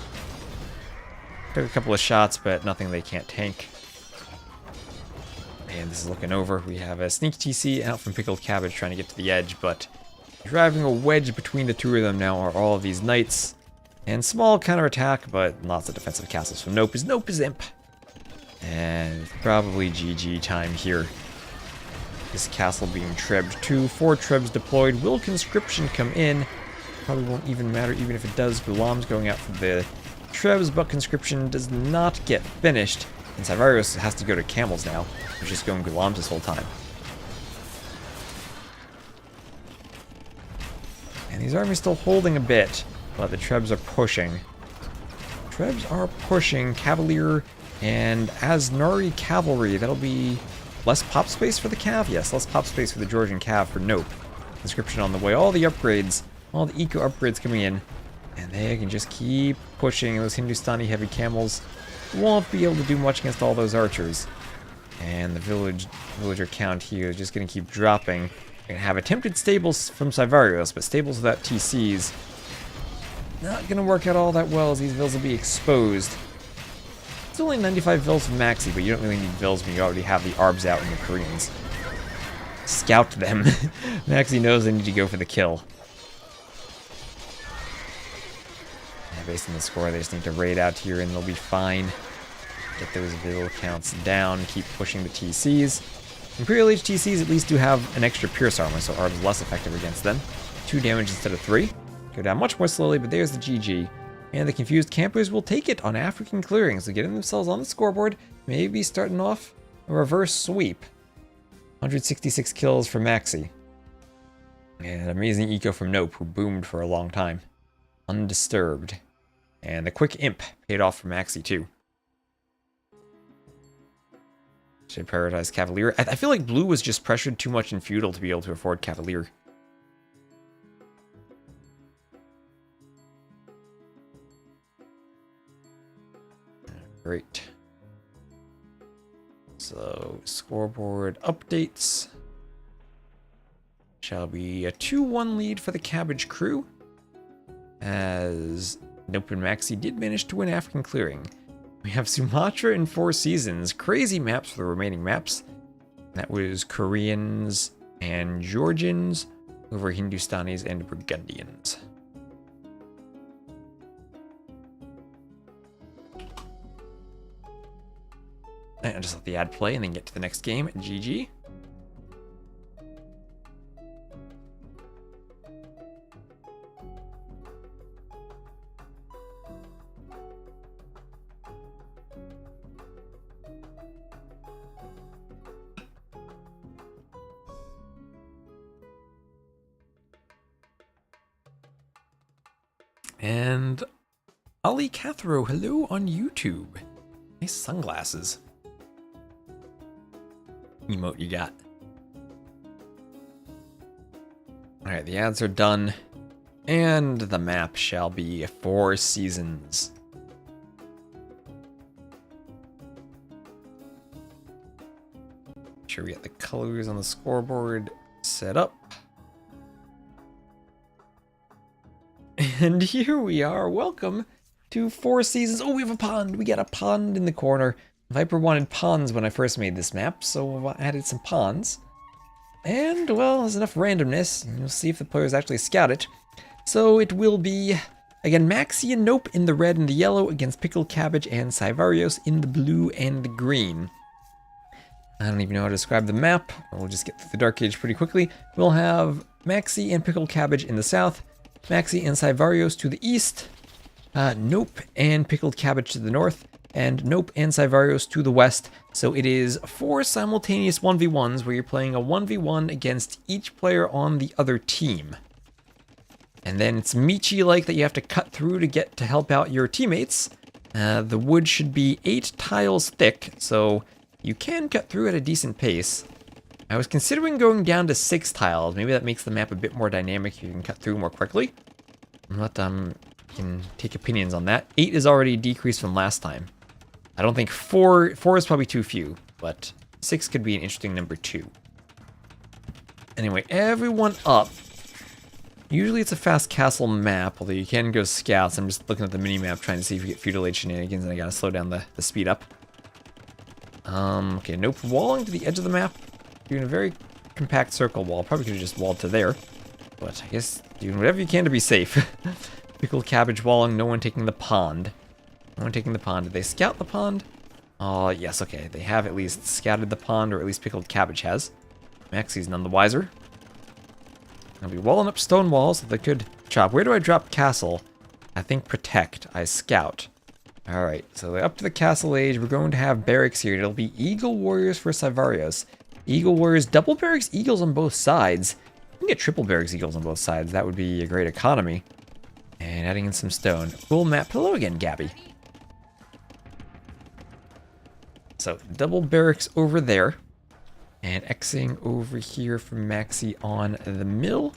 Took a couple of shots, but nothing they can't tank. And this is looking over. We have a Sneak TC out from Pickled Cabbage trying to get to the edge, but driving a wedge between the two of them now are all of these Knights. And small counterattack, but lots of defensive castles from Nope is Imp. And probably GG time here. This castle being trebbed too. 4 Trebs deployed. Will Conscription come in? Probably won't even matter even if it does. Gulam's going out for the Trebs, but Conscription does not get finished. And Cyrus has to go to Camels now. He's just going Gulams this whole time. And these armies still holding a bit, but the Trebs are pushing. Trebs are pushing. Cavalier and Asnari Cavalry. That'll be less pop space for the Cav. Yes, less pop space for the Georgian Cav for Nope. Conscription on the way. All the upgrades. All the eco upgrades coming in. And they can just keep pushing. Those Hindustani heavy camels won't be able to do much against all those archers. And the villager count here is just going to keep dropping. We're going to have attempted stables from Sivarios, but stables without TCs not going to work out all that well as these vills will be exposed. It's only 95 vills from Maxi, but you don't really need vills when you already have the Arbs out and the Koreans. Scout them. Maxi knows they need to go for the kill. Based on the score, they just need to raid out here and they'll be fine. Get those Vil counts down, keep pushing the TCs. Imperial HTCs at least do have an extra Pierce armor, so Arb's less effective against them. 2 damage instead of 3. Go down much more slowly, but there's the GG. And the confused campers will take it on African clearing, so getting themselves on the scoreboard, maybe starting off a reverse sweep. 166 kills for Maxi. And amazing eco from Nope, who boomed for a long time. Undisturbed. And the quick imp paid off for Maxi too. Should prioritize Cavalier. I feel like Blue was just pressured too much in Feudal to be able to afford Cavalier. Great. So, scoreboard updates. Shall be a 2-1 lead for the Cabbage crew. As Nope and Maxi did manage to win African clearing. We have Sumatra in 4 seasons. Crazy maps for the remaining maps. That was Koreans and Georgians over Hindustanis and Burgundians. And I'll just let the ad play and then get to the next game. GG. And Ali Cathro, hello on YouTube. Nice sunglasses. Emote you got. Alright, the ads are done. And the map shall be 4 seasons. Make sure we get the colors on the scoreboard set up. And here we are. Welcome to 4 seasons. Oh, we have a pond. We got a pond in the corner. Viper wanted ponds when I first made this map, so I added some ponds. And, well, there's enough randomness. You'll see if the players actually scout it. So it will be, again, Maxi and Nope in the red and the yellow against Pickled Cabbage and Sivarios in the blue and the green. I don't even know how to describe the map. We'll just get through the Dark Age pretty quickly. We'll have Maxi and Pickled Cabbage in the south, Maxi and Sivarios to the east, Nope and Pickled Cabbage to the north, and Nope and Sivarios to the west. So it is 4 simultaneous 1v1s where you're playing a 1v1 against each player on the other team. And then it's Michi-like that you have to cut through to get to help out your teammates. The wood should be 8 tiles thick, so you can cut through at a decent pace. I was considering going down to 6 tiles. Maybe that makes the map a bit more dynamic. You can cut through more quickly. But you can take opinions on that. 8 is already decreased from last time. I don't think 4 is probably too few, but 6 could be an interesting number too. Anyway, everyone up. Usually it's a fast castle map, although you can go scouts. I'm just looking at the mini-map trying to see if we get feudal age shenanigans, and I gotta slow down the speed up. Okay, Nope walling to the edge of the map. Doing a very compact circle wall. Probably could have just walled to there. But I guess doing whatever you can to be safe. Pickled Cabbage walling, no one taking the pond. No one taking the pond. Did they scout the pond? Oh, yes, okay. They have at least scouted the pond, or at least Pickled Cabbage has. Maxi's none the wiser. I'll be walling up stone walls so they could chop. Where do I drop castle? I think protect. I scout. Alright, so up to the castle age, we're going to have barracks here. It'll be Eagle Warriors for Sivarios. Eagle Warriors, double barracks eagles on both sides. You can get triple barracks eagles on both sides. That would be a great economy. And adding in some stone. Cool map. Hello again, Gabby. So, double barracks over there. And Xing over here for Maxi on the mill.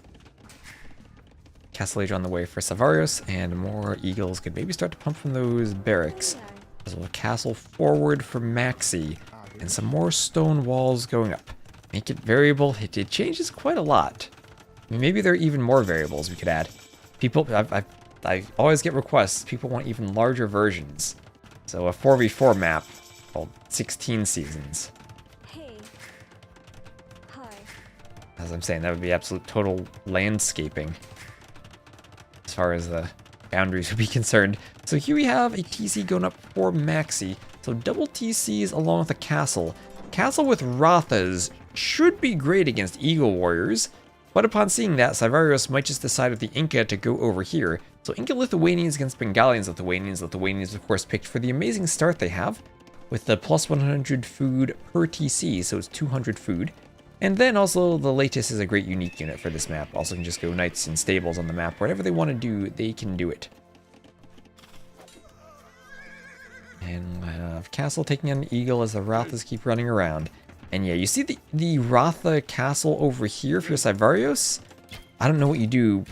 Castle Age on the way for Sivarios. And more eagles could maybe start to pump from those barracks. There's a little castle forward for Maxi. And some more stone walls going up. Make it variable. It changes quite a lot. I mean, maybe there are even more variables we could add. People, I always get requests. People want even larger versions. So a 4v4 map called 16 seasons. Hey. Hi. As I'm saying, that would be absolute total landscaping as far as the boundaries would be concerned. So here we have a TC going up for Maxi. So double TCs along with a castle. Castle with Rathas should be great against Eagle Warriors. But upon seeing that, Sivarios might just decide with the Inca to go over here. So Inca Lithuanians against Bengalians Lithuanians. Lithuanians, of course, picked for the amazing start they have with the plus 100 food per TC, so it's 200 food. And then also the latest is a great unique unit for this map. Also can just go knights and stables on the map. Whatever they want to do, they can do it. And Castle taking on an Eagle as the Rathas keep running around. And yeah, you see the Ratha castle over here for Sivarios? I don't know what you do.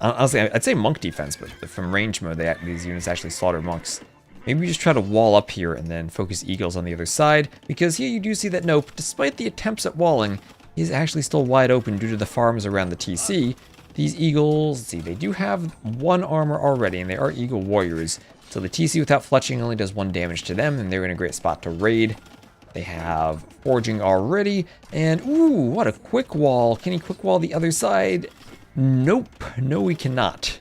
Honestly, I'd say monk defense, but from range mode, these units actually slaughter monks. Maybe you just try to wall up here and then focus eagles on the other side, because here you do see that Nope, despite the attempts at walling, is actually still wide open due to the farms around the TC. These eagles, let's see, they do have 1 armor already, and they are Eagle Warriors. So the TC without fletching only does 1 damage to them, and they're in a great spot to raid. They have forging already, and ooh, what a quick wall. Can he quick wall the other side? Nope, no he cannot.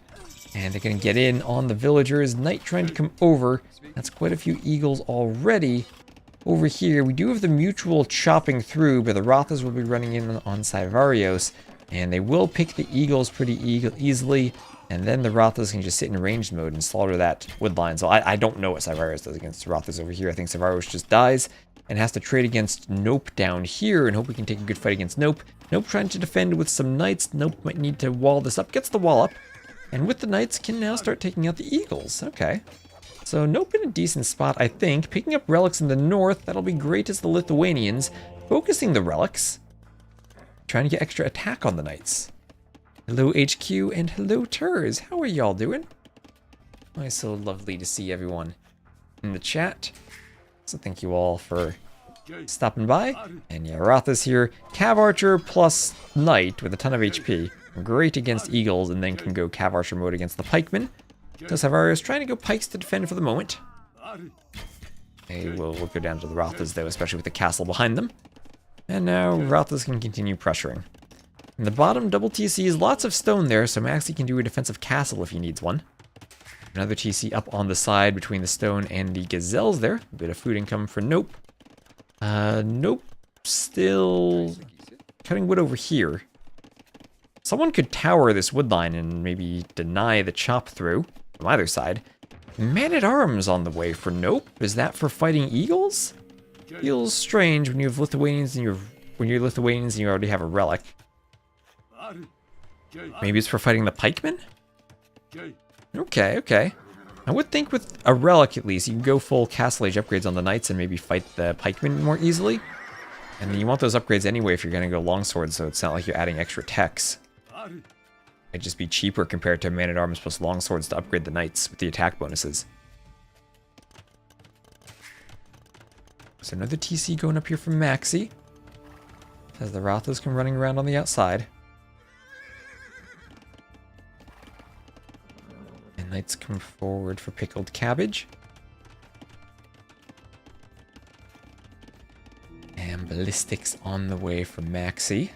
And they're gonna get in on the villagers. Knight trying to come over. That's quite a few eagles already. Over here, we do have the mutual chopping through, but the Rathas will be running in on Sivarios, and they will pick the eagles pretty easily, and then the Rathas can just sit in ranged mode and slaughter that wood line. So I don't know what Sivarios does against Rathas over here. I think Sivarios just dies and has to trade against Nope down here and hope we can take a good fight against Nope. Nope trying to defend with some knights. Nope might need to wall this up. Gets the wall up. And with the knights can now start taking out the eagles. Okay. So Nope in a decent spot, I think. Picking up relics in the north, that'll be great as the Lithuanians. Focusing the relics. Trying to get extra attack on the knights. Hello HQ and hello Turs. How are y'all doing? Oh, it's so lovely to see everyone in the chat. So thank you all for stopping by. And yeah, Rotha's here. Cav Archer plus Knight with a ton of HP. Great against Eagles, and then can go Cav Archer mode against the Pikemen. So Savarius trying to go Pikes to defend for the moment. Okay, we'll go down to the Rothas though, especially with the castle behind them. And now Rothas can continue pressuring. In the bottom, double TCs, lots of stone there, so Maxi can do a defensive castle if he needs one. Another TC up on the side between the stone and the gazelles there. A bit of food income for Nope. Nope still cutting wood over here. Someone could tower this wood line and maybe deny the chop through from either side. Man-at-Arms on the way for Nope. Is that for fighting eagles? Feels strange when you have Lithuanians and you already have a relic. Maybe it's for fighting the pikemen? Okay. I would think with a relic at least, you can go full Castle Age upgrades on the knights and maybe fight the pikemen more easily. And then you want those upgrades anyway if you're going to go longsword, so it's not like you're adding extra techs. It'd just be cheaper compared to Man-at-Arms plus longswords to upgrade the knights with the attack bonuses. So another TC going up here from Maxi. As the Rothas come running around on the outside. And knights come forward for pickled cabbage. And ballistics on the way for Maxi.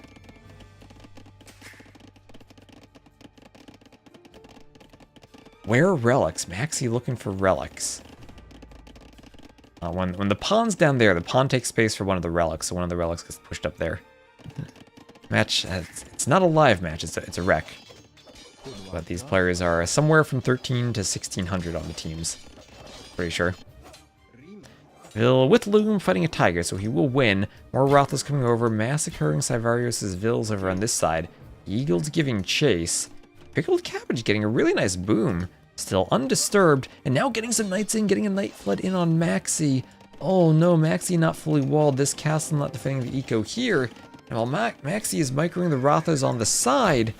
Where are relics? Maxi looking for relics. When the pawn's down there, the pawn takes space for one of the relics, so one of the relics gets pushed up there. Match, it's not a live match, it's a wreck. But these players are somewhere from 13 to 1600 on the teams. Pretty sure. Vil with Loom fighting a tiger, so he will win. More Rothas coming over, massacring Sivarius' Vils over on this side. Eagles giving chase. Pickled Cabbage getting a really nice boom. Still undisturbed, and now getting some knights in, getting a night flood in on Maxi. Oh no, Maxi not fully walled. This castle not defending the eco here. And while Maxi is microing the Rothas on the side,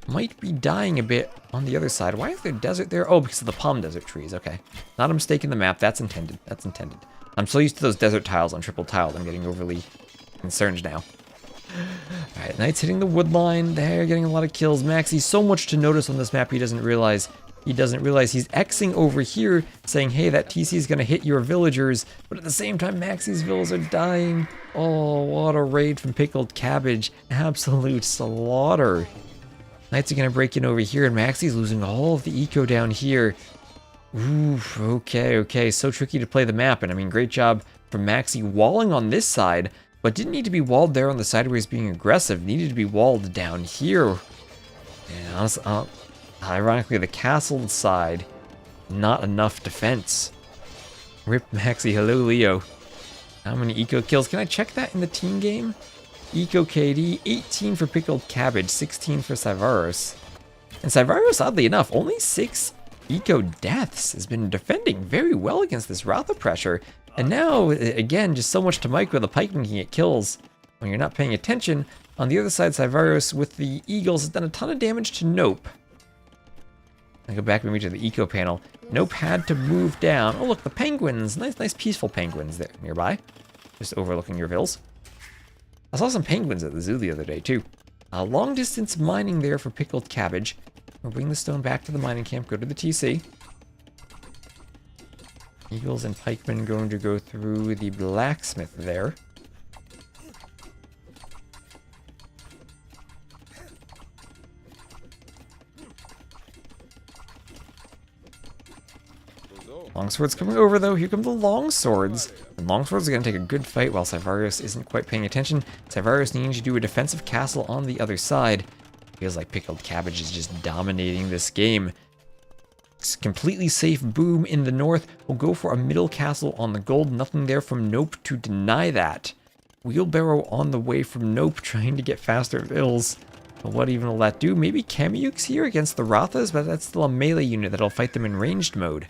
might be dying a bit on the other side. Why is there desert there? Oh, because of the palm desert trees. Okay. Not a mistake in the map. That's intended. That's intended. I'm so used to those desert tiles on triple tiled. I'm getting overly concerned now. Alright, Knights hitting the wood line. They're getting a lot of kills. Maxi, so much to notice on this map he doesn't realize. He's Xing over here, saying, hey, that TC is going to hit your villagers. But at the same time, Maxi's villas are dying. Oh, what a raid from Pickled Cabbage. Absolute slaughter. Knights are going to break in over here, and Maxi's losing all of the eco down here. Oof, okay. So tricky to play the map. And I mean, great job from Maxi walling on this side, but didn't need to be walled there on the side where he's being aggressive. Needed to be walled down here. And honestly, ironically, the castle side, not enough defense. Rip Maxi, hello Leo. How many eco kills? Can I check that in the team game? Eco KD, 18 for Pickled Cabbage, 16 for Sivarius. And Sivarius, oddly enough, only 6 eco deaths. Has been defending very well against this Rotha pressure. And now, again, just so much to micro, the pikeman can get kills when you're not paying attention. On the other side, Sivarius with the Eagles has done a ton of damage to Nope. I go back maybe to the eco panel. Nope had to move down. Oh look, the penguins. Nice peaceful penguins there nearby. Just overlooking your vills. I saw some penguins at the zoo the other day too. Long distance mining there for Pickled Cabbage. We'll bring the stone back to the mining camp, go to the TC. Eagles and pikemen going to go through the blacksmith there. Longswords coming over though. Here come the longswords. And longswords are going to take a good fight while Sivarius isn't quite paying attention. Sivarius needing to do a defensive castle on the other side. Feels like Pickled Cabbage is just dominating this game. It's completely safe boom in the north. We'll go for a middle castle on the gold. Nothing there from Nope to deny that. Wheelbarrow on the way from Nope, trying to get faster vills. What even will that do? Maybe Kamyuk's here against the Rathas, but that's still a melee unit that'll fight them in ranged mode.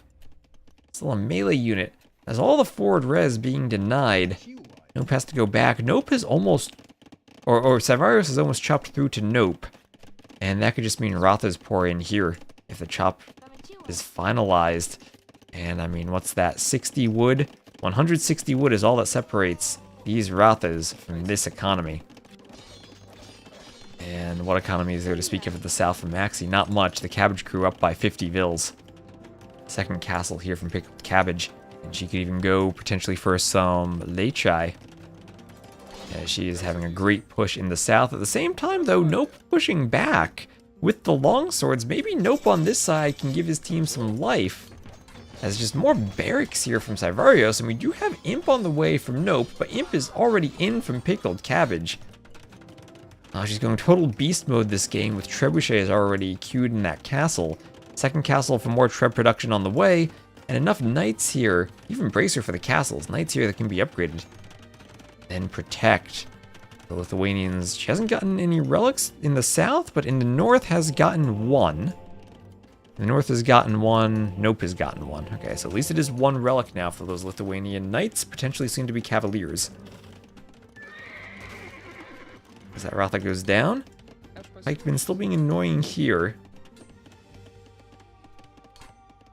Still a melee unit. As all the forward res being denied, Nope has to go back. Nope is almost... Or Savarios is almost chopped through to Nope. And that could just mean Rathas pour in here if the chop is finalized. And I mean, what's that? 60 wood? 160 wood is all that separates these Rathas from this economy. And what economy is there to speak of at the south of Maxi? Not much. The Cabbage Crew up by 50 vils. Second castle here from Pickled Cabbage. And she could even go potentially for some Lechai. She is having a great push in the south. At the same time, though, Nope pushing back with the longswords. Maybe Nope on this side can give his team some life. As just more barracks here from Savarios. And we do have Imp on the way from Nope, but Imp is already in from Pickled Cabbage. She's going total beast mode this game with Trebuchets already queued in that castle. Second castle for more Treb production on the way. And enough knights here, even Bracer for the castles. Knights here that can be upgraded. Then protect the Lithuanians. She hasn't gotten any relics in the south, but in the north has gotten one. The north has gotten one. Nope has gotten one. Okay, so at least it is one relic now for those Lithuanian knights, potentially soon to be cavaliers. As that Ratha goes down, Pikeman still being annoying here.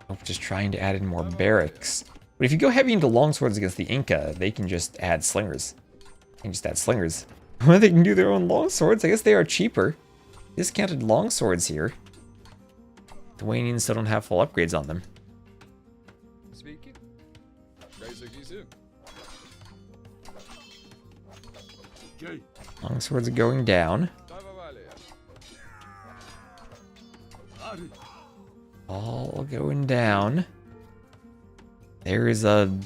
Nope, just trying to add in more barracks. But if you go heavy into longswords against the Inca, they can just add slingers. They can just add slingers. Well, they can do their own longswords. I guess they are cheaper. Discounted longswords here. The Lithuanians still don't have full upgrades on them. Longswords are going down. All going down. There is a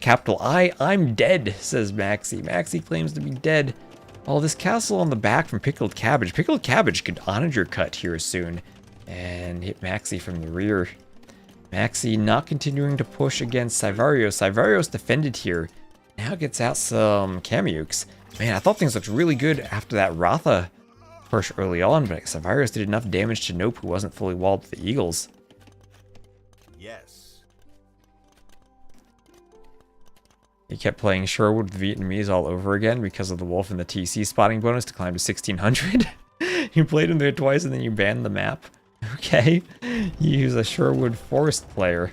capital I. I'm dead, says Maxi. Maxi claims to be dead. Oh, this castle on the back from Pickled Cabbage. Pickled Cabbage could onager cut here soon. And hit Maxi from the rear. Maxi not continuing to push against Savarios. Savarios defended here. Now gets out some Kamyuks. Man, I thought things looked really good after that Ratha push early on, but Savarios did enough damage to Nope, who wasn't fully walled with the Eagles. Yes. He kept playing Sherwood with Vietnamese all over again because of the wolf and the TC spotting bonus to climb to 1600. You played him there twice and then you banned the map. Okay. You use a Sherwood Forest player.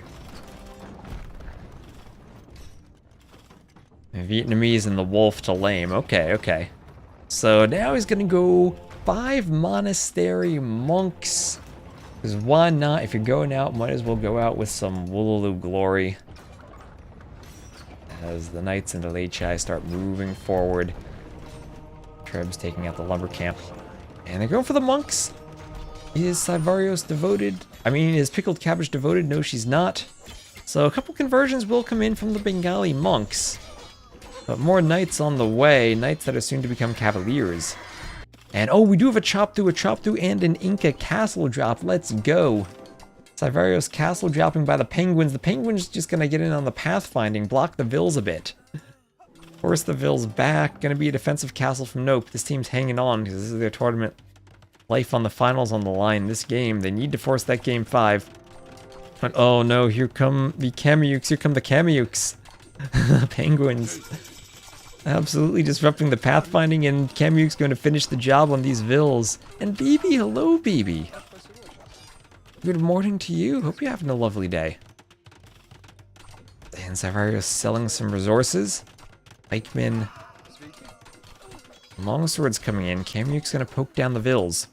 Vietnamese and the wolf to lame. Okay, okay. So now he's gonna go 5 monastery monks. Because why not? If you're going out, might as well go out with some Wooloo glory. As the knights and the Lechai start moving forward. Treb's taking out the lumber camp. And they're going for the monks. Is Savarios devoted? I mean, is Pickled Cabbage devoted? No, she's not. So a couple conversions will come in from the Bengali monks. But more knights on the way. Knights that are soon to become cavaliers. And oh, we do have a chop through, and an Inca castle drop. Let's go. Savarios castle dropping by the penguins. The penguins just gonna get in on the pathfinding, block the Vils a bit. Force the Vils back. Gonna be a defensive castle from Nope. This team's hanging on because this is their tournament life on the finals on the line. This game, they need to force that game 5. But oh no, here come the Kamyuks. Here come the Kamyuks. Penguins. Absolutely disrupting the pathfinding, and Kamyuk's going to finish the job on these Vils. And BB, hello BB. Good morning to you. Hope you're having a lovely day. And Savarios selling some resources. Pikeman. Longswords coming in. Kamyuk's going to poke down the Vils.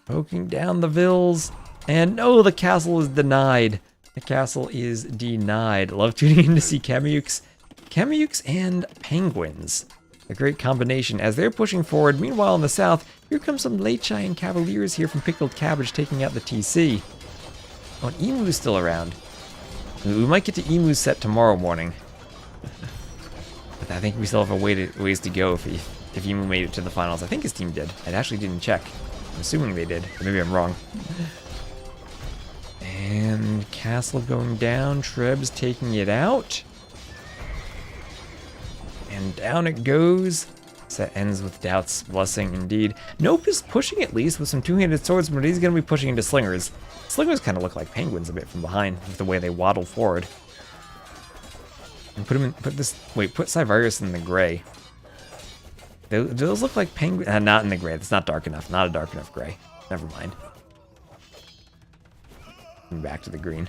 Poking down the Vils. And no, the castle is denied. The castle is denied. Love tuning in to see Kamyuks and penguins. A great combination as they're pushing forward. Meanwhile, in the south, here comes some Lechai and Cavaliers here from Pickled Cabbage taking out the TC. Oh, and Emu's still around. We might get to Emu's set tomorrow morning. But I think we still have a ways to go if Emu made it to the finals. I think his team did. I actually didn't check. I'm assuming they did. Maybe I'm wrong. And castle going down. Treb's taking it out. And down it goes. Set ends with Doubt's blessing, indeed. Nope is pushing at least with some two-handed swords, but he's going to be pushing into slingers. Slingers kind of look like penguins a bit from behind, with the way they waddle forward. And put Sivarius in the gray. Do those look like penguins? Not in the gray. That's not dark enough. Not a dark enough gray. Never mind. And back to the green.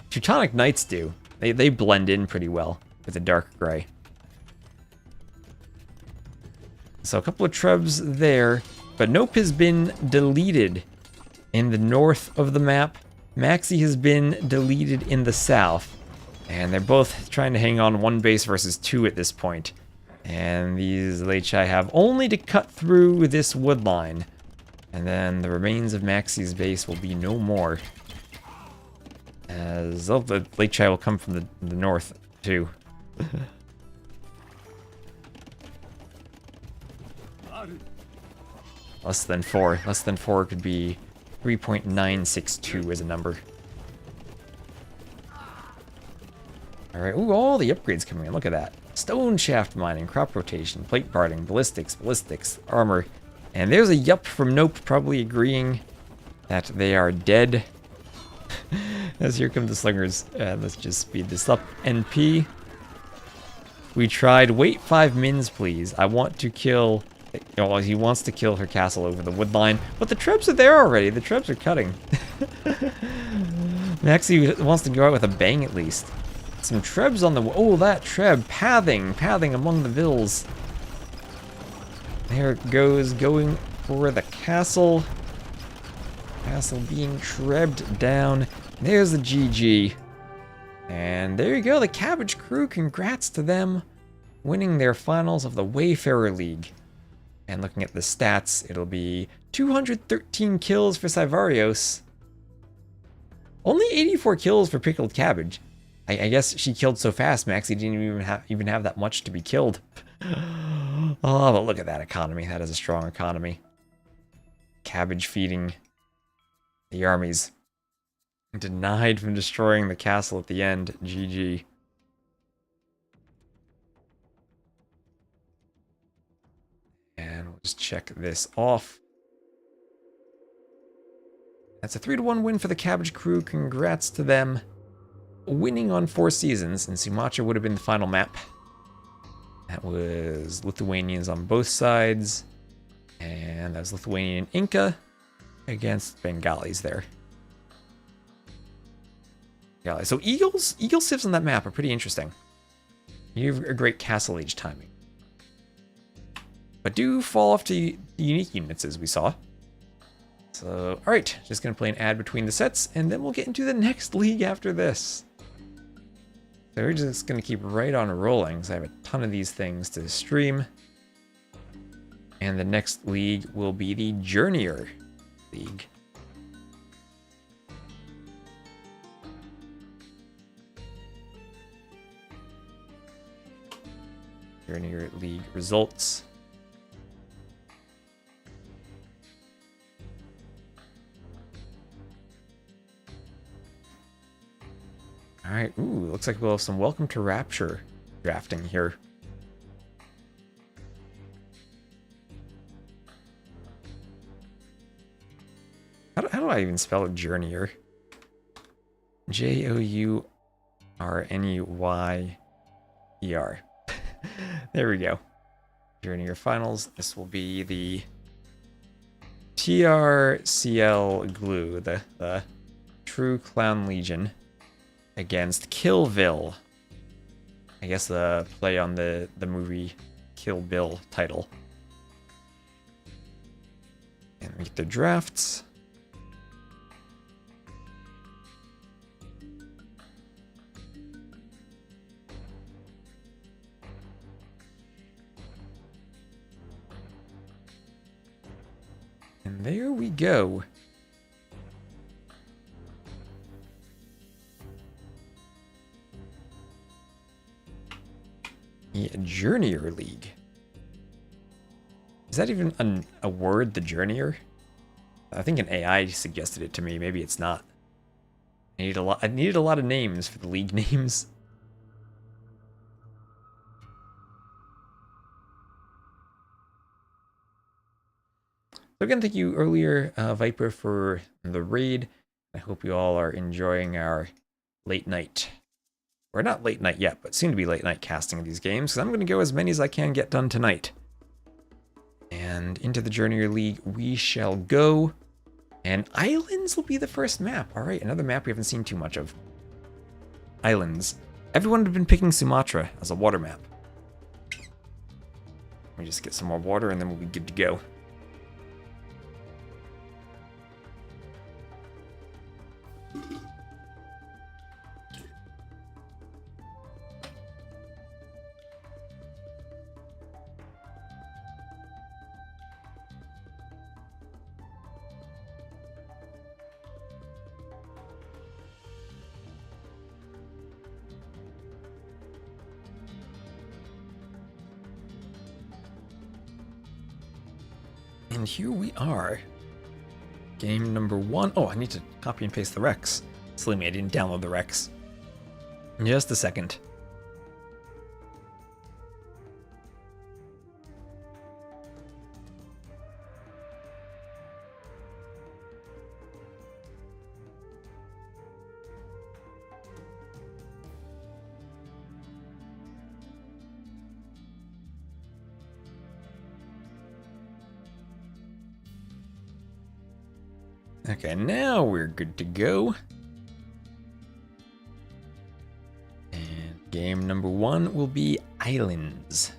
Teutonic Knights do. They blend in pretty well with the dark gray. So a couple of trebs there, but Nope has been deleted in the north of the map. Maxi has been deleted in the south. And they're both trying to hang on 1 base versus 2 at this point. And these Leichai have only to cut through this wood line. And then the remains of Maxi's base will be no more. As the Leichai will come from the north, too. Less than 4. Less than 4 could be 3.962 as a number. Alright, ooh, all the upgrades coming in. Look at that. Stone shaft mining, crop rotation, plate parting, ballistics, armor. And there's a yup from Nope probably agreeing that they are dead. As here come the slingers. Let's just speed this up. NP. We tried. Wait 5 mins, please. I want to kill... Oh, he wants to kill her castle over the wood line. But the trebs are there already. The trebs are cutting. Maxi wants to go out with a bang at least. Some trebs on the... Oh, that treb. Pathing among the vills. There it goes. Going for the castle. Castle being trebbed down. There's the GG. And there you go. The Cabbage Crew. Congrats to them. Winning their finals of the Wayfarer League. And looking at the stats, it'll be 213 kills for Sivarios. Only 84 kills for Pickled Cabbage. I guess she killed so fast, Maxi didn't even have that much to be killed. Oh, but look at that economy. That is a strong economy. Cabbage feeding the armies. Denied from destroying the castle at the end. GG. And we'll just check this off. That's a 3-1 win for the Cabbage Crew. Congrats to them. Winning on 4 seasons, and Sumatra would have been the final map. That was Lithuanians on both sides. And that was Lithuanian Inca against Bengalis there. Yeah, so Eagle civs on that map are pretty interesting. You have a great Castle Age timing. But do fall off to the unique units as we saw. So, alright, just going to play an ad between the sets, and then we'll get into the next league after this. So we're just going to keep right on rolling, because I have a ton of these things to stream. And the next league will be the Journeyer League. Journeyer League results. Alright, ooh, looks like we'll have some Welcome to Rapture drafting here. How do I even spell it, Journeyer? Journeyer. There we go. Journeyer Finals. This will be the TRCL Glue, the True Clown Legion, against Killville. I guess the play on the movie Kill Bill title. And we get the drafts. And there we go. The Journeyer League. Is that even a word, the Journeyer? I think an AI suggested it to me. Maybe it's not. I needed a lot of names for the league names. So again, thank you earlier, Viper, for the raid. I hope you all are enjoying our late night, or not late night yet, but soon to be late night casting of these games, because I'm going to go as many as I can get done tonight. And into the Journeyer League we shall go. And Islands will be the first map. All right, another map we haven't seen too much of. Islands. Everyone had been picking Sumatra as a water map. Let me just get some more water and then we'll be good to go. And here we are. Game number 1. Oh, I need to copy and paste the Rex. Silly me, I didn't download the Rex. Just a second. Okay, now we're good to go. And game number 1 will be Islands.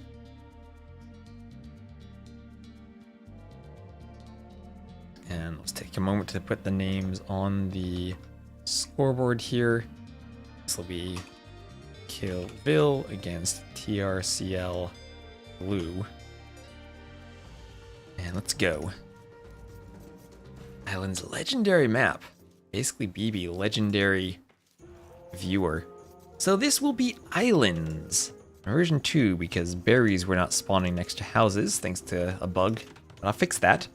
And let's take a moment to put the names on the scoreboard here. This will be Kill Bill against TRCL Blue. And let's go. Islands legendary map. Basically BB legendary viewer. So this will be Islands. Version 2 because berries were not spawning next to houses thanks to a bug. But I'll fix that.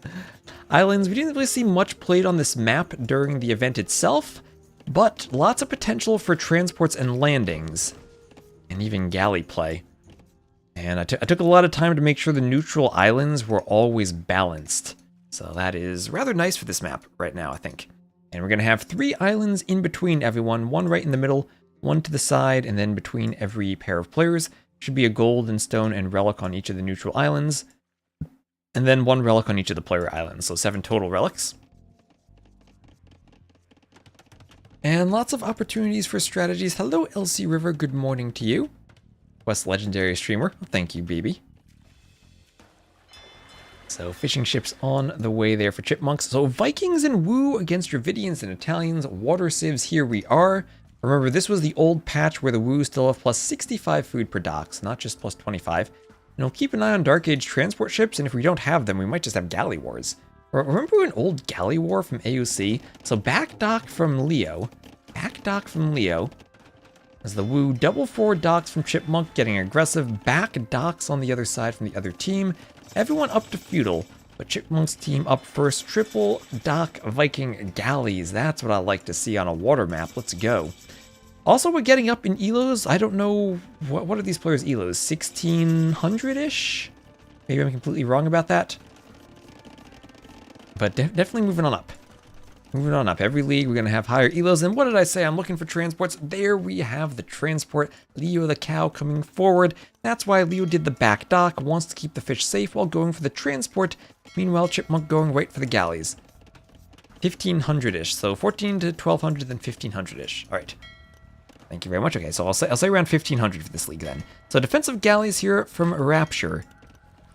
Islands, we didn't really see much played on this map during the event itself, but lots of potential for transports and landings. And even galley play. And I took a lot of time to make sure the neutral islands were always balanced. So that is rather nice for this map right now, I think. And we're going to have 3 islands in between everyone. 1 right in the middle, 1 to the side, and then between every pair of players. Should be a gold and stone and relic on each of the neutral islands. And then 1 relic on each of the player islands. So 7 total relics. And lots of opportunities for strategies. Hello, LC River. Good morning to you. West Legendary Streamer. Thank you, baby. So fishing ships on the way there for chipmunks. So Vikings and Woo against Dravidians and Italians. Water sieves, here we are. Remember, this was the old patch where the Woo still have plus 65 food per docks, not just plus 25. And we'll keep an eye on Dark Age transport ships, and if we don't have them, we might just have galley wars. Remember an old galley war from AOC? So back dock from Leo. Back dock from Leo. As the Woo double forward docks from Chipmunk getting aggressive. Back docks on the other side from the other team. Everyone up to feudal, but Chipmunk's team up first. Triple dock Viking galleys. That's what I like to see on a water map. Let's go. Also, we're getting up in elos. I don't know, what are these players' elos? 1600-ish? Maybe I'm completely wrong about that. But definitely moving on up. Moving on up. Every league, we're going to have higher elos. And what did I say? I'm looking for transports. There we have the transport. Leo the cow coming forward. That's why Leo did the back dock. Wants to keep the fish safe while going for the transport. Meanwhile, Chipmunk going right for the galleys. 1500-ish. So 14 to 1200, then 1500-ish. All right. Thank you very much. Okay, so I'll say around 1500 for this league then. So defensive galleys here from Rapture.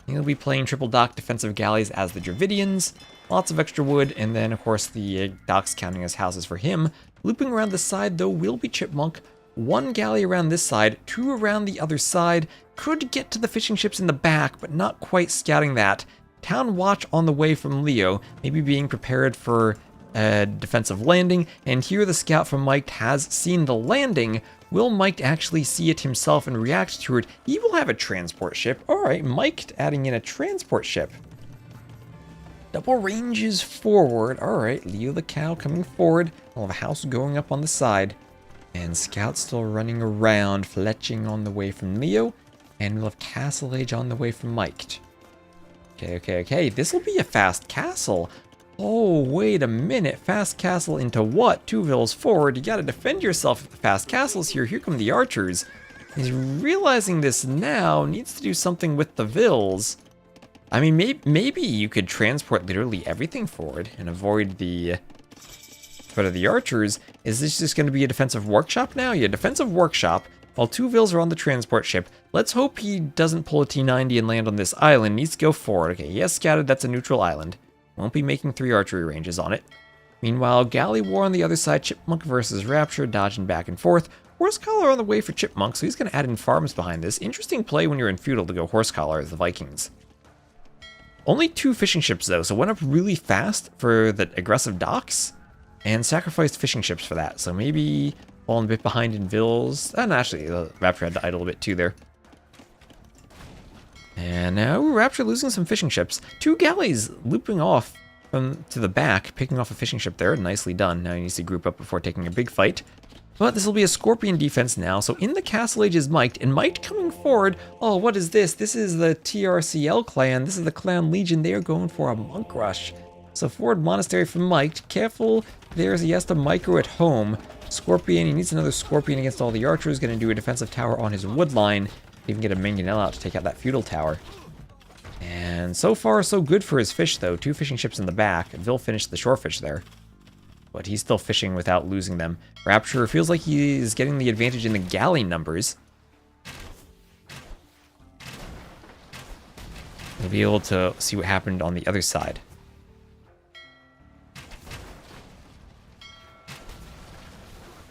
He'll be playing triple dock defensive galleys as the Dravidians. Lots of extra wood, and then, of course, the docks counting as houses for him. Looping around the side, though, will be Chipmunk. 1 galley around this side, 2 around the other side. Could get to the fishing ships in the back, but not quite scouting that. Town watch on the way from Leo, maybe being prepared for a defensive landing. And here the scout from Mike has seen the landing. Will Mike actually see it himself and react to it? He will have a transport ship. All right, Mike adding in a transport ship. Double ranges forward. All right, Leo the cow coming forward. We'll have a house going up on the side. And Scout still running around, fletching on the way from Leo. And we'll have Castle Age on the way from Mike. Okay. This will be a fast castle. Oh, wait a minute. Fast castle into what? 2 villas forward. You gotta defend yourself if the fast castle's here. Here come the archers. He's realizing this now. Needs to do something with the vills. I mean, maybe you could transport literally everything forward and avoid the threat of the archers. Is this just going to be a defensive workshop now? Yeah, defensive workshop. While 2 vills are on the transport ship. Let's hope he doesn't pull a T-90 and land on this island. Needs to go forward. Okay, he has scouted. That's a neutral island. Won't be making 3 archery ranges on it. Meanwhile, Galley War on the other side. Chipmunk versus Rapture, dodging back and forth. Horse collar on the way for Chipmunk, so he's going to add in farms behind this. Interesting play when you're in feudal to go horse collar as the Vikings. Only 2 fishing ships though, so went up really fast for the aggressive docks, and sacrificed fishing ships for that. So maybe falling a bit behind in vills. And actually, the Rapture had to idle a bit too there. And now Rapture losing some fishing ships. 2 galleys looping off to the back, picking off a fishing ship there. Nicely done. Now he needs to group up before taking a big fight. But this will be a Scorpion defense now. So in the Castle Age is Mike, and Mike coming forward. Oh, what is this? This is the TRCL clan. This is the Clan Legion. They are going for a monk rush. So forward Monastery from Mike. Careful there as he has to micro at home. Scorpion, he needs another Scorpion against all the archers. Going to do a defensive tower on his wood line. Even get a Mangonel out to take out that feudal tower. And so far, so good for his fish, though. 2 fishing ships in the back. Vil finished the shorefish there. But he's still fishing without losing them. Rapture feels like he's getting the advantage in the galley numbers. We'll be able to see what happened on the other side.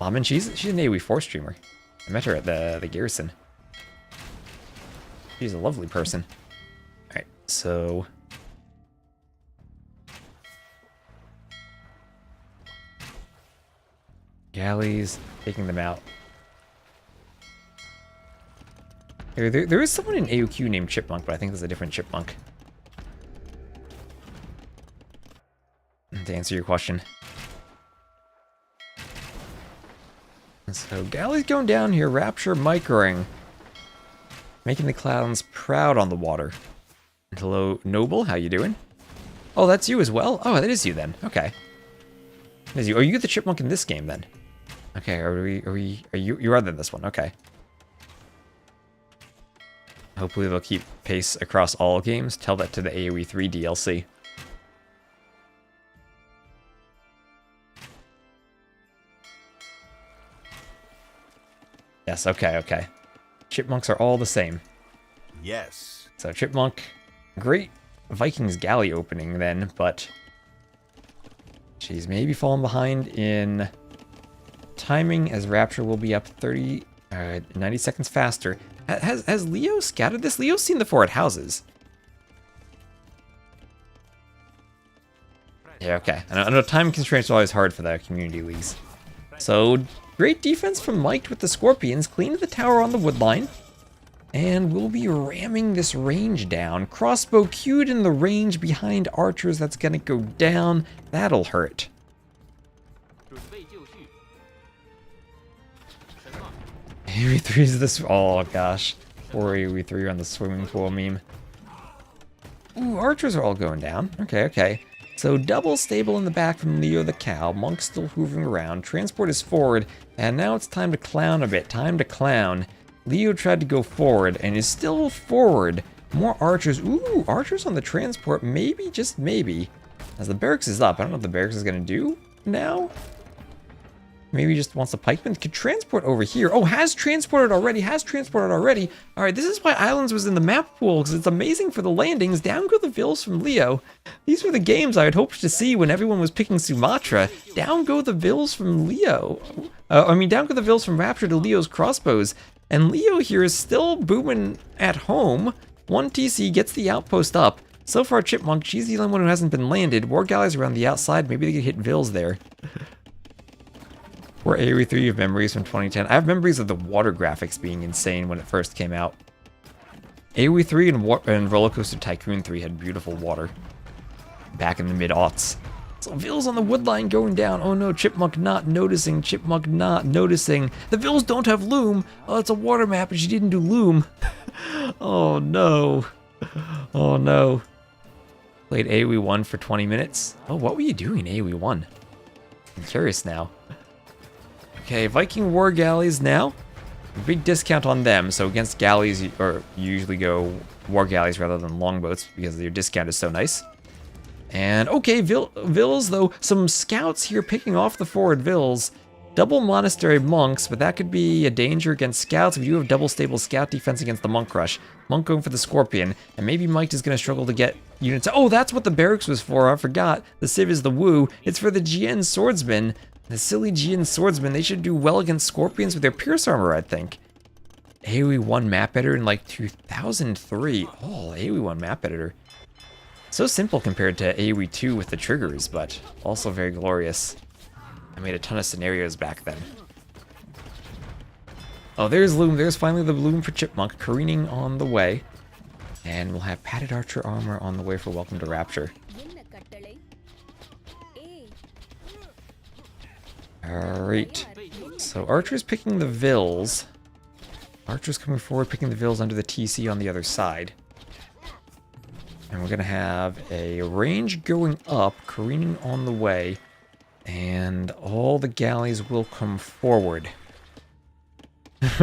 Laman, she's an AoE 4 streamer. I met her at the garrison. She's a lovely person. Alright, so... galleys, taking them out. There is someone in AOQ named Chipmunk, but I think there's a different Chipmunk. To answer your question. So, galleys going down here, Rapture microing. Making the clowns proud on the water. Hello, Noble, how you doing? Oh, that's you as well? Oh, that is you then. Okay. That is you. Oh, you get the Chipmunk in this game then. Okay, are you are in this one, okay. Hopefully they'll keep pace across all games. Tell that to the AoE 3 DLC. Yes, okay. Chipmunks are all the same. Yes. So Chipmunk, great Vikings galley opening then, but she's maybe falling behind in timing as Rapture will be up 90 seconds faster. Has Leo scouted this? Leo's seen the forward houses. Yeah, okay. I know time constraints are always hard for the community leagues. So, great defense from Mike with the Scorpions. Cleaned the tower on the wood line. And we'll be ramming this range down. Crossbow queued in the range behind archers. That's gonna go down. That'll hurt. AoE3 is this. Oh gosh. Poor AoE3 on the swimming pool meme. Ooh, archers are all going down. Okay. So double stable in the back from Leo the cow. Monk still hoovering around. Transport is forward. And now it's time to clown a bit. Time to clown. Leo tried to go forward and is still forward. More archers. Ooh, archers on the transport. Maybe, just maybe. As the barracks is up. I don't know what the barracks is going to do now. Maybe he just wants a pikeman. Could transport over here. Oh, has transported already. All right, this is why Islands was in the map pool, because it's amazing for the landings. Down go the vills from Leo. These were the games I had hoped to see when everyone was picking Sumatra. Down go the vills from Leo. Down go the vills from Rapture to Leo's crossbows. And Leo here is still booming at home. 1 TC gets the outpost up. So far, Chipmunk, she's the only one who hasn't been landed. War galleys around the outside. Maybe they could hit vills there. Or AoE3 of memories from 2010. I have memories of the water graphics being insane when it first came out. AoE3 and Roller Coaster Tycoon 3 had beautiful water. Back in the mid-aughts. So vills on the woodline going down. Oh no, Chipmunk not noticing. The vills don't have loom. Oh, it's a water map and she didn't do loom. Oh no. Played AoE 1 for 20 minutes. Oh, what were you doing AoE 1? I'm curious now. Okay, Viking War Galleys now. Big discount on them, so against galleys, you usually go War Galleys rather than longboats because your discount is so nice. And okay, Vills though, some scouts here picking off the forward Vills. Double Monastery Monks, but that could be a danger against scouts if you have double stable scout defense against the Monk Rush. Monk going for the Scorpion, and maybe Mike is going to struggle to get units. Oh, that's what the barracks was for, I forgot. The Civ is the Woo. It's for the GN Swordsmen. The silly GN Swordsmen, they should do well against Scorpions with their Pierce Armor, I think. AoE 1 map editor in like 2003. Oh, AoE 1 map editor. So simple compared to AoE 2 with the triggers, but also very glorious. I made a ton of scenarios back then. Oh, there's Loom. There's finally the Loom for Chipmunk careening on the way. And we'll have Padded Archer Armor on the way for Welcome to Rapture. Alright. So Archer's picking the Vills. Archer's coming forward, picking the Vills under the TC on the other side. And we're going to have a range going up, careening on the way. And all the galleys will come forward.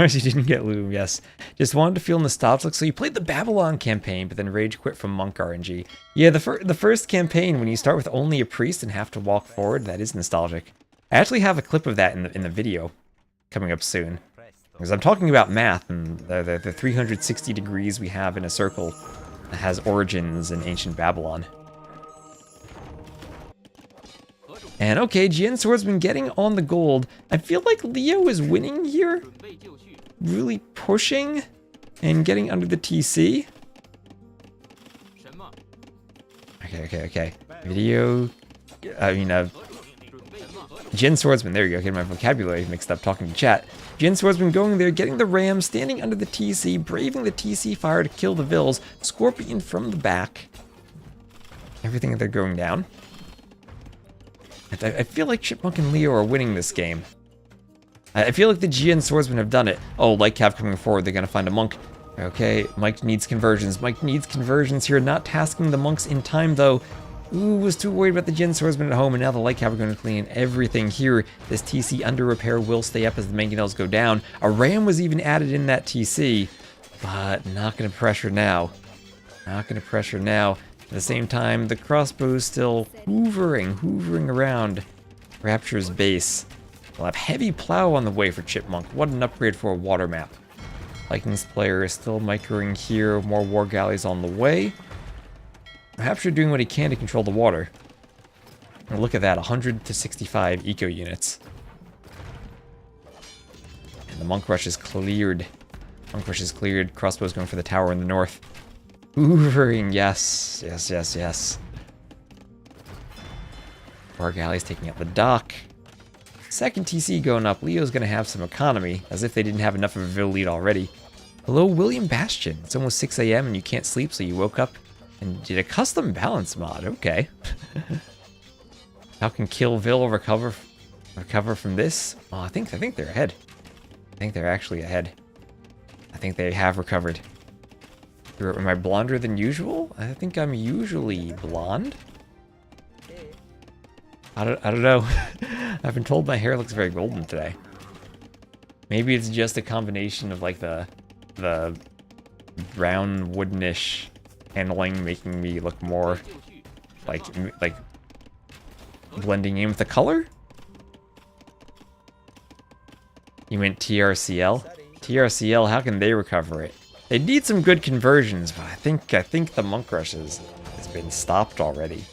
She didn't get Loom, yes. Just wanted to feel nostalgic. So you played the Babylon campaign, but then rage quit from Monk RNG. Yeah, the first campaign, when you start with only a priest and have to walk forward, that is nostalgic. I actually have a clip of that in the video coming up soon. Because I'm talking about math and the 360 degrees we have in a circle that has origins in ancient Babylon. And okay, GN Swordsman getting on the gold. I feel like Leo is winning here. Really pushing and getting under the TC. Okay. Video. GN Swordsman, there you go, getting my vocabulary mixed up talking to chat. GN Swordsman going there, getting the ram, standing under the TC, braving the TC fire to kill the Vills. Scorpion from the back. Everything they're going down. I feel like Chipmunk and Leo are winning this game. I feel like the GN Swordsmen have done it. Oh, Lightcav coming forward, they're gonna find a monk. Okay, Mike needs conversions. Mike needs conversions here, not tasking the monks in time though. Ooh, was too worried about the GN Swordsman at home, and now the Lightcav are going to clean everything here. This TC under repair will stay up as the mangonels go down. A ram was even added in that TC, but not going to pressure now. Not going to pressure now. At the same time, the crossbow's still hoovering around Rapture's base. We'll have heavy plow on the way for Chipmunk. What an upgrade for a water map. Vikings player is still microing here. More war galleys on the way. Rapture doing what he can to control the water. And look at that, 100 to 65 eco units. And the Monk Rush is cleared. Monk Rush is cleared. Crossbow's going for the tower in the north. Hoovering, yes. War galleys taking out the dock. Second TC going up. Leo's going to have some economy, as if they didn't have enough of a Vil lead already. Hello, William Bastion. It's almost 6 AM and you can't sleep, so you woke up and did a custom balance mod. Okay. How can Kill Vil recover from this? Oh, I think they're ahead. I think they're actually ahead. I think they have recovered. Am I blonder than usual? I think I'm usually blonde. I don't know. I've been told my hair looks very golden today. Maybe it's just a combination of like the brown woodenish handling making me look more like blending in with the color. You meant TRCL? TRCL, how can they recover it? They need some good conversions, but I think the Monk Rush has been stopped already.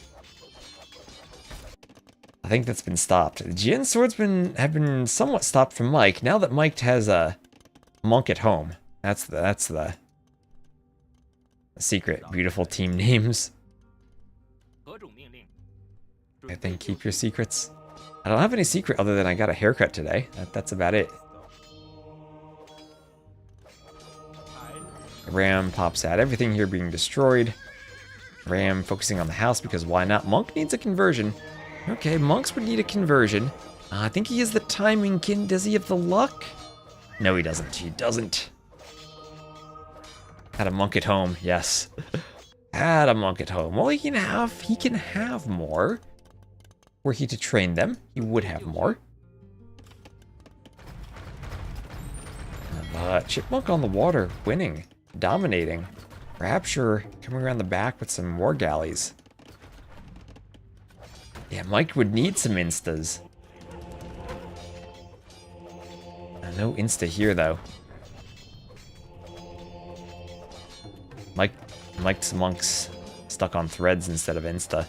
I think that's been stopped. The GN Swordsmen have been somewhat stopped from Mike. Now that Mike has a monk at home, that's the secret. Beautiful team names. I think keep your secrets. I don't have any secret other than I got a haircut today. That's about it. Ram pops out. Everything here being destroyed. Ram focusing on the house because why not? Monk needs a conversion. Okay, monks would need a conversion. I think he has the timing. Does he have the luck? No, he doesn't. He doesn't. Had a monk at home. Yes. Had a monk at home. Well, he can have more. Were he to train them, he would have more. But Chipmunk on the water, winning, dominating. Rapture coming around the back with some more galleys. Yeah, Mike would need some instas. No insta here, though. Mike's monks stuck on threads instead of insta.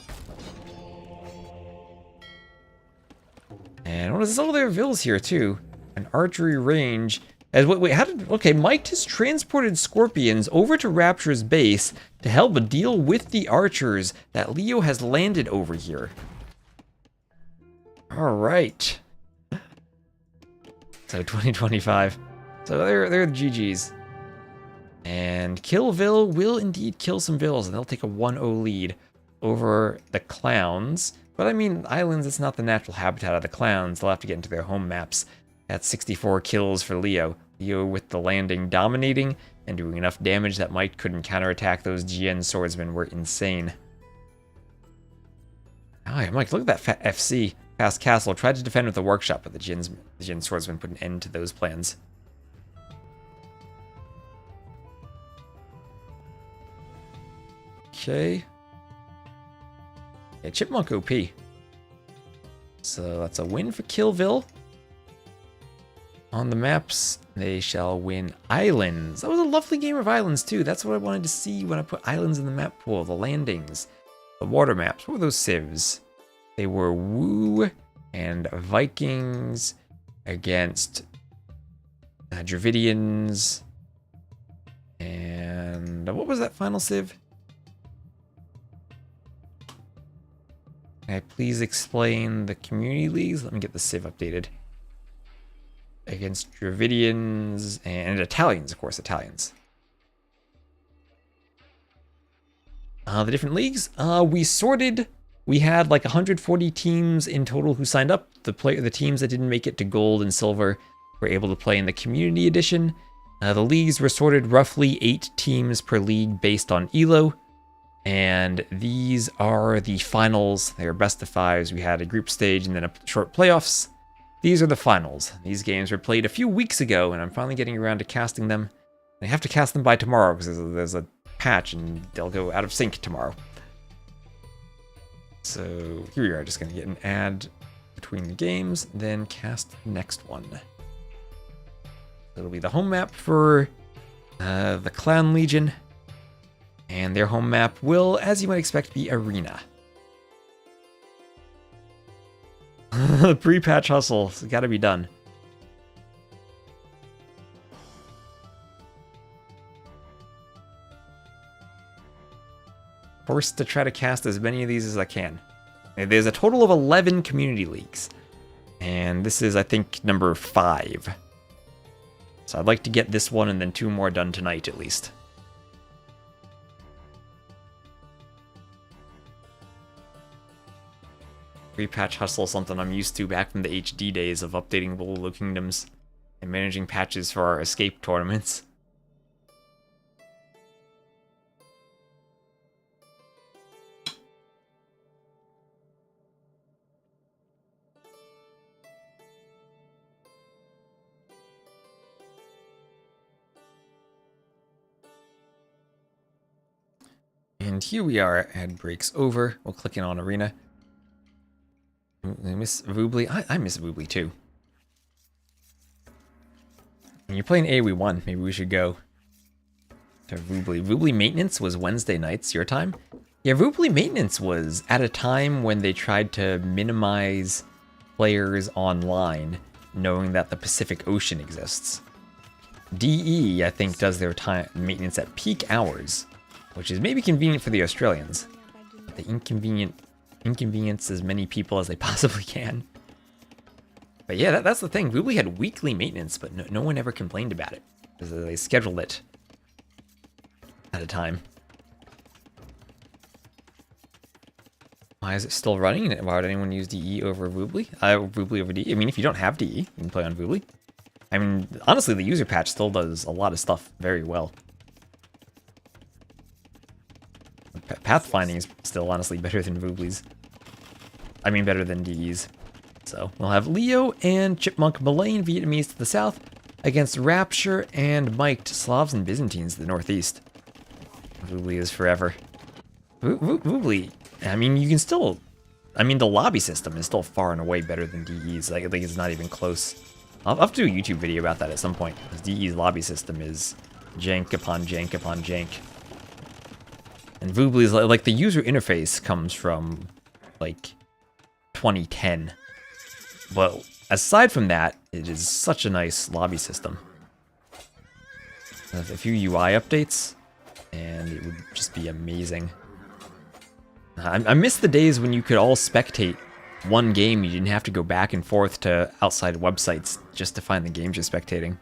And what is this? Oh, there are vills here, too. An archery range. As wait, how did... Okay, Mike has transported scorpions over to Rapture's base to help deal with the archers that Leo has landed over here. Alright. So, 2025. So, they're the GGs. And Killville will indeed kill some vills, and they'll take a 1-0 lead over the clowns. But I mean, islands, it's not the natural habitat of the clowns. They'll have to get into their home maps. That's 64 kills for Leo. Leo with the landing dominating and doing enough damage that Mike couldn't counterattack. Those GN swordsmen were insane. Oh, yeah, Mike, look at that FC. Fast Castle tried to defend with the workshop, but the GN swordsmen put an end to those plans. Okay. Yeah, Chipmunk OP. So that's a win for Killville. On the maps, they shall win islands. That was a lovely game of islands, too. That's what I wanted to see when I put islands in the map pool. The landings, the water maps. What were those civs? They were Woo and Vikings against Dravidians. And what was that final civ? Can I please explain the community leagues? Let me get the civ updated. Against Dravidians and Italians, of course, Italians. The different leagues, we sorted. We had like 140 teams in total who signed up. The teams that didn't make it to gold and silver were able to play in the community edition. The leagues were sorted roughly 8 teams per league based on ELO. And these are the finals. They are best of 5s. We had a group stage and then a short playoffs. These are the finals. These games were played a few weeks ago, and I'm finally getting around to casting them. I have to cast them by tomorrow because there's a patch and they'll go out of sync tomorrow. So here we are, just going to get an ad between the games, then cast the next one. It'll be the home map for the Clown Legion, and their home map will, as you might expect, be Arena. Pre-patch hustle, it's got to be done. Forced to try to cast as many of these as I can. There's a total of 11 community leagues, and this is, I think, number 5. So I'd like to get this one and then 2 more done tonight at least. Pre-patch hustle is something I'm used to back from the HD days of updating Little Kingdoms and managing patches for our escape tournaments. And here we are, ad breaks over. We'll click in on Arena. I miss Voobly. I miss Voobly too. When you're playing AoE1, maybe we should go to Voobly. Voobly maintenance was Wednesday nights, your time? Yeah, Voobly maintenance was at a time when they tried to minimize players online, knowing that the Pacific Ocean exists. DE, I think, does their time maintenance at peak hours, which is maybe convenient for the Australians. The inconvenience as many people as they possibly can. But yeah, that's the thing. Voobly had weekly maintenance, but no one ever complained about it, because they scheduled it at a time. Why is it still running? Why would anyone use DE over Voobly? Voobly over DE? I mean, if you don't have DE, you can play on Voobly. I mean, honestly, the user patch still does a lot of stuff very well. Pathfinding is still honestly better than Voobly's. I mean, better than DE's. So we'll have Leo and Chipmunk, Malayan Vietnamese to the south, against Rapture and Mike, Slavs and Byzantines to the northeast. Voobly is forever. Voobly, I mean, you can still... I mean, the lobby system is still far and away better than DE's. Like, I think it's not even close. I'll have to do a YouTube video about that at some point, because DE's lobby system is jank upon jank upon jank. And Voobly's, like, the user interface comes from, like, 2010. But aside from that, it is such a nice lobby system. A few UI updates, and it would just be amazing. I miss the days when you could all spectate one game. You didn't have to go back and forth to outside websites just to find the games you're spectating.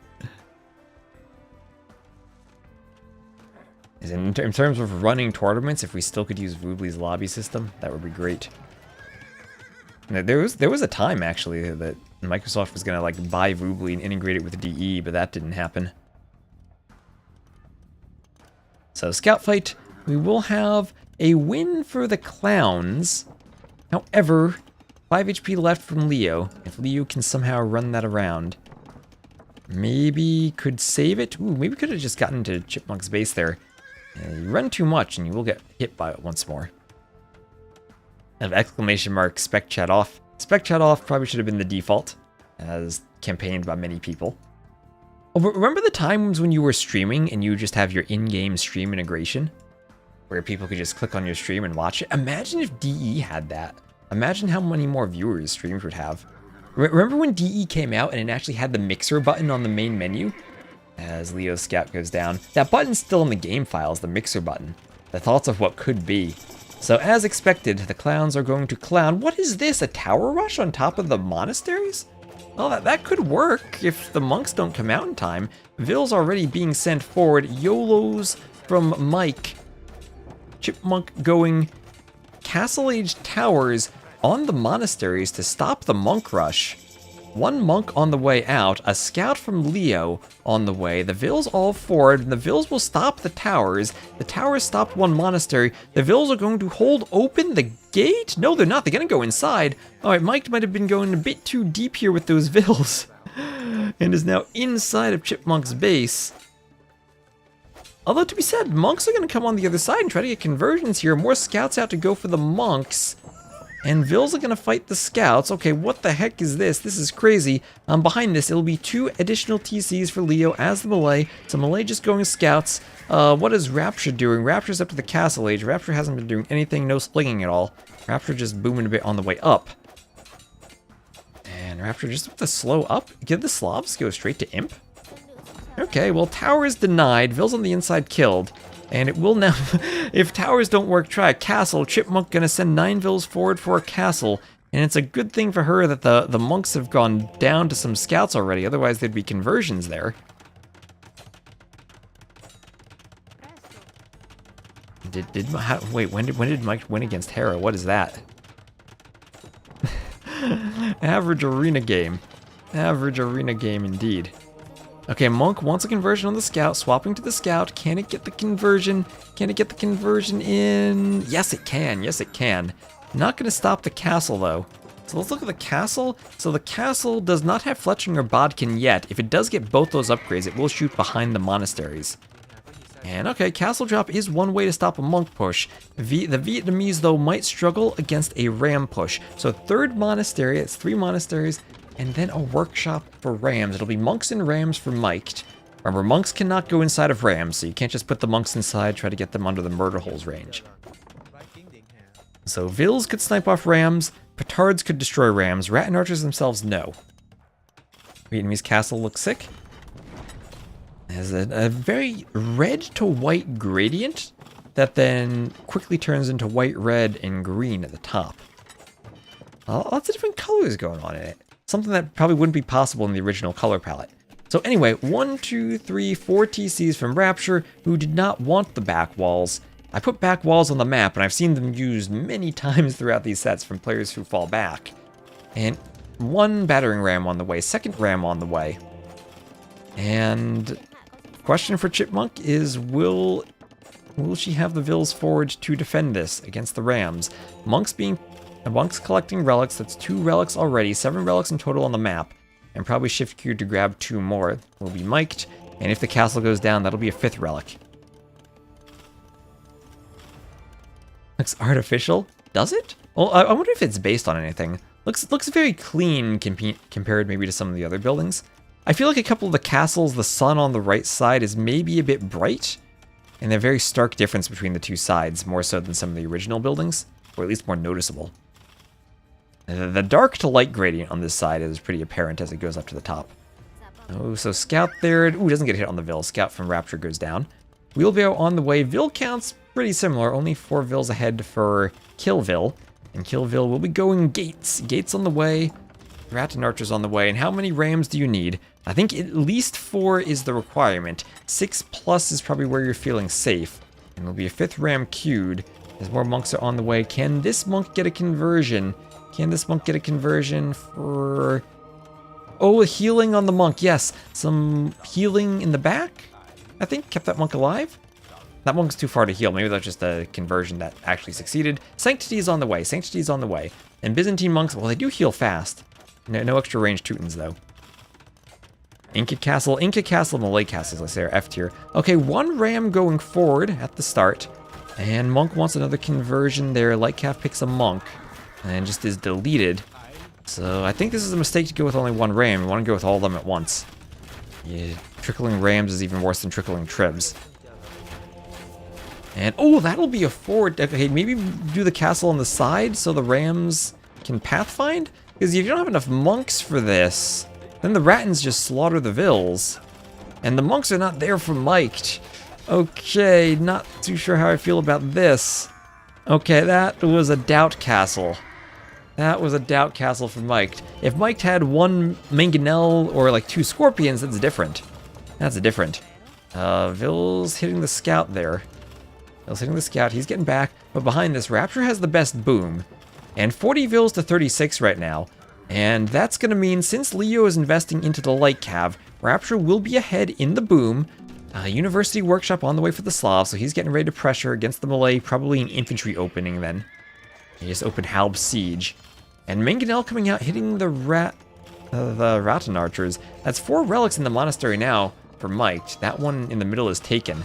In terms of running tournaments, if we still could use Voobly's lobby system, that would be great. There was a time, actually, that Microsoft was going to like buy Voobly and integrate it with DE, but that didn't happen. So, Scout Fight, we will have a win for the Clowns. However, 5 HP left from Leo. If Leo can somehow run that around, maybe could save it. Ooh, maybe could have just gotten to Chipmunk's base there. You run too much and you will get hit by it once more. And exclamation mark, spec chat off. Spec chat off probably should have been the default, as campaigned by many people. Oh, remember the times when you were streaming and you just have your in-game stream integration? Where people could just click on your stream and watch it? Imagine if DE had that. Imagine how many more viewers streams would have. Remember when DE came out and it actually had the mixer button on the main menu? As Leo's scout goes down. That button's still in the game files, the mixer button. The thoughts of what could be. So as expected, the clowns are going to clown. What is this, a tower rush on top of the monasteries? Well, that could work if the monks don't come out in time. Ville's already being sent forward. YOLO's from Mike. Chipmunk going Castle Age towers on the monasteries to stop the monk rush. One monk on the way out, a scout from Leo on the way. The Vills all forward, and the Vills will stop the towers. The towers stopped one monastery. The Vills are going to hold open the gate? No, they're not. They're going to go inside. All right, Mike might have been going a bit too deep here with those Vills and is now inside of Chipmunk's base. Although, to be said, monks are going to come on the other side and try to get conversions here. More scouts out to go for the monks. And Vills are going to fight the scouts. Okay, what the heck is this? This is crazy. Behind this, it'll be 2 additional TCs for Leo as the Malay. So Malay just going scouts. What is Rapture doing? Rapture's up to the Castle Age. Rapture hasn't been doing anything, no slinging at all. Rapture just booming a bit on the way up. And Rapture just with the slow up. Did the Slavs go straight to Imp? Okay, well, tower is denied. Vills on the inside killed. And it will now, if towers don't work, try a castle. Chipmunk gonna send 9 Vills forward for a castle. And it's a good thing for her that the monks have gone down to some scouts already. Otherwise, there'd be conversions there. Wait, when did Mike win against Hera? What is that? Average arena game. Average arena game indeed. Okay, Monk wants a conversion on the scout, swapping to the scout. Can it get the conversion? Can it get the conversion in? Yes, it can. Yes, it can. Not going to stop the castle, though. So let's look at the castle. So the castle does not have Fletching or Bodkin yet. If it does get both those upgrades, it will shoot behind the monasteries. And okay, castle drop is one way to stop a monk push. The Vietnamese, though, might struggle against a ram push. So 3rd monastery, it's 3 monasteries, and then a workshop for rams. It'll be monks and rams for Mike. Remember, monks cannot go inside of rams, so you can't just put the monks inside, try to get them under the murder holes range. So Vills could snipe off rams, petards could destroy rams, rat and archers themselves, no. Vietnamese castle looks sick. It has a very red to white gradient that then quickly turns into white, red, and green at the top. Lots of different colors going on in it. Something that probably wouldn't be possible in the original color palette. So anyway, 1, 2, 3, 4 TCs from Rapture, who did not want the back walls. I put back walls on the map, and I've seen them used many times throughout these sets from players who fall back. And 1 battering ram on the way, 2nd ram on the way. And question for Chipmunk is, will Will she have the Vills forged to defend this against the Rams? Monks collecting relics. That's 2 relics already. 7 relics in total on the map. And probably shift Q to grab 2 more. Will be miked. And if the castle goes down, that'll be a 5th relic. Looks artificial. Does it? Well, I wonder if it's based on anything. Looks very clean compared maybe to some of the other buildings. I feel like a couple of the castles, the sun on the right side is maybe a bit bright. And they're very stark difference between the 2 sides, more so than some of the original buildings. Or at least more noticeable. The dark to light gradient on this side is pretty apparent as it goes up to the top. Oh, so Scout there. Ooh, doesn't get hit on the Vill. Scout from Rapture goes down. Wheelbarrow on the way. Vill counts pretty similar. Only 4 Vills ahead for Killville. And Killville will be going Gates. Gates on the way. Rattan Archers on the way. And how many Rams do you need? I think at least 4 is the requirement. 6 plus is probably where you're feeling safe. And there'll be a 5th Ram queued. As more monks are on the way. Can this monk get a conversion? Can this monk get a conversion for... Oh, healing on the monk. Yes, some healing in the back, I think, kept that monk alive. That monk's too far to heal. Maybe that's just a conversion that actually succeeded. Sanctity is on the way. Sanctity is on the way. And Byzantine monks, well, they do heal fast. No extra range Teutons, though. Inca Castle, Malay Castles, I say, are F tier. Okay, 1 Ram going forward at the start. And monk wants another conversion there. Lightcalf picks a monk. And just is deleted. So I think this is a mistake to go with only 1 Ram. You want to go with all of them at once. Yeah, trickling Rams is even worse than trickling Tribs. And, oh, that'll be a forward. Okay, maybe do the castle on the side so the Rams can pathfind? Because if you don't have enough monks for this, then the Rattans just slaughter the Vills. And the monks are not there for miked. Okay, not too sure how I feel about this. Okay, that was a doubt castle. That was a doubt castle for miked. If miked had 1 Mangonel or like 2 Scorpions, that's different. That's different. Vill's hitting the scout there. Vill's hitting the scout. He's getting back. But behind this, Rapture has the best boom. And 40 Vills to 36 right now. And that's going to mean, since Leo is investing into the light cav, Rapture will be ahead in the boom. University Workshop on the way for the Slav, so he's getting ready to pressure against the Malay. Probably an infantry opening then. He just opened Halb Siege. And Mangonel coming out, hitting the Rattan Archers. That's 4 relics in the monastery now for Mike. That one in the middle is taken.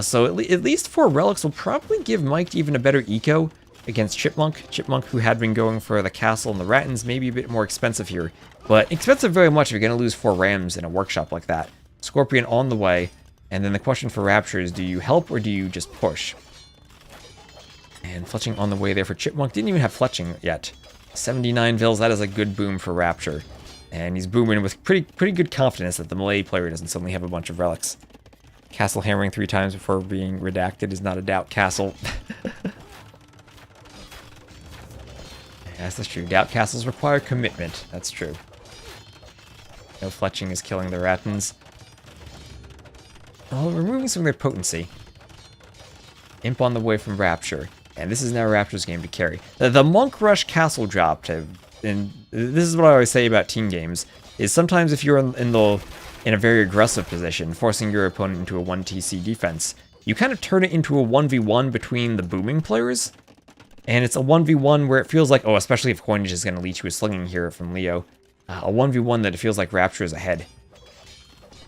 So at least 4 relics will probably give Mike even a better eco against Chipmunk. Chipmunk, who had been going for the castle and the Rattans, may be a bit more expensive here. But expensive very much if you're going to lose 4 Rams in a workshop like that. Scorpion on the way. And then the question for Rapture is, do you help or do you just push? And fletching on the way there for Chipmunk. Didn't even have fletching yet. 79 Vills, that is a good boom for Rapture. And he's booming with pretty good confidence that the Malay player doesn't suddenly have a bunch of relics. Castle hammering 3 times before being redacted is not a doubt castle. Yes, that's true. Doubt castles require commitment. That's true. No fletching is killing the Rattans. Oh, removing some of their potency. Imp on the way from Rapture. And this is now Rapture's game to carry. The Monk Rush Castle drop, and this is what I always say about team games, is sometimes if you're in a very aggressive position, forcing your opponent into a 1TC defense, you kind of turn it into a 1v1 between the booming players. And it's a 1v1 where it feels like, oh, especially if Coinage is going to lead to a slinging here from Leo, a 1v1 that it feels like Rapture is ahead.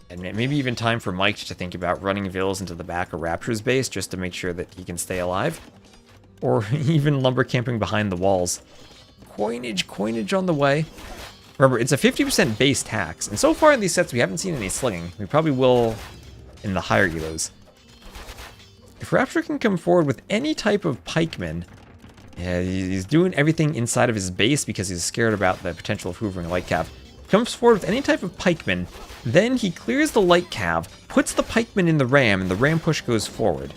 And maybe even time for Mike to think about running Vills into the back of Rapture's base just to make sure that he can stay alive. Or even lumber camping behind the walls. Coinage on the way. Remember, it's a 50% base tax. And so far in these sets, we haven't seen any slinging. We probably will in the higher elos. If Rapture can come forward with any type of pikeman, yeah, he's doing everything inside of his base because he's scared about the potential of hoovering a light cav. Comes forward with any type of pikeman, then he clears the light cav, puts the pikeman in the ram, and the ram push goes forward.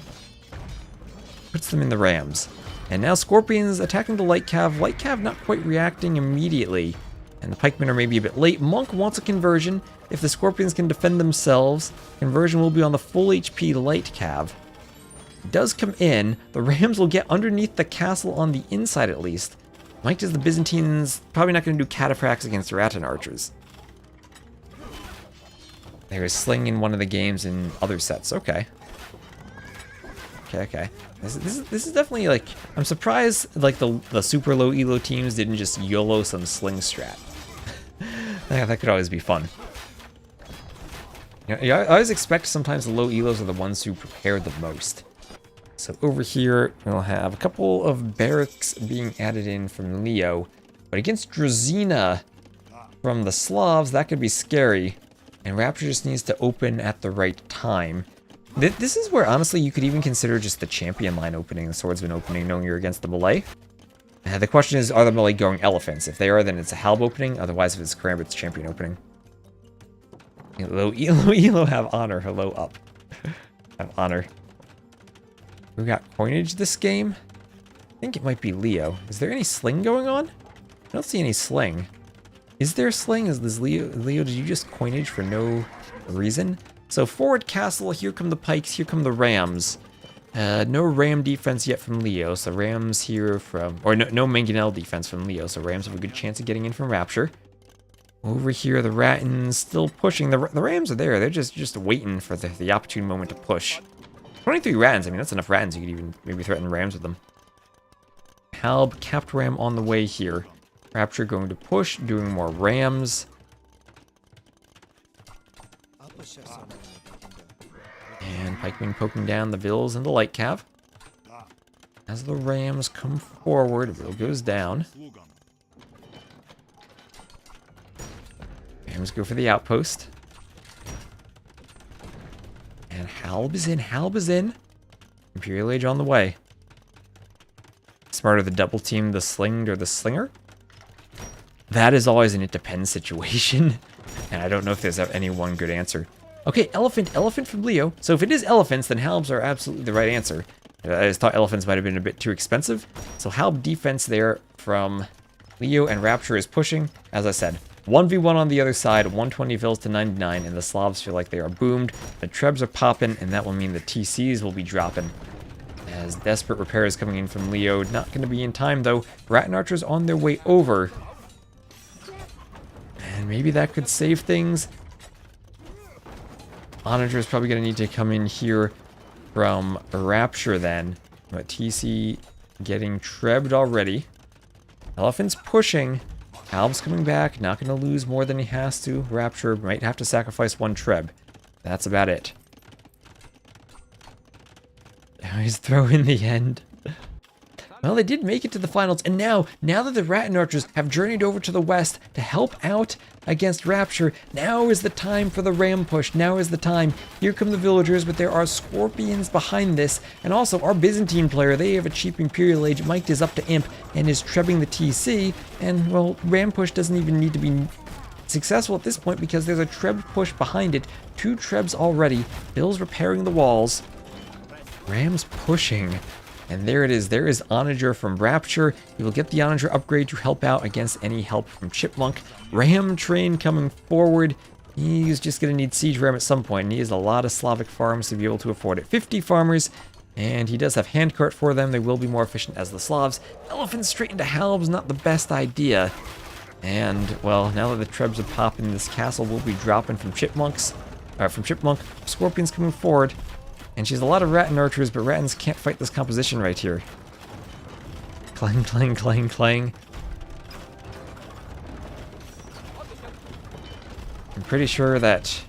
Puts them in the rams. And now Scorpion's attacking the light cav not quite reacting immediately. And the pikemen are maybe a bit late. Monk wants a conversion. If the Scorpions can defend themselves, conversion will be on the full HP light cav. It does come in. The rams will get underneath the castle on the inside at least. Mike does the Byzantines probably not going to do cataphracts against the Rattan Archers. There is sling in one of the games in other sets. Okay. Okay. This is definitely like, I'm surprised like the super low elo teams didn't just YOLO some sling strat. Yeah, that could always be fun. Yeah, I always expect sometimes the low elos are the ones who prepare the most. So over here, we'll have a couple of barracks being added in from Leo. But against Drazina from the Slavs, that could be scary. And Rapture just needs to open at the right time. This is where, honestly, you could even consider just the champion line opening, the swordsman opening, knowing you're against the melee. The question is, are the melee going elephants? If they are, then it's a halb opening. Otherwise, if it's Karambit's champion opening. Low elo have honor. Hello up. Have honor. We got coinage this game? I think it might be Leo. Is there any sling going on? I don't see any sling. Is there sling? Is this Leo? Leo, did you just coinage for no reason? So forward castle, here come the pikes, here come the rams. No ram defense yet from Leo, so rams here from... Or no mangonel defense from Leo, so rams have a good chance of getting in from Rapture. Over here, the Rattans still pushing. The rams are there. They're just waiting for the opportune moment to push. 23 Rattans. I mean, that's enough Rattans. You could even maybe threaten rams with them. Halb, capped ram on the way here. Rapture going to push, doing more rams. And pikemen poking down the vills and the light cav. As the rams come forward, Vil goes down. Rams go for the outpost. And Halb is in, Halb is in. Imperial Age on the way. Smarter to double team the slinged or the slinger. That is always an it depends situation. And I don't know if there's any one good answer. Okay, elephant from Leo. So if it is elephants, then Halbs are absolutely the right answer. I just thought elephants might have been a bit too expensive. So Halb defense there from Leo, and Rapture is pushing. As I said, 1v1 on the other side, 120 Vils to 99, and the Slavs feel like they are boomed. The Trebs are popping, and that will mean the TCs will be dropping. As desperate repairs coming in from Leo. Not going to be in time, though. Rattan Archers on their way over. And maybe that could save things. Onager is probably going to need to come in here from Rapture then. But TC getting trebbed already. Elephant's pushing. Halb's coming back. Not going to lose more than he has to. Rapture might have to sacrifice one treb. That's about it. He's throwing the end. Well, they did make it to the finals, and now that the Rattan Archers have journeyed over to the west to help out against Rapture, now is the time for the ram push. Now is the time. Here come the villagers, but there are scorpions behind this, and also our Byzantine player, they have a cheap Imperial Age. Mike is up to Imp and is trebbing the TC, and, well, ram push doesn't even need to be successful at this point because there's a treb push behind it. 2 trebs already. Bill's repairing the walls. Rams pushing. And there it is. There is Onager from Rapture. He will get the Onager upgrade to help out against any help from Chipmunk. Ram train coming forward. He's just going to need Siege Ram at some point. And he has a lot of Slavic farms to be able to afford it. 50 farmers. And he does have handcart for them. They will be more efficient as the Slavs. Elephants straight into Halbs, not the best idea. And, well, now that the Trebs are popping, this castle will be dropping from Chipmunk. Scorpions coming forward. And she's a lot of Rattan Archers, but Rattans can't fight this composition right here. Clang, clang, clang, clang. I'm pretty sure that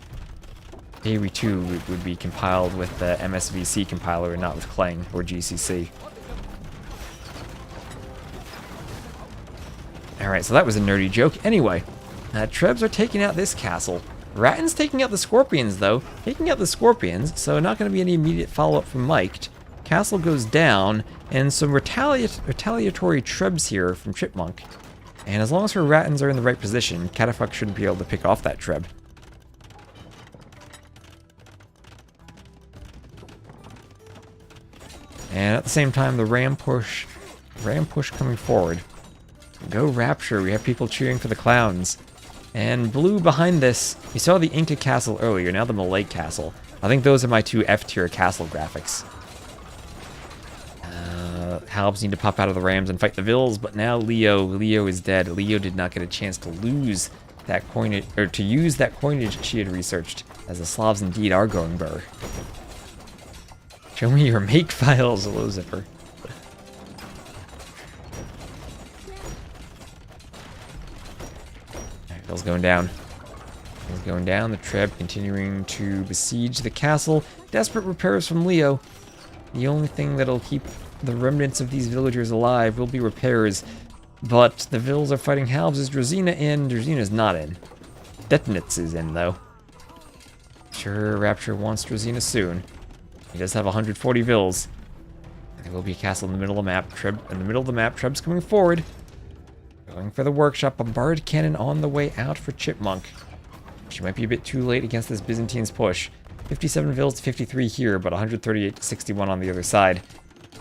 AV2 would be compiled with the MSVC compiler and not with Clang or GCC. Alright, so that was a nerdy joke. Anyway, Trebs are taking out this castle. Rattan's taking out the Scorpions, though. Taking out the Scorpions, so not going to be any immediate follow-up from Mike. Castle goes down, and some retaliatory Trebs here from Chipmunk. And as long as her Rattans are in the right position, Catafuck shouldn't be able to pick off that Treb. And at the same time, the ram push coming forward. Go Rapture, we have people cheering for the clowns. And blue behind this, you saw the Inca castle earlier, now the Malay castle. I think those are my 2 F-tier castle graphics. Halbs need to pop out of the rams and fight the Vils, but now Leo is dead. Leo did not get a chance to lose that coinage, or to use that coinage she had researched, as the Slavs indeed are going burr. Show me your make files, hello zipper. Alright, Bill's going down. Bill's going down. The Treb continuing to besiege the castle. Desperate repairs from Leo. The only thing that'll keep the remnants of these villagers alive will be repairs. But the Vills are fighting halves. Is Drazina in? Drazina's not in. Detonitz is in, though. Sure, Rapture wants Drazina soon. He does have 140 Vills. And there will be a castle in the middle of the map. Treb in the middle of the map. Treb's coming forward. Going for the workshop. Bombarded cannon on the way out for Chipmunk. She might be a bit too late against this Byzantine's push. 57 Vills to 53 here, but 138 to 61 on the other side.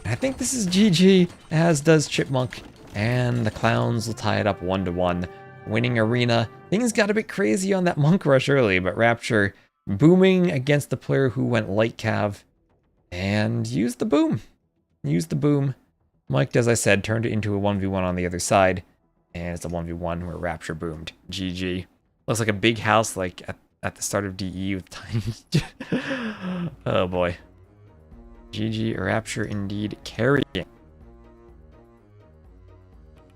And I think this is GG, as does Chipmunk. And the Clowns will tie it up 1-1. Winning arena. Things got a bit crazy on that Monk Rush early, but Rapture booming against the player who went light cav. And used the boom. Used the boom. Mike, as I said, turned it into a 1v1 on the other side. And it's a 1v1 where Rapture boomed. GG. Looks like a big house like at the start of DE with tiny... Oh boy. GG, Rapture indeed carrying.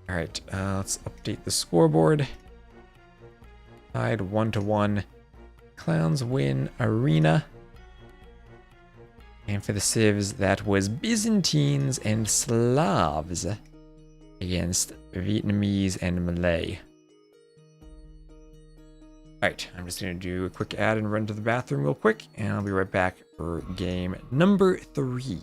Alright, let's update the scoreboard. Tied 1-1. Clowns win arena. And for the civs, that was Byzantines and Slavs against Vietnamese and Malay. Alright, I'm just going to do a quick ad and run to the bathroom real quick, and I'll be right back for game number 3.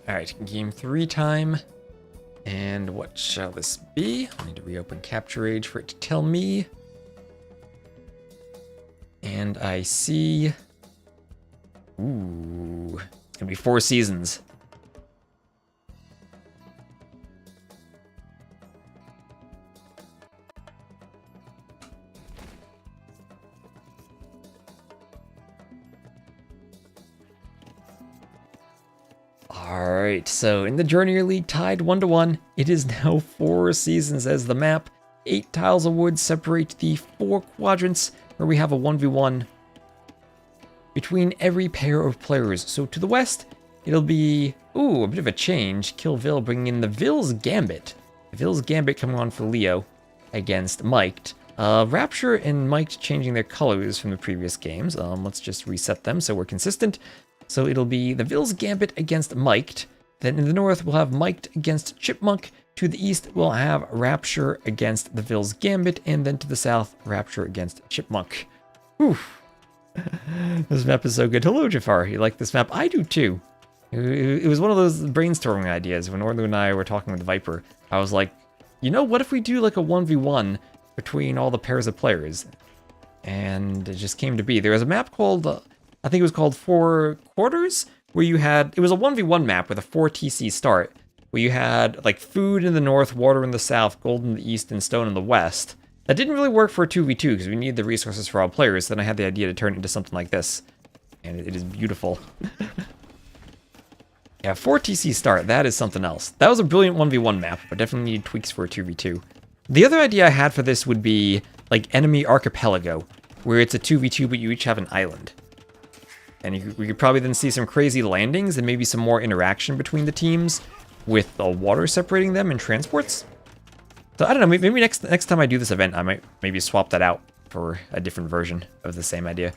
Alright, game 3 time. And what shall this be? I need to reopen Capture Age for it to tell me. And I see... Ooh, it's gonna be 4 seasons. Alright, so in the Journeyer League, tied 1-1. It is now 4 seasons as the map. 8 tiles of wood separate the 4 quadrants where we have a 1v1 between every pair of players. So to the west, it'll be, ooh, a bit of a change. Killville bringing in the Vill's Gambit. The Vill's Gambit coming on for Leo against Miked. Rapture and Miked changing their colors from the previous games. Let's just reset them so we're consistent. So it'll be the Vill's Gambit against Miked. Then in the north, we'll have Miked against Chipmunk. To the east, we'll have Rapture against the Vill's Gambit. And then to the south, Rapture against Chipmunk. Whew. This map is so good. Hello, Jafar. You like this map? I do too. It was one of those brainstorming ideas when Orlu and I were talking with Viper. I was like, you know, what if we do like a 1v1 between all the pairs of players? And it just came to be. There was a map called, I think it was called 4 Quarters, where you had, it was a 1v1 map with a 4 TC start, where you had like food in the north, water in the south, gold in the east, and stone in the west. That didn't really work for a 2v2 because we need the resources for all players. So then I had the idea to turn it into something like this. And it is beautiful. Yeah, 4 TC start, that is something else. That was a brilliant 1v1 map, but definitely need tweaks for a 2v2. The other idea I had for this would be like Enemy Archipelago, where it's a 2v2 but you each have an island. And we could probably then see some crazy landings and maybe some more interaction between the teams with the water separating them and transports. So I don't know, maybe next time I do this event, I might maybe swap that out for a different version of the same idea.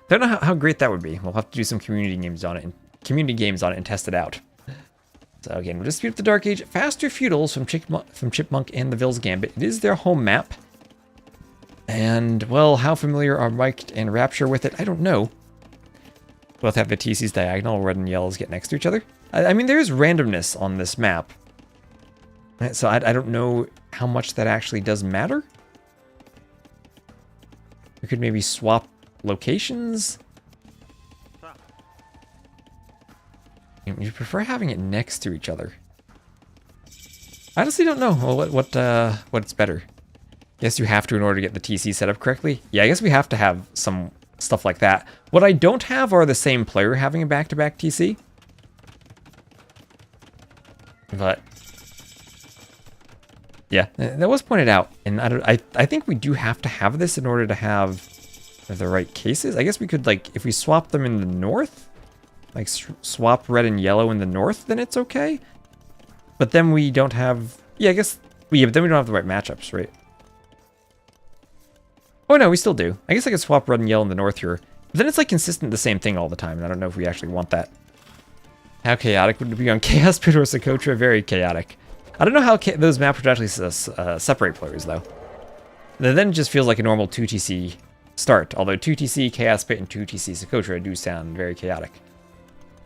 Don't know how great that would be. We'll have to do some community games on it and test it out. So again, we'll just speed up the Dark Age. Faster Feudals from Chipmunk and the Ville's Gambit. It is their home map. And, well, how familiar are Mike and Rapture with it? I don't know. Both have the TCs diagonal, red and yellows get next to each other. I mean, there is randomness on this map. So I don't know how much that actually does matter. We could maybe swap locations. You prefer having it next to each other? I honestly don't know what's better. Guess you have to in order to get the TC set up correctly. Yeah, I guess we have to have some stuff like that. What I don't have are the same player having a back-to-back TC. But yeah, that was pointed out, and I think we do have to have this in order to have the right cases. I guess we could, like, if we swap them in the north, like swap red and yellow in the north, then it's okay. But then we don't have, yeah, I guess, yeah, but then we don't have the right matchups, right? Oh no, we still do. I guess I could swap red and yellow in the north here. But then it's like consistent the same thing all the time, and I don't know if we actually want that. How chaotic would it be on Chaos Pit or Socotra? Very chaotic. I don't know how those maps would actually separate players, though. Then it just feels like a normal 2TC start, although 2TC, Chaos Pit, and 2TC Socotra do sound very chaotic.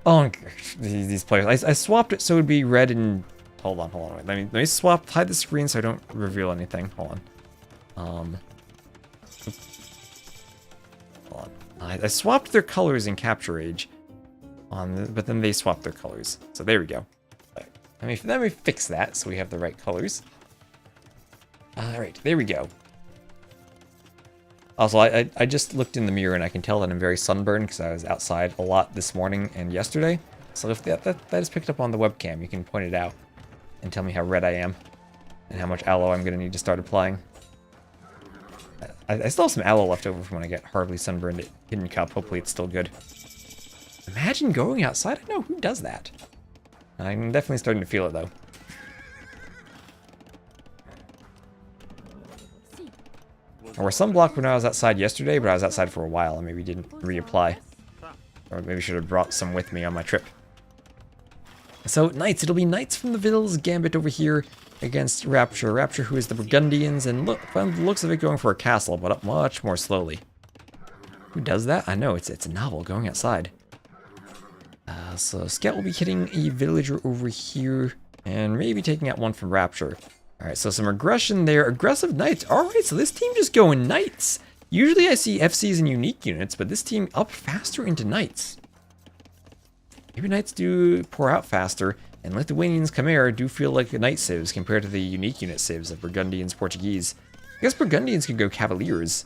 Oh, these players. I swapped it so it would be red and... Hold on, wait. Let me swap, hide the screen so I don't reveal anything. Hold on. Hold on. I swapped their colors in Capture Age, but then they swapped their colors. So there we go. Let me fix that so we have the right colors. Alright, there we go. Also, I just looked in the mirror and I can tell that I'm very sunburned because I was outside a lot this morning and yesterday. So if that is picked up on the webcam, you can point it out and tell me how red I am and how much aloe I'm going to need to start applying. I still have some aloe left over from when I get horribly sunburned at Hidden Cup. Hopefully it's still good. Imagine going outside. I don't know who does that. I'm definitely starting to feel it, though. I wore sunblock when I was outside yesterday, but I was outside for a while and maybe didn't reapply. Or maybe should have brought some with me on my trip. So, Knights. It'll be Knights from the Ville's Gambit over here against Rapture. Rapture, who is the Burgundians, and look, from the looks of it, going for a castle, but up much more slowly. Who does that? I know, it's a novel going outside. So Scout will be hitting a villager over here, and maybe taking out one from Rapture. Alright, so some aggression there. Aggressive Knights. Alright, so this team just going Knights. Usually I see FCs and unique units, but this team up faster into Knights. Maybe Knights do pour out faster, and Lithuanians Chimera do feel like the Knight civs compared to the unique unit civs of Burgundians Portuguese. I guess Burgundians could go Cavaliers,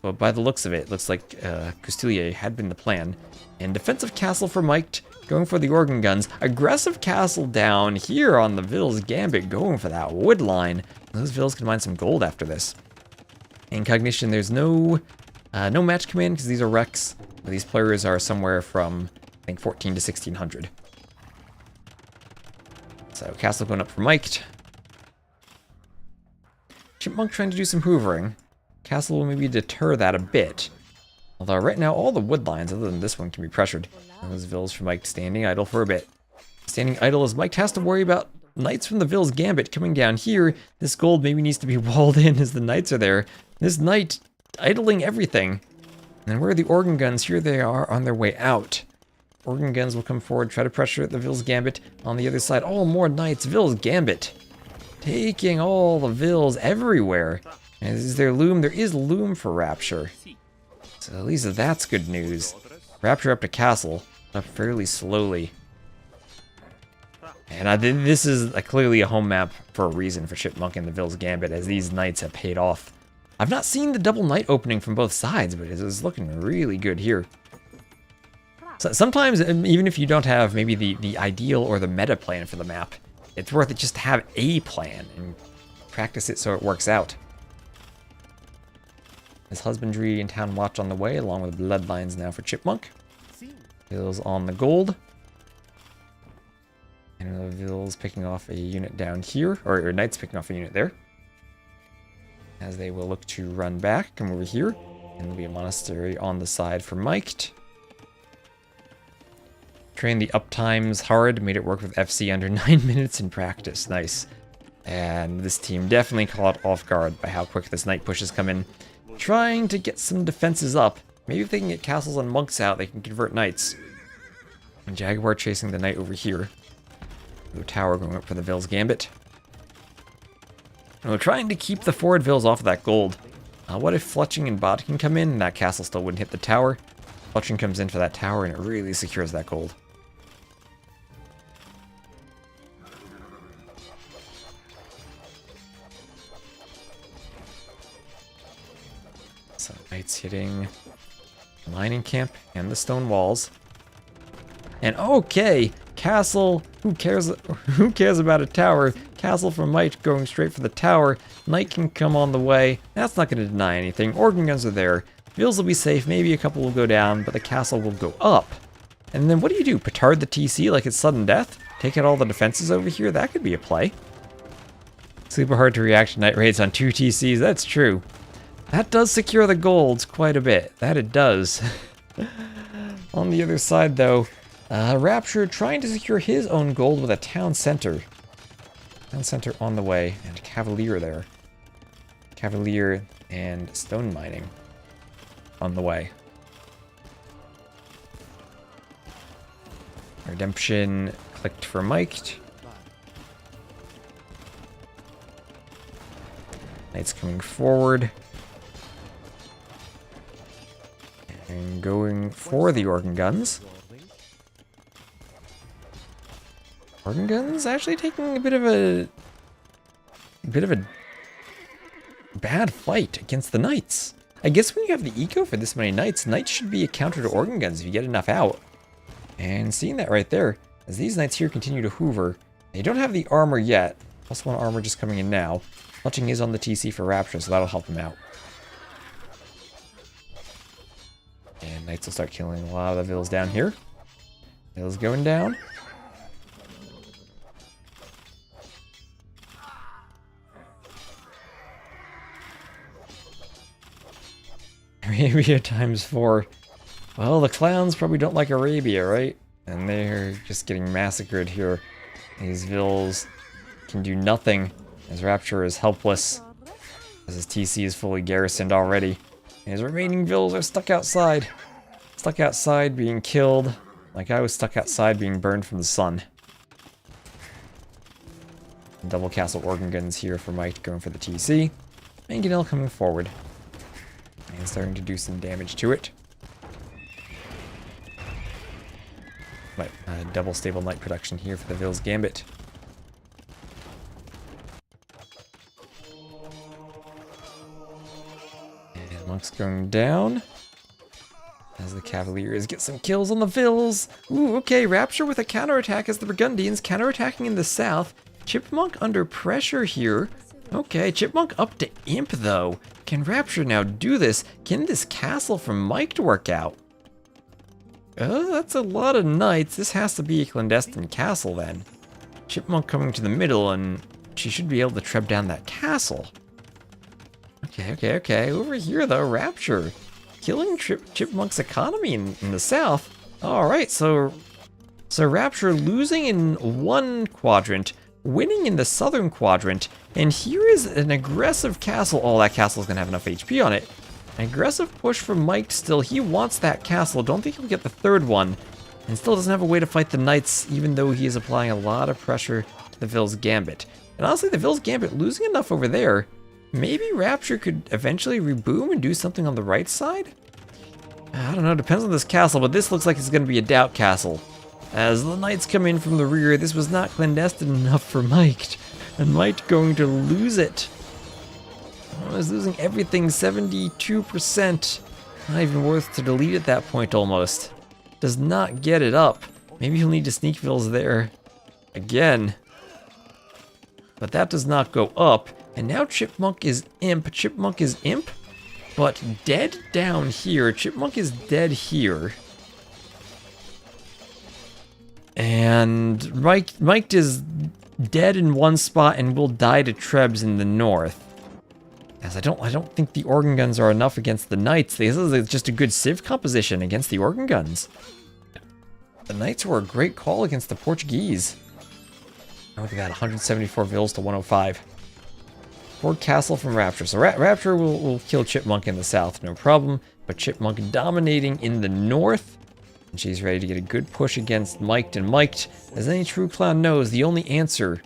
but by the looks of it, it looks like Castilier had been the plan. And defensive castle for Mike, going for the organ guns. Aggressive castle down here on the Ville's Gambit, going for that wood line. Those Villes can mine some gold after this. In Cognition, there's no match command because these are wrecks. These players are somewhere from, I think, 14 to 1600. So castle going up for Mike. Chipmunk trying to do some hoovering. Castle will maybe deter that a bit. Although right now all the wood lines, other than this one, can be pressured. Those Villes for Mike standing idle for a bit. Standing idle as Mike has to worry about Knights from the Ville's Gambit coming down here. This gold maybe needs to be walled in as the Knights are there. This Knight idling everything. And where are the organ guns? Here they are on their way out. Organ Guns will come forward, try to pressure the Vill's Gambit on the other side. Oh, more Knights. Vill's Gambit. Taking all the Vills everywhere. And is there Loom? There is Loom for Rapture. So at least that's good news. Rapture up to Castle. Up fairly slowly. And this is clearly a home map for a reason for Chipmunk and the Vill's Gambit, as these Knights have paid off. I've not seen the double Knight opening from both sides, but it's looking really good here. So sometimes, even if you don't have maybe the ideal or the meta plan for the map, it's worth it just to have a plan and practice it so it works out. There's Husbandry and Town Watch on the way, along with Bloodlines now for Chipmunk. Vill's on the gold. And Vill's picking off a unit down here, or Knight's picking off a unit there. As they will look to run back, come over here, and there'll be a monastery on the side for Miked. Trained the uptimes hard, made it work with FC under 9 minutes in practice. Nice. And this team definitely caught off guard by how quick this Knight pushes come in. Trying to get some defenses up. Maybe if they can get castles and monks out, they can convert Knights. And Jaguar chasing the Knight over here. The tower going up for the Vill's Gambit. And we're trying to keep the forward Vills off of that gold. What if Fletching and Bot can come in and that castle still wouldn't hit the tower? Fletching comes in for that tower and it really secures that gold. So Knights hitting the mining camp and the stone walls. And okay, Castle, who cares about a tower? Castle from Might going straight for the tower. Knight can come on the way. That's not going to deny anything. Organ Guns are there. Vills will be safe. Maybe a couple will go down, but the castle will go up. And then what do? Petard the TC like it's sudden death? Take out all the defenses over here? That could be a play. Super hard to react to Knight raids on 2 TCs. That's true. That does secure the golds quite a bit. That it does. On the other side, though, Rapture trying to secure his own gold with a town center. Town center on the way, and Cavalier there. Cavalier and stone mining on the way. Redemption clicked for Miked. Knights coming forward. And going for the Organ Guns. Organ Guns actually taking a bit of a bad fight against the Knights. I guess when you have the eco for this many Knights, Knights should be a counter to Organ Guns if you get enough out. And seeing that right there, as these Knights here continue to hoover, they don't have the armor yet. +1 armor just coming in now. Clutching is on the TC for Rapture, so that'll help them out. And Knights will start killing a lot of the Vills down here. Vills going down. Arabia ×4. Well, the clowns probably don't like Arabia, right? And they're just getting massacred here. These Vills can do nothing, as Rapture is helpless, as his TC is fully garrisoned already. And his remaining Vills are stuck outside. Stuck outside being killed, like I was stuck outside being burned from the sun. And double castle Organ Guns here for Mike going for the TC. Mangonel coming forward. And starting to do some damage to it. But double stable Knight production here for the Vill's Gambit. And Monk's going down. As the Cavaliers get some kills on the Vills. Ooh, okay, Rapture with a counterattack as the Burgundians counterattacking in the south. Chipmunk under pressure here. Okay, Chipmunk up to Imp though. Can Rapture now do this? Can this castle from Mike work out? That's a lot of Knights. This has to be a clandestine castle then. Chipmunk coming to the middle and she should be able to tread down that castle. Okay. Over here though, Rapture. Killing Chipmunk's economy in the south. Alright, so Rapture losing in one quadrant, winning in the southern quadrant, and here is an aggressive castle. Oh, that castle is going to have enough HP on it. An aggressive push from Mike still. He wants that castle. Don't think he'll get the third one. and still doesn't have a way to fight the Knights, even though he is applying a lot of pressure to the Ville's Gambit. And honestly, the Ville's Gambit losing enough over there, maybe Rapture could eventually reboom and do something on the right side? I don't know, depends on this castle, but this looks like it's going to be a doubt castle. As the Knights come in from the rear, this was not clandestine enough for Mike, and Mike going to lose it. Oh, he's losing everything, 72%. Not even worth to delete at that point almost. Does not get it up. Maybe he'll need to sneak Vills there again. But that does not go up. And now Chipmunk is imp. Chipmunk is imp, but dead down here. Chipmunk is dead here. And Mike is dead in one spot and will die to Trebs in the north. As I don't think the organ guns are enough against the Knights. This is just a good civ composition against the organ guns. The Knights were a great call against the Portuguese. Oh, look at that, 174 Vills to 105. Ford Castle from Rapture. So Rapture will kill Chipmunk in the south, no problem. But Chipmunk dominating in the north. And she's ready to get a good push against Mike. And Mike, as any true clown knows, the only answer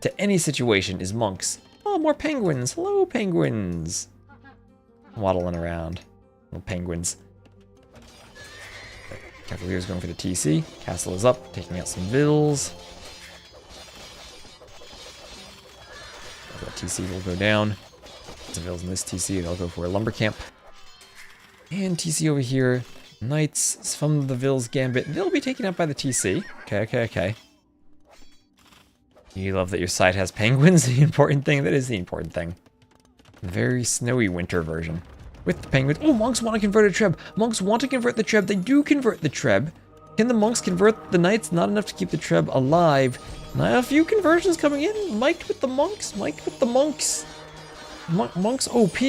to any situation is monks. Oh, more penguins. Hello, penguins. Waddling around. Little penguins. Cavalier's going for the TC. Castle is up, taking out some Vills. That TC will go down. The Vills in this TC, they'll go for a lumber camp. And TC over here. Knights from the Ville's Gambit. They'll be taken out by the TC. Okay. You love that your side has penguins, the important thing. That is the important thing. Very snowy winter version. With the penguins. Oh, monks want to convert a Treb. Monks want to convert the Treb. They do convert the Treb. Can the monks convert the Knights? Not enough to keep the Treb alive. Now a few conversions coming in. Mike with the monks. Monks OP.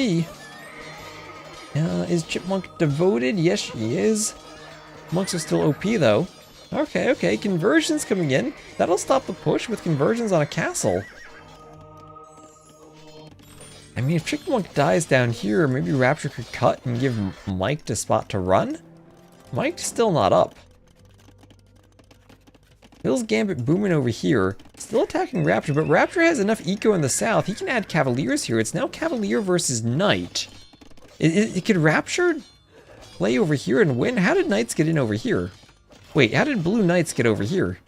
Is Chipmunk devoted? Yes, she is. Monks are still OP though. Okay. Conversions coming in. That'll stop the push with conversions on a castle. I mean, if Chipmunk dies down here, maybe Rapture could cut and give Mike the spot to run. Mike's still not up. Ville's Gambit booming over here. Still attacking Rapture, but Rapture has enough eco in the south. He can add Cavaliers here. It's now Cavalier versus Knight. Could Rapture play over here and win? How did Knights get in over here? Wait, how did Blue Knights get over here?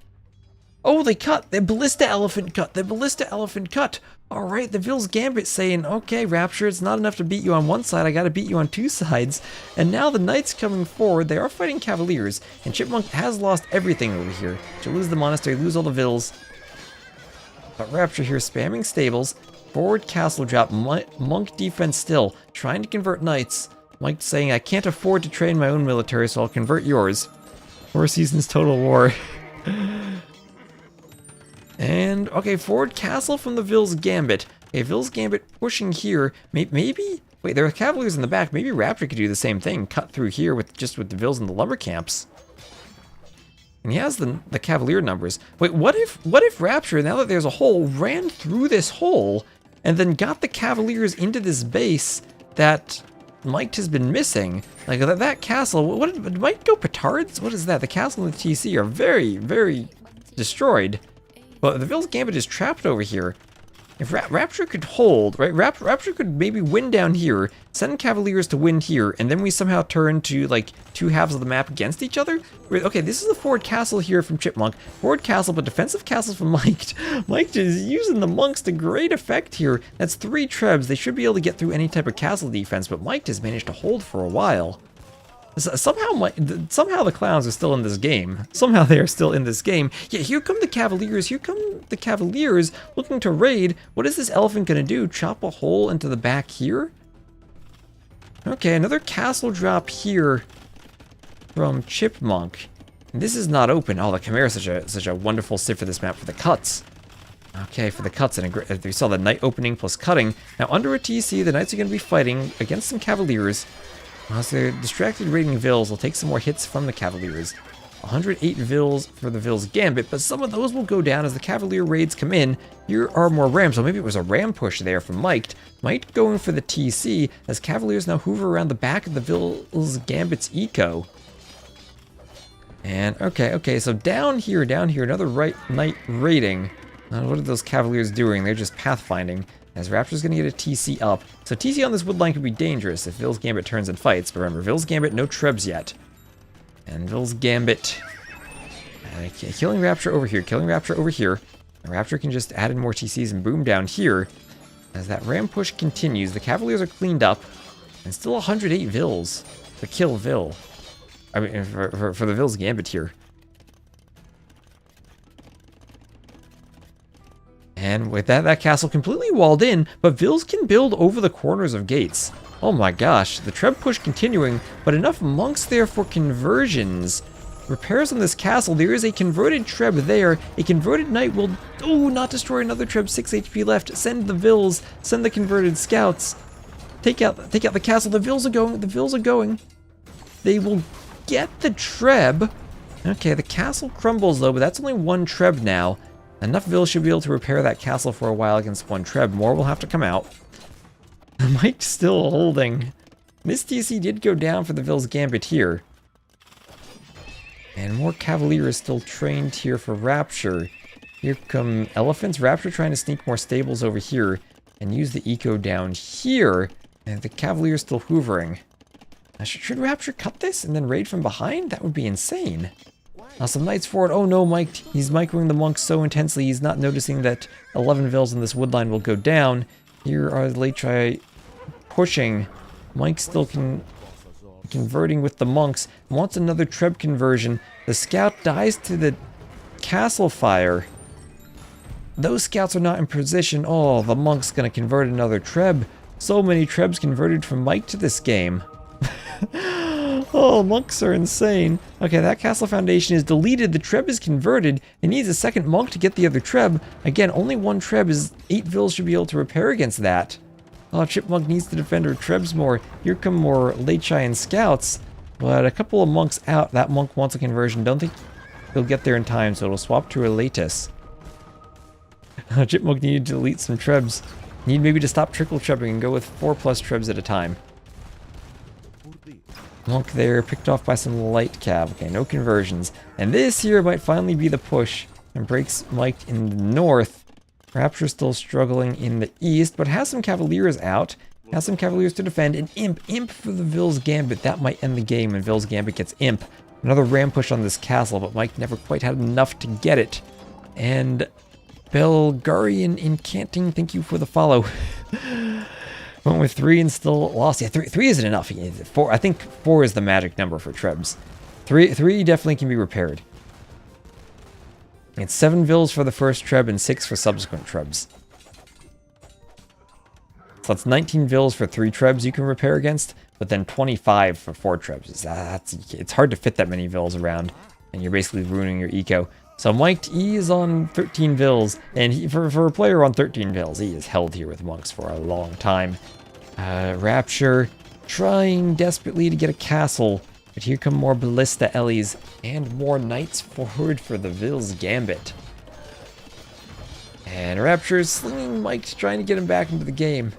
Oh, they cut. The Ballista Elephant cut. All right, the Ville's Gambit saying, okay, Rapture, it's not enough to beat you on one side. I got to beat you on two sides. And now the Knights coming forward. They are fighting Cavaliers. And Chipmunk has lost everything over here. She'll lose the monastery, lose all the Vills. But Rapture here spamming stables. Forward castle drop. Monk defense still. Trying to convert Knights. Mike saying, I can't afford to train my own military, so I'll convert yours. 4 seasons total war. And, okay, forward castle from the Ville's Gambit. Okay, Ville's Gambit pushing here. Maybe, wait, there are Cavaliers in the back. Maybe Rapture could do the same thing. Cut through here with the Vills and the lumber camps. And he has the Cavalier numbers. Wait, what if Rapture, now that there's a hole, ran through this hole and then got the Cavaliers into this base that Mike has been missing? Like, that castle, what did Mike go petards? What is that? The castle and the TC are very, very destroyed. But the Ville's Gambit is trapped over here. If Rapture could hold, right? Rapture could maybe win down here, send Cavaliers to win here, and then we somehow turn to like 2 halves of the map against each other. Okay, this is the forward castle here from Chipmunk. Forward castle, but defensive castles from Mike. Mike is using the monks to great effect here. That's 3 Trebs. They should be able to get through any type of castle defense, but Mike has managed to hold for a while. Somehow the clowns are still in this game. Somehow they are still in this game. Yeah, here come the Cavaliers. Looking to raid. What is this elephant gonna do? Chop a hole into the back here? Okay, another castle drop here from Chipmunk. And this is not open. Oh, the Chimera is such a wonderful civ for this map for the cuts. Okay, for the cuts, and we saw the Knight opening plus cutting. Now under a TC, the Knights are gonna be fighting against some Cavaliers. As they're distracted raiding Vills, they'll take some more hits from the Cavaliers. 108 Vills for the Ville's Gambit, but some of those will go down as the Cavalier raids come in. Here are more rams, so maybe it was a ram push there from Mike. Mike going for the TC, as Cavaliers now hoover around the back of the Ville's Gambit's eco. And okay, so down here, another knight raiding. What are those cavaliers doing? They're just pathfinding. As Rapture's gonna get a TC up. So TC on this woodline could be dangerous if Vill's Gambit turns and fights. But remember, Vill's Gambit, no trebs yet. And Vill's Gambit killing Rapture over here, And Rapture can just add in more TCs and boom down here. As that ram push continues, the cavaliers are cleaned up. And still 108 Vills to kill Vill. I mean, for the Vill's Gambit here. And with that castle completely walled in, but Vills can build over the corners of gates. Oh my gosh, the Treb push continuing, but enough monks there for conversions. Repairs on this castle, there is a converted Treb there. A converted knight will, not destroy another Treb, 6 HP left. Send the Vills, send the converted scouts. Take out the castle, the Vills are going. They will get the Treb. Okay, the castle crumbles though, but that's only one Treb now. Enough Vills should be able to repair that castle for a while against one Treb. More will have to come out. Mike's still holding. This TC did go down for the Vill's Gambit here. And more Cavalier is still trained here for Rapture. Here come Elephants. Rapture trying to sneak more stables over here and use the eco down here. And the Cavalier is still hoovering. Should Rapture cut this and then raid from behind? That would be insane. Some knights forward. Oh no, Mike. He's microing the monks so intensely he's not noticing that 11 Vills in this woodline will go down. Here are the Latri pushing. Mike still converting with the monks. Wants another Treb conversion. The scout dies to the castle fire. Those scouts are not in position. Oh, the monk's gonna convert another Treb. So many Trebs converted from Mike to this game. Oh, monks are insane. Okay, that castle foundation is deleted. The Treb is converted. It needs a second monk to get the other Treb. Again, only one Treb is 8 Vills should be able to repair against that. Oh, Chipmunk needs to defend her Trebs more. Here come more Lechai and scouts. But a couple of monks out. That monk wants a conversion. Don't think he'll get there in time, so it'll swap to a Latus. Chipmunk needed to delete some Trebs. Need maybe to stop trickle Trebbing and go with 4+ Trebs at a time. Monk there, picked off by some light cav. Okay, no conversions. And this here might finally be the push. And breaks Mike in the north. Rapture still struggling in the east, but has some Cavaliers out. Has some Cavaliers to defend. An Imp for the Vill's Gambit. That might end the game when Vill's Gambit gets Imp. Another ram push on this castle, but Mike never quite had enough to get it. And Belgarian Incanting, thank you for the follow. Went with 3 and still lost. Yeah, 3 isn't enough. 4, I think 4 is the magic number for Trebs. 3 definitely can be repaired. It's 7 Vills for the first Treb and 6 for subsequent Trebs. So that's 19 Vills for 3 Trebs you can repair against, but then 25 for 4 Trebs. It's hard to fit that many Vills around, and you're basically ruining your eco. So Mike E is on 13 Vills, and for a player on 13 Vills, he is held here with monks for a long time. Rapture trying desperately to get a castle, but here come more Ballista Ellies and more knights forward for the Vill's Gambit. And Rapture is slinging Mike, trying to get him back into the game.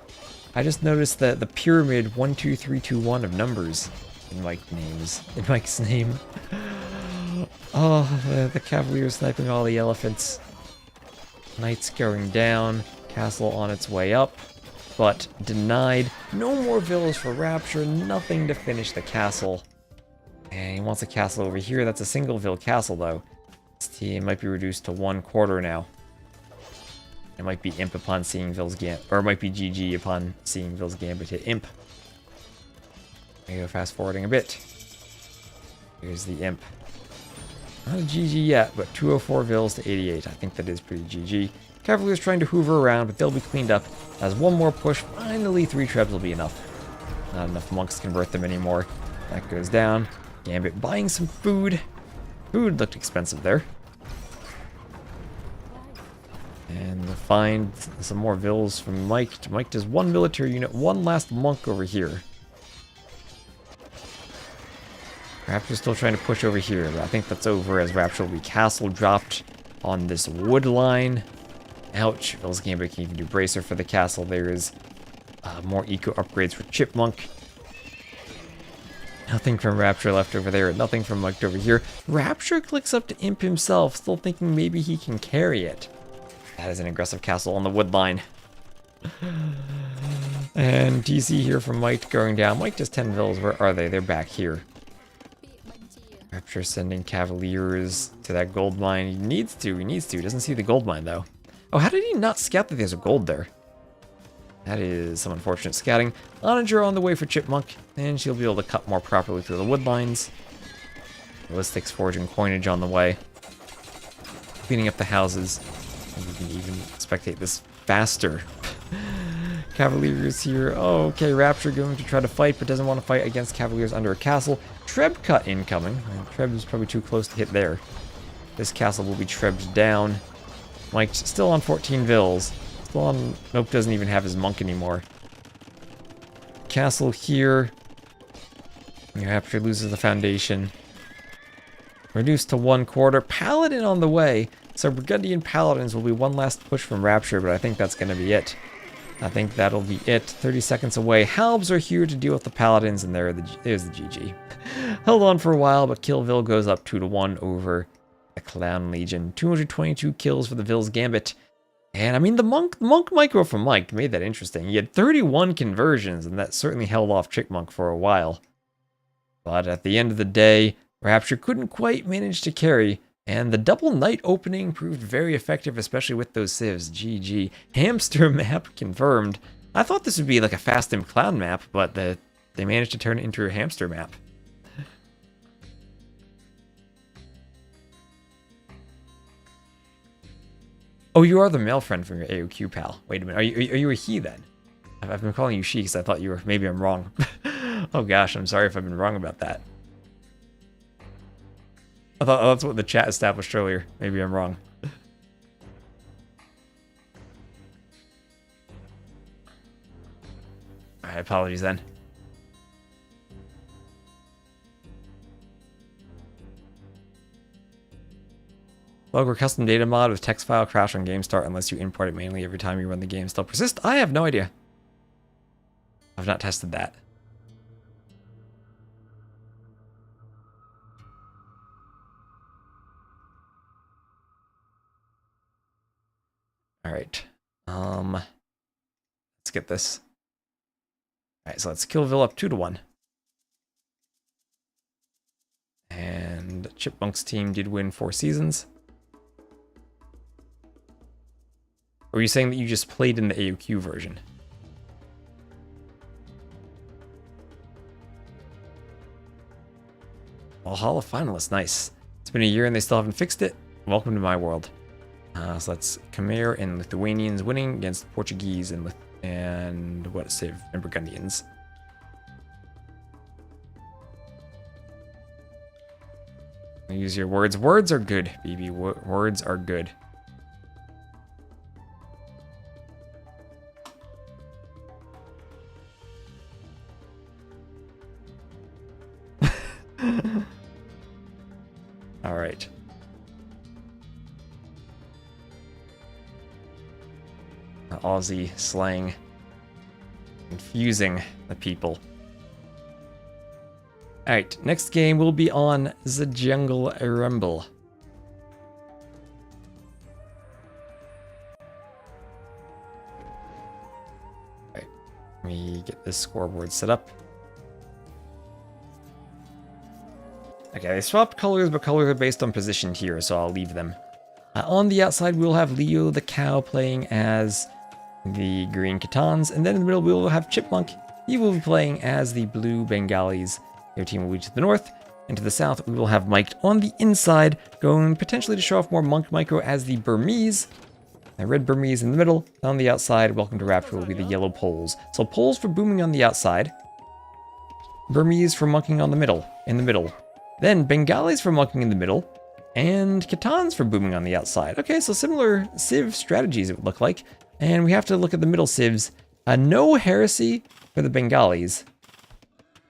I just noticed that the pyramid 1, 2, 3, 2, 1 of numbers in Mike's name. Oh, the Cavalier sniping all the elephants. Knights going down. Castle on its way up. But denied. No more villas for Rapture. Nothing to finish the castle. And he wants a castle over here. That's a single vill castle, though. This team might be reduced to 1/4 now. It might be Imp upon seeing Vill's Gambit. Or it might be GG upon seeing Vill's Gambit hit Imp. I go fast forwarding a bit. Here's the Imp. Not a GG yet, but 204 Vills to 88. I think that is pretty GG. Cavalier's trying to hoover around, but they'll be cleaned up. As one more push, finally 3 Trebs will be enough. Not enough monks to convert them anymore. That goes down. Gambit buying some food. Food looked expensive there. And we'll find some more Vills from Mike. Mike does 1 military unit, 1 last monk over here. Rapture's still trying to push over here, but I think that's over as Rapture will be castle dropped on this wood line. Ouch. Vill's Gambit can even do Bracer for the castle. There is more eco upgrades for Chipmunk. Nothing from Rapture left over there. Nothing from Mike over here. Rapture clicks up to Imp himself, still thinking maybe he can carry it. That is an aggressive castle on the wood line. And DC here from Mike going down. Mike does 10 vills. Where are they? They're back here. Rapture sending Cavaliers to that gold mine. He needs to. He needs to. He doesn't see the gold mine, though. Oh, how did he not scout that there's a gold there? That is some unfortunate scouting. Onager on the way for Chipmunk, and she'll be able to cut more properly through the wood lines. Ballistics, forging coinage on the way. Cleaning up the houses. And we can even spectate this faster. Cavaliers here. Oh, okay, Rapture going to try to fight, but doesn't want to fight against Cavaliers under a castle. Treb cut incoming. Treb is probably too close to hit there. This castle will be trebbed down. Mike still on 14 vills. Still on... Nope, doesn't even have his monk anymore. Castle here. Rapture loses the foundation. Reduced to 1/4. Paladin on the way. So Burgundian Paladins will be one last push from Rapture, but I think that's going to be it. I think that'll be it. 30 seconds away. Halbs are here to deal with the Paladins, and there's the GG. Held on for a while, but Killville goes up 2-1 over the Clown Legion. 222 kills for the Ville's Gambit. And I mean, the monk micro from Mike made that interesting. He had 31 conversions, and that certainly held off Chickmonk for a while. But at the end of the day, Rapture couldn't quite manage to carry, and the double knight opening proved very effective, especially with those civs. GG. Hamster map confirmed. I thought this would be like a Fast and Clown map, but they managed to turn it into a hamster map. Oh, you are the male friend from your AOQ pal. Wait a minute, are you a he then? I've been calling you she because I thought you were. Maybe I'm wrong. Oh gosh, I'm sorry if I've been wrong about that. I thought that's what the chat established earlier. Maybe I'm wrong. Alright, apologies then. Logger custom data mod with text file crash on game start unless you import it manually every time you run the game still persist. I have no idea. I've not tested that. All right. Let's get this. All right, so let's kill Ville up 2-1. And Chipmunk's team did win 4 seasons. Or were you saying that you just played in the AOQ version? Valhalla finalists, nice. It's been a year and they still haven't fixed it. Welcome to my world. So that's Khmer and Lithuanians winning against the Portuguese and what, Civ and Burgundians. Use your words. Words are good, BB. Words are good. All right. Aussie slang. Confusing the people. Alright, next game will be on the Jungle Rumble. Alright, let me get this scoreboard set up. Okay, they swapped colors, but colors are based on position here, so I'll leave them. On the outside, we'll have Leo the cow playing as the green Khitans, and then in the middle, we will have Chipmunk. He will be playing as the blue Bengalis. Their team will be to the north, and to the south, we will have Mike on the inside, going potentially to show off more Monk Micro as the Burmese. The red Burmese in the middle. On the outside, welcome to Rapture, will be the yellow poles. So poles for booming on the outside, Burmese for monking on the middle, Then Bengalis for monking in the middle, and Khitans for booming on the outside. Okay, so similar Civ strategies it would look like. And we have to look at the middle Civs. No heresy for the Bengalis.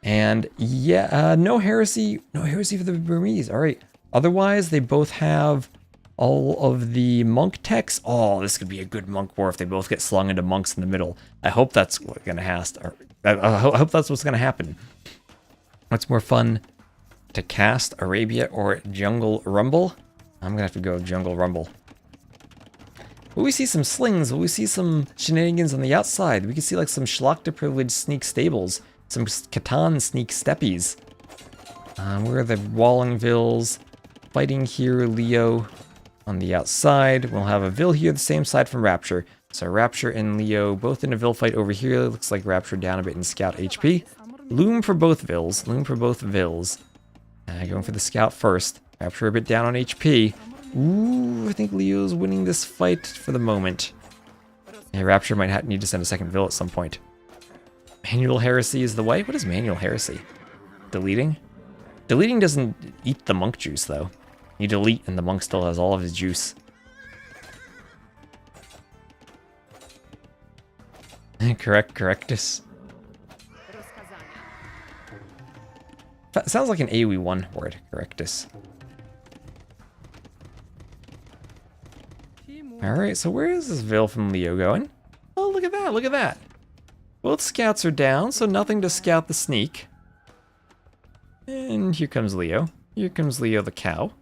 And yeah, no heresy for the Burmese. All right. Otherwise, they both have all of the monk techs. Oh, this could be a good monk war if they both get slung into monks in the middle. I hope that's what's gonna I hope that's what's gonna happen. What's more fun to cast, Arabia or Jungle Rumble? I'm gonna have to go with Jungle Rumble. Will we see some slings? Will we see some shenanigans on the outside? We can see like some Schlachta privileged sneak stables, some Catan sneak steppies. Where are the Wallingvilles? Fighting here, Leo on the outside. We'll have a Vil here, the same side from Rapture. So Rapture and Leo both in a Vil fight over here. Looks like Rapture down a bit in Scout HP. Loom for both Vils. Loom for both Vils. Going for the Scout first. Rapture a bit down on HP. Ooh, I think Leo's winning this fight for the moment. Yeah, Rapture might need to send a second Vil at some point. Manual Heresy is the way? What is Manual Heresy? Deleting? Deleting doesn't eat the monk juice, though. You delete and the monk still has all of his juice. Correctus. Sounds like an AoE1 word, Correctus. Alright, so where is this Vil from Leo going? Oh, look at that, look at that. Both scouts are down, so nothing to scout the sneak. And here comes Leo. Here comes Leo the cow.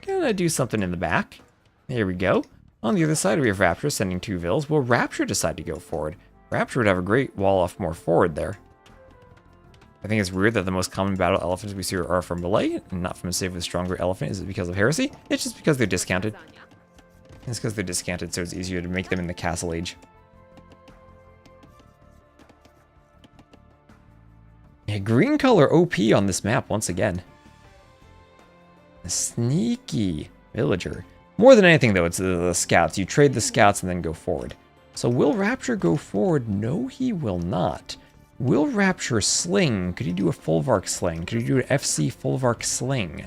Gonna do something in the back. There we go. On the other side, we have Rapture sending 2 Vils. Will Rapture decide to go forward? Rapture would have a great wall off more forward there. I think it's weird that the most common battle elephants we see are from Malay, and not from a safe with stronger elephant. Is it because of heresy? It's just because they're discounted. It's because they're discounted, so it's easier to make them in the castle age. Yeah, green color OP on this map once again. A sneaky villager. More than anything, though, it's the scouts. You trade the scouts and then go forward. So will Rapture go forward? No, he will not. Will Rapture sling? Could he do a Folvark sling? Could he do an FC Folvark sling?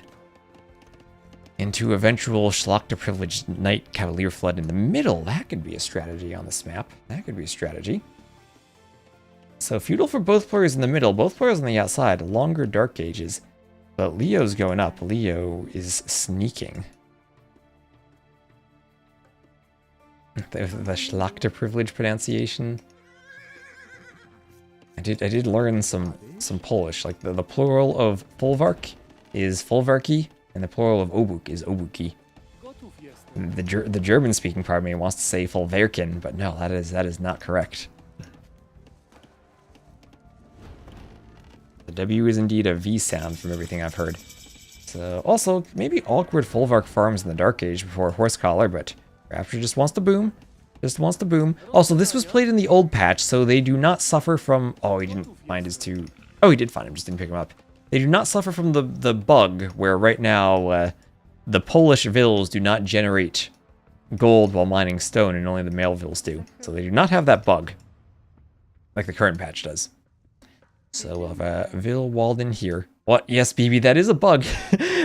Into eventual Schlachta privileged Knight Cavalier Flood in the middle. That could be a strategy on this map. That could be a strategy. So feudal for both players in the middle, both players on the outside. Longer Dark Ages. But Leo's going up. Leo is sneaking. The Schlachta privilege pronunciation. I did learn some Polish. Like the plural of Folvark is Folvarki, and the plural of Obuk is Obuki. The German speaking part of me wants to say Folverkin, but no, that is not correct. The W is indeed a V sound from everything I've heard. So also maybe awkward Folvark farms in the Dark Age before Horse Collar, but Rapture just wants to boom. Just wants to boom. Also, this was played in the old patch, so they do not suffer from... Oh, he didn't find his two... Oh, he did find him, just didn't pick him up. They do not suffer from the bug, where right now the Polish Vils do not generate gold while mining stone, and only the male Vils do. So they do not have that bug, like the current patch does. So we'll have a Vil walled in here. What? Yes, BB, that is a bug.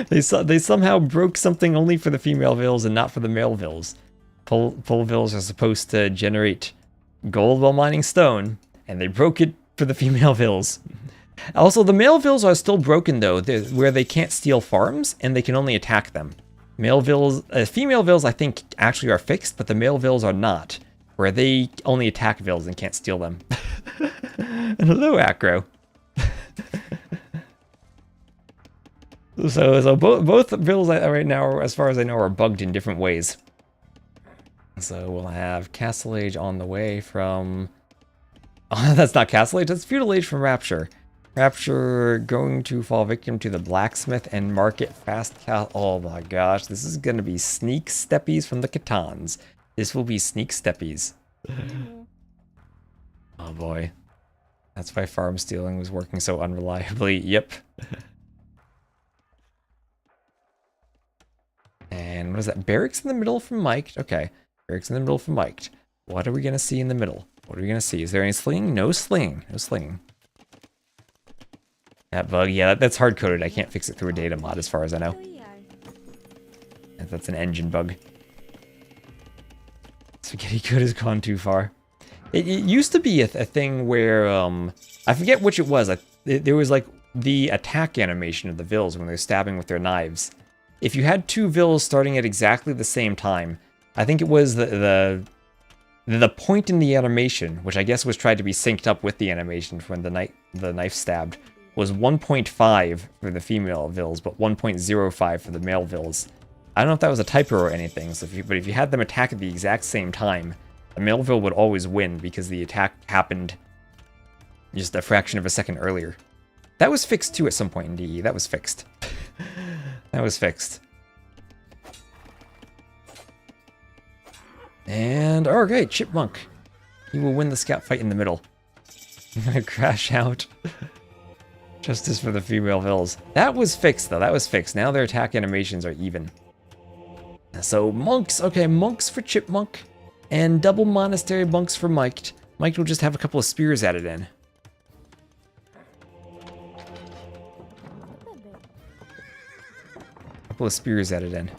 They somehow broke something only for the female Vils and not for the male Vils. Pole Vils are supposed to generate gold while mining stone, and they broke it for the female Vils. Also, the male Vils are still broken, though, where they can't steal farms, and they can only attack them. Male Vils, female Vils, I think, actually are fixed, but the male Vils are not, where they only attack Vils and can't steal them. And hello, Acro. So both Vils right now, as far as I know, are bugged in different ways. So we'll have Castle Age on the way from... Oh, that's not Castle Age, that's Feudal Age from Rapture. Rapture going to fall victim to the Blacksmith and Market Fast Cal... Oh my gosh, this is going to be sneak steppies from the Catans. This will be sneak steppies. Oh boy. That's why farm stealing was working so unreliably. Yep. And what is that? Barracks in the middle from Mike. Okay. Barracks in the middle from Mike. What are we going to see in the middle? What are we going to see? Is there any slinging? No slinging. No slinging. That bug, yeah, that's hard-coded. I can't fix it through a data mod as far as I know. That's an engine bug. Spaghetti Code has gone too far. It used to be a thing where, I forget which it was. There was like the attack animation of the Vils when they're stabbing with their knives. If you had two Vils starting at exactly the same time, I think it was the point in the animation, which I guess was tried to be synced up with the animation from when the knife stabbed, was 1.5 for the female vills, but 1.05 for the male vills. I don't know if that was a typo or anything, so but if you had them attack at the exact same time, the male vill would always win because the attack happened just a fraction of a second earlier. That was fixed too at some point in DE. That was fixed. That was fixed. And, alright, Chipmunk. He will win the scout fight in the middle. I'm gonna crash out. Justice for the female vills. That was fixed, though. That was fixed. Now their attack animations are even. So, monks. Okay, monks for Chipmunk. And double monastery monks for Mike. Mike will just have a couple of spears added in. Couple of spears added in.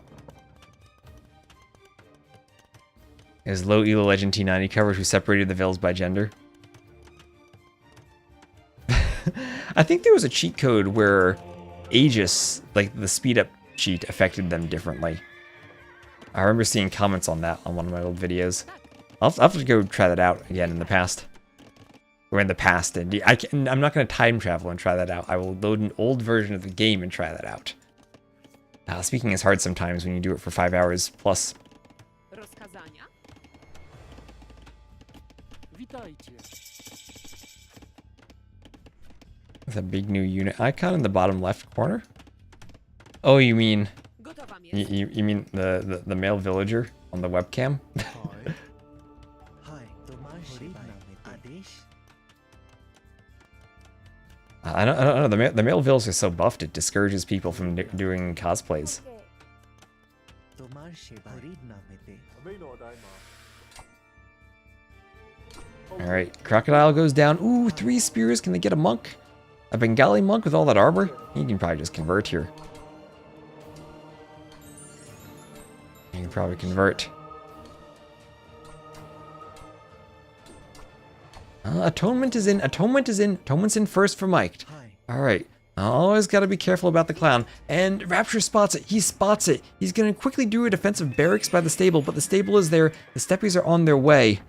Is low Elo Legend T90 coverage who separated the vills by gender. I think there was a cheat code where Aegis, like the speed up cheat, affected them differently. I remember seeing comments on that on one of my old videos. I'll have to go try that out again in the past. Or in the past, and I'm not going to time travel and try that out. I will load an old version of the game and try that out. Speaking is hard sometimes when you do it for 5 hours plus. With a big new unit icon in the bottom left corner. Oh, you mean you mean the male villager on the webcam? I don't know. The male vills are so buffed it discourages people from doing cosplays. Alright, Crocodile goes down. Ooh, 3 spears. Can they get a monk? A Bengali monk with all that armor? He can probably just convert here. He can probably convert. Atonement is in. Atonement is in. Atonement's in first for Mike. Alright. Always got to be careful about the clown. And Rapture spots it. He spots it. He's going to quickly do a defensive barracks by the stable, but the stable is there. The steppies are on their way.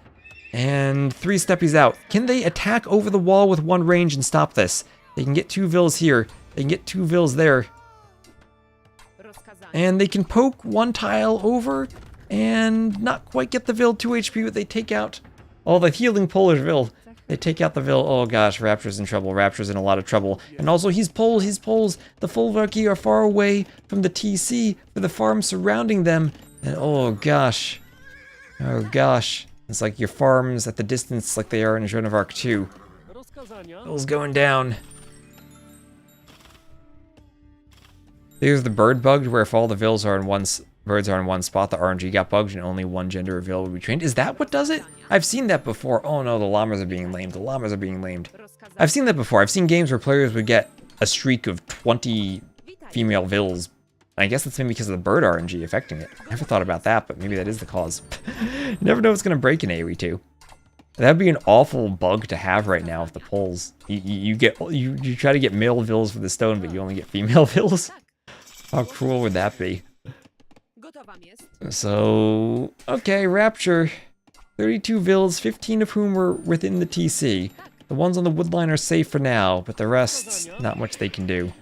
And 3 steppies out. Can they attack over the wall with 1 range and stop this? They can get 2 vills here. They can get 2 vills there. And they can poke 1 tile over and not quite get the vill 2 HP, but they take out all the healing Polish vill. They take out the vill. Oh gosh, Rapture's in trouble. Rapture's in a lot of trouble. And also he's Poles. The Folvarki are far away from the TC for the farm surrounding them. And oh gosh. Oh gosh. It's like your farms at the distance like they are in Joan of Arc 2. Bill's going down. There's the bird bugged, where if all the vills are in birds are in one spot, the RNG got bugged and only one gender of vill will be trained. Is that what does it? I've seen that before. Oh no, the llamas are being lamed. The llamas are being lamed. I've seen that before. I've seen games where players would get a streak of 20 female vills. I guess that's maybe because of the bird RNG affecting it. Never thought about that, but maybe that is the cause. You never know what's going to break in AoE 2. That'd be an awful bug to have right now with the polls. You try to get male vills for the stone, but you only get female vills. How cruel would that be? So, okay, Rapture. 32 vills, 15 of whom were within the TC. The ones on the woodline are safe for now, but the rest, not much they can do.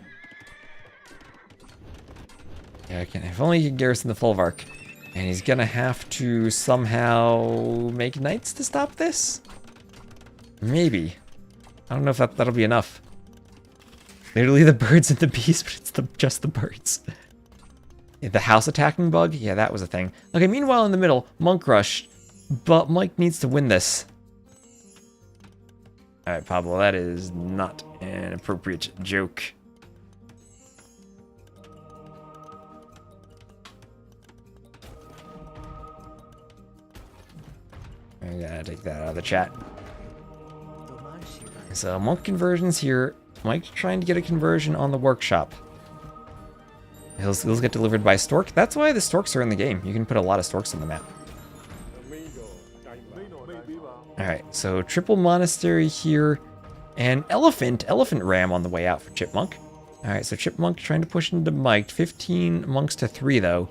Yeah, if only he could garrison the Folvark. And he's gonna have to somehow make knights to stop this? Maybe. I don't know if that'll be enough. Literally the birds and the bees, but it's just the birds. The house attacking bug? Yeah, that was a thing. Okay, meanwhile in the middle, Monk Rush. But Mike needs to win this. Alright, Pablo, that is not an appropriate joke. I gotta take that out of the chat. So, monk conversions here. Mike's trying to get a conversion on the workshop. He'll get delivered by Stork. That's why the Storks are in the game. You can put a lot of Storks on the map. Alright, so triple monastery here. And elephant ram on the way out for Chipmunk. Alright, so Chipmunk trying to push into Mike. 15 monks to 3 though.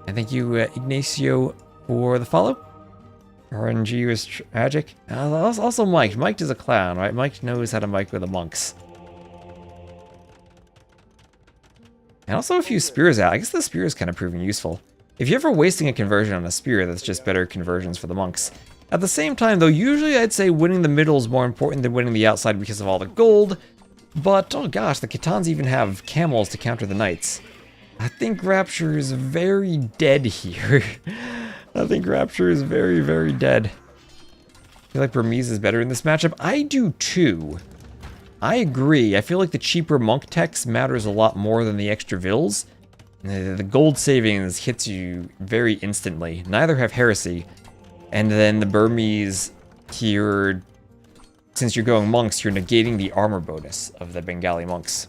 And thank you, Ignacio, for the follow. RNG was tragic. Also Mike. Mike is a clown, right? Mike knows how to mic with the monks. And also a few spears out. I guess the spear is kind of proving useful. If you're ever wasting a conversion on a spear, that's just better conversions for the monks. At the same time, though, usually I'd say winning the middle is more important than winning the outside because of all the gold. But, oh gosh, the Khitans even have camels to counter the knights. I think Rapture is very dead here. I think Rapture is very, very dead. I feel like Burmese is better in this matchup. I do too. I agree. I feel like the cheaper monk techs matters a lot more than the extra vills. The gold savings hits you very instantly. Neither have heresy. And then the Burmese here, since you're going monks, you're negating the armor bonus of the Bengali monks.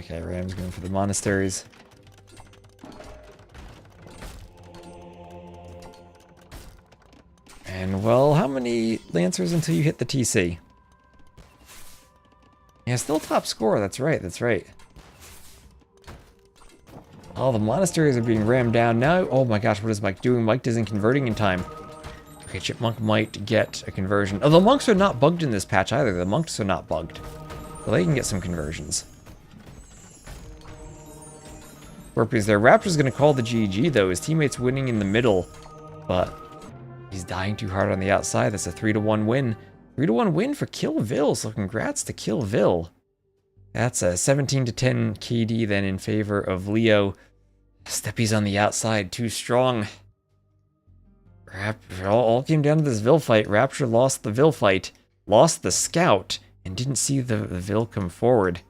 Okay, Ram's going for the monasteries. And, well, how many Lancers until you hit the TC? Yeah, still top score. That's right, that's right. Oh, the monasteries are being rammed down now. Oh my gosh, what is Mike doing? Mike isn't converting in time. Okay, Chipmunk might get a conversion. Oh, the monks are not bugged in this patch either. The monks are not bugged. So they can get some conversions. Scorpion's there. Raptor's going to call the GG, though. His teammate's winning in the middle, but he's dying too hard on the outside. That's a 3-1 win. 3-1 win for Killville, so congrats to Killville. That's a 17-10 KD then in favor of Leo. Steppy's on the outside, too strong. Rapture all came down to this Vil fight. Rapture lost the Vil fight, lost the scout, and didn't see the Vil come forward.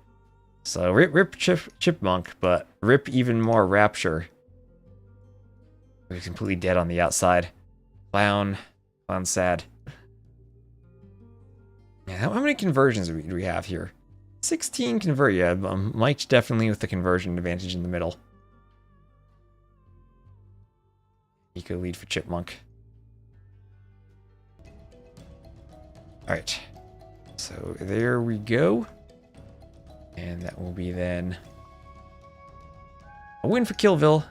So rip Chipmunk, but rip even more Rapture. He's completely dead on the outside. Clown's sad. Yeah, how many conversions do we have here? 16 convert. Yeah, Mike's definitely with the conversion advantage in the middle. Eco lead for Chipmunk. Alright. So there we go. And that will be then a win for Killville.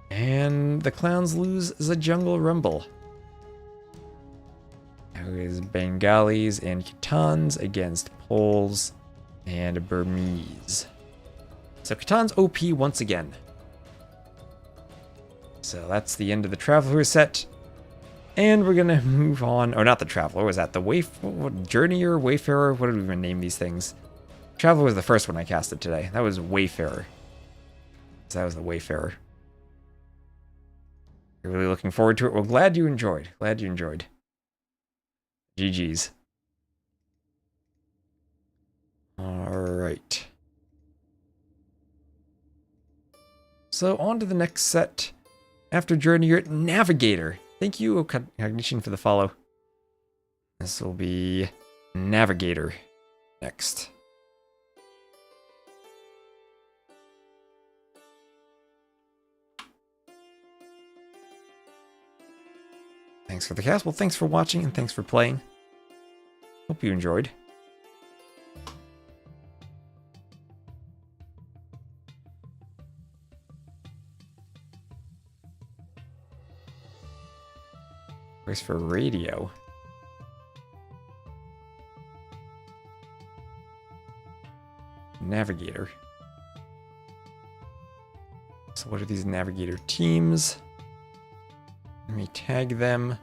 And the Clowns lose the Jungle Rumble. Now it is Bengalis and Khitans against Poles and Burmese. So Khitans OP once again. So that's the end of the Traveler set. And we're going to move on. Or not the Traveler. Was that the Journeyer? Wayfarer? What did we even name these things? Traveler was the first one I casted today. That was Wayfarer. So that was the Wayfarer. You're really looking forward to it. Well, glad you enjoyed. Glad you enjoyed. GG's. Alright. So on to the next set. After Journeyer, Navigator. Thank you, Cognition, for the follow. This will be Navigator next. Thanks for the cast. Well, thanks for watching and thanks for playing. Hope you enjoyed. Voice for radio. Navigator. So what are these Navigator teams? Let me tag them.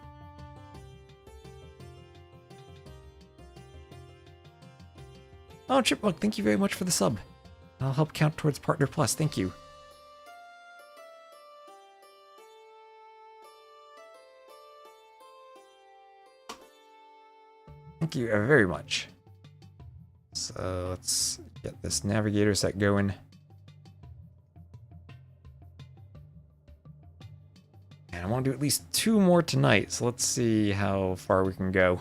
Oh, Chipmunk, thank you very much for the sub. I'll help count towards Partner Plus. Thank you. Thank you very much. So let's get this Navigator set going. And I want to do at least 2 more tonight, so let's see how far we can go.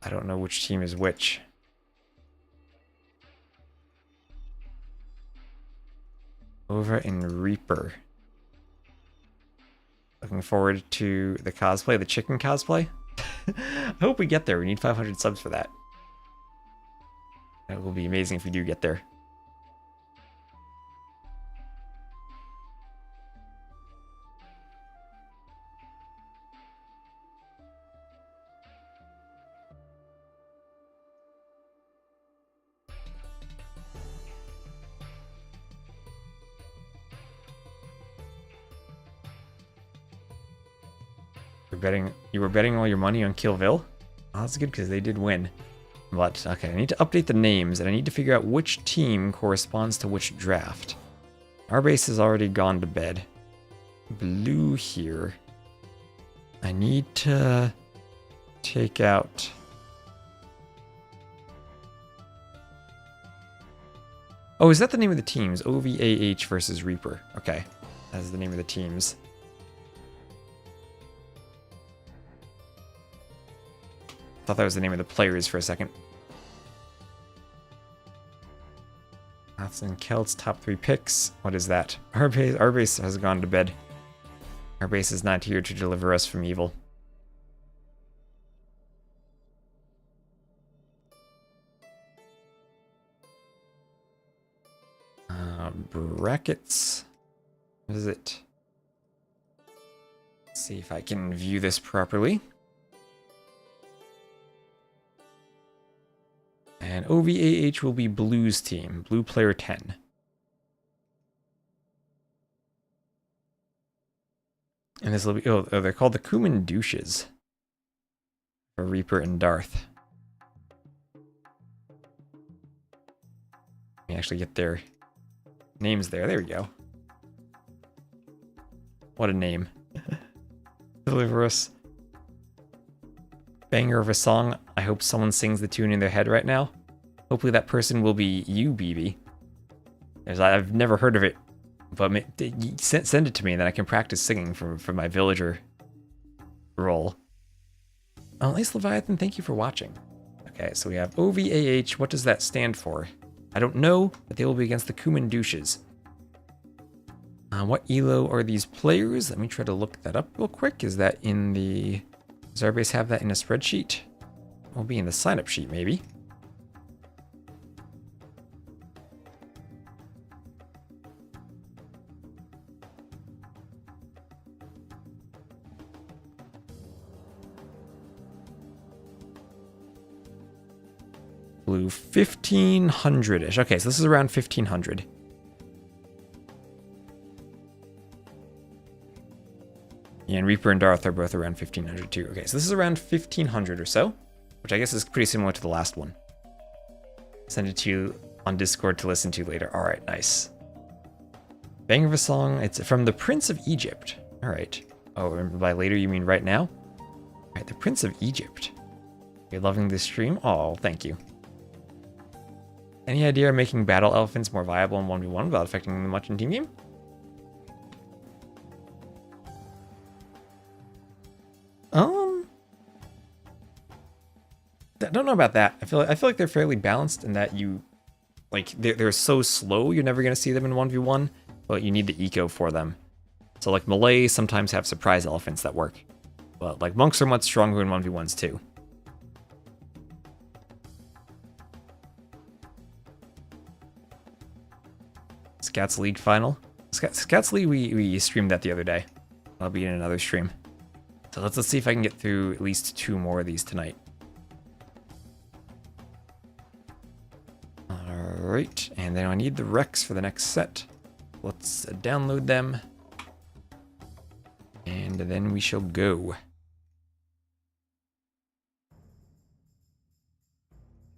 I don't know which team is which. Ova and Reaper. Looking forward to the cosplay, the chicken cosplay. I hope we get there. We need 500 subs for that. That will be amazing if we do get there. You were betting all your money on Killville? Oh, that's good because they did win. But, okay, I need to update the names, and I need to figure out which team corresponds to which draft. Our base has already gone to bed. Blue here. I need to take out... Oh, is that the name of the teams? OVAH versus Reaper. Okay, that is the name of the teams. Thought that was the name of the players for a second. That's in Kelt's top 3 picks. What is that? Our base has gone to bed. Our base is not here to deliver us from evil. Brackets. What is it? Let's see if I can view this properly. And OVAH will be Blue's team. Blue player 10. And this will be... Oh, they're called the Cumin Douches. For Reaper and Darth. Let me actually get their names there. There we go. What a name. Deliver us. Banger of a song. I hope someone sings the tune in their head right now. Hopefully that person will be you, BB. I've never heard of it, but send it to me and then I can practice singing for my villager role. Oh, at least Leviathan, thank you for watching. Okay, so we have OVAH. What does that stand for? I don't know, but they will be against the Cumin Douches. What ELO are these players? Let me try to look that up real quick. Is that in the... Does our base have that in a spreadsheet? Will be in the sign-up sheet, maybe. Blue 1500-ish. Okay, so this is around 1500. Yeah, and Reaper and Darth are both around 1500 too. Okay, so this is around 1500 or so, which I guess is pretty similar to the last one. Send it to you on Discord to listen to later. All right, nice. Banger of a song. It's from the Prince of Egypt. All right. Oh, and by later you mean right now? All right, the Prince of Egypt. You're loving this stream? Oh, thank you. Any idea of making battle elephants more viable in 1v1 without affecting them much in team game? I don't know about that. I feel like they're fairly balanced in that they're so slow you're never gonna see them in 1v1, but you need the eco for them. So like Malay sometimes have surprise elephants that work, but like monks are much stronger in 1v1s too. Scats League final. Scats League, we streamed that the other day. I'll be in another stream. So let's see if I can get through at least 2 more of these tonight. Alright, and then I need the Rex for the next set. Let's download them. And then we shall go.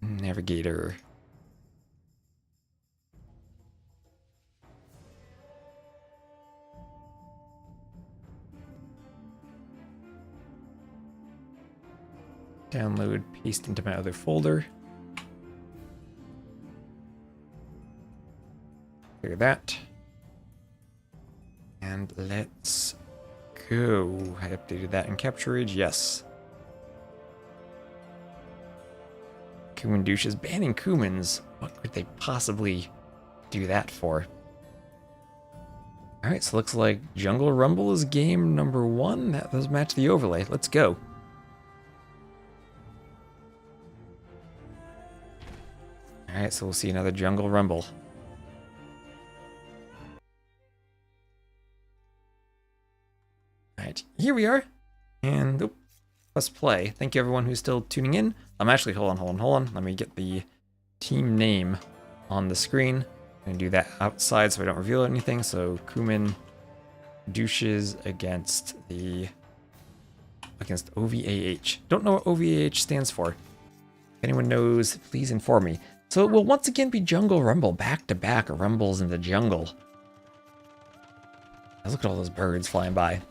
Navigator. Download, paste into my other folder. Clear that. And let's go. I updated that in Capture Age, yes. Cumin douches. Banning Cumins. What could they possibly do that for? Alright, so looks like Jungle Rumble is game number 1. That does match the overlay. Let's go. Alright, so we'll see another jungle rumble. Alright, here we are. And oop, let's play. Thank you everyone who's still tuning in. I'm actually, hold on. Let me get the team name on the screen. I'm gonna do that outside so I don't reveal anything. So Kumin douches against OVAH. Don't know what OVAH stands for. If anyone knows, please inform me. So it will once again be Jungle Rumble, back-to-back rumbles in the jungle. Now look at all those birds flying by.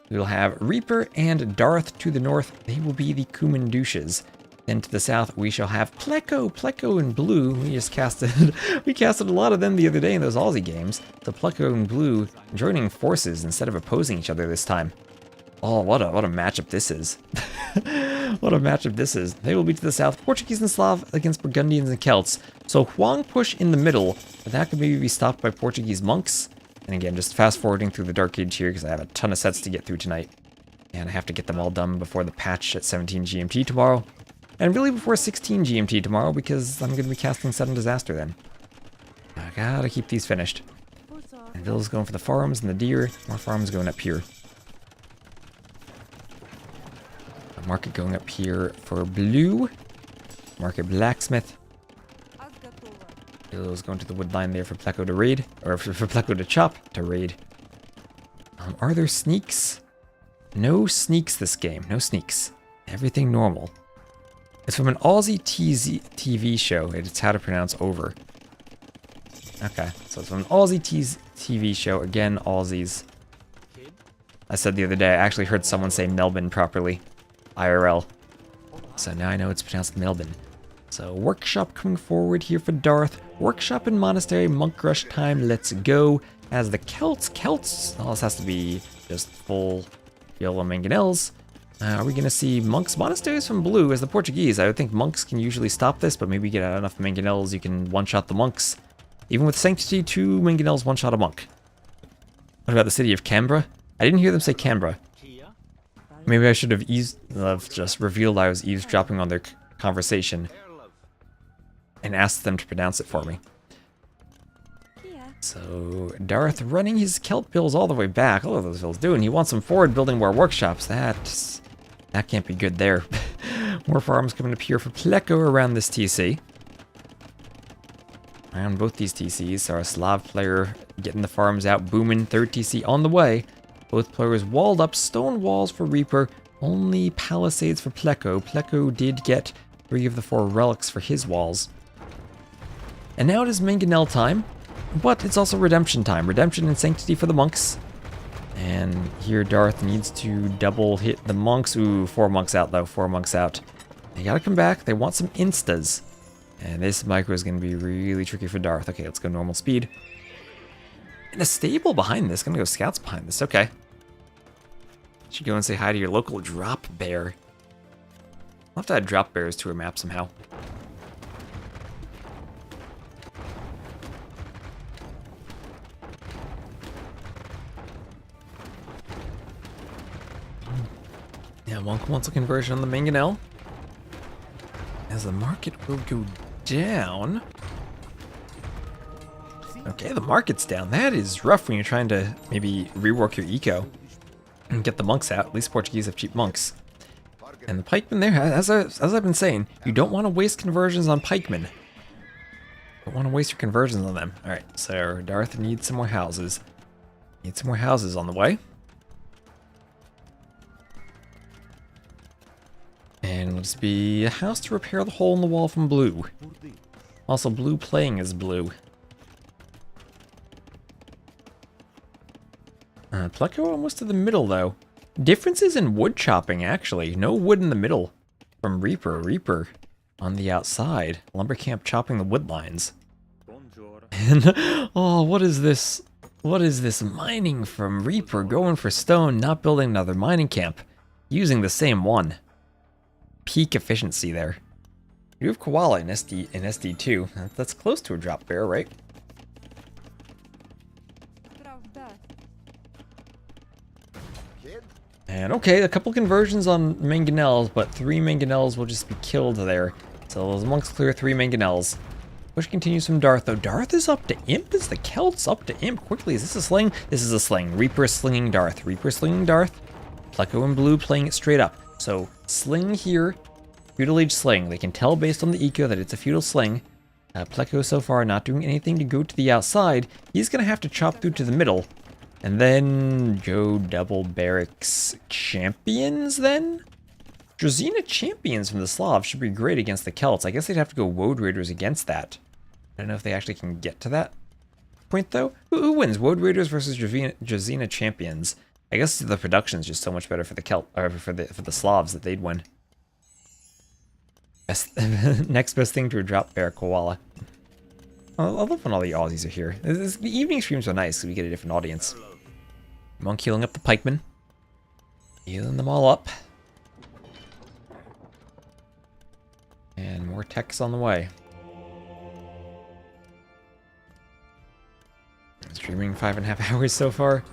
We will have Reaper and Darth to the north. They will be the Kumin douches. Then to the south, we shall have Pleco and Blue. We just casted, we casted a lot of them the other day in those Aussie games. So Pleco and Blue joining forces instead of opposing each other this time. Oh, what a matchup this is. What a matchup this is. They will be to the south, Portuguese and Slav against Burgundians and Celts. So Huang push in the middle, but that could maybe be stopped by Portuguese monks. And again, just fast forwarding through the Dark Age here because I have a ton of sets to get through tonight. And I have to get them all done before the patch at 17 GMT tomorrow. And really before 16 GMT tomorrow because I'm going to be casting Sudden Disaster then. I gotta keep these finished. And Bill's going for the farms and the deer. More farms going up here. Market going up here for Blue. Market Blacksmith. Bill's going to the wood line there for Pleco to raid. Or for Pleco to chop to raid. Are there sneaks? No sneaks this game. No sneaks. Everything normal. It's from an Aussie TV show. It's how to pronounce over. Okay, so it's from an Aussie TV show. Again, Aussies. I said the other day, I actually heard someone say Melbourne properly. IRL. So now I know it's pronounced Melbourne. So workshop coming forward here for Darth. Workshop and monastery, monk rush time, let's go. As the Celts, oh, this has to be just full yellow mangonels. Are we going to see monks, monasteries from Blue as the Portuguese? I would think monks can usually stop this, but maybe get enough mangonels you can one-shot the monks. Even with Sanctity, 2 mangonels one-shot a monk. What about the city of Canberra? I didn't hear them say Canberra. Maybe I should have just revealed I was eavesdropping on their conversation and asked them to pronounce it for me. So Darth running his Celt bills all the way back. All of those bills doing. He wants some forward building more workshops. That can't be good there. More farms coming up here for Pleco around this TC. Around both these TCs. Our Slav player getting the farms out, booming. Third TC on the way. Both players walled up, stone walls for Reaper, only palisades for Pleco. Pleco did get 3 of the 4 relics for his walls. And now it is mangonel time, but it's also redemption time. Redemption and sanctity for the monks. And here Darth needs to double hit the monks. Ooh, 4 monks out though, 4 monks out. They gotta come back, they want some instas. And this micro is gonna be really tricky for Darth. Okay, let's go normal speed. And a stable behind this, gonna go scouts behind this, okay. Should go and say hi to your local drop bear. I'll have to add drop bears to a map somehow. Yeah, Wonka wants a conversion on the mangonel. As the market will go down. Okay, the market's down. That is rough when you're trying to maybe rework your eco and get the monks out. At least Portuguese have cheap monks. And the pikemen there, as I've been saying, you don't want to waste conversions on pikemen. You don't want to waste your conversions on them. Alright, so Darth needs some more houses. Need some more houses on the way. And it'll just be a house to repair the hole in the wall from Blue. Also, Blue playing as Blue. Pleco almost to the middle, though. Differences in wood chopping, actually. No wood in the middle from Reaper. Reaper on the outside. Lumber camp chopping the wood lines. And, oh, what is this? What is this mining from Reaper? Going for stone, not building another mining camp. Using the same one. Peak efficiency there. You have Koala in SD2. That's close to a drop bear, right? And okay, a couple conversions on mangonels, but 3 mangonels will just be killed there. So those monks clear 3 mangonels. Push continues from Darth, though. Darth is up to Imp. Is the Celts up to Imp? Quickly, is this a sling? This is a sling. Reaper slinging Darth. Reaper slinging Darth. Pleco and Blue playing it straight up. So, sling here. Feudal Age sling. They can tell based on the eco that it's a feudal sling. Pleco so far not doing anything to go to the outside. He's going to have to chop through to the middle. And then Joe double barracks champions then? Drazina champions from the Slavs should be great against the Celts. I guess they'd have to go Woad Raiders against that. I don't know if they actually can get to that point though. Who wins? Woad Raiders versus Drazina champions. I guess the production's just so much better for the for the Slavs that they'd win. Next best thing to a drop bear koala. I love when all the Aussies are here. The evening streams are nice, so we get a different audience. Monk healing up the pikemen. Healing them all up. And more techs on the way. Streaming 5.5 hours so far.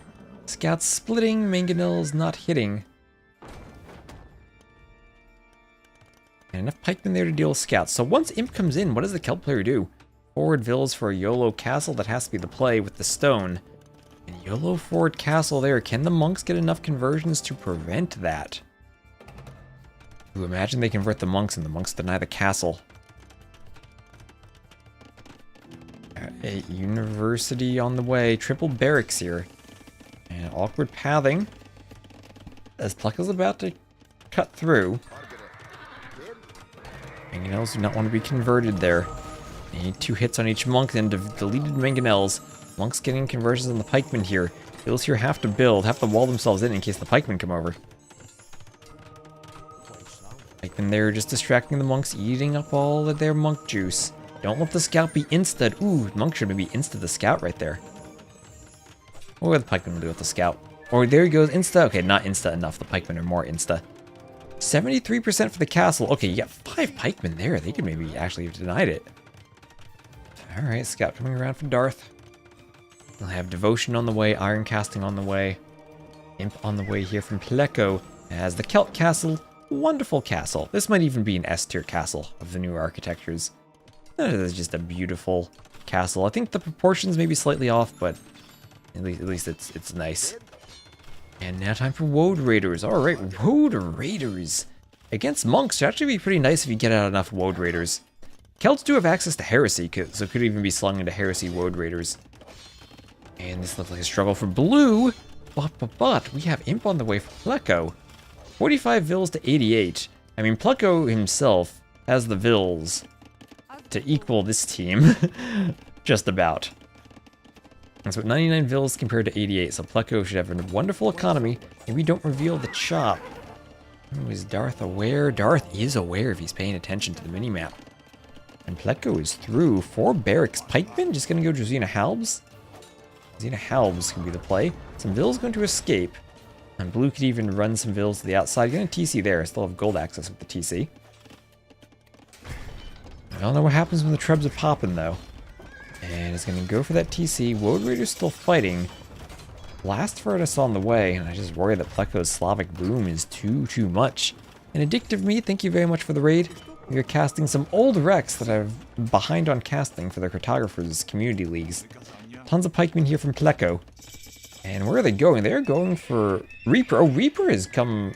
Scouts splitting, mangonels not hitting. And enough pikemen there to deal with scouts. So once Imp comes in, what does the Celt player do? Forward villas for a YOLO castle. That has to be the play with the stone. And YOLO forward castle there. Can the monks get enough conversions to prevent that? Ooh, imagine they convert the monks and the monks deny the castle. A university on the way. Triple barracks here. And awkward pathing. As Pleco's about to cut through. Mangonels do not want to be converted there. They need 2 hits on each monk, then deleted mangonels. Monks getting conversions on the pikemen here. Bills here have to build, have to wall themselves in case the pikemen come over. Pikemen there just distracting the monks, eating up all of their monk juice. Don't let the scout be insta. Ooh, monk should maybe insta the scout right there. What would the pikemen do with the scout? Or there he goes, insta. Okay, not insta enough. The pikemen are more insta. 73% for the castle. Okay, you got 5 pikemen there. They could maybe actually have denied it. Alright, scout coming around for Darth. We'll have devotion on the way, iron casting on the way. Imp on the way here from Pleco. As the Celt castle, wonderful castle. This might even be an S-tier castle of the newer architectures. This is just a beautiful castle. I think the proportions may be slightly off, but at least it's nice. And now time for Woad Raiders. Alright, Woad Raiders. Against monks, it should actually be pretty nice if you get out enough Woad Raiders. Celts do have access to Heresy, so it could even be slung into Heresy Woad Raiders. And this looks like a struggle for Blue. But we have Imp on the way for Pleco. 45 vills to 88. I mean, Pleco himself has the vills to equal this team. Just about. And so 99 vills compared to 88, so Pleco should have a wonderful economy. Maybe don't reveal the chop. Oh, is Darth aware? Darth is aware if he's paying attention to the minimap. And Pleco is through. 4 barracks. Pikemen just gonna go Drazina Halbs. Drazina Halbs can be the play. Some vills going to escape. And Blue could even run some vills to the outside. Get a TC there. Still have gold access with the TC. I don't know what happens when the Trebs are popping though. And it's going to go for that TC. Woad Raider's still fighting. Blast Furnace on the way. And I just worry that Pleco's Slavic Boom is too much. And Addictive Me, thank you very much for the raid. We are casting some old Rex that I'm behind on casting for the Cartographers community leagues. Tons of pikemen here from Pleco. And where are they going? They're going for Reaper. Oh, Reaper has come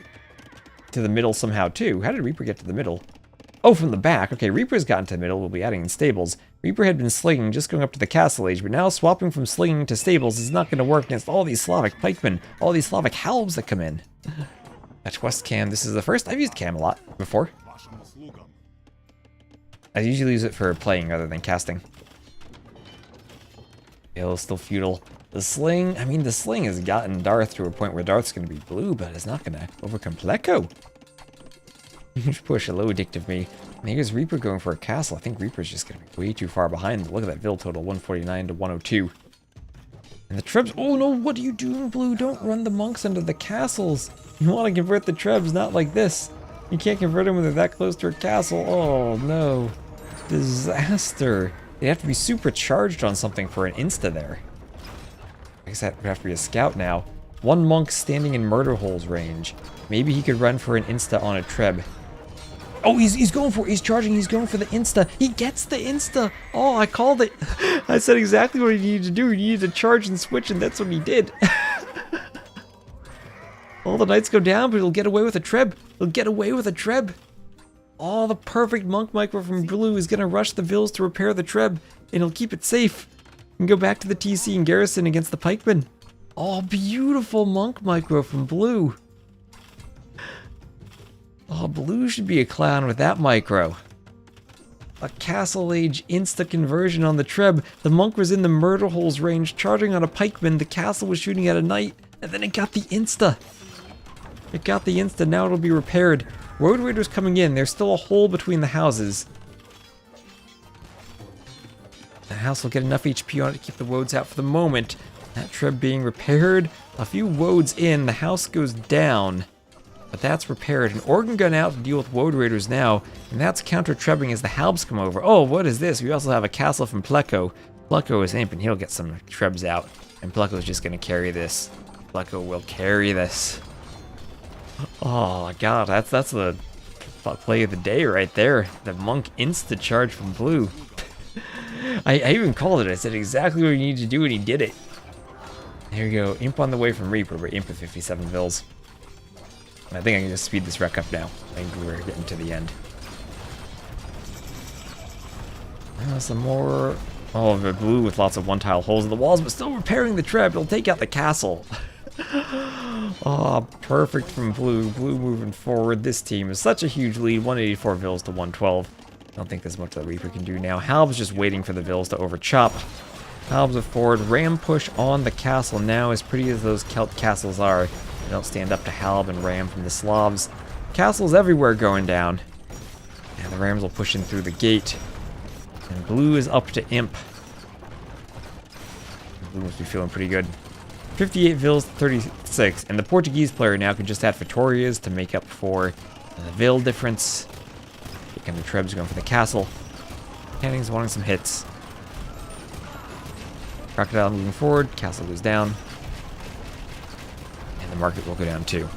to the middle somehow too. How did Reaper get to the middle? Oh, from the back. Okay, Reaper's gotten to the middle. We'll be adding in stables. Reaper had been slinging, just going up to the castle age, but now swapping from slinging to stables is not going to work against all these Slavic pikemen, all these Slavic halbs that come in. That's West Cam. This is the first. I've used Cam a lot before. I usually use it for playing rather than casting. It's still feudal. The sling, I mean, the sling has gotten Darth to a point where Darth's going to be blue, but it's not going to overcome Pleco. Huge push, a low Addictive Me. And here's Reaper going for a castle. I think Reaper's just going to be way too far behind. Look at that Vil total, 149 to 102. And the Trebs, oh no, what are you doing, Blue? Don't run the monks into the castles. You want to convert the Trebs, not like this. You can't convert them when they're that close to a castle. Oh no. Disaster. They have to be supercharged on something for an insta there. I guess that would have to be a scout now. 1 monk standing in murder holes range. Maybe he could run for an insta on a Treb. Oh, he's going for it. He's charging. He's going for the insta. He gets the insta. Oh, I called it. I said exactly what he needed to do. He needed to charge and switch, and that's what he did. All the knights go down, but he'll get away with a treb. He'll get away with a treb. Oh, the perfect monk micro from blue is going to rush the vills to repair the treb, and he'll keep it safe. And go back to the TC and garrison against the pikemen. Oh, beautiful monk micro from blue. Oh, blue should be a clown with that micro. A castle age insta conversion on the treb. The monk was in the murder holes range charging on a pikeman. The castle was shooting at a knight, and then it got the insta. It got the insta, now it'll be repaired. Road raiders coming in. There's still a hole between the houses. The house will get enough HP on it to keep the woads out for the moment. That treb being repaired. A few woads in, the house goes down. But that's repaired. An organ gun out to deal with woad raiders now. And that's counter-trebbing as the halbs come over. Oh, what is this? We also have a castle from Pleco. Pleco is imp and he'll get some trebs out. And Pleco's just going to carry this. Pleco will carry this. Oh god, that's the play of the day right there. The monk insta charge from blue. I even called it. I said exactly what he needed to do and he did it. There you go. Imp on the way from Reaper, but Imp with 57 vills. I think I can just speed this wreck up now. I think we're getting to the end. Some more. Oh, the blue with lots of one-tile holes in the walls, but still repairing the treb. It'll take out the castle. Oh, perfect from blue. Blue moving forward. This team is such a huge lead. 184 vills to 112. I don't think there's much that Reaper can do now. Halb's just waiting for the vills to overchop. Halb's with forward. Ram push on the castle now. As pretty as those Celt castles are, they don't stand up to Halb and Ram from the Slavs. Castles everywhere going down. And the Rams will push in through the gate. And blue is up to Imp. Blue must be feeling pretty good. 58 vills to 36. And the Portuguese player now can just add Vitorias to make up for the vill difference. And the trebs going for the castle. Canning's wanting some hits. Crocodile moving forward. Castle goes down. And the market will go down too.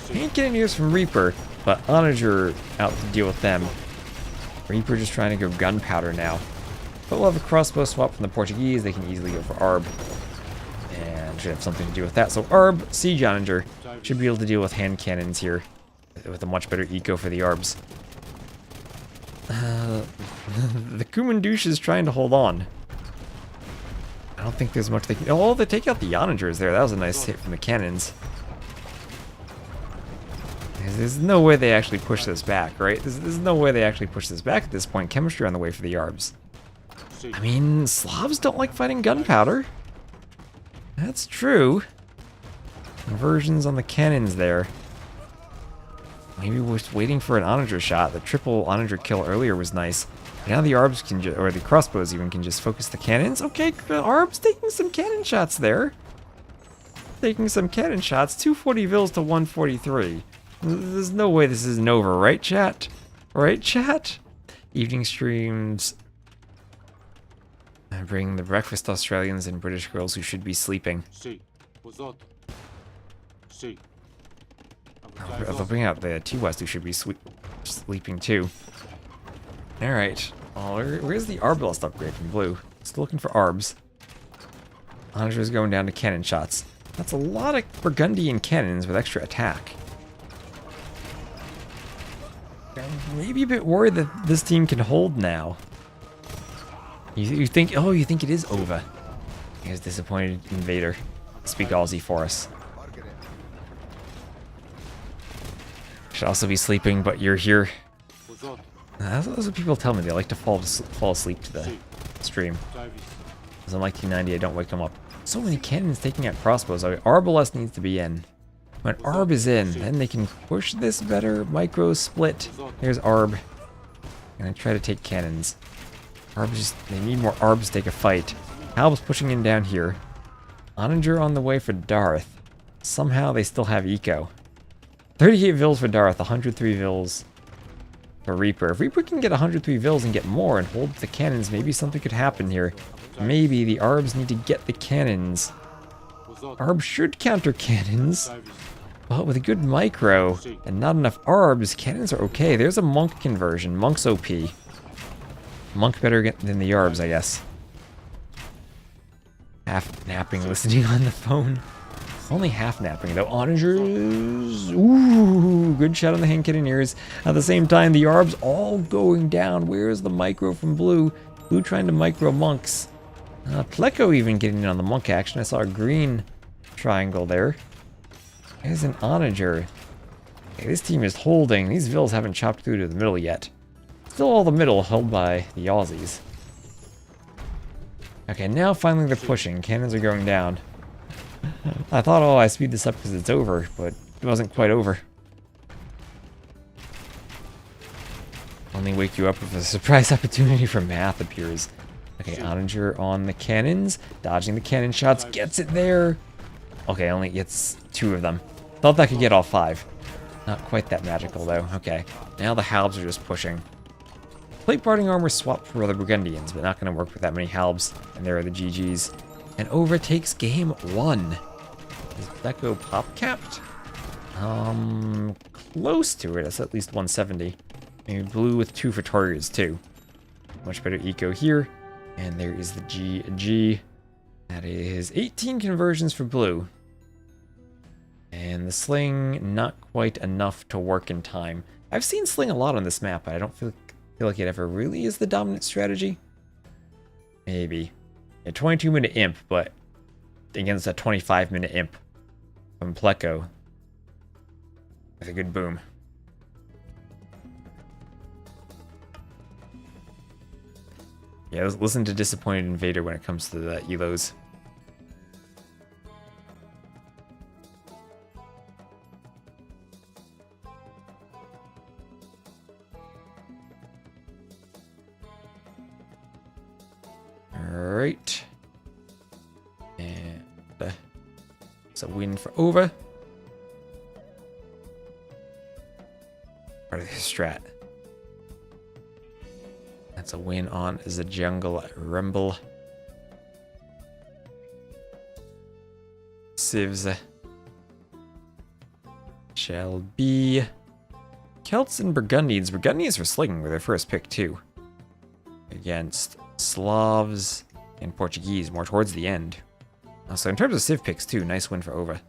Can't get any news from Reaper, but Onager out to deal with them. Reaper just trying to go gunpowder now. But we'll have a crossbow swap from the Portuguese. They can easily go for Arb. And should have something to do with that. So Arb, Siege Onager should be able to deal with hand cannons here. With a much better eco for the Arbs. The Kumandouche is trying to hold on. I don't think there's much they can... Oh, they take out the Onagers there. That was a nice hit from the cannons. There's no way they actually push this back, right? There's no way they actually push this back at this point. Chemistry on the way for the Arbs. I mean, Slavs don't like fighting gunpowder. That's true. Conversions on the cannons there. Maybe we're just waiting for an Onager shot. The triple Onager kill earlier was nice. Now the Arbs can or the crossbows even can just focus the cannons. Okay, Arbs taking some cannon shots there. Taking some cannon shots. 240 vills to 143. There's no way this isn't over, right, chat? Right, chat? Evening streams. I bring the breakfast Australians and British girls who should be sleeping. They'll bring out the T-West who should be sleeping too. Alright. Oh, where's the Arbalest upgrade from blue? Still looking for Arbs. Onager's going down to cannon shots. That's a lot of Burgundian cannons with extra attack. I'm maybe a bit worried that this team can hold now. You think it is over. You guys disappointed invader. Speak Aussie for us. Should also be sleeping, but you're here. That's what people tell me. They like to fall asleep to the stream. Because unlike T90, I don't wake them up. So many cannons taking out crossbows. Arbalest needs to be in. When Arb is in, then they can push this better. Micro split. There's Arb. Gonna try to take cannons. They need more Arbs to take a fight. Halb's pushing in down here. Onager on the way for Darth. Somehow they still have eco. 38 vills for Darth, 103 vills for Reaper. If Reaper can get 103 vills and get more and hold the cannons, maybe something could happen here. Maybe the Arbs need to get the cannons. Arbs should counter cannons. But with a good micro and not enough arbs, cannons are okay. There's a monk conversion. Monk's OP. Monk better than the arbs, I guess. Half napping, listening on the phone. Only half napping though. Onagers. Ooh, good shot on the hand cannoneers. At the same time, the arbs all going down. Where's the micro from Blue? Blue trying to micro monks. Pleco even getting in on the monk action. I saw a green triangle there. There's an onager. Okay, this team is holding. These vills haven't chopped through to the middle yet. Still all the middle held by the Aussies. Okay, now finally they're pushing. Cannons are going down. I thought, oh, I speed this up because it's over, but it wasn't quite over. Only wake you up if a surprise opportunity for math appears. Okay, Onager on the cannons. Dodging the cannon shots. Gets it there. Okay, only gets 2 of them. Thought that could get all 5. Not quite that magical, though. Okay, now the halbs are just pushing. Plate parting armor swapped for the Burgundians, but not going to work with that many halbs. And there are the GGs. And overtakes game 1. Is Pleco pop capped? Close to it. It's at least 170. Maybe Blue with 2 Fetorias too. Much better eco here. And there is the GG. That is 18 conversions for Blue. And the sling, not quite enough to work in time. I've seen sling a lot on this map, but I don't feel like it ever really is the dominant strategy. Maybe. A 22-minute imp, but against a 25-minute imp from Pleco with a good boom. Yeah, listen to Disappointed Invader when it comes to the elos. Alright. And it's a win for Over. Part of his strat. That's a win on the Jungle Rumble. Civs shall be Celts and Burgundians. Burgundians were slinging with their first pick too. Against Slavs and Portuguese more towards the end. So in terms of civ picks too, nice win for Ova.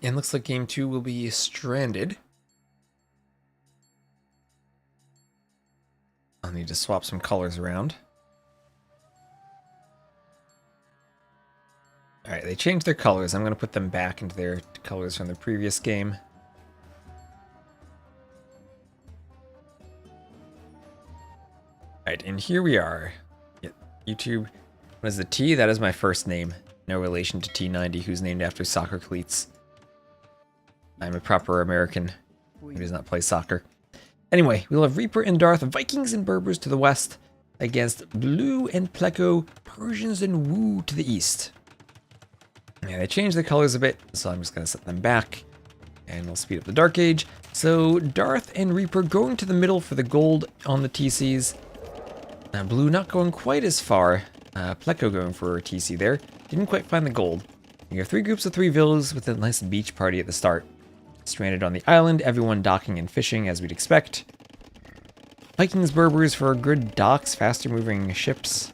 And looks like game 2 will be Stranded. I'll need to swap some colors around. Alright, they changed their colors. I'm going to put them back into their colors from the previous game. Alright, and here we are. YouTube. What is the T? That is my first name. No relation to T90, who's named after soccer cleats. I'm a proper American who does not play soccer. Anyway, we'll have Reaper and Darth, Vikings and Berbers to the west, against Blue and Pleco, Persians and Wu to the east. Yeah, they changed the colors a bit, so I'm just going to set them back, and we'll speed up the Dark Age. So, Darth and Reaper going to the middle for the gold on the TCs. Blue not going quite as far. Pleco going for a TC there. Didn't quite find the gold. You have 3 groups of 3 villas with a nice beach party at the start. Stranded on the island, everyone docking and fishing as we'd expect. Vikings, Berbers for good docks, faster moving ships.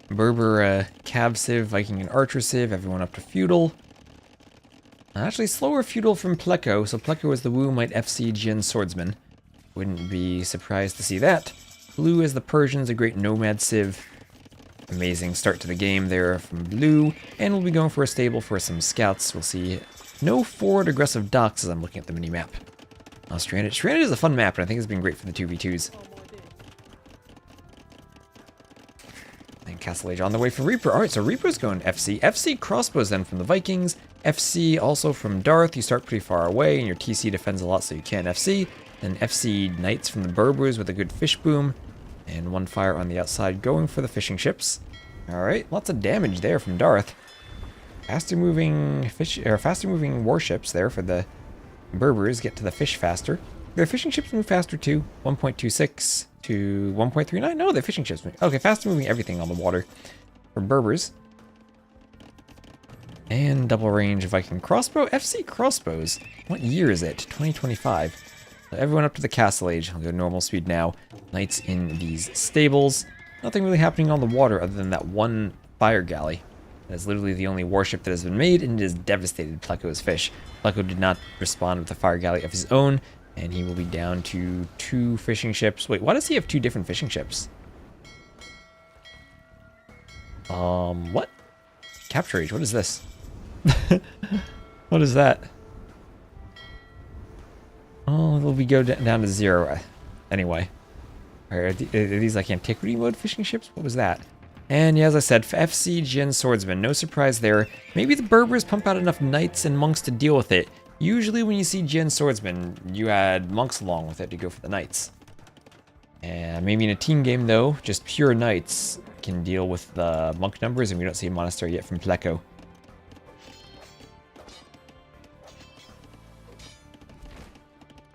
Berber, Cav Civ, Viking and Archer Civ, everyone up to Feudal. Actually, slower Feudal from Pleco, so Pleco as the Wu might FC Jin Swordsman. Wouldn't be surprised to see that. Blue as the Persians, a great Nomad Civ. Amazing start to the game there from Blue, and we'll be going for a stable for some scouts. We'll see no forward aggressive docks as I'm looking at the mini-map. Stranded. Stranded is a fun map, and I think it's been great for the 2v2s. And Castle Age on the way for Reaper. Alright, so Reaper's going FC. FC crossbows then from the Vikings, FC also from Darth. You start pretty far away, and your TC defends a lot, so you can't FC. Then FC Knights from the Berbers with a good fish boom. And one fire on the outside going for the fishing ships. Alright, lots of damage there from Darth. Faster moving warships there for the Berbers, get to the fish faster. Their fishing ships move faster too. 1.26 to 1.39. No, their fishing ships move. Okay, faster moving everything on the water for Berbers. And double range Viking crossbow. FC crossbows. What year is it? 2025. So everyone up to the castle age. I'll go normal speed now. Knights in these stables. Nothing really happening on the water other than that one fire galley. That is literally the only warship that has been made, and it has devastated Pleco's fish. Pleco did not respond with a fire galley of his own, and he will be down to 2 fishing ships. Wait, why does he have 2 different fishing ships? What? Capture age, what is this? What is that? Oh, we go down to 0. Anyway. Are these like antiquity mode fishing ships? What was that? And yeah, as I said, FC Jin Swordsman, no surprise there. Maybe the Berbers pump out enough knights and monks to deal with it. Usually when you see Jin Swordsman, you add monks along with it to go for the knights. And maybe in a team game though, just pure knights can deal with the monk numbers, and we don't see a monastery yet from Pleco.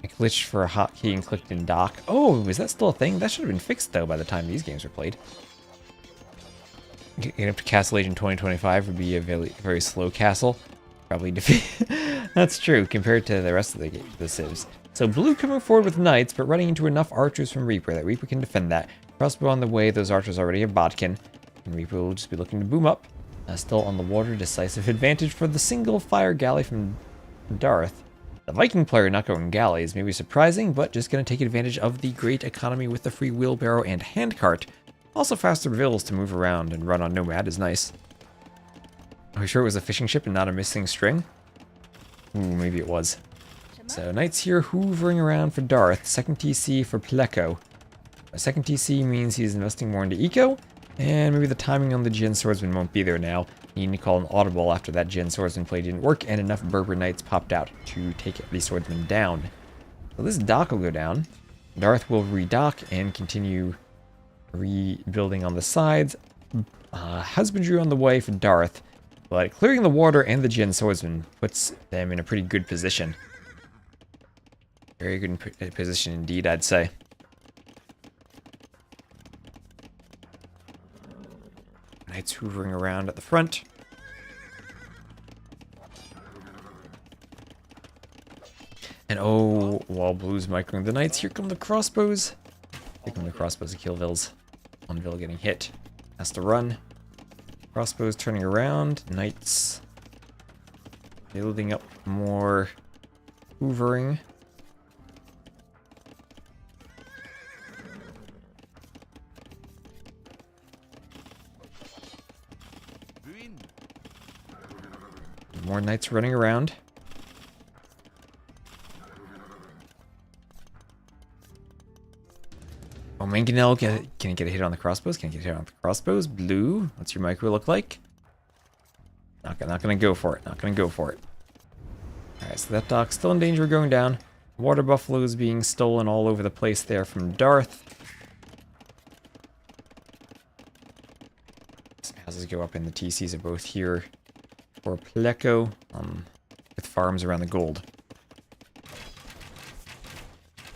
I glitched for a hotkey and clicked in dock. Oh, is that still a thing? That should have been fixed though by the time these games were played. Getting up to Castle Age in 2025 would be a very, very slow castle. Probably defeat. That's true compared to the rest of the civs. So blue coming forward with knights, but running into enough archers from Reaper that Reaper can defend that. Crossbow on the way. Those archers already have Bodkin, and Reaper will just be looking to boom up. Still on the water, decisive advantage for the single fire galley from Darth. The Viking player not going galleys may be surprising, but just going to take advantage of the great economy with the free wheelbarrow and handcart. Also faster vills to move around and run on Nomad is nice. Are we sure it was a fishing ship and not a missing string? Ooh, maybe it was. So knights here hoovering around for Darth. Second TC for Pleco. A second TC means he's investing more into eco, and maybe the timing on the Jin Swordsman won't be there now. You need to call an audible after that Jin Swordsman play didn't work, and enough Berber Knights popped out to take the Swordsman down. So this dock will go down. Darth will redock and continue rebuilding on the sides. Husbandry on the way for Darth, but clearing the water and the Jin Swordsman puts them in a pretty good position. Very good position indeed, I'd say. Knights hoovering around at the front. And oh, while blue's microing the knights, here come the crossbows. Here come the crossbows to kill vills. One vill getting hit. Has to run. Crossbows turning around. Knights building up more hoovering. More knights running around. Oh, Mangonel, can he get a hit on the crossbows? Can he get a hit on the crossbows? Blue, what's your micro look like? Not gonna go for it. Not gonna go for it. Alright, so that dock's still in danger of going down. Water buffaloes being stolen all over the place there from Darth. Some houses go up, and the TCs are both here for Pleco, with farms around the gold.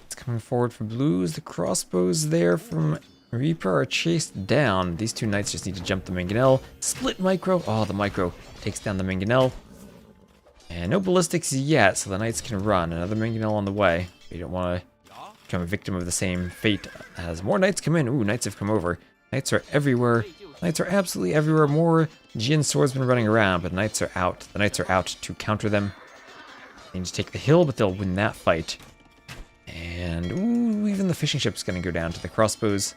It's coming forward for blues. The crossbows there from Reaper are chased down. These two knights just need to jump the Mangonel. Split micro. Oh, the micro takes down the Mangonel. And no ballistics yet, so the knights can run. Another Mangonel on the way. You don't want to become a victim of the same fate as more knights come in. Ooh, knights have come over. Knights are everywhere. Knights are absolutely everywhere. More Jin swordsmen running around, but knights are out. The knights are out to counter them. They need to take the hill, but they'll win that fight. And ooh, even the fishing ship's going to go down to the crossbows.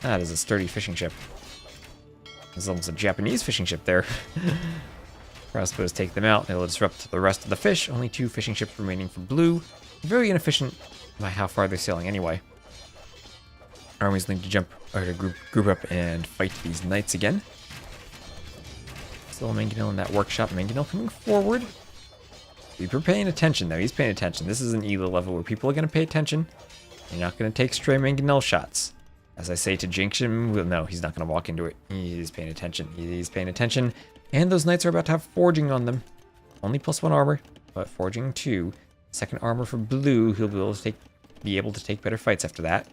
That is a sturdy fishing ship. There's almost a Japanese fishing ship there. Crossbows take them out. They'll disrupt the rest of the fish. Only 2 fishing ships remaining for blue. Very inefficient by how far they're sailing anyway. Armies need to jump or to group up and fight these knights again. Still Mangonel in that workshop. Mangonel coming forward. Reaper paying attention, though. He's paying attention. This is an Ela level where people are going to pay attention. You're not going to take stray Mangonel shots. As I say to jinx him, well, no, he's not going to walk into it. He's paying attention. He's paying attention. And those knights are about to have forging on them. Only +1 armor, but forging 2. Second armor for blue. He'll be able to take better fights after that.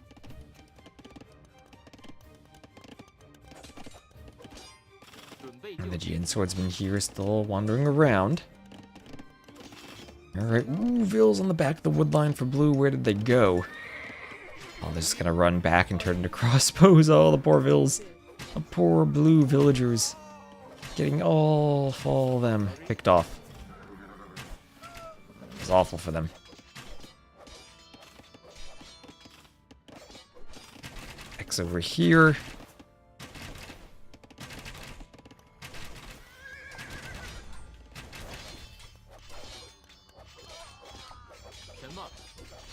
And the Jian swordsman here is still wandering around. Alright, ooh, Vils on the back of the wood line for blue. Where did they go? Oh, they're just gonna run back and turn into crossbows. Oh, the poor Vils. The poor blue villagers. Getting all of them picked off. It's awful for them. X over here.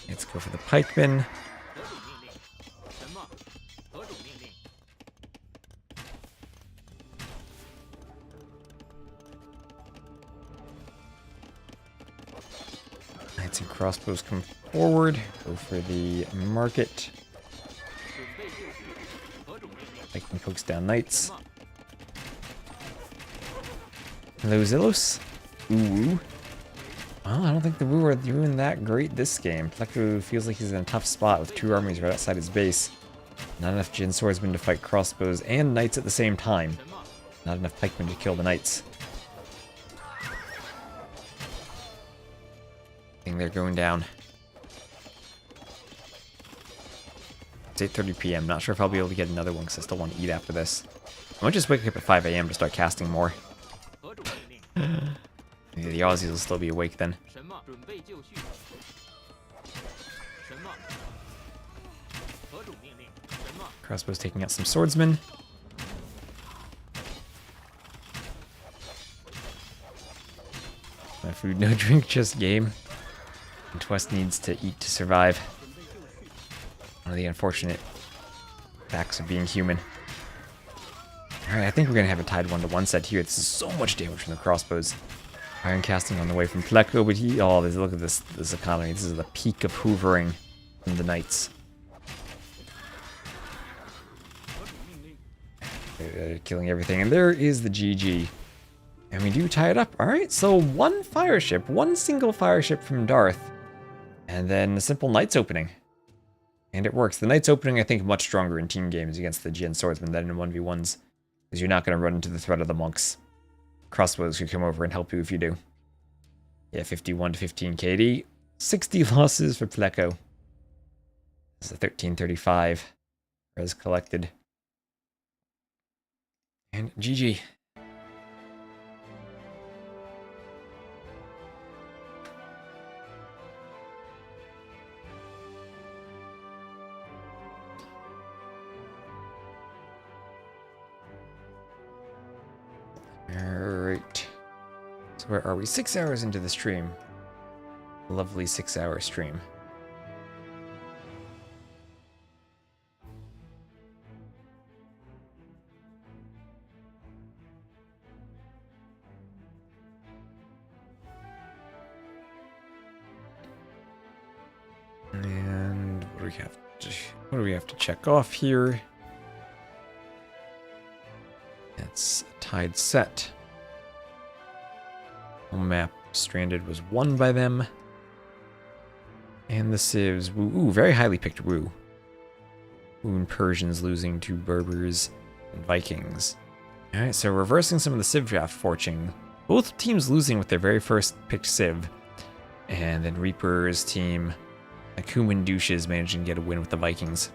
Let's go for the pikemen. Knights and crossbows come forward. Go for the market. Pikeman pokes down knights. Hello, Zillos. Ooh. Well, I don't think the Wu are doing that great this game. Pleco feels like he's in a tough spot with 2 armies right outside his base. Not enough Jin swordsmen to fight crossbows and knights at the same time. Not enough pikemen to kill the knights. I think they're going down. It's 8:30 p.m. Not sure if I'll be able to get another one because I still want to eat after this. I might just wake up at 5 a.m. to start casting more. Maybe the Aussies will still be awake then. Crossbow's taking out some swordsmen. No food, no drink, just game. And Twest needs to eat to survive. One of the unfortunate facts of being human. Alright, I think we're going to have a tied 1-to-1 set here. This is so much damage from the crossbows. Iron casting on the way from Pleco, but look at this economy. This is the peak of hoovering from the knights. They're killing everything, and there is the GG. And we do tie it up. Alright, so one single fire ship from Darth, and then a simple Knights opening. And it works. The Knights opening, I think, much stronger in team games against the Jian swordsmen than in 1v1s, because you're not going to run into the threat of the monks. Crossbows could come over and help you if you do. Yeah, 51 to 15 KD. 60 losses for Pleco. This is a 1335. Res collected. And GG. Alright. So where are we? 6 hours into the stream. Lovely 6-hour stream. And what do we have to check off here? It's a tied set. Home map stranded was won by them. And the civs, ooh, very highly picked Wu. Wu and Persians losing to Berbers and Vikings. Alright, so reversing some of the civ draft fortune. Both teams losing with their very first picked civ. And then Reaper's team, Akuman douches, managing to get a win with the Vikings.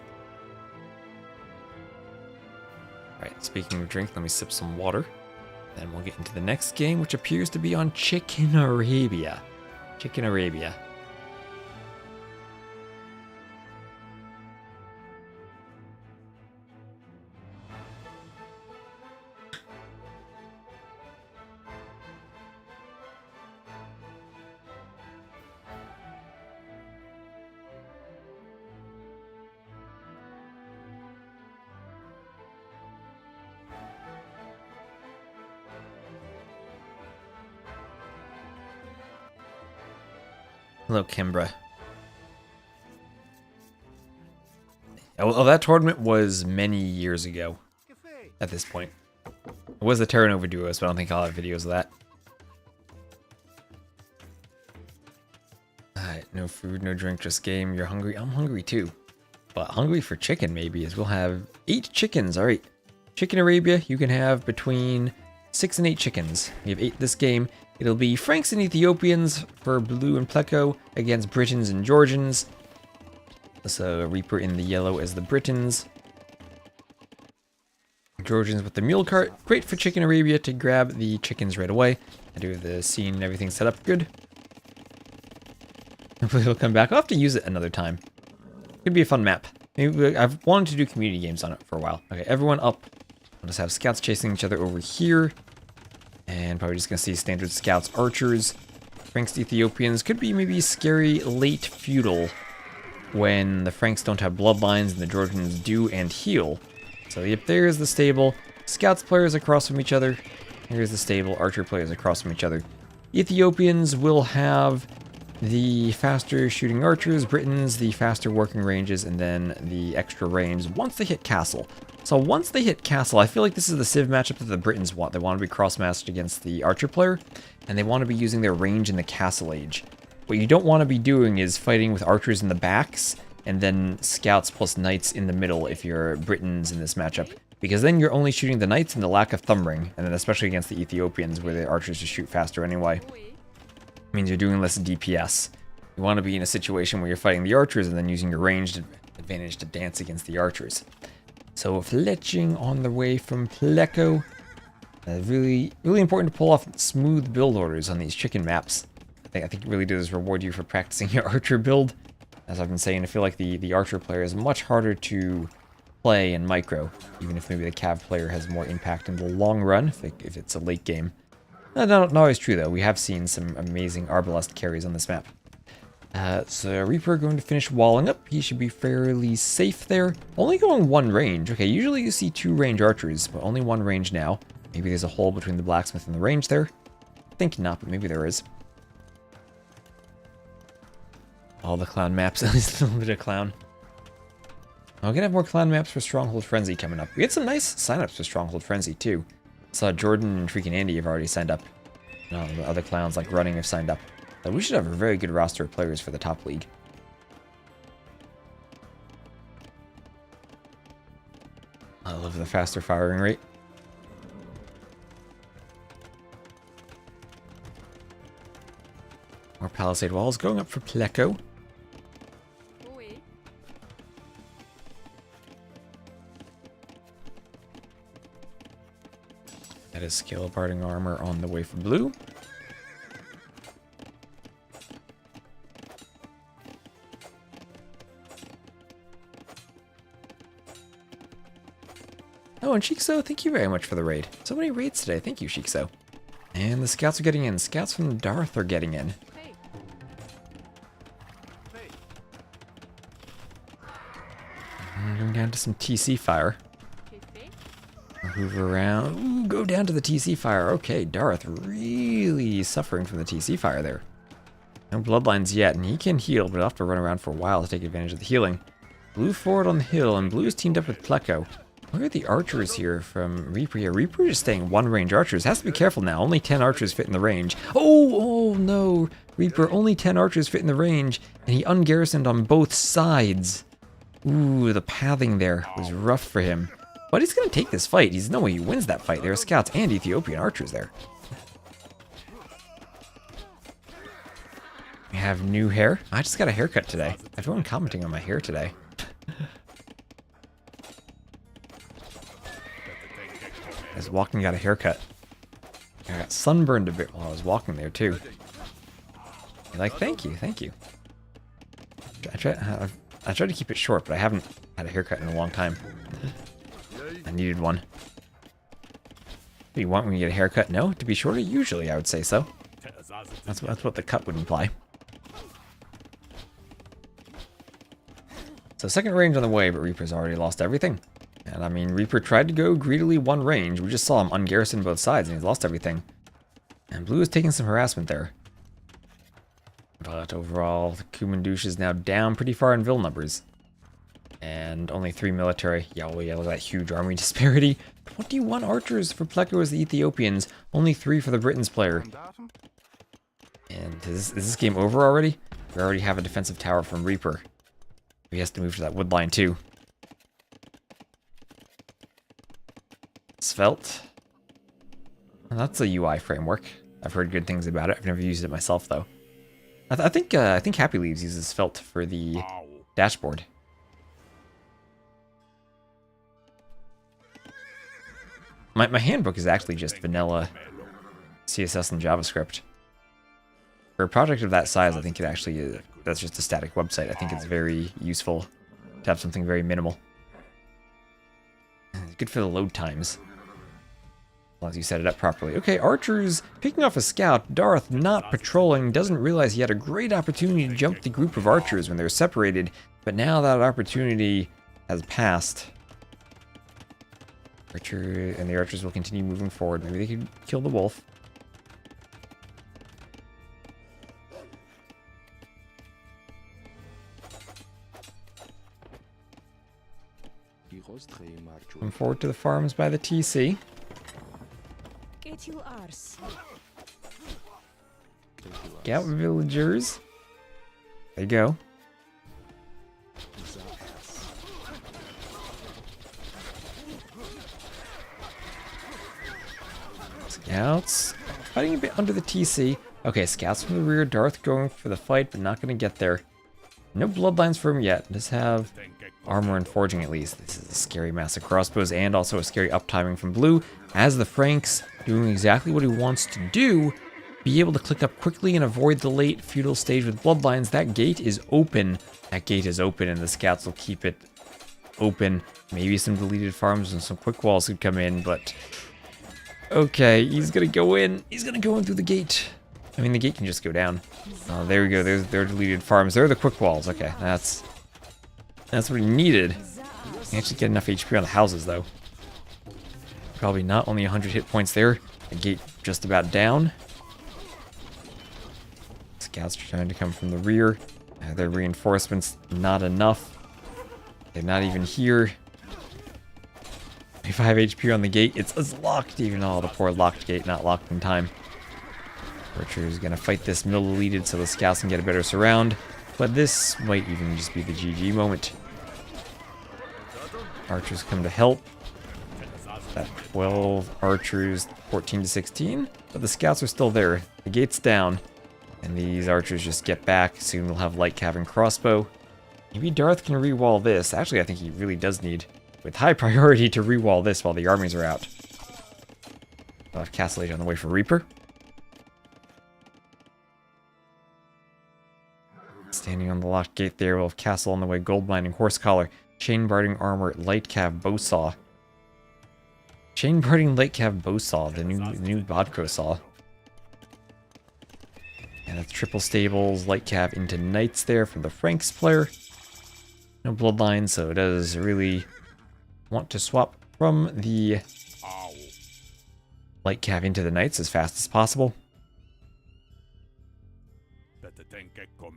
Alright, speaking of drink, let me sip some water. Then we'll get into the next game, which appears to be on Chicken Arabia. Chicken Arabia. Hello, Kimbra. Oh, that tournament was many years ago at this point. It was the Terra Nova Duos, but I don't think I'll have videos of that. Alright, no food, no drink, just game. You're hungry? I'm hungry too. But hungry for chicken maybe, as we'll have 8 chickens. Alright. Chicken Arabia, you can have between 6 and 8 chickens. We have 8 this game. It'll be Franks and Ethiopians for Blue and Pleco against Britons and Georgians. So Reaper in the yellow as the Britons. Georgians with the mule cart. Great for Chicken Arabia to grab the chickens right away. I do have the scene and everything set up good. Hopefully he'll come back. I'll have to use it another time. Could be a fun map. Maybe I've wanted to do community games on it for a while. Okay, everyone up. I'll just have scouts chasing each other over here. And probably just gonna see standard scouts, archers, Franks, Ethiopians. Could be maybe scary late feudal when the Franks don't have bloodlines and the Georgians do and heal. So yep, there's the stable. Scouts players across from each other. Here's the stable, archer players across from each other. Ethiopians will have the faster shooting archers, Britons the faster working ranges, and then the extra range once they hit castle. So once they hit castle, I feel like this is the Civ matchup that the Britons want. They want to be cross-matched against the archer player, and they want to be using their range in the castle age. What you don't want to be doing is fighting with archers in the backs, and then scouts plus knights in the middle if you're Britons in this matchup. Because then you're only shooting the knights and the lack of thumb ring, and then especially against the Ethiopians where the archers just shoot faster anyway. Means you're doing less DPS. You want to be in a situation where you're fighting the archers and then using your ranged advantage to dance against the archers. So fletching on the way from Pleco. Really important to pull off smooth build orders on these chicken maps. I think it really does reward you for practicing your archer build. As I've been saying, I feel like the archer player is much harder to play in micro, even if maybe the cav player has more impact in the long run, if it's a late game. Not always true, though. We have seen some amazing Arbalest carries on this map. So Reaper going to finish walling up. He should be fairly safe there. Only going 1 range. Okay, usually you see 2 range archers, but only 1 range now. Maybe there's a hole between the blacksmith and the range there. I think not, but maybe there is. All the clown maps, at least a little bit of clown. I'm gonna have more clown maps for Stronghold Frenzy coming up. We had some nice signups for Stronghold Frenzy, too. Saw Jordan and freaking Andy have already signed up. No, the other clowns like Running have signed up. But we should have a very good roster of players for the top league. I love the faster firing rate. More palisade walls going up for Pleco. That is skill parting armor on the way for blue. Oh, and Shikso, thank you very much for the raid. So many raids today. Thank you, Shikso. And the scouts are getting in. Scouts from Darth are getting in. Going down to some TC fire. Move around. Ooh, go down to the TC fire. Okay, Darth really suffering from the TC fire there. No bloodlines yet, and he can heal, but he'll have to run around for a while to take advantage of the healing. Blue forward on the hill, and blue is teamed up with Pleco. Where are the archers here from Reaper? Yeah, Reaper is staying 1 range archers. Has to be careful now. Only 10 archers fit in the range. Oh no. Reaper, only 10 archers fit in the range, and he ungarrisoned on both sides. Ooh, the pathing there was rough for him. But he's going to take this fight. He's no way he wins that fight. There are scouts and Ethiopian archers there. We have new hair. I just got a haircut today. Everyone commenting on my hair today. I was walking, got a haircut. I got sunburned a bit while I was walking there too. You're like, thank you. I tried to keep it short, but I haven't had a haircut in a long time. I needed one. Do you want when you get a haircut? No, to be shorter? Usually, I would say so. That's what the cut would imply. So second range on the way, but Reaper's already lost everything. And I mean, Reaper tried to go greedily 1 range. We just saw him ungarrison both sides, and he's lost everything. And blue is taking some harassment there. But overall, the Kumandush is now down pretty far in Vil numbers. And only 3 military. Yeah, well, yeah, look at that huge army disparity. 21 archers for Pleco as the Ethiopians, only 3 for the Britons player. And is this game over already? We already have a defensive tower from Reaper. He has to move to that wood line too. Svelte. Well, that's a UI framework. I've heard good things about it. I've never used it myself though. I think Happy Leaves uses Svelte for the dashboard. My handbook is actually just vanilla CSS and JavaScript. For a project of that size, I think it actually is, that's just a static website. I think it's very useful to have something very minimal. It's good for the load times. As long as you set it up properly. Okay, archers picking off a scout. Darth, not patrolling, doesn't realize he had a great opportunity to jump the group of archers when they were separated, but now that opportunity has passed. Archer and the archers will continue moving forward. Maybe they could kill the wolf. Moving forward to the farms by the TC. Get you ours. Scout villagers. There you go. Scouts fighting a bit under the TC. Okay, scouts from the rear. Darth going for the fight, but not going to get there. No bloodlines for him yet. Does have armor and forging at least. This is a scary mass of crossbows and also a scary uptiming from blue. As the Franks doing exactly what he wants to do, be able to click up quickly and avoid the late feudal stage with bloodlines. That gate is open. That gate is open and the scouts will keep it open. Maybe some deleted farms and some quick walls could come in, but okay, he's gonna go in. He's gonna go in through the gate. I mean, the gate can just go down. Oh, there we go. There's their deleted farms. There are the quick walls. Okay, that's what he needed. He actually get enough HP on the houses, though. Probably not. Only 100 hit points there. The gate just about down. Scouts are trying to come from the rear. Their reinforcements not enough. They're not even here. 5 HP on the gate. It's locked even. Oh, the poor locked gate, not locked in time. Archer is going to fight this mill deleted so the scouts can get a better surround. But this might even just be the GG moment. Archers come to help. That 12 archers, 14 to 16. But the scouts are still there. The gate's down. And these archers just get back. Soon we'll have light cav and crossbow. Maybe Darth can re-wall this. Actually, I think he really does need, with high priority, to re-wall this while the armies are out. We'll have Castle Age on the way for Reaper. Standing on the locked gate there, we'll have Castle on the way, Gold Mining, Horse Collar, Chain Barding Armor, Light Cav, Bowsaw. Chain Barding, Light Cav, Bowsaw, the new Bodko Saw. And that's triple stables, Light Cav into Knights there from the Franks player. No bloodline, so it does really want to swap from the Light Cav into the Knights as fast as possible.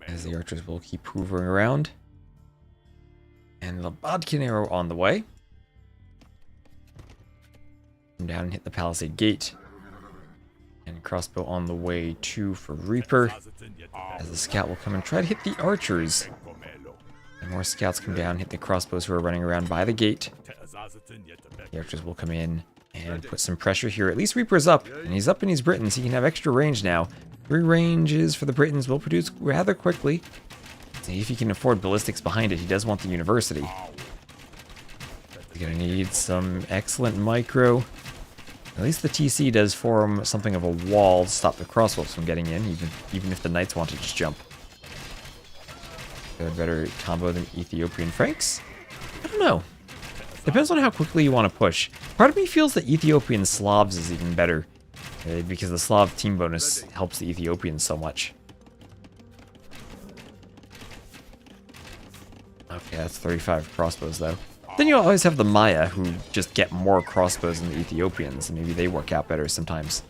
As the archers will keep hoovering around. And the Bodkin arrow on the way. Come down and hit the Palisade Gate. And crossbow on the way too for Reaper. As the scout will come and try to hit the archers. And more scouts come down and hit the crossbows who are running around by the gate. The archers will come in and put some pressure here. At least Reaper's up. And he's up and he's Britons. He can have extra range now. 3 ranges for the Britons will produce rather quickly. See if he can afford ballistics behind it. He does want the university. He's going to need some excellent micro. At least the TC does form something of a wall to stop the crossbows from getting in, even if the knights want to just jump. Got a better combo than Ethiopian Franks? I don't know. Depends on how quickly you want to push. Part of me feels that Ethiopian Slavs is even better. Because the Slav team bonus helps the Ethiopians so much. Okay, that's 35 crossbows though. Then you always have the Maya who just get more crossbows than the Ethiopians, and maybe they work out better sometimes.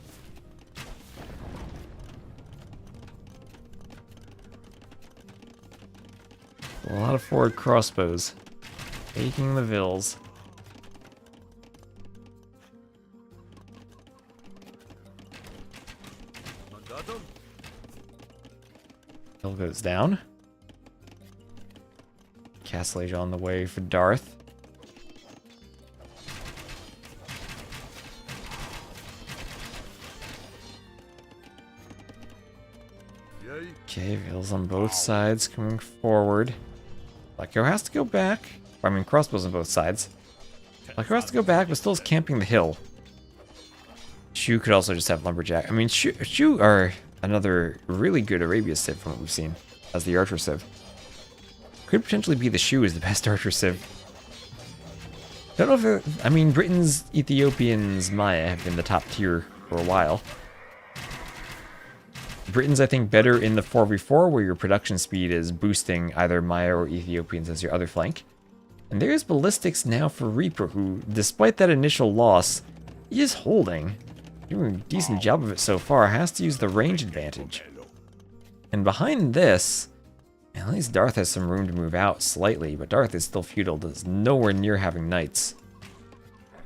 A lot of forward crossbows. Taking the vills. Hill goes down. Castle Age on the way for Darth. Okay, Vills on both sides coming forward. Blacko has to go back. I mean, crossbows on both sides. Blacko has to go back, but still is camping the hill. Shu could also just have Lumberjack. I mean, Shu are another really good Arabia Civ from what we've seen as the Archer Civ. Could potentially be the Shu as the best Archer Civ. Don't know if I mean, Britain's Ethiopians Maya have been the top tier for a while. Britain's, I think, better in the 4v4, where your production speed is boosting either Maya or Ethiopians as your other flank. And there's Ballistics now for Reaper, who, despite that initial loss, he is holding. Doing a decent job of it so far, has to use the range advantage. And behind this, at least Darth has some room to move out slightly, but Darth is still feudal, does nowhere near having knights.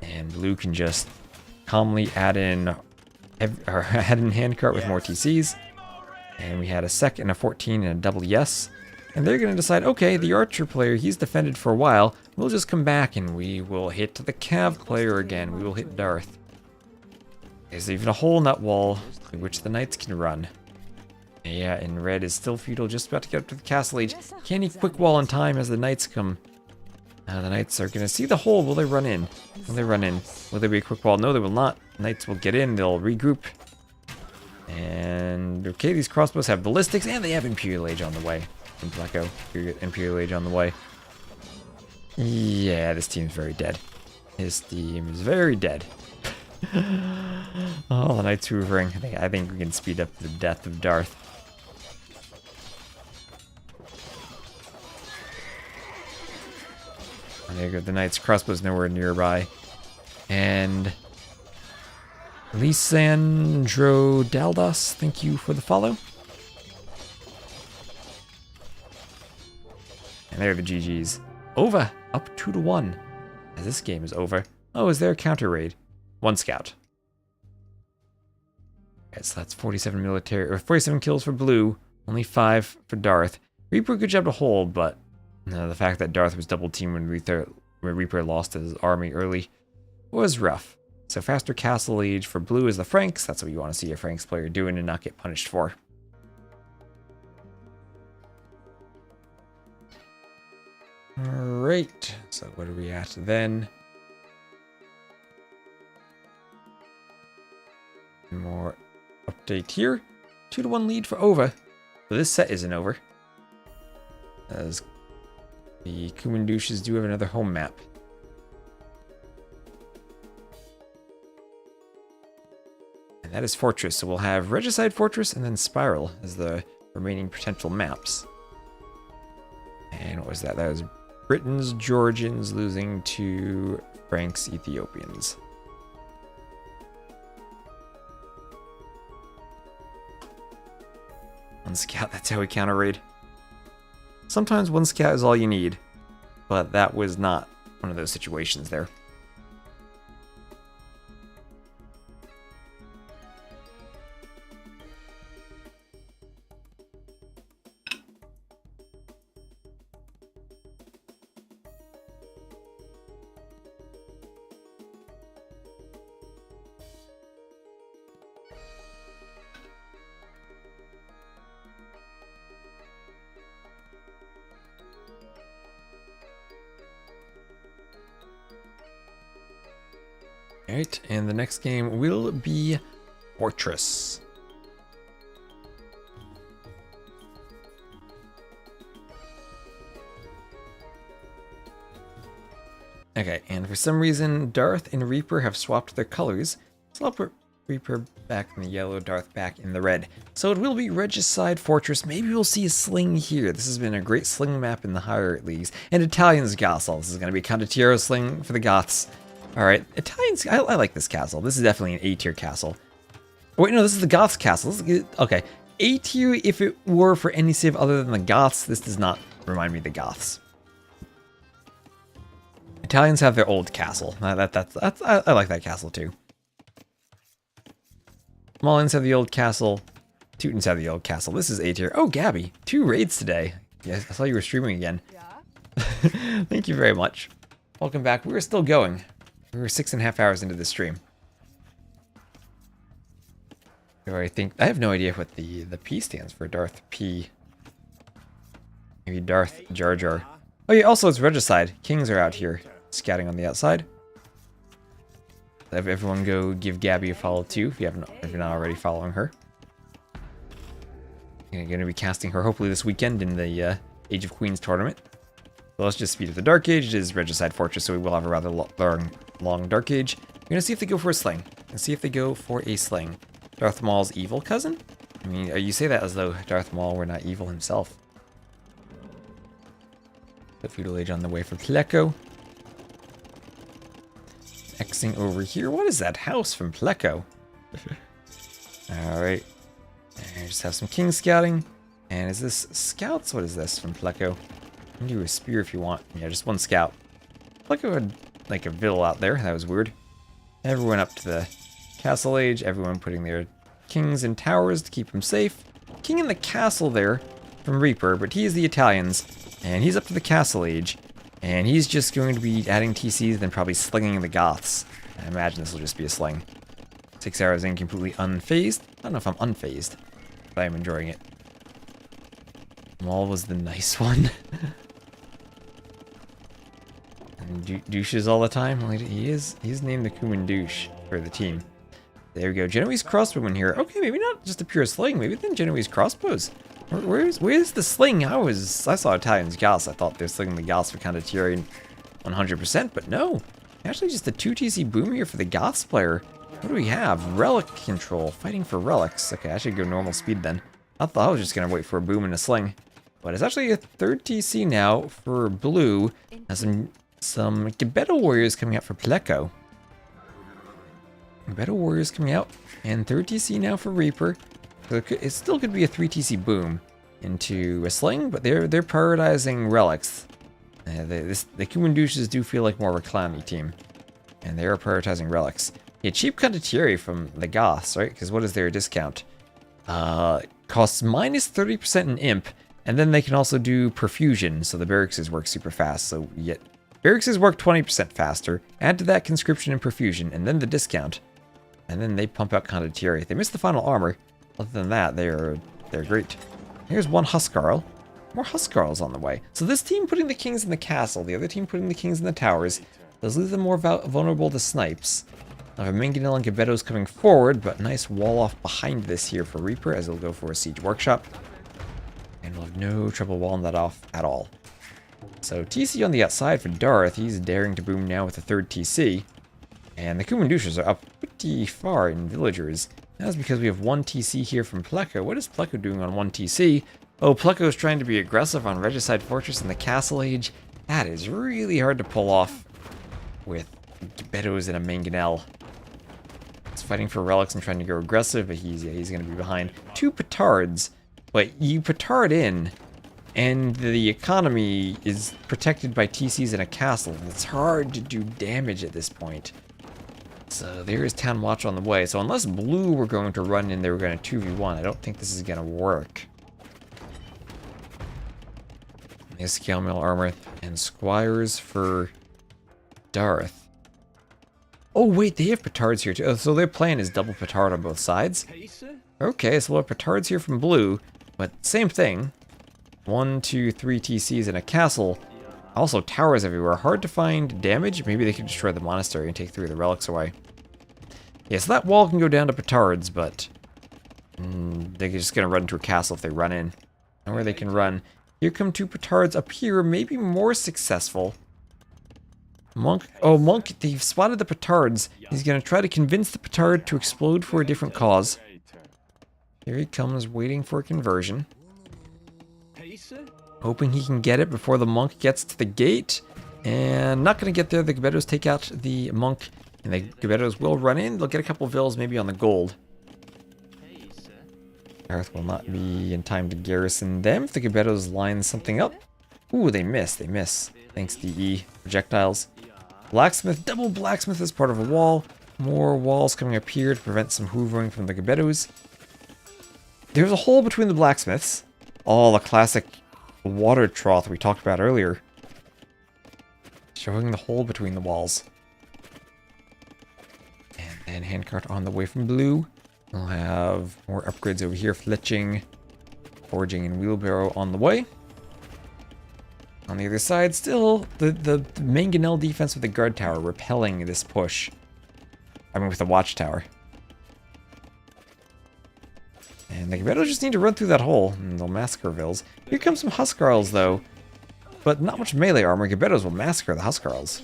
And Blue can just calmly add in handcart with more TCs. And we had a sec and a 14 and a double yes. And they're going to decide, okay, the Archer player, he's defended for a while. We'll just come back and we will hit the Cav player again. We will hit Darth. There's even a hole in that wall through which the Knights can run. Yeah, and Red is still feudal, just about to get up to the Castle Age. Can he quick wall in time as the Knights come? The Knights are going to see the hole. Will they run in? Will they run in? Will there be a quick wall? No, they will not. Knights will get in. They'll regroup. And, okay, these crossbows have Ballistics, and they have Imperial Age on the way. And Blacko, Imperial Age on the way. Yeah, this team's very dead. This team is very dead. Oh, the Knights hoovering. I think we can speed up the death of Darth. And there you go, the Knights. Crossbows nowhere nearby. And Lisandro Daldas, thank you for the follow. And there are the GGs. Over, up 2-1. As this game is over. Oh, is there a counter raid? 1 scout. Okay, so that's 47 military, or 47 kills for Blue, only 5 for Darth. Reaper, good job to hold, but the fact that Darth was double teamed when Reaper lost his army early was rough. So faster Castle Age for Blue is the Franks. That's what you want to see a Franks player doing and not get punished for. Alright, so what are we at then? More update here. 2-1 lead for Over. So this set isn't over, as the Kumandushes do have another home map. And that is Fortress. So we'll have Regicide Fortress and then Spiral as the remaining potential maps. And what was that? That was Britons, Georgians losing to Franks, Ethiopians. One scout, that's how we counter raid. Sometimes 1 scout is all you need, but that was not one of those situations there. Alright, and the next game will be Fortress. Okay, and for some reason, Darth and Reaper have swapped their colors. So I'll put Reaper back in the yellow, Darth back in the red. So it will be Regicide Fortress. Maybe we'll see a sling here. This has been a great sling map in the higher leagues. And Italians Castle. This is going to be Condottiero sling for the Goths. Alright, Italians, I like this castle. This is definitely an A-tier castle. Wait, no, this is the Goths castle. Okay, A-tier if it were for any civ other than the Goths. This does not remind me of the Goths. Italians have their old castle. I like that castle too. Mullins have the old castle. Teutons have the old castle. This is A tier. Oh, Gabby, 2 raids today. Yes, I saw you were streaming again. Thank you very much. Welcome back. We're still going. We were 6.5 hours into the stream. I have no idea what the P stands for. Darth P. Maybe Darth Jar Jar. Oh yeah, also it's Regicide. Kings are out here, scouting on the outside. Have everyone go give Gabby a follow too, if you're not already following her. I'm going to be casting her hopefully this weekend in the Age of Queens tournament. So let's just speed up the Dark Age. It is Regicide Fortress, so we will have a rather long Dark Age. We're going to see if they go for a sling. Let's see if they go for a sling. Darth Maul's evil cousin? I mean, you say that as though Darth Maul were not evil himself. The Feudal Age on the way for Pleco. Xing over here. What is that house from Pleco? Alright. Just have some king scouting. And is this scouts? What is this from Pleco? You can do a spear if you want. Yeah, just 1 scout. Pleco had like a villa out there. That was weird. Everyone up to the castle age. Everyone putting their kings in towers to keep them safe. King in the castle there from Reaper, but he is the Italians. And he's up to the castle age. And he's just going to be adding TCs, then probably slinging the Goths. I imagine this will just be a sling. 6 hours in, completely unfazed. I don't know if I'm unfazed, but I'm enjoying it. Maul was the nice one. And douches all the time. Well, he's named the Kuman douche for the team. There we go. Genoese crossbowman here. Okay, maybe not just a pure sling. Maybe then Genoese crossbows. Where's the sling? I saw Italians Goths. I thought they're slinging the Goths for Condottieri 100%, but no. Actually, just a 2 TC boom here for the Goths player. What do we have? Relic control. Fighting for relics. Okay, I should go normal speed then. I thought I was just going to wait for a boom and a sling. But it's actually a 3rd TC now for blue. Has some Gebeto warriors coming out for Pleco. Gebeto warriors coming out. And 3rd TC now for Reaper. So it still could be a 3 TC boom into a sling, but they're prioritizing relics. The Kuman douches do feel like more of a clowny team. And they are prioritizing relics. Yeah, cheap Condottieri from the Goths, right? Because what is their discount? Costs minus 30% in Imp, and then they can also do Perfusion, so the barracks work super fast. So you get barracks work 20% faster, add to that conscription and Perfusion, and then the discount. And then they pump out Condottieri. They missed the final armor. Other than that, they're great. Here's 1 Huskarl. More Huskarls on the way. So this team putting the kings in the castle, the other team putting the kings in the towers, does leave them more vulnerable to snipes. Mangonel and Gebetto's coming forward, but nice wall off behind this here for Reaper as they'll go for a siege workshop. And we'll have no trouble walling that off at all. So TC on the outside for Darth. He's daring to boom now with a 3rd TC. And the Kuman douches are up pretty far in villagers. That's because we have 1 TC here from Pleco. What is Pleco doing on 1 TC? Oh, Pleco's trying to be aggressive on Regicide Fortress in the Castle Age. That is really hard to pull off with Gebettos and a Mangonel. He's fighting for relics and trying to go aggressive, but he's going to be behind. 2 petards. But you petard in, and the economy is protected by TCs in a castle. It's hard to do damage at this point. So there is Town Watch on the way. So unless blue were going to run in, they were going to 2v1. I don't think this is going to work. There's Scale Mail Armor and Squires for Darth. Oh wait, they have petards here too. Oh, so their plan is double petard on both sides. Okay, so we'll have petards here from blue, but same thing. 1, 2, 3 TCs in a castle. Also towers everywhere. Hard to find damage. Maybe they could destroy the monastery and take 3 of the relics away. Yeah, so that wall can go down to petards, but they're just going to run into a castle if they run in. And where they can run. Here come 2 petards up here, maybe more successful. Monk, oh Monk, they've spotted the petards. He's going to try to convince the petard to explode for a different cause. Here he comes, waiting for a conversion. Hoping he can get it before the monk gets to the gate. And not going to get there. The Gebettos take out the monk. And the Gebettos will run in. They'll get a couple vills maybe on the gold. Earth will not be in time to garrison them if the Gebettos line something up. Ooh, they miss. They miss. Thanks to E projectiles. Blacksmith. Double blacksmith as part of a wall. More walls coming up here to prevent some hoovering from the Gebettos. There's a hole between the blacksmiths. Oh, the classic water trough we talked about earlier. Showing the hole between the walls. And then handcart on the way from blue. We'll have more upgrades over here. Fletching, forging, and wheelbarrow on the way. On the other side, still the mangonel defense with the guard tower repelling this push. I mean, with the watchtower. And the Gebettos just need to run through that hole, and they'll massacre Vils. Here comes some Huskarls, though. But not much melee armor. Gebettos will massacre the Huskarls.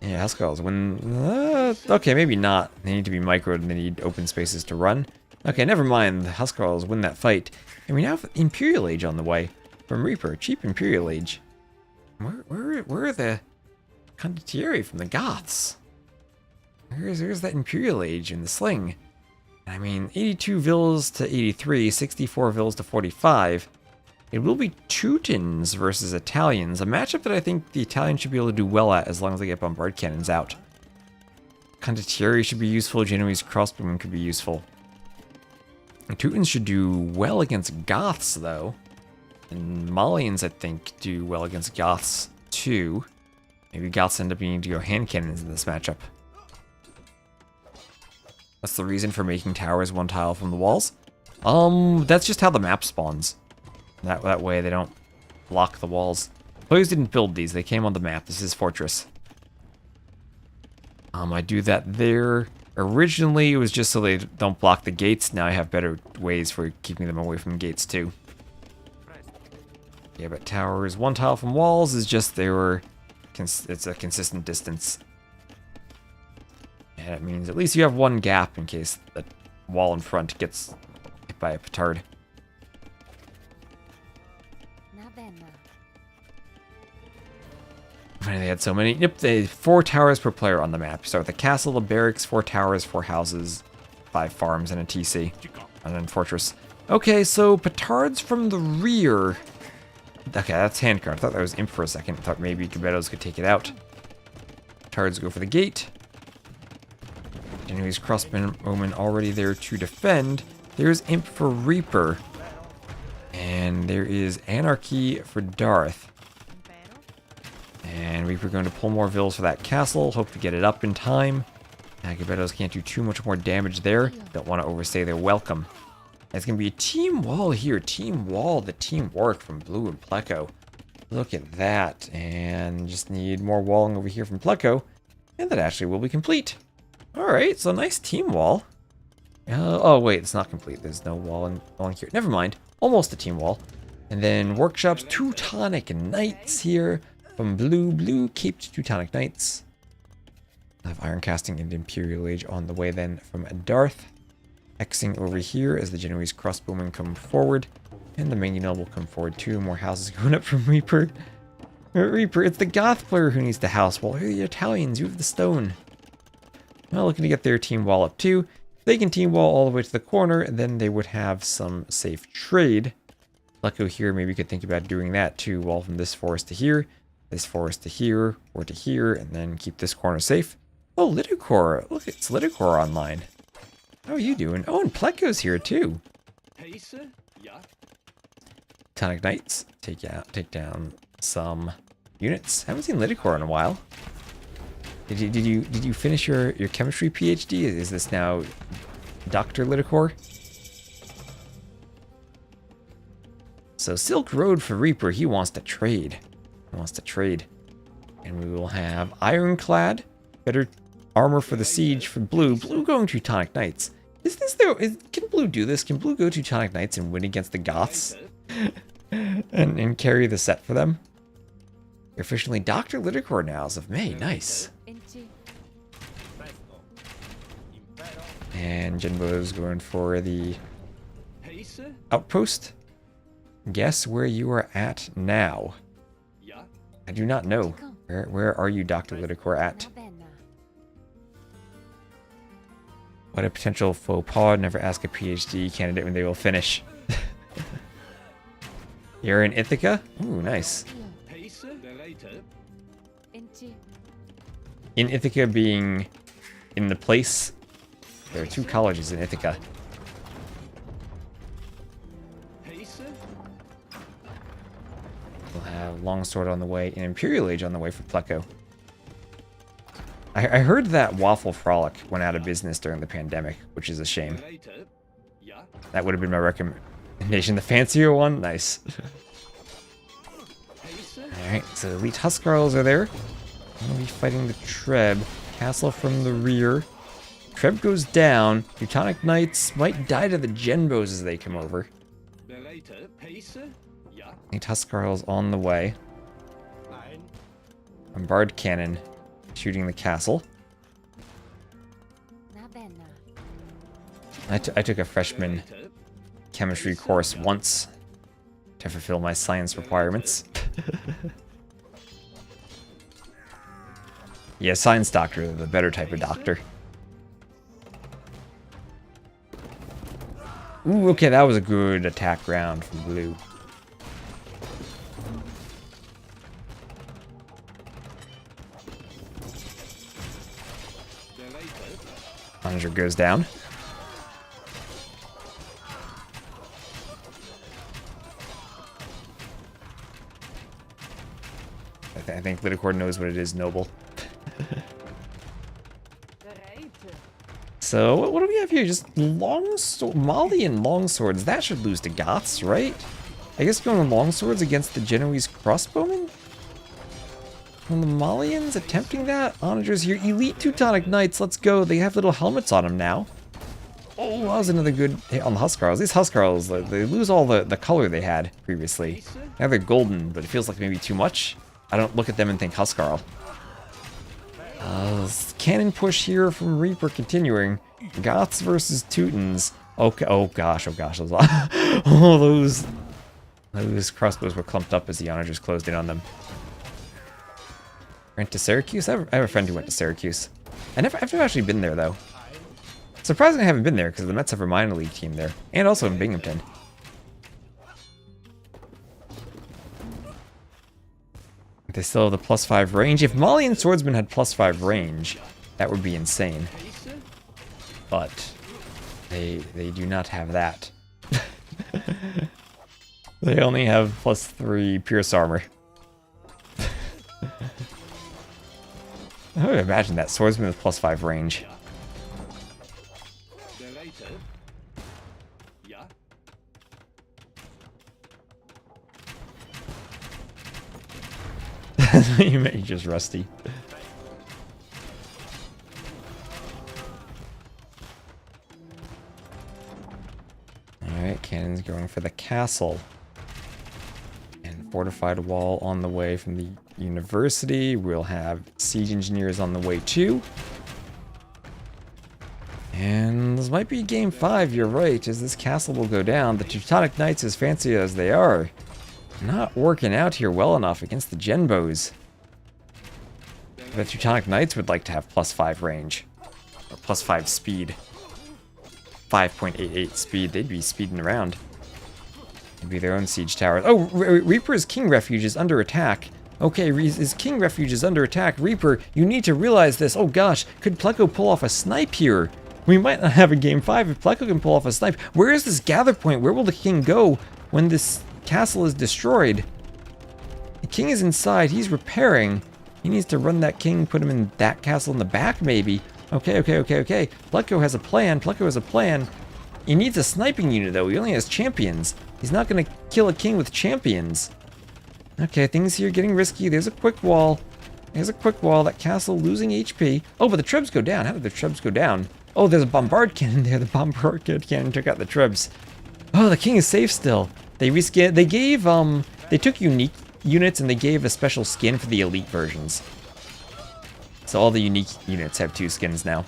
Yeah, Huskarls when... okay, maybe not. They need to be microed and they need open spaces to run. Okay, never mind. The Huskarls win that fight. And we now have Imperial Age on the way. From Reaper. Cheap Imperial Age. Where are the Condottieri from the Goths? Where's that Imperial Age in the sling? I mean, 82 Vils to 83, 64 Vils to 45. It will be Teutons versus Italians, a matchup that I think the Italians should be able to do well at as long as they get bombard cannons out. Condottieri should be useful, Genoese crossbowmen could be useful. The Teutons should do well against Goths, though. And Malians, I think, do well against Goths, too. Maybe Goths end up needing to go hand cannons in this matchup. That's the reason for making towers one tile from the walls. That's just how the map spawns. That way they don't block the walls. Players didn't build these, they came on the map. This is Fortress. I do that there. Originally, it was just so they don't block the gates. Now I have better ways for keeping them away from gates, too. Yeah, but towers, one tile from walls is just it's a consistent distance. And it means at least you have one gap in case the wall in front gets hit by a petard. Funny they had so many. Yep, they had 4 towers per player on the map. You start with the castle, a barracks, 4 towers, 4 houses, 5 farms, and a TC. And then fortress. Okay, so petards from the rear. Okay, that's handcart. I thought that was imp for a second. I thought maybe Gebettos could take it out. Petards go for the gate. Genoese crossbowmen already there to defend. There's imp for Reaper. And there is Anarchy for Darth. And Reaper going to pull more Vils for that castle. Hope to get it up in time. Gebettos can't do too much more damage there. Don't want to overstay their welcome. It's going to be a team wall here. Team wall, the teamwork from Blue and Pleco. Look at that. And just need more walling over here from Pleco. And that actually will be complete. Alright, so nice team wall. Oh, wait, it's not complete. There's no walling here. Never mind. Almost a team wall. And then workshops, Teutonic Knights here. From Blue, Caped Teutonic Knights. I have Iron Casting and Imperial Age on the way then from Darth. Xing over here as the Genoese crossbowmen come forward. And the Mangonel will come forward too. More houses going up from Reaper. Reaper, it's the Goth player who needs the house wall. Here are the Italians, you have the stone. Well, looking to get their team wall up too. They can team wall all the way to the corner, and then they would have some safe trade. Pleco here, maybe you could think about doing that too. Wall from this forest to here, this forest to here, or to here, and then keep this corner safe. Oh, Lidocor. Look, it's Lidocor online. How are you doing? Oh, and Pleco's here too. Tonic Knights, take down some units. Haven't seen Lidocor in a while. Did you finish your chemistry PhD? Is this now Dr. Lidocor? So Silk Road for Reaper, he wants to trade. And we will have Ironclad, better armor for the siege for Blue. Blue going Teutonic Knights. Can Blue do this? Can Blue go Teutonic Knights and win against the Goths? and carry the set for them? You're officially Dr. Lidocor now as of May. Nice. And Genbo's going for the outpost. Guess where you are at now. I do not know. Where are you, Dr. Lidocor, at? What a potential faux pas. Never ask a PhD candidate when they will finish. You're in Ithaca? Ooh, nice. In Ithaca being in the place. There are 2 colleges in Ithaca. We'll have Longsword on the way and Imperial Age on the way for Pleco. I heard that Waffle Frolic went out of business during the pandemic, which is a shame. That would have been my recommendation. The fancier one? Nice. Alright, so Elite Huskarls are there. I'm going to be fighting the Treb. Castle from the rear. Treb goes down. Teutonic Knights might die to the Genbos as they come over. Elite Huskarls on the way. Bombard Cannon shooting the castle. I took a freshman chemistry course once to fulfill my science requirements. Yeah, science doctor, the better type of doctor. Ooh, okay, that was a good attack round from blue. Onager goes down. I think Lidicord knows what it is, Noble. So, what do we have here? Just Malian longswords. That should lose to Goths, right? I guess going with longswords against the Genoese crossbowmen? Well, the Malians attempting that? Onagers here. Elite Teutonic Knights, let's go. They have little helmets on them now. Oh, that was another good hit on the Huskarls. These Huskarls, they lose all the color they had previously. Now they're golden, but it feels like maybe too much. I don't look at them and think Huskarl. Cannon push here from Reaper continuing. Goths versus Teutons. Okay, oh gosh, oh, those crossbows were clumped up as the Onagers closed in on them. Went to Syracuse? I have a friend who went to Syracuse. I've never actually been there though. Surprisingly, I haven't been there because the Mets have a minor league team there, and also in Binghamton. They still have the +5 range. If Malian swordsmen had +5 range, that would be insane. But they do not have that. They only have +3 pierce armor. I would imagine that swordsman with +5 range. You may just rusty. Alright, cannons going for the castle. And fortified wall on the way from the university. We'll have siege engineers on the way too. And this might be game 5, you're right, as this castle will go down. The Teutonic Knights, as fancy as they are, not working out here well enough against the Genbos. The Teutonic Knights would like to have +5 range. Or +5 speed. 5.88 speed. They'd be speeding around. It'd be their own siege towers. Oh, Reaper's King Refuge is under attack. Okay, his King Refuge is under attack. Reaper, you need to realize this. Oh gosh, could Pleco pull off a snipe here? We might not have a game 5 if Pleco can pull off a snipe. Where is this gather point? Where will the king go when this castle is destroyed? The king is inside. He's repairing. He needs to run that king, put him in that castle in the back, maybe. Okay. Pleco has a plan. He needs a sniping unit, though. He only has champions. He's not going to kill a king with champions. Okay, things here getting risky. There's a quick wall. That castle losing HP. Oh, but the Trebs go down. How did the Trebs go down? Oh, there's a bombard cannon there. The bombard cannon took out the Trebs. Oh, the king is safe still. They took unique units and they gave a special skin for the elite versions. So all the unique units have 2 skins now.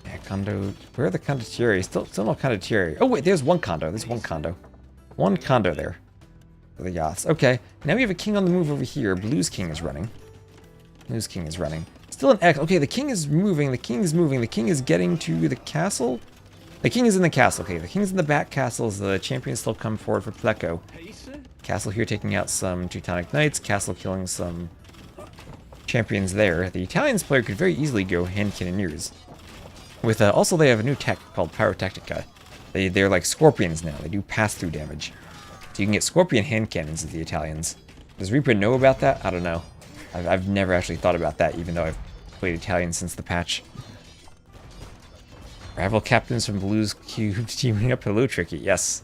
Yeah, condo. Where are the condottieri? Still no condottieri. Oh wait, there's one condo. One condo there. For the yachts. Okay, now we have a king on the move over here. Blue's king is running. Still an X. Okay, the king is moving. The king is getting to the castle. The king is in the castle. Okay, the king's in the back castles. The champions still come forward for Pleco. Castle here taking out some Teutonic Knights. Castle killing some champions there. The Italians player could very easily go hand cannoneers. With also they have a new tech called Pyrotechnica. They're like scorpions now. They do pass-through damage. So you can get scorpion hand cannons as the Italians. Does Reaper know about that? I don't know. I've never actually thought about that, even though I've played Italian since the patch. Rival captains from Blue's Cube teaming up. Hello, Tricky. Yes.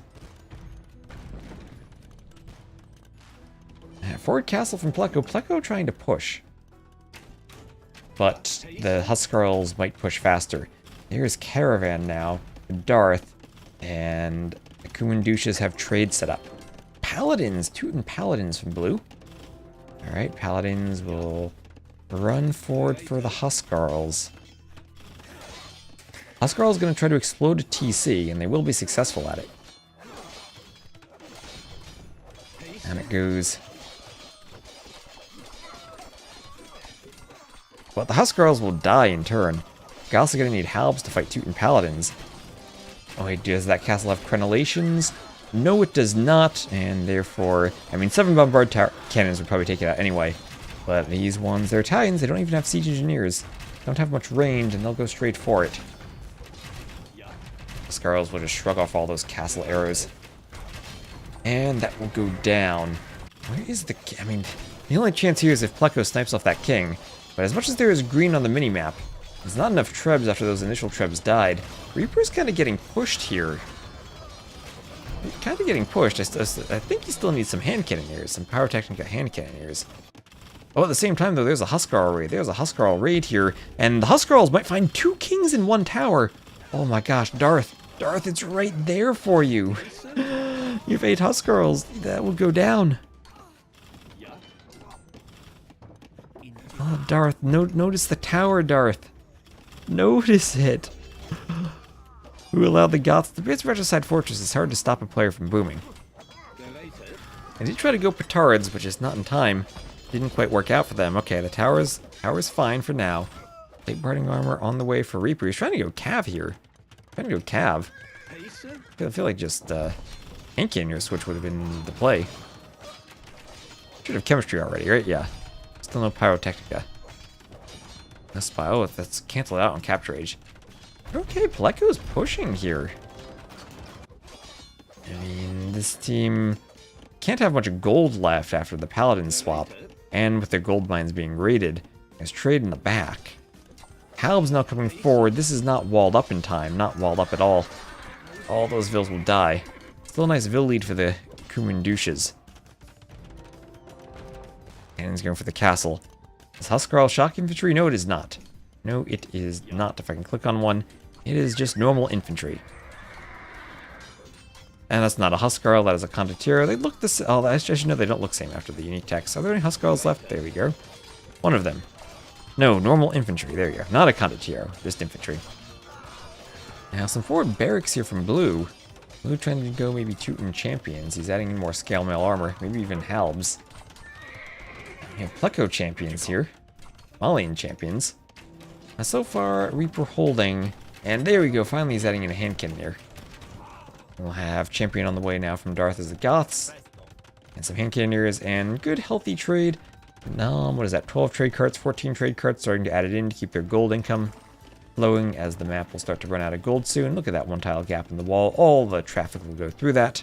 Forward castle from Pleco. Pleco trying to push. But the Huskarls might push faster. Here's Caravan now. Darth. And the Kumandushes have trade set up. Paladins. Teuton Paladins from Blue. Alright, Paladins will run forward for the Huskarls. Huskarl's going to try to explode a TC, and they will be successful at it. And it goes. But the Huskarls will die in turn. You're also going to need Halbs to fight Teuton Paladins. Oh wait, does that castle have crenellations? No, it does not, and therefore, I mean, 7 bombard cannons would probably take it out anyway. But these ones, they're Italians, they don't even have siege engineers. Don't have much range, and they'll go straight for it. Scarls will just shrug off all those castle arrows. And that will go down. Where is the... I mean, the only chance here is if Pleco snipes off that king. But as much as there is green on the minimap, there's not enough trebs after those initial trebs died. Reaper's kind of getting pushed here. Kind of getting pushed. I think he still needs some hand cannoneers, some Pyrotechnica hand cannoneers. Oh, at the same time, though, there's a Huskarl raid. There's a Huskarl raid here, and the Huskarls might find 2 kings in 1 tower. Oh my gosh, Darth. Darth, it's right there for you. You have 8 Huskarls. That will go down. Oh, Darth, notice the tower, Darth. Notice it. Who allowed the Goths to base Regicide Fortress? It's hard to stop a player from booming. I did try to go Petards, but just not in time. Didn't quite work out for them. Okay, the tower's fine for now. Plate Parting Armor on the way for Reaper. He's trying to go Cav here. Trying to go Cav. I feel like just Hand Cannoneer switch would have been the play. Should have chemistry already, right? Yeah. Still no Pyrotechnica. No spy. Oh, that's canceled out on Capture Age. Okay, Pleco's pushing here. I mean, this team can't have much gold left after the Paladin swap. And with their gold mines being raided, there's trade in the back. Halb's now coming forward. This is not walled up in time. Not walled up at all. All those vills will die. Still a nice vill lead for the Kumandushes. Cannon's going for the castle. Is Huskarl shock infantry? No, it is not. No, it is not. If I can click on one, it is just normal infantry. And that's not a Huskarl, that is a Condottiero. They look the same. Oh, I should know they don't look the same after the unique text. Are there any Huskarls left? There we go. One of them. No, normal infantry. There you go. Not a Condottiero, just infantry. Now, some forward barracks here from Blue. Blue trying to go maybe Teuton champions. He's adding in more scale mail armor, maybe even Halbs. We have Pleco champions here. Malian champions. Now, so far, Reaper holding. And there we go. Finally, he's adding in a hand cannoneer. We'll have champion on the way now from Darth as the Goths. And some hand cannoneers and good healthy trade. What is that? 12 trade carts, 14 trade carts starting to add it in to keep their gold income flowing as the map will start to run out of gold soon. Look at that 1 tile gap in the wall. All the traffic will go through that.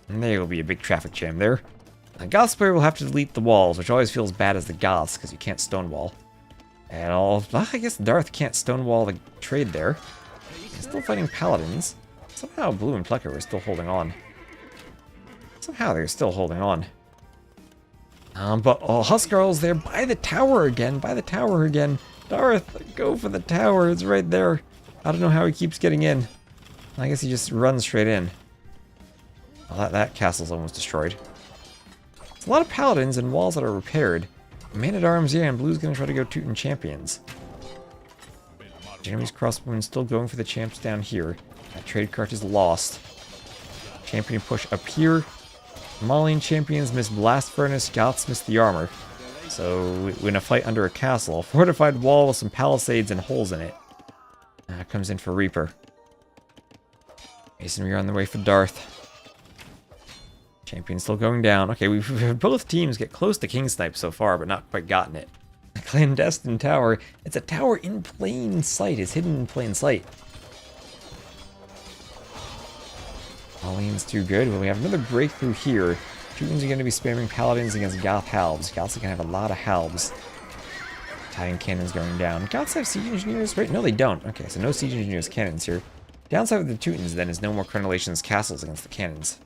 And there will be a big traffic jam there. The Goths player will have to delete the walls, which always feels bad as the Goths because you can't stonewall. And I guess Darth can't stonewall the trade there. He's still fighting Paladins. Somehow Blue and Pleco are still holding on. Somehow they're still holding on. But Huskarl's there by the tower again. By the tower again. Darth, go for the tower. It's right there. I don't know how he keeps getting in. I guess he just runs straight in. Well, that castle's almost destroyed. It's a lot of Paladins and walls that are repaired. Man-at-Arms, yeah, and Blue's going to try to go Teuton champions. Jeremy's crossbowmen still going for the champs down here. That trade cart is lost. Champion push up here. Malian champions miss Blast Furnace, Goths miss the armor. So, we're in a fight under a castle. A fortified wall with some palisades and holes in it. Comes in for Reaper. Masonry are on the way for Darth. Champion's still going down. Okay, we've both teams get close to King Snipe so far, but not quite gotten it. The Clandestine Tower. It's a tower in plain sight. It's hidden in plain sight. Pauline's too good. Well, we have another breakthrough here. Teutons are going to be spamming Paladins against Goth Halves. Goths are going to have a lot of Halves. Italian cannons going down. Goths have siege engineers, right? No, they don't. Okay, so no siege engineers cannons here. Downside with the Teutons, then, is no more Crenellations castles against the cannons.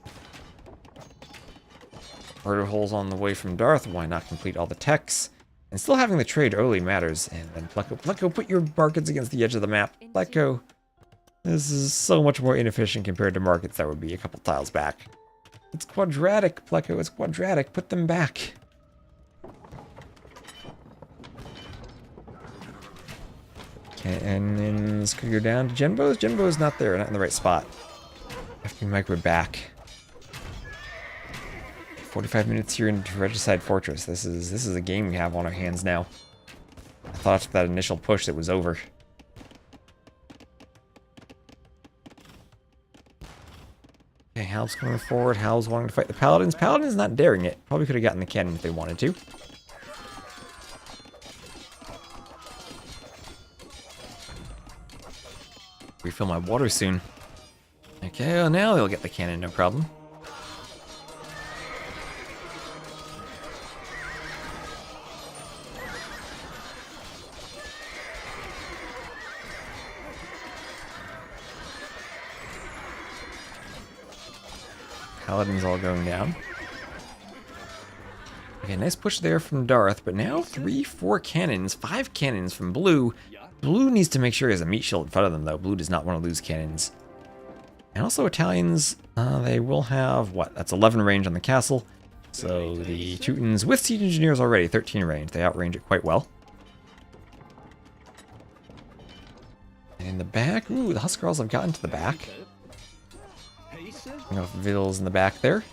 Murder holes on the way from Darth. Why not complete all the techs? And still having the trade early matters. And then Pleco, put your markets against the edge of the map. Pleco. This is so much more inefficient compared to markets that would be a couple tiles back. It's quadratic, Pleco. It's quadratic. Put them back. Okay, and then this could go down to Genbo's. Genbo's not there. Not in the right spot. Have to micro back. 45 minutes here into Regicide Fortress. This is a game we have on our hands now. I thought after that initial push it was over. Okay, Hal's coming forward. Hal's wanting to fight the Paladins. Paladins not daring it. Probably could have gotten the cannon if they wanted to. Refill my water soon. Okay, well now they'll get the cannon, no problem. Paladin's all going down. Okay, nice push there from Darth, but now 4 cannons, 5 cannons from Blue. Blue needs to make sure he has a meat shield in front of them, though. Blue does not want to lose cannons. And also Italians, they will have, what? That's 11 range on the castle. So the Teutons, with siege engineers already, 13 range. They outrange it quite well. And in the back, ooh, the Huskarls have gotten to the back. Enough Vills in the back there.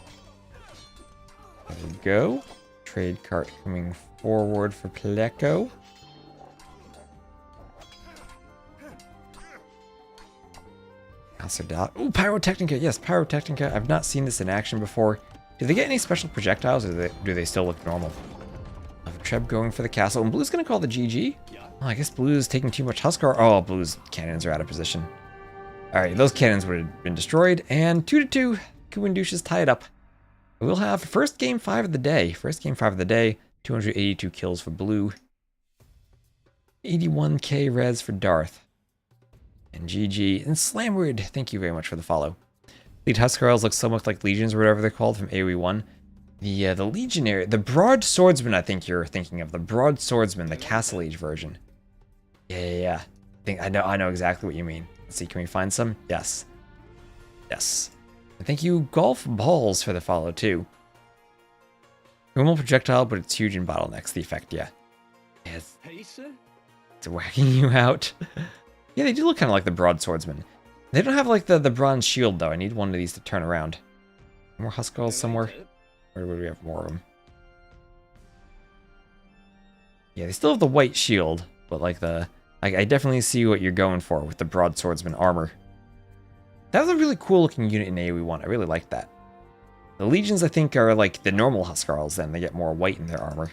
There we go. Trade cart coming forward for Pleco. Ooh, Pyrotechnica. Yes, Pyrotechnica. I've not seen this in action before. Do they get any special projectiles, or do they still look normal? I have Treb going for the castle. And Blue's going to call the GG. Oh, I guess Blue's taking too much Huskar. Oh, Blue's cannons are out of position. Alright, those cannons would have been destroyed. And 2-2. Kuwindouche tie it up. We'll have first game 5 of the day. First game 5 of the day. 282 kills for Blue. 81k res for Darth. And GG. And Slamward, thank you very much for the follow. Lead Huskarls look so much like Legions or whatever they're called from AoE 1. The Legionary, the Broad Swordsman I think you're thinking of. The Broad Swordsman, the Castle Age version. Yeah. I know exactly what you mean. Let's see, can we find some? Yes. Yes. And thank you, Golf Balls, for the follow too. Normal projectile, but it's huge in bottlenecks, the effect, yeah. Yes. It's whacking you out. Yeah, they do look kind of like the Broad Swordsman. They don't have like the bronze shield though. I need one of these to turn around. More Huskarls somewhere? Where would we have more of them? Yeah, they still have the white shield, but like I definitely see what you're going for with the Broad Swordsman armor. That was a really cool looking unit in AoE 1. I really like that. The Legions I think are like the normal Huskarls then. They get more white in their armor.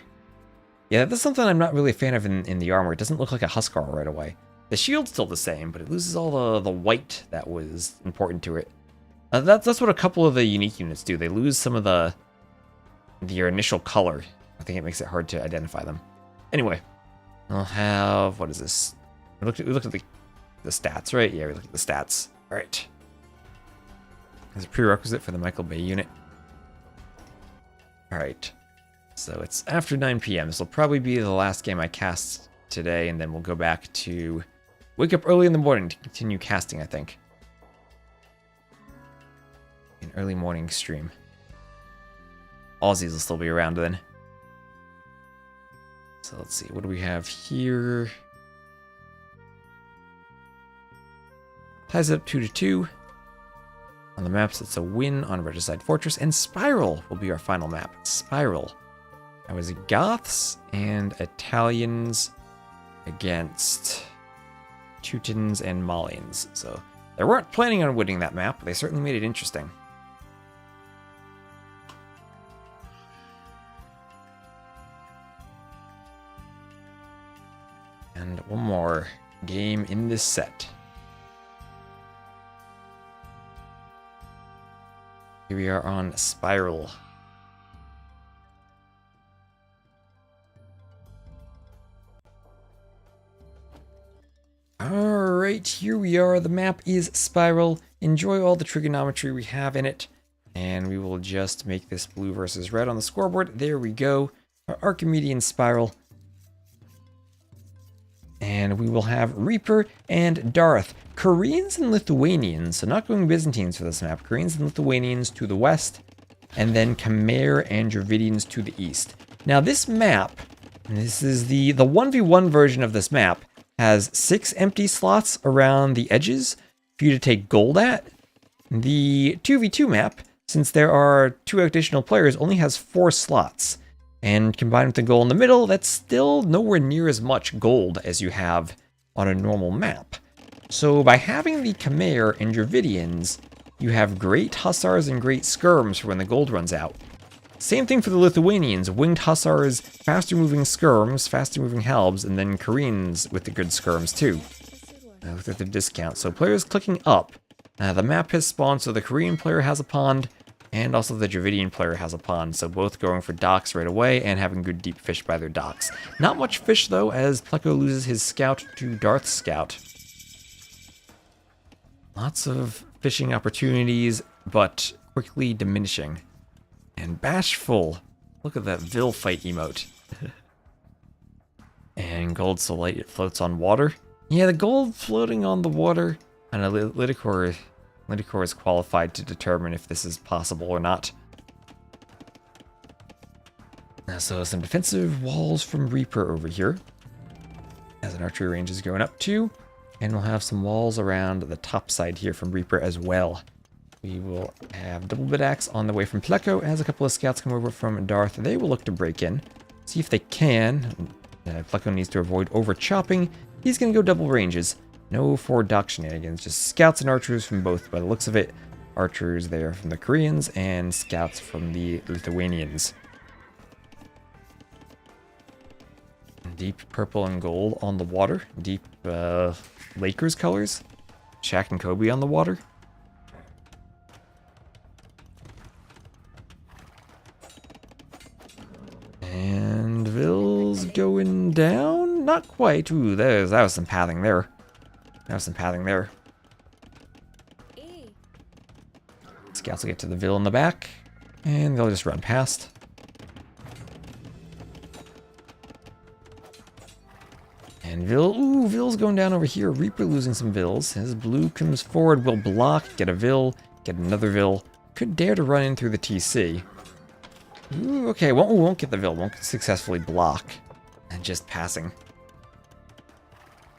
Yeah, that's something I'm not really a fan of in the armor. It doesn't look like a Huskarl right away. The shield's still the same, but it loses all the white that was important to it. That's what a couple of the unique units do. They lose some of their initial color. I think it makes it hard to identify them. Anyway, I'll have, what is this? We looked at the stats, right? Yeah, we looked at the stats. All right. There's a prerequisite for the Michael Bay unit. All right. So it's after 9 p.m. This will probably be the last game I cast today, and then we'll go back to wake up early in the morning to continue casting, I think. An early morning stream. Aussies will still be around then. So let's see, what do we have here? Ties it up 2-2. On the maps, it's a win on Regicide Fortress, and Spiral will be our final map. Spiral. That was Goths and Italians against Teutons and Malians. So They weren't planning on winning that map, but they certainly made it interesting. And one more game in this set. Here we are on Spiral. Alright, here we are. The map is Spiral. Enjoy all the trigonometry we have in it. And we will just make this blue versus red on the scoreboard. There we go. Our Archimedean Spiral. And we will have Reaper and Darth. Koreans and Lithuanians, so not going Byzantines for this map. Koreans and Lithuanians to the west. And then Khmer and Dravidians to the east. Now this map, this is the 1v1 version of this map, has 6 empty slots around the edges for you to take gold at. The 2v2 map, since there are 2 additional players, only has 4 slots. And combined with the gold in the middle, that's still nowhere near as much gold as you have on a normal map. So by having the Khmer and Dravidians, you have great Hussars and great Skirms for when the gold runs out. Same thing for the Lithuanians, winged Hussars, faster moving Skirms, faster moving Halbs, and then Koreans with the good Skirms too. With the discount. So players clicking up. The map has spawned, so the Korean player has a pond, and also the Dravidian player has a pond, so both going for docks right away and having good deep fish by their docks. Not much fish though, as Pleco loses his scout to Darth's scout. Lots of fishing opportunities, but quickly diminishing. And Bashful. Look at that Vil fight emote. And gold so light it floats on water. Yeah, the gold floating on the water. I know Lidicor is qualified to determine if this is possible or not. So some defensive walls from Reaper over here. As an archery range is going up too. And we'll have some walls around the top side here from Reaper as well. We will have double bit axe on the way from Pleco as a couple of scouts come over from Darth. They will look to break in. See if they can. Pleco needs to avoid over chopping. He's going to go double ranges. No forward dock shenanigans. Just scouts and archers from both by the looks of it. Archers there from the Koreans and scouts from the Lithuanians. Deep purple and gold on the water. Deep Lakers colors. Shaq and Kobe on the water. And Vil's going down? Not quite. Ooh, that was some pathing there. Scouts will get to the Vil in the back, and they'll just run past. And Vil's going down over here. Reaper losing some Vils. His blue comes forward, will block, get a Vil, get another Vil. Could dare to run in through the TC. Ooh, okay, won't get the Vil, won't successfully block. And just passing.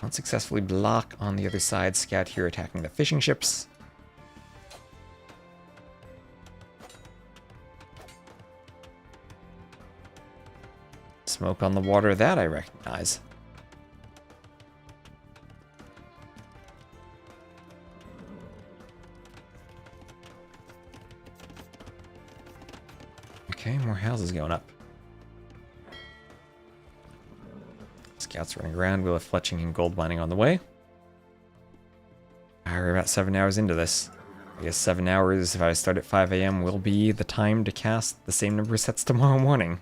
Won't successfully block on the other side. Scout here attacking the fishing ships. Smoke on the water, that I recognize. Okay, more houses going up. Scouts running around. We'll have fletching and gold mining on the way. We're about 7 hours into this. I guess 7 hours, if I start at 5 AM, will be the time to cast the same number of sets tomorrow morning.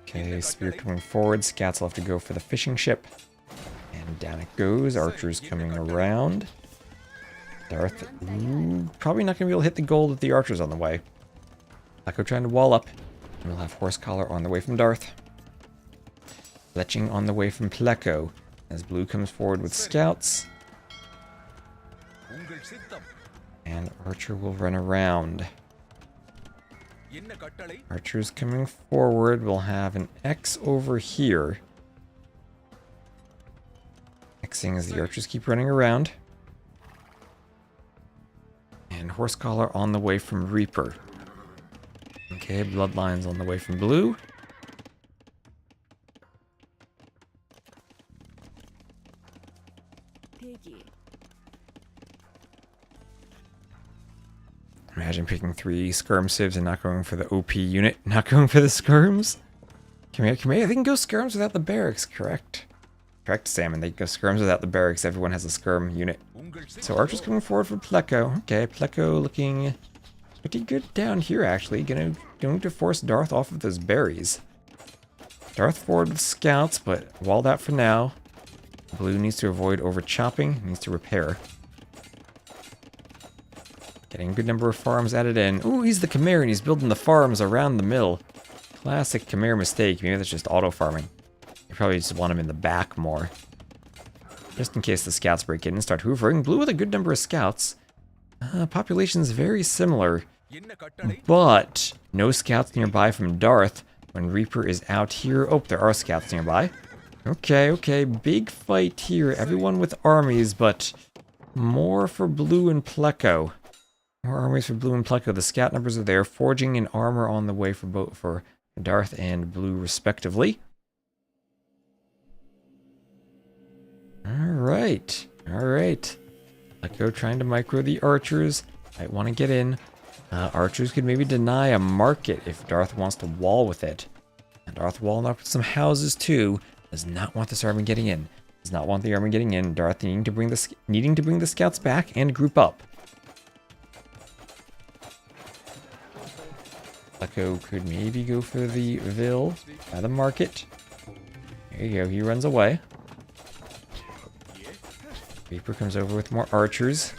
Okay, spear coming forward. Scouts will have to go for the fishing ship. And down it goes. Archers coming around. Darth, probably not going to be able to hit the gold with the archers on the way. Pleco trying to wall up. And we'll have Horse Collar on the way from Darth. Fletching on the way from Pleco. As blue comes forward with scouts. And Archer will run around. Archers coming forward. We'll have an X over here. Xing as the archers keep running around. And Horse Collar on the way from Reaper. Okay, Bloodlines on the way from Blue. Piggy. Imagine picking 3 skirm civs and not going for the OP unit, not going for the skirms. They can go skirms without the barracks, correct? Correct, Salmon. They can go skirms without the barracks. Everyone has a skirm unit. So Archer's coming forward for Pleco. Okay, Pleco looking pretty good down here, actually. Going to force Darth off of those berries. Darth forward with scouts, but walled out for now. Blue needs to avoid over chopping. Needs to repair. Getting a good number of farms added in. Ooh, he's the Khmer and he's building the farms around the mill. Classic Khmer mistake. Maybe that's just auto farming. You probably just want him in the back more. Just in case the scouts break in and start hoovering. Blue with a good number of scouts. Population's very similar. But no scouts nearby from Darth when Reaper is out here. Oh, there are scouts nearby. Okay. Big fight here. Everyone with armies, but more for Blue and Pleco. More armies for Blue and Pleco. The scout numbers are there. Forging and armor on the way for Darth and Blue, respectively. Alright. Pleco trying to micro the archers. Might want to get in. Archers could maybe deny a market if Darth wants to wall with it. And Darth walling up with some houses too. Does not want this army getting in. Does not want the army getting in. Darth needing to bring the scouts back and group up. Pleco could maybe go for the Ville by the market. There you go, he runs away. Reaper comes over with more archers.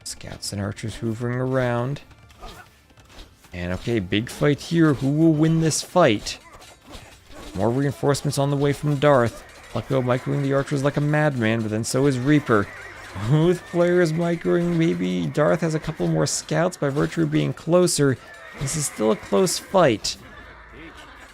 Scouts and archers hoovering around. And okay, big fight here. Who will win this fight? More reinforcements on the way from Darth. Pleco microing the archers like a madman, but then so is Reaper. Both players microing. Maybe Darth has a couple more scouts by virtue of being closer. This is still a close fight.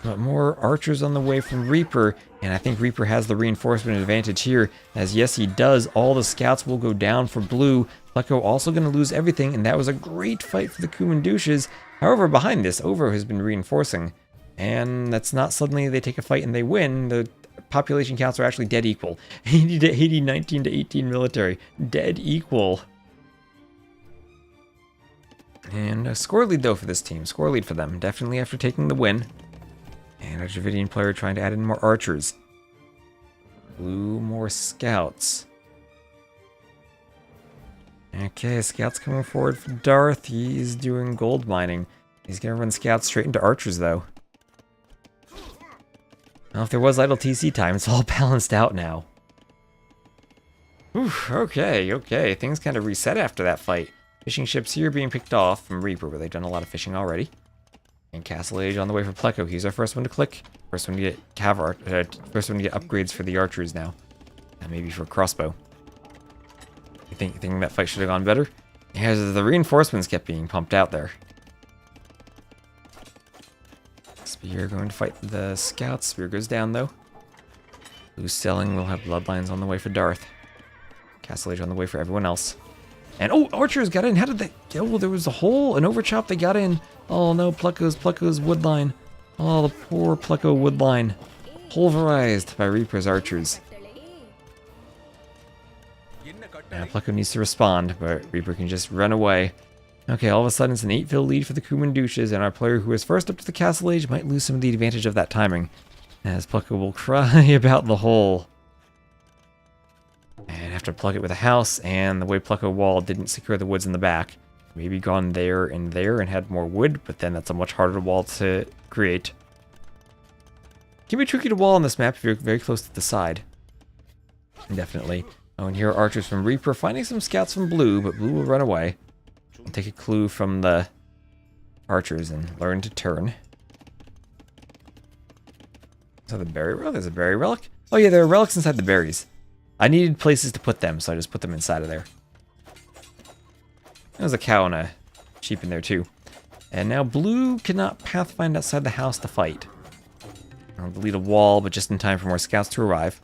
But more archers on the way from Reaper. And I think Reaper has the reinforcement advantage here. As yes, he does. All the scouts will go down for Blue. Pleco also going to lose everything. And that was a great fight for the Kumandushes. However, behind this, Ovo has been reinforcing. And that's not suddenly they take a fight and they win. The population counts are actually dead equal. 80 to 80, 19 to 18 military. Dead equal. And a score lead though for this team. Score lead for them. Definitely after taking the win. And a Dravidian player trying to add in more archers. Blue, more scouts. Okay, scouts coming forward for Darth. He's doing gold mining. He's going to run scouts straight into archers though. Well, if there was idle TC time, it's all balanced out now. Whew, okay. Things kind of reset after that fight. Fishing ships here being picked off from Reaper, but they've done a lot of fishing already. And Castle Age on the way for Pleco. He's our first one to click. First one to get first one to get upgrades for the archers now. And maybe for crossbow. You think that fight should have gone better? Yeah, the reinforcements kept being pumped out there. Spear going to fight the scouts. Spear goes down though. Blue's selling. We'll have bloodlines on the way for Darth. Castle Age on the way for everyone else. And oh, archers got in. How did they? Oh, there was a hole, an overchop. They got in. Oh no, Pleco's woodline. Oh, the poor Pleco woodline. Pulverized by Reaper's archers. Now Pleco needs to respond, but Reaper can just run away. Okay, all of a sudden it's an 8-ville lead for the Kumandushes, and our player who is first up to the Castle Age might lose some of the advantage of that timing, as Pleco will cry about the hole. And have to plug it with a house, and the way Pleco wall didn't secure the woods in the back. Maybe gone there and had more wood, but then that's a much harder wall to create. Can be tricky to wall on this map if you're very close to the side. Definitely. Oh, and here are archers from Reaper finding some scouts from Blue, but Blue will run away. And take a clue from the archers and learn to turn. Is that the berry relic? There's a berry relic? Oh yeah, there are relics inside the berries. I needed places to put them, so I just put them inside of there. There's a cow and a sheep in there too. And now Blue cannot pathfind outside the house to fight. I'll delete a wall, but just in time for more scouts to arrive.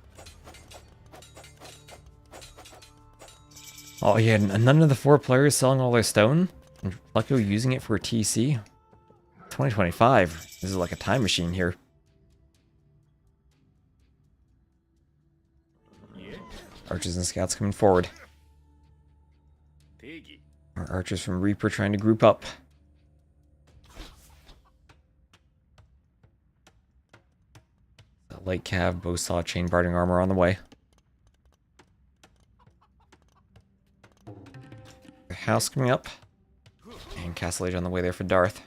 Oh yeah, none of the 4 players selling all their stone. And Pleco using it for a TC. 2025. This is like a time machine here. Archers and scouts coming forward. Our archers from Reaper trying to group up. Light cav, bow saw, chain barding armor on the way. The house coming up. And Castle Age on the way there for Darth.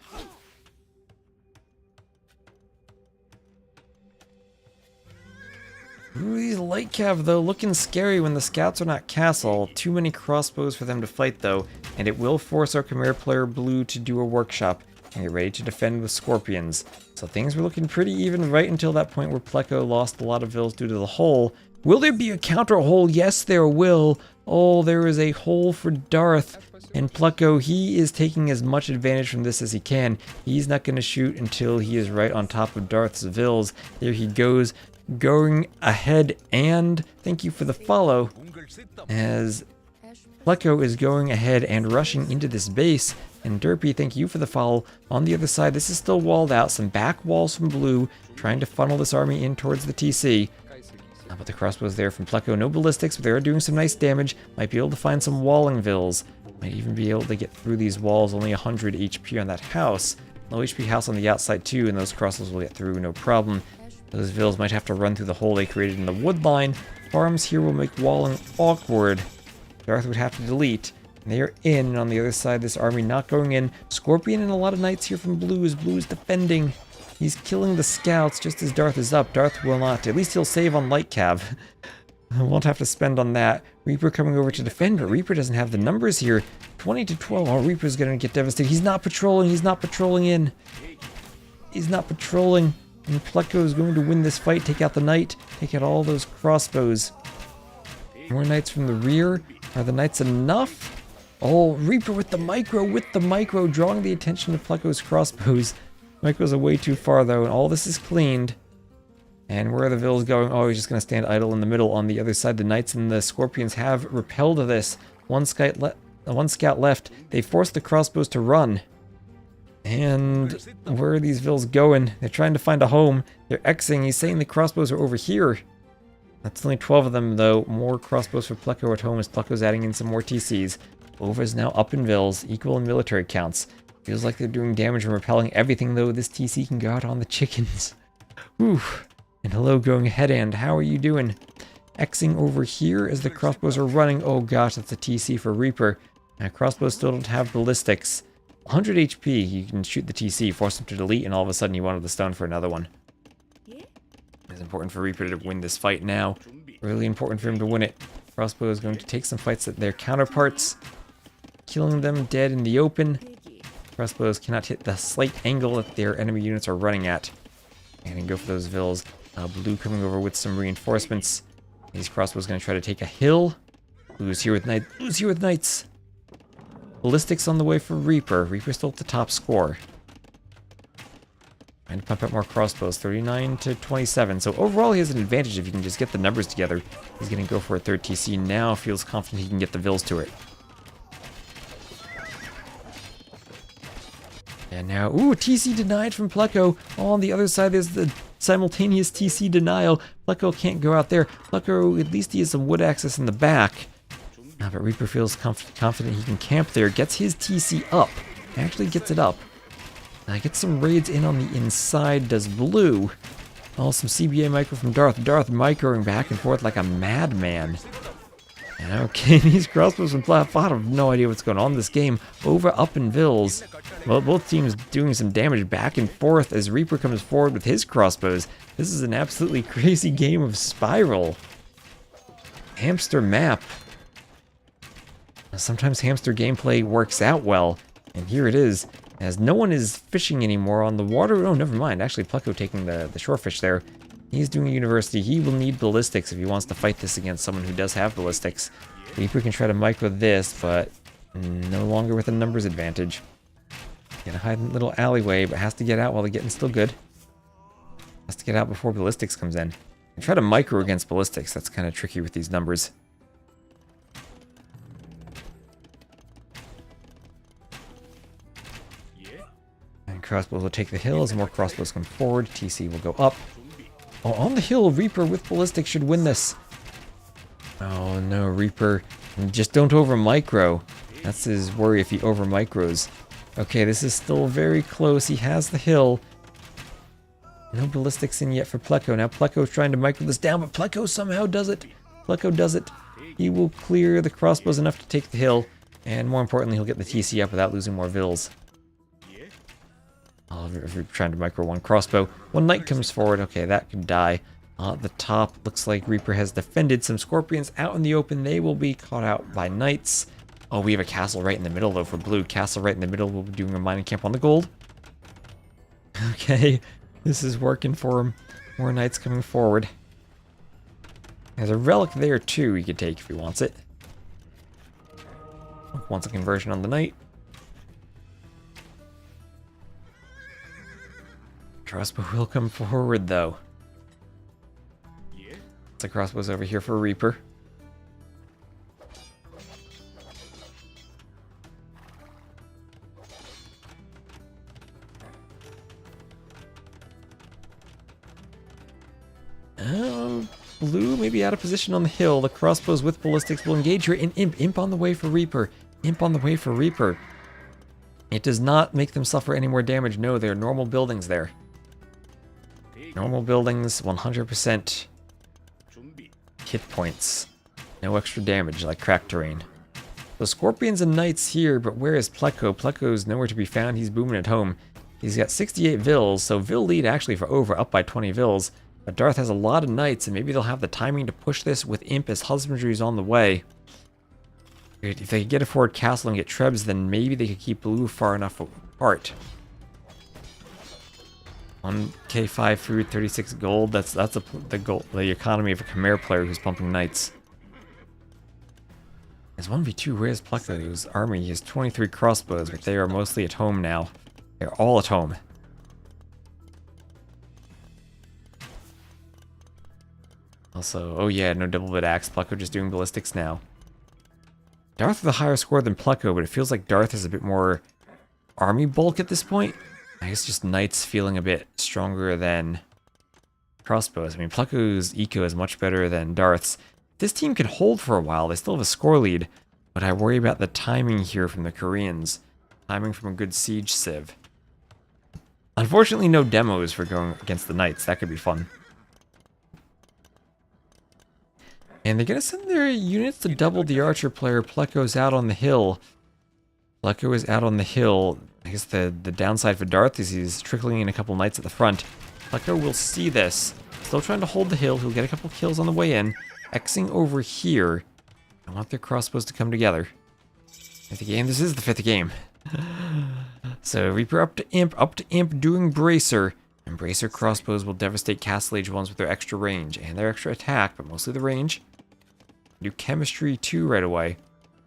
Ooh, these light cav though, looking scary when the scouts are not castle. Too many crossbows for them to fight though, and it will force our Khmer player Blue to do a workshop and get ready to defend with scorpions. So things were looking pretty even right until that point where Pleco lost a lot of vills due to the hole. Will there be a counter hole? Yes, there will. Oh, there is a hole for Darth. And Pleco, he is taking as much advantage from this as he can. He's not going to shoot until he is right on top of Darth's vills. There he goes, going ahead, and thank you for the follow, as Pleco is going ahead and rushing into this base. And Derpy, thank you for the follow. On the other side, this is still walled out. Some back walls from Blue, trying to funnel this army in towards the TC. But the crossbows there from Pleco. No ballistics, but they are doing some nice damage. Might be able to find some walling vills. Might even be able to get through these walls. Only 100 HP on that house. Low HP house on the outside too, and those crossbows will get through, no problem. Those vills might have to run through the hole they created in the wood line. Farms here will make walling awkward. Darth would have to delete. And they are in, and on the other side, this army not going in. Scorpion and a lot of knights here from Blue, as Blue is defending. He's killing the scouts just as Darth is up. Darth will not. At least he'll save on light cav. Won't have to spend on that. Reaper coming over to defend, but Reaper doesn't have the numbers here. 20 to 12. Oh, Reaper's going to get devastated. He's not patrolling. He's not patrolling in. He's not patrolling. And Pleco is going to win this fight. Take out the knight. Take out all those crossbows. More knights from the rear. Are the knights enough? Oh, Reaper with the micro, drawing the attention of Pleco's crossbows. Micro's are way too far though, and all this is cleaned. And where are the vills going? Oh, he's just going to stand idle in the middle. On the other side, the knights and the scorpions have repelled this. One scout left. They forced the crossbows to run. And where are these vills going? They're trying to find a home. They're Xing. He's saying the crossbows are over here. That's only 12 of them though. More crossbows for Pleco at home as Pleco's adding in some more TCs. Over's now up in vills, equal in military counts. Feels like they're doing damage and repelling everything though. This TC can go out on the chickens. Whew. And hello, going ahead, and how are you doing? Xing over here as the crossbows are running. Oh gosh, that's a TC for Reaper. Now crossbows still don't have ballistics. 100 HP, you can shoot the TC, force him to delete, and all of a sudden you wanted the stone for another one. It's important for Reaper to win this fight now. Really important for him to win it. Crossbow is going to take some fights at their counterparts, killing them dead in the open. Crossbows cannot hit the slight angle that their enemy units are running at. And go for those vills. Blue coming over with some reinforcements. These crossbows going to try to take a hill. Blue's here with knights. Blue's here with knights. Ballistics on the way for Reaper. Reaper's still at the top score. Trying to pump out more crossbows. 39 to 27. So overall he has an advantage if you can just get the numbers together. He's going to go for a third TC now. Feels confident he can get the vills to it. And now, ooh, TC denied from Pleco. Oh, on the other side, there's the simultaneous TC denial. Pleco can't go out there. Pleco, at least he has some wood access in the back. But Reaper feels confident he can camp there. Gets his TC up. Actually gets it up. Gets some raids in on the inside. Does Blue. Oh, some CBA micro from Darth. Darth microing back and forth like a madman. And okay, these crossbows from Platfot have no idea what's going on in this game. Over, up, and vills. Well, both teams doing some damage back and forth as Reaper comes forward with his crossbows. This is an absolutely crazy game of Spiral. Hamster map. Sometimes hamster gameplay works out well, and here it is. As no one is fishing anymore on the water. Oh, never mind. Actually, Pleco taking the shorefish there. He's doing a university. He will need ballistics if he wants to fight this against someone who does have ballistics. Reaper can try to micro this, but no longer with a numbers advantage. Gonna hide in a little alleyway, but has to get out while the getting's still good. Has to get out before ballistics comes in. And try to micro against ballistics. That's kind of tricky with these numbers. And crossbows will take the hill as more crossbows come forward. TC will go up. Oh, on the hill, Reaper with ballistics should win this. Oh no, Reaper. Just don't over micro. That's his worry if he over micros. Okay, this is still very close. He has the hill. No ballistics in yet for Pleco. Now Pleco's trying to micro this down, but Pleco somehow does it. Pleco does it. He will clear the crossbows enough to take the hill. And more importantly, he'll get the TC up without losing more vills. Oh, if we're trying to micro one crossbow. One knight comes forward. Okay, that could die. At the top, looks like Reaper has defended some scorpions out in the open. They will be caught out by knights. Oh, we have a castle right in the middle, though, for blue. Castle right in the middle. We'll be doing a mining camp on the gold. Okay, this is working for him. More knights coming forward. There's a relic there, too, he could take if he wants it. Wants a conversion on the knight. Crossbow will come forward, though. The crossbow's over here for Reaper. Blue maybe out of position on the hill. The crossbows with ballistics will engage here. And Imp on the way for Reaper. Imp on the way for Reaper. It does not make them suffer any more damage. No, they're normal buildings there. Normal buildings, 100% hit points. No extra damage like cracked terrain. The scorpions and knights here, but where is Pleco? Pleco's nowhere to be found. He's booming at home. He's got 68 vills, so Vill lead actually for over, up by 20 vills. But Darth has a lot of knights, and maybe they'll have the timing to push this with Imp as husbandry is on the way. If they could get a forward castle and get Trebs, then maybe they could keep blue far enough apart. 1k5 food, 36 gold. That's the economy of a Khmer player who's pumping knights. There's 1v2. Where's Pleco's army? He has 23 crossbows, but they are mostly at home now. They're all at home. Also, oh yeah, no double bit axe. Pleco just doing ballistics now. Darth with a higher score than Pleco, but it feels like Darth is a bit more army bulk at this point. I guess just knights feeling a bit stronger than crossbows. I mean, Pleco's eco is much better than Darth's. This team can hold for a while. They still have a score lead, but I worry about the timing here from the Koreans. Timing from a good siege civ. Unfortunately, no demos for going against the knights. That could be fun. And they're going to send their units to double the archer player. Pleco's out on the hill. Pleco is out on the hill. I guess the downside for Darth is he's trickling in a couple knights at the front. Pleco will see this. Still trying to hold the hill. He'll get a couple kills on the way in. Xing over here. I want their crossbows to come together. Fifth game. This is the fifth game. So Reaper up to Imp doing Bracer. And Bracer crossbows will devastate Castle Age ones with their extra range and their extra attack, but mostly the range. Do Chemistry 2 right away.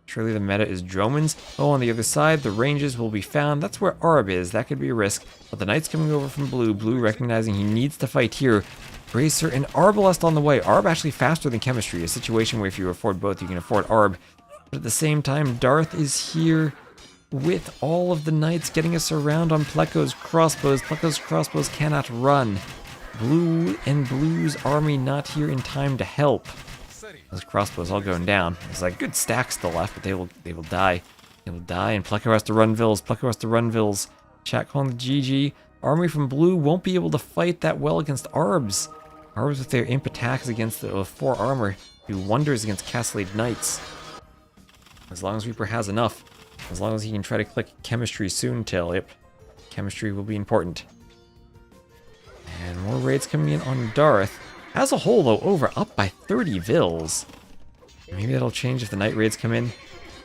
Surely the meta is Dromans. Oh, on the other side, the ranges will be found. That's where Arb is. That could be a risk. But the knight's coming over from blue. Blue recognizing he needs to fight here. Bracer and Arbalest on the way. Arb actually faster than Chemistry. A situation where if you afford both, you can afford Arb. But at the same time, Darth is here with all of the knights getting us around on Pleco's crossbows. Pleco's crossbows cannot run. Blue and Blue's army not here in time to help. Those crossbows all going down. There's like good stacks still left, but they will die. They will die, and Pleco has to run vills. Pleco has to run vills. Chat calling the GG. Army from Blue won't be able to fight that well against Arbs. Arbs with their imp attacks against the 4 armor do wonders against Castle Age Knights. As long as Reaper has enough. As long as he can try to click Chemistry soon till, yep. Chemistry will be important. And more raids coming in on Darth. As a whole, though, up by 30 vills. Maybe that'll change if the night raids come in,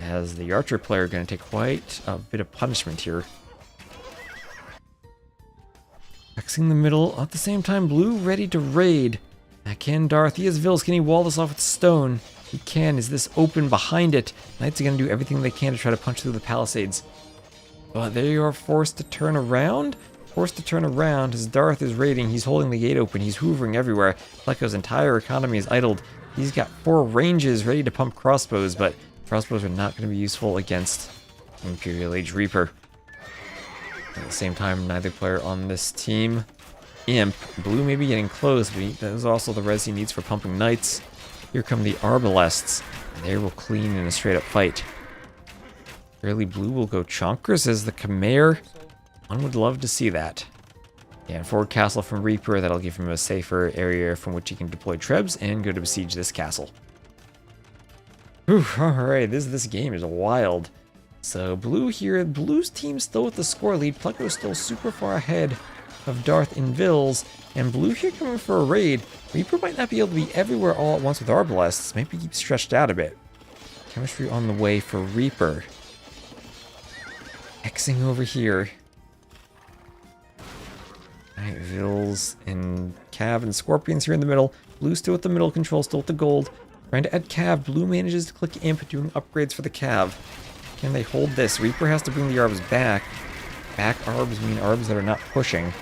as the archer player are going to take quite a bit of punishment here. Xing the middle, at the same time, Blue ready to raid. Can Darth, he has vills, can he wall this off with stone? He can. Is this open behind it? Knights are going to do everything they can to try to punch through the palisades. But they are forced to turn around. Forced to turn around as Darth is raiding. He's holding the gate open. He's hoovering everywhere. Pleco's entire economy is idled. He's got 4 ranges ready to pump crossbows, but crossbows are not going to be useful against Imperial Age Reaper. At the same time, neither player on this team. Imp. Blue may be getting close, but there's also the res he needs for pumping knights. Here come the Arbalests. And they will clean in a straight up fight. Early blue will go chonkers as the Khmer. One would love to see that. Yeah, and forward castle from Reaper. That'll give him a safer area from which he can deploy trebs and go to besiege this castle. Whew, alright, this game is wild. So blue here, blue's team still with the score lead. Pleco is still super far ahead of Darth and Vils. And blue here coming for a raid. Reaper might not be able to be everywhere all at once with Arbalests. Maybe keep stretched out a bit. Chemistry on the way for Reaper. Xing over here. Alright, Vils and Cav and Scorpions here in the middle. Blue still with the middle control, still with the gold. Trying to add Cav. Blue manages to click Imp, doing upgrades for the Cav. Can they hold this? Reaper has to bring the Arbs back. Back Arbs mean Arbs that are not pushing.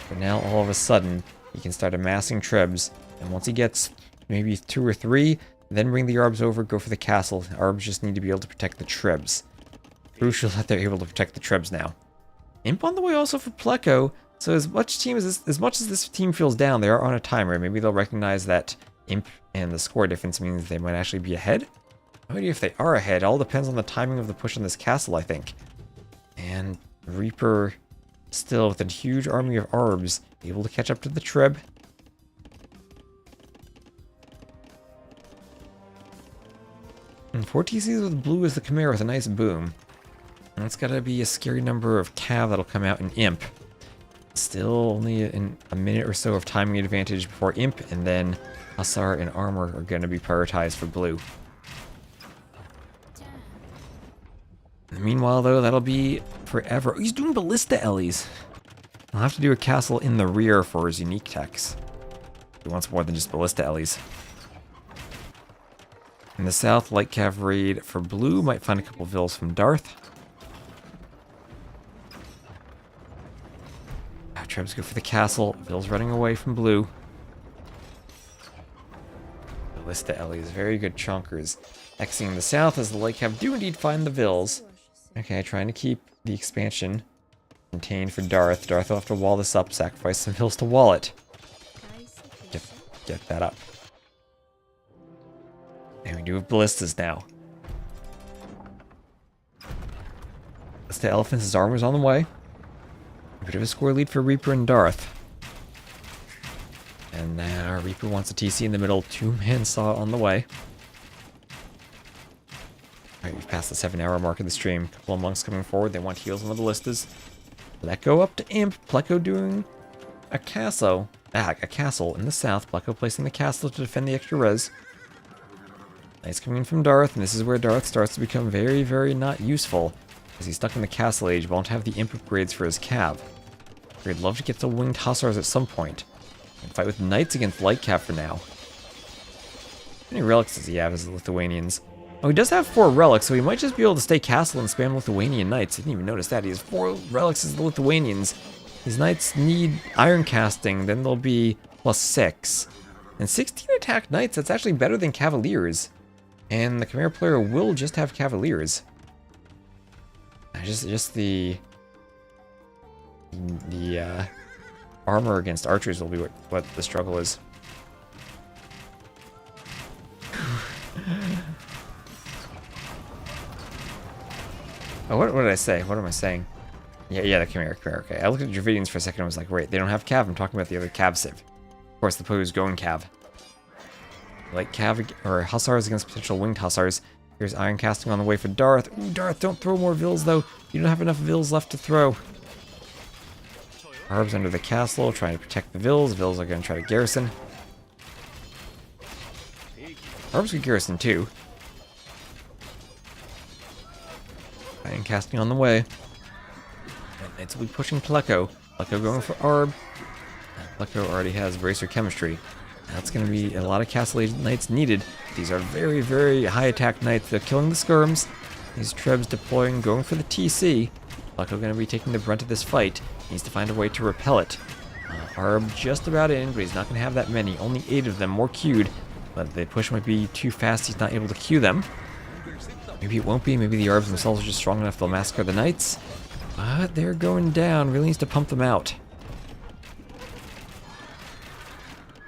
But now all of a sudden, he can start amassing trebs. And once he gets maybe 2 or 3, then bring the Arbs over, go for the castle. Arbs just need to be able to protect the trebs. Crucial that they're able to protect the trebs now. Imp on the way also for Pleco. So as much as this team feels down, they are on a timer. Maybe they'll recognize that Imp and the score difference means they might actually be ahead. No idea if they are ahead. All depends on the timing of the push on this castle, I think. And Reaper still with a huge army of Arbs, able to catch up to the Treb. And 4 TCs with blue is the Khmer with a nice boom. And that's gotta be a scary number of Cav that'll come out in Imp. Still only in a minute or so of timing advantage before Imp, and then Hussar and Armor are gonna be prioritized for blue. Meanwhile, though, that'll be forever. Oh, he's doing Ballista Ellies. I'll have to do a castle in the rear for his unique techs. He wants more than just Ballista Ellies. In the south, light cav raid for blue. Might find a couple Vils from Darth. Trebs go for the castle. Vils running away from blue. Ballista Ellies, very good chonkers. Xing in the south as the light cav do indeed find the Vils. Okay, trying to keep the expansion contained for Darth. Darth will have to wall this up, sacrifice some Vils to wall it. Get that up. And we do have ballistas now. Ballista Elephants, his armor's on the way. A bit of a score lead for Reaper and Darth. And now Reaper wants a TC in the middle. 2-man saw on the way. Alright, we've passed the 7-hour mark of the stream. A couple of monks coming forward. They want heals on the ballistas. Pleco up to Imp. Pleco doing a castle. A castle in the south. Pleco placing the castle to defend the extra res. Knights coming in from Darth, and this is where Darth starts to become very, very not useful. As he's stuck in the castle age, won't have the Imp upgrades for his cav. He'd love to get the winged hussars at some point. And fight with knights against light cav for now. How many relics does he have as the Lithuanians? Oh, he does have 4 relics, so he might just be able to stay castle and spam Lithuanian knights. I didn't even notice that. He has 4 relics as the Lithuanians. These knights need iron casting, then they'll be +6. And 16 attack knights, that's actually better than cavaliers. And the Khmer player will just have cavaliers. Just the armor against archers will be what the struggle is. Oh, what did I say? What am I saying? Yeah, the Khmer. Okay, I looked at Dravidians for a second and was like, wait, they don't have cav. I'm talking about the other cav civ. Of course, the Poe's going cav. Like cav or hussars against potential winged hussars. Here's iron casting on the way for Darth. Ooh, Darth, don't throw more Vils though. You don't have enough Vils left to throw. Arbs under the castle, trying to protect the Vils. Vils are going to try to garrison. Arbs could garrison too. Iron casting on the way. Knights will be pushing Pleco. Pleco going for Arb. Pleco already has Bracer Chemistry. That's going to be a lot of Castle Age Knights needed. These are very, very high attack Knights. They're killing the Skirms. These Trebs deploying, going for the TC. Pleco going to be taking the brunt of this fight. Needs to find a way to repel it. Arb just about in, but he's not going to have that many. Only 8 of them, more queued. But the push might be too fast. He's not able to queue them. Maybe it won't be. Maybe the Arbs themselves are just strong enough they'll massacre the Knights. But they're going down. Really needs to pump them out.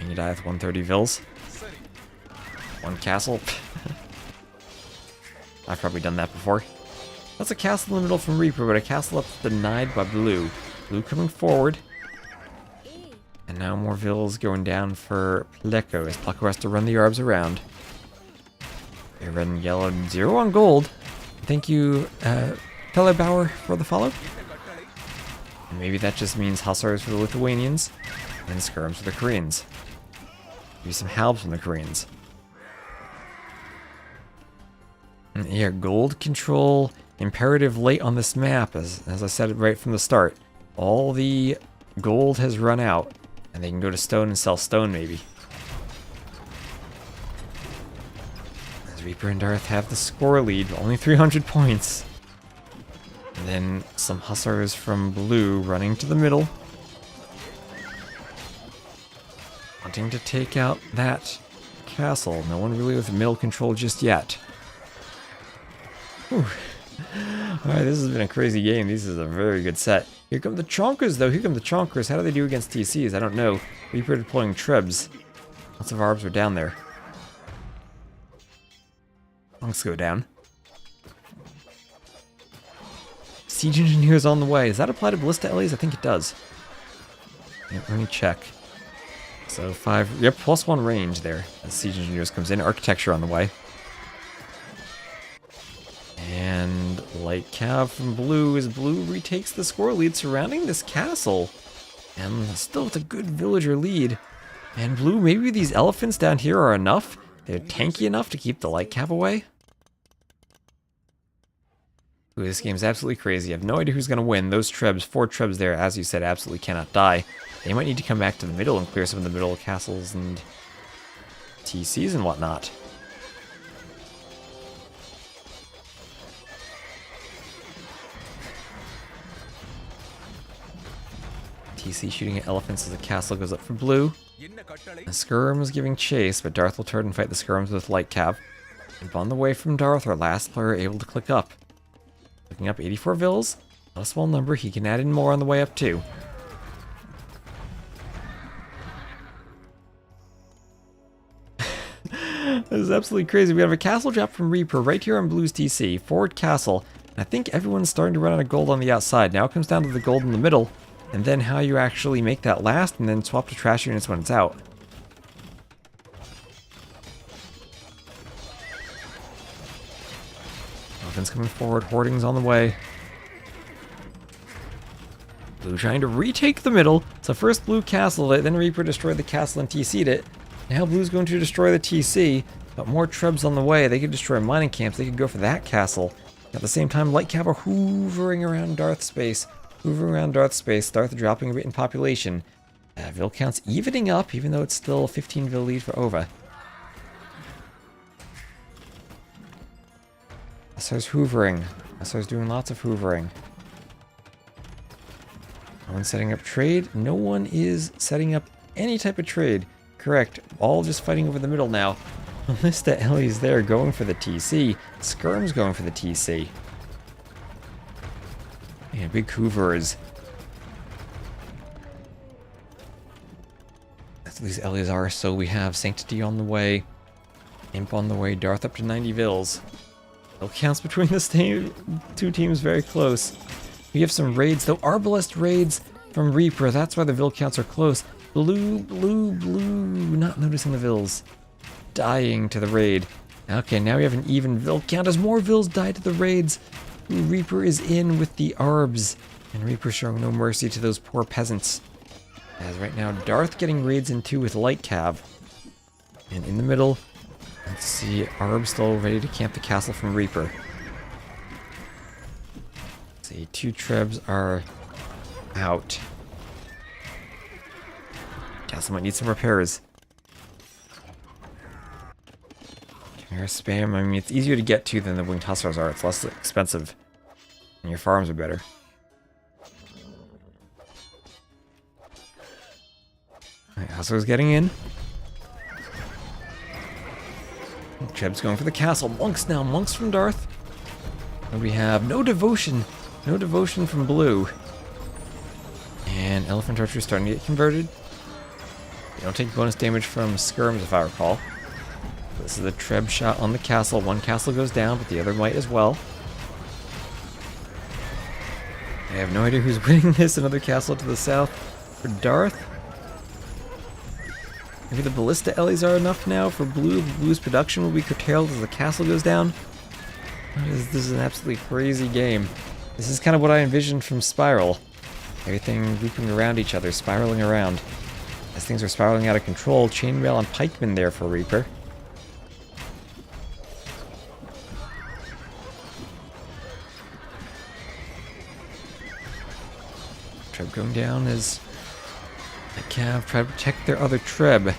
And you die with 130 Vils. One castle. I've probably done that before. That's a castle in the middle from Reaper, but a castle up denied by Blue. Blue coming forward. And now more vills going down for Pleco, as Pleco has to run the Arbs around. They're red and yellow and 0 on gold. Thank you, Bauer, for the follow. And maybe that just means Hussars for the Lithuanians and Skirms for the Koreans. Maybe some Halbs from the Koreans. And yeah, gold control imperative late on this map, as I said right from the start. All the gold has run out, and they can go to stone and sell stone maybe. As Reaper and Darth have the score lead, only 300 points. And then some Hussars from Blue running to the middle. Wanting to take out that castle. No one really with middle control just yet. Whew. Alright, this has been a crazy game. This is a very good set. Here come the Chonkers, though. Here come the Chonkers. How do they do against TCs? I don't know. Reaper deploying Trebs. Lots of Arbs are down there. Monks go down. Siege Engineers on the way. Does that apply to Ballista Ellies? I think it does. Yep, let me check. So 5... Yep, +1 range there. As Siege Engineers comes in. Architecture on the way. And Light Cav from Blue as Blue retakes the score lead surrounding this castle. And still with a good villager lead. And Blue, maybe these elephants down here are enough? They're tanky enough to keep the Light Cav away? Ooh, this game's absolutely crazy. I have no idea who's going to win. Those Trebs, 4 Trebs there, as you said, absolutely cannot die. They might need to come back to the middle and clear some of the middle castles and TCs and whatnot. TC shooting at elephants as the castle goes up for Blue. The Skirm is giving chase, but Darth will turn and fight the Skirms with Light Cav. And on the way from Darth, our last player able to click up. Looking up 84 vills, not a small number, he can add in more on the way up too. This is absolutely crazy. We have a castle drop from Reaper right here on Blue's TC. Forward castle. And I think everyone's starting to run out of gold on the outside. Now it comes down to the gold in the middle. And then how you actually make that last and then swap to trash units when it's out. Elephants coming forward. Hoarding's on the way. Blue trying to retake the middle. So first Blue castled it, then Reaper destroyed the castle and TC'd it. Now Blue's going to destroy the TC, but more Trebs on the way. They could destroy mining camps. They could go for that castle. At the same time, Light Cav are hoovering around Darth space. Hoovering around Darth space. Darth dropping a bit in population. Vil counts evening up, even though it's still a 15 Vil lead for Ova. Hussar's hoovering. Hussar's doing lots of hoovering. No one's setting up trade. No one is setting up any type of trade. Correct. All just fighting over the middle now. Ballista Ellie's there going for the TC. Skirm's going for the TC. Yeah, big hoovers. That's what these Ellies are. So we have Sanctity on the way. Imp on the way. Darth up to 90 Vils. Vil counts between the two teams very close. We have some raids, though. Arbalest raids from Reaper. That's why the Vil counts are close. Blue, blue, blue. Not noticing the Vils. Dying to the raid. Okay, now we have an even Vil count as more Vils die to the raids. Ooh, Reaper is in with the Arbs. And Reaper showing no mercy to those poor peasants. As right now, Darth getting raids in too with Light Cav. And in the middle, let's see, Arbs still ready to camp the castle from Reaper. Let's see, 2 Trebs are out. Castle might need some repairs. Chimera spam, I mean, it's easier to get to than the Winged Hussars are. It's less expensive. And your farms are better. Alright, Hussars getting in. Treb's going for the castle. Monks now. Monks from Darth. And we have no devotion. No devotion from Blue. And Elephant Archer starting to get converted. They don't take bonus damage from Skirms, if I recall. This is a Treb shot on the castle. One castle goes down, but the other might as well. I have no idea who's winning this. Another castle to the south for Darth. Maybe the ballista Ellies are enough now for Blue. Blue's production will be curtailed as the castle goes down. This is an absolutely crazy game. This is kind of what I envisioned from Spiral. Everything looping around each other, spiraling around. As things are spiraling out of control, Chainmail and Pikeman there for Reaper. Treb going down as the Cav try to protect their other Treb.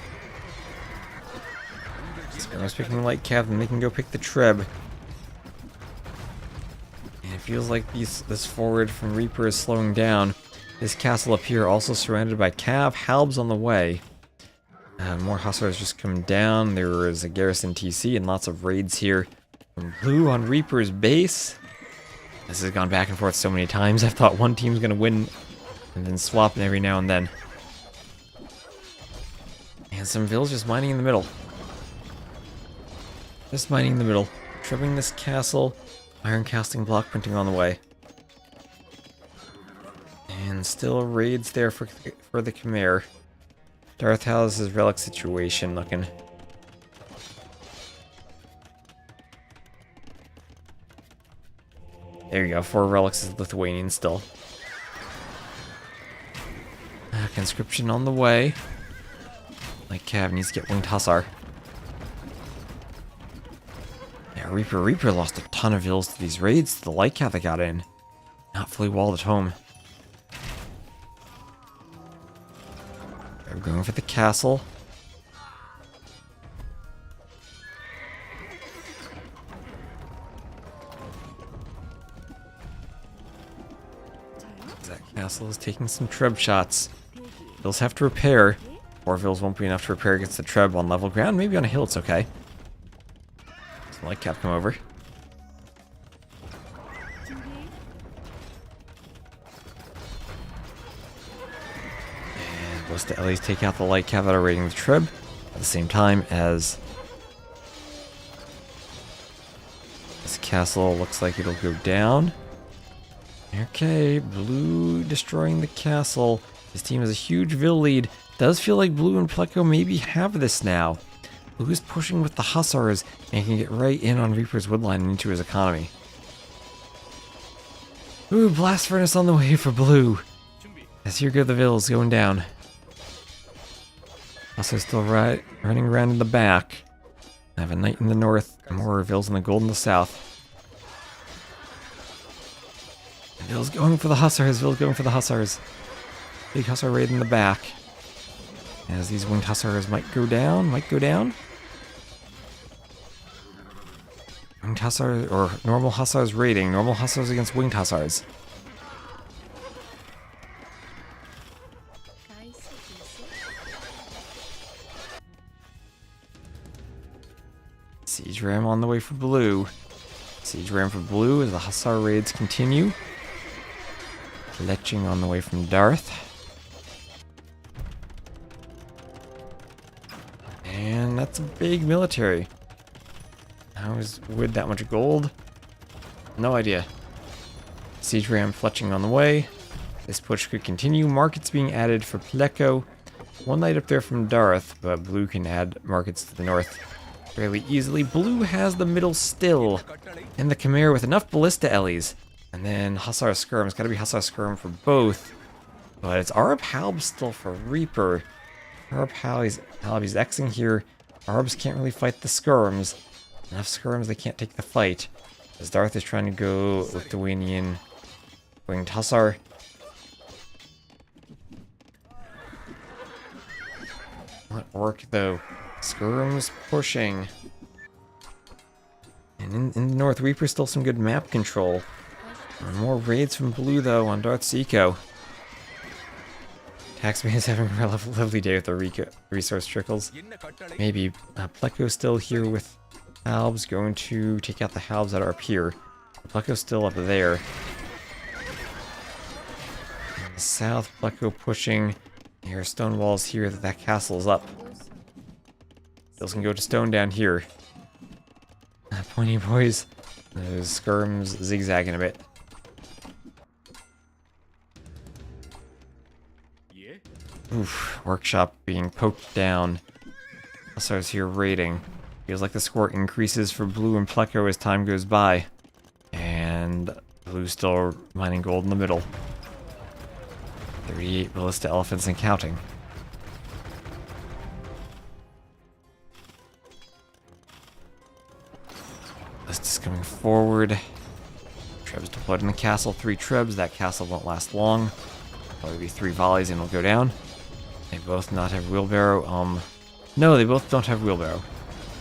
Skirm's picking the light Cav, and they can go pick the Treb. And it feels like this forward from Reaper is slowing down. This castle up here also surrounded by Cav, Halbs on the way. More Hussars just come down. There is a garrison TC and lots of raids here from Blue on Reaper's base. This has gone back and forth so many times. I've thought one team's going to win and then swapping every now and then. And some Vills just mining in the middle. Just mining in the middle. Tripping this castle. Iron casting block printing on the way. And still raids there for the Khmer. Darth, how's his relic situation looking? There you go, 4 relics is Lithuanian still. Conscription on the way. Like Cav needs to get Winged Hussar. Yeah, Reaper lost a ton of vills to these raids to the light Cav that got in. Not fully walled at home. They're going for the castle. That castle is taking some Treb shots. Vills have to repair. 4 Vills won't be enough to repair against the Treb on level ground. Maybe on a hill it's okay. Some light Cav come over. And Ballista Ellies take out the light Cav that are raiding the Treb at the same time as this castle looks like it'll go down. Okay, Blue destroying the castle. His team has a huge Vil lead. Does feel like Blue and Pleco maybe have this now. Blue is pushing with the Hussars and can get right in on Reaper's Woodline and into his economy. Ooh, Blast Furnace on the way for Blue. As here go the Vils going down. Hussars still running around in the back. I have a Knight in the north, more Vils in the gold in the south. Vils going for the Hussars, Vils going for the Hussars. Big Hussar raid in the back. As these Winged Hussars might go down. Winged Hussars, or normal Hussars raiding. Normal Hussars against Winged Hussars. Siege Ram on the way for Blue. Siege Ram for Blue as the Hussar raids continue. Fletching on the way from Darth. And that's a big military. How is wood that much gold? No idea. Siege Ram fletching on the way. This push could continue. Markets being added for Pleco. One light up there from Darth, but Blue can add markets to the north fairly easily. Blue has the middle still. And the Khmer with enough Ballista Ellies. And then Hussar Skirm. It's got to be Hussar Skirm for both. But it's Arab Halb still for Reaper. Arab Halb's Xing here. Arabs can't really fight the Skirms. Enough Skirms, they can't take the fight. As Darth is trying to go Lithuanian Winged Hussar. Not work though. Skirms pushing. And in the north, Reaper still some good map control. More raids from Blue though on Darth's Eco. Taxman is having a lovely day with the resource trickles. Maybe Pleco's still here with Halbs, going to take out the Halbs that are up here. Pleco's still up there. In the south, Pleco pushing. There are stone walls here that castle's up. Bills can go to stone down here. Pointy boys. Those skirms zigzagging a bit. Oof, workshop being poked down. Hussars here raiding. Feels like the score increases for blue and Pleco as time goes by. And blue's still mining gold in the middle. 38 ballista elephants and counting. List is coming forward. Trebs deployed in the castle. 3 trebs. That castle won't last long. Probably be 3 volleys and it'll go down. They both not have wheelbarrow. No, they both don't have wheelbarrow.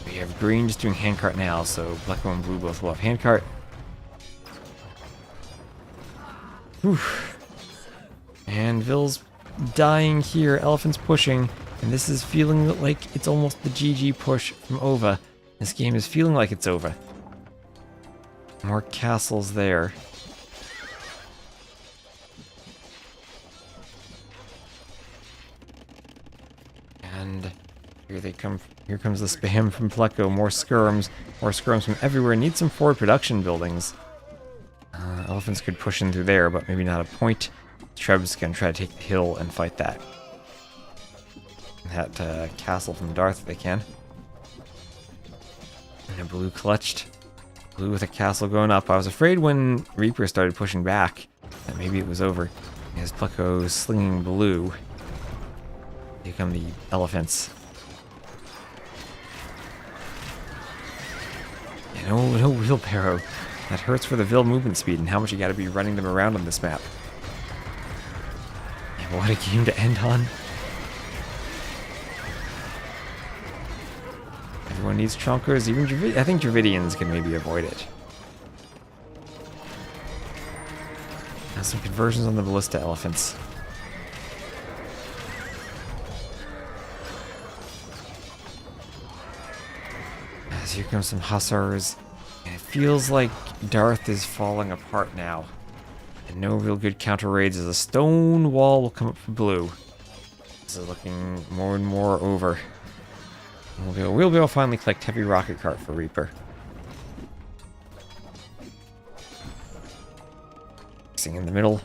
We have green just doing handcart now, so black and blue both will have handcart. Whew. And Ville's dying here. Elephant's pushing. And this is feeling like it's almost the GG push from Ova. This game is feeling like it's over. More castles there. And here they come. Here comes the spam from Pleco. More skirms from everywhere. Need some forward production buildings. Elephants could push in through there, but maybe not a point. Trebs can try to take the hill and fight that. That castle from Darth if they can. And a blue clutched. Blue with a castle going up. I was afraid when Reaper started pushing back that maybe it was over. As Pleco slinging blue. Here come the elephants. Yeah, no wheelbarrow. That hurts for the Ville movement speed and how much you gotta be running them around on this map. Yeah, what a game to end on. Everyone needs chonkers, even I think Dravidians can maybe avoid it. Now some conversions on the ballista elephants. As here comes some hussars. And it feels like Darth is falling apart now. And no real good counter raids as a stone wall will come up for blue. This is looking more and more over. We'll be able to finally collect heavy rocket cart for Reaper. Mixing in the middle.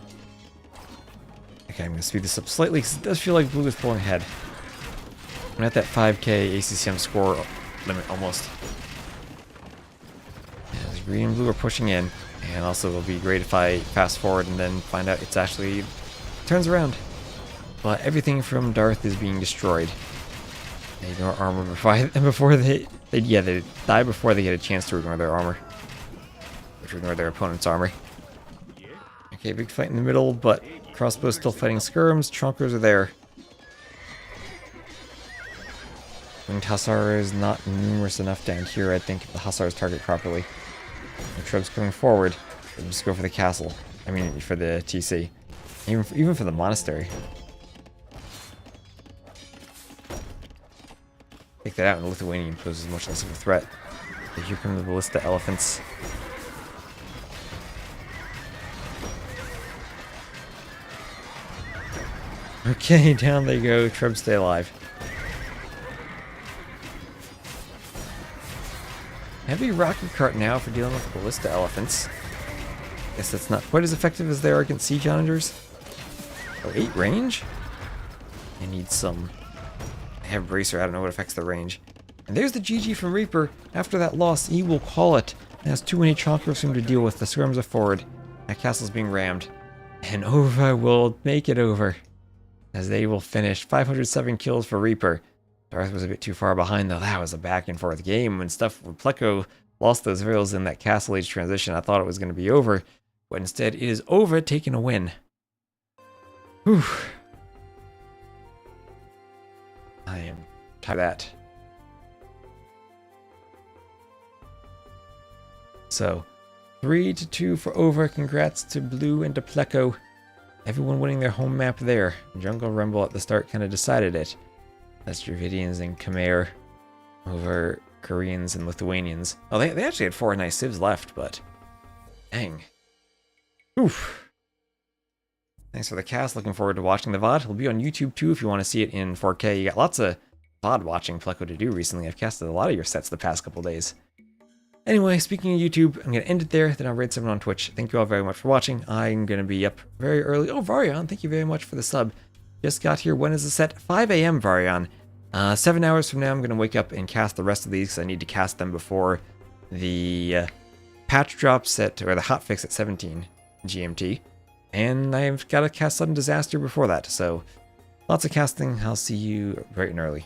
Okay, I'm going to speed this up slightly because it does feel like blue is pulling ahead. I'm at that 5k ACCM score limit almost. As green and blue are pushing in. And also it'll be great if I fast forward and then find out it's actually turns around. But everything from Darth is being destroyed. They ignore armor before they die before they get a chance to ignore their armor. Or to ignore their opponent's armor. Okay, big fight in the middle, but crossbow's still fighting skirms. Chonkers are there. Winged Hussar is not numerous enough down here, I think, if the Hussars target properly. The troops coming forward. We'll just go for the castle. I mean, for the TC. Even for the monastery. Take that out, and the Lithuanian poses much less of a threat. But here come the ballista elephants. Okay, down they go. Trebs stay alive. Heavy rocket cart now for dealing with ballista elephants. Guess that's not quite as effective as they are against siege onagers. Oh, 8 range? I need some. I have bracer, I don't know what affects the range. And there's the GG from Reaper. After that loss, he will call it. It has too many chonkers for him to deal with. The skirms are forward. That castle's being rammed. And Ova will make it over. As they will finish 507 kills for Reaper. Darth was a bit too far behind though. That was a back and forth game. When Pleco lost those villas in that Castle Age transition, I thought it was going to be over. But instead, it is Ova taking a win. Whew. I am tired of that. So, 3-2 for Ova. Congrats to Blue and to Pleco. Everyone winning their home map there. Jungle Rumble at the start kind of decided it. That's Dravidians and Khmer over Koreans and Lithuanians. Oh, they actually had 4 nice civs left, but dang. Oof. Thanks for the cast. Looking forward to watching the VOD. It'll be on YouTube too if you want to see it in 4K. You got lots of VOD watching Pleco to do recently. I've casted a lot of your sets the past couple days. Anyway, speaking of YouTube, I'm going to end it there. Then I'll raid someone on Twitch. Thank you all very much for watching. I'm going to be up very early. Oh, Varion, thank you very much for the sub. Just got here. When is the set? 5 a.m. Varion. 7 hours from now, I'm going to wake up and cast the rest of these because I need to cast them before the patch drops at, or the hotfix at 17 GMT. And I've got to cast Sudden Disaster before that. So lots of casting. I'll see you bright and early.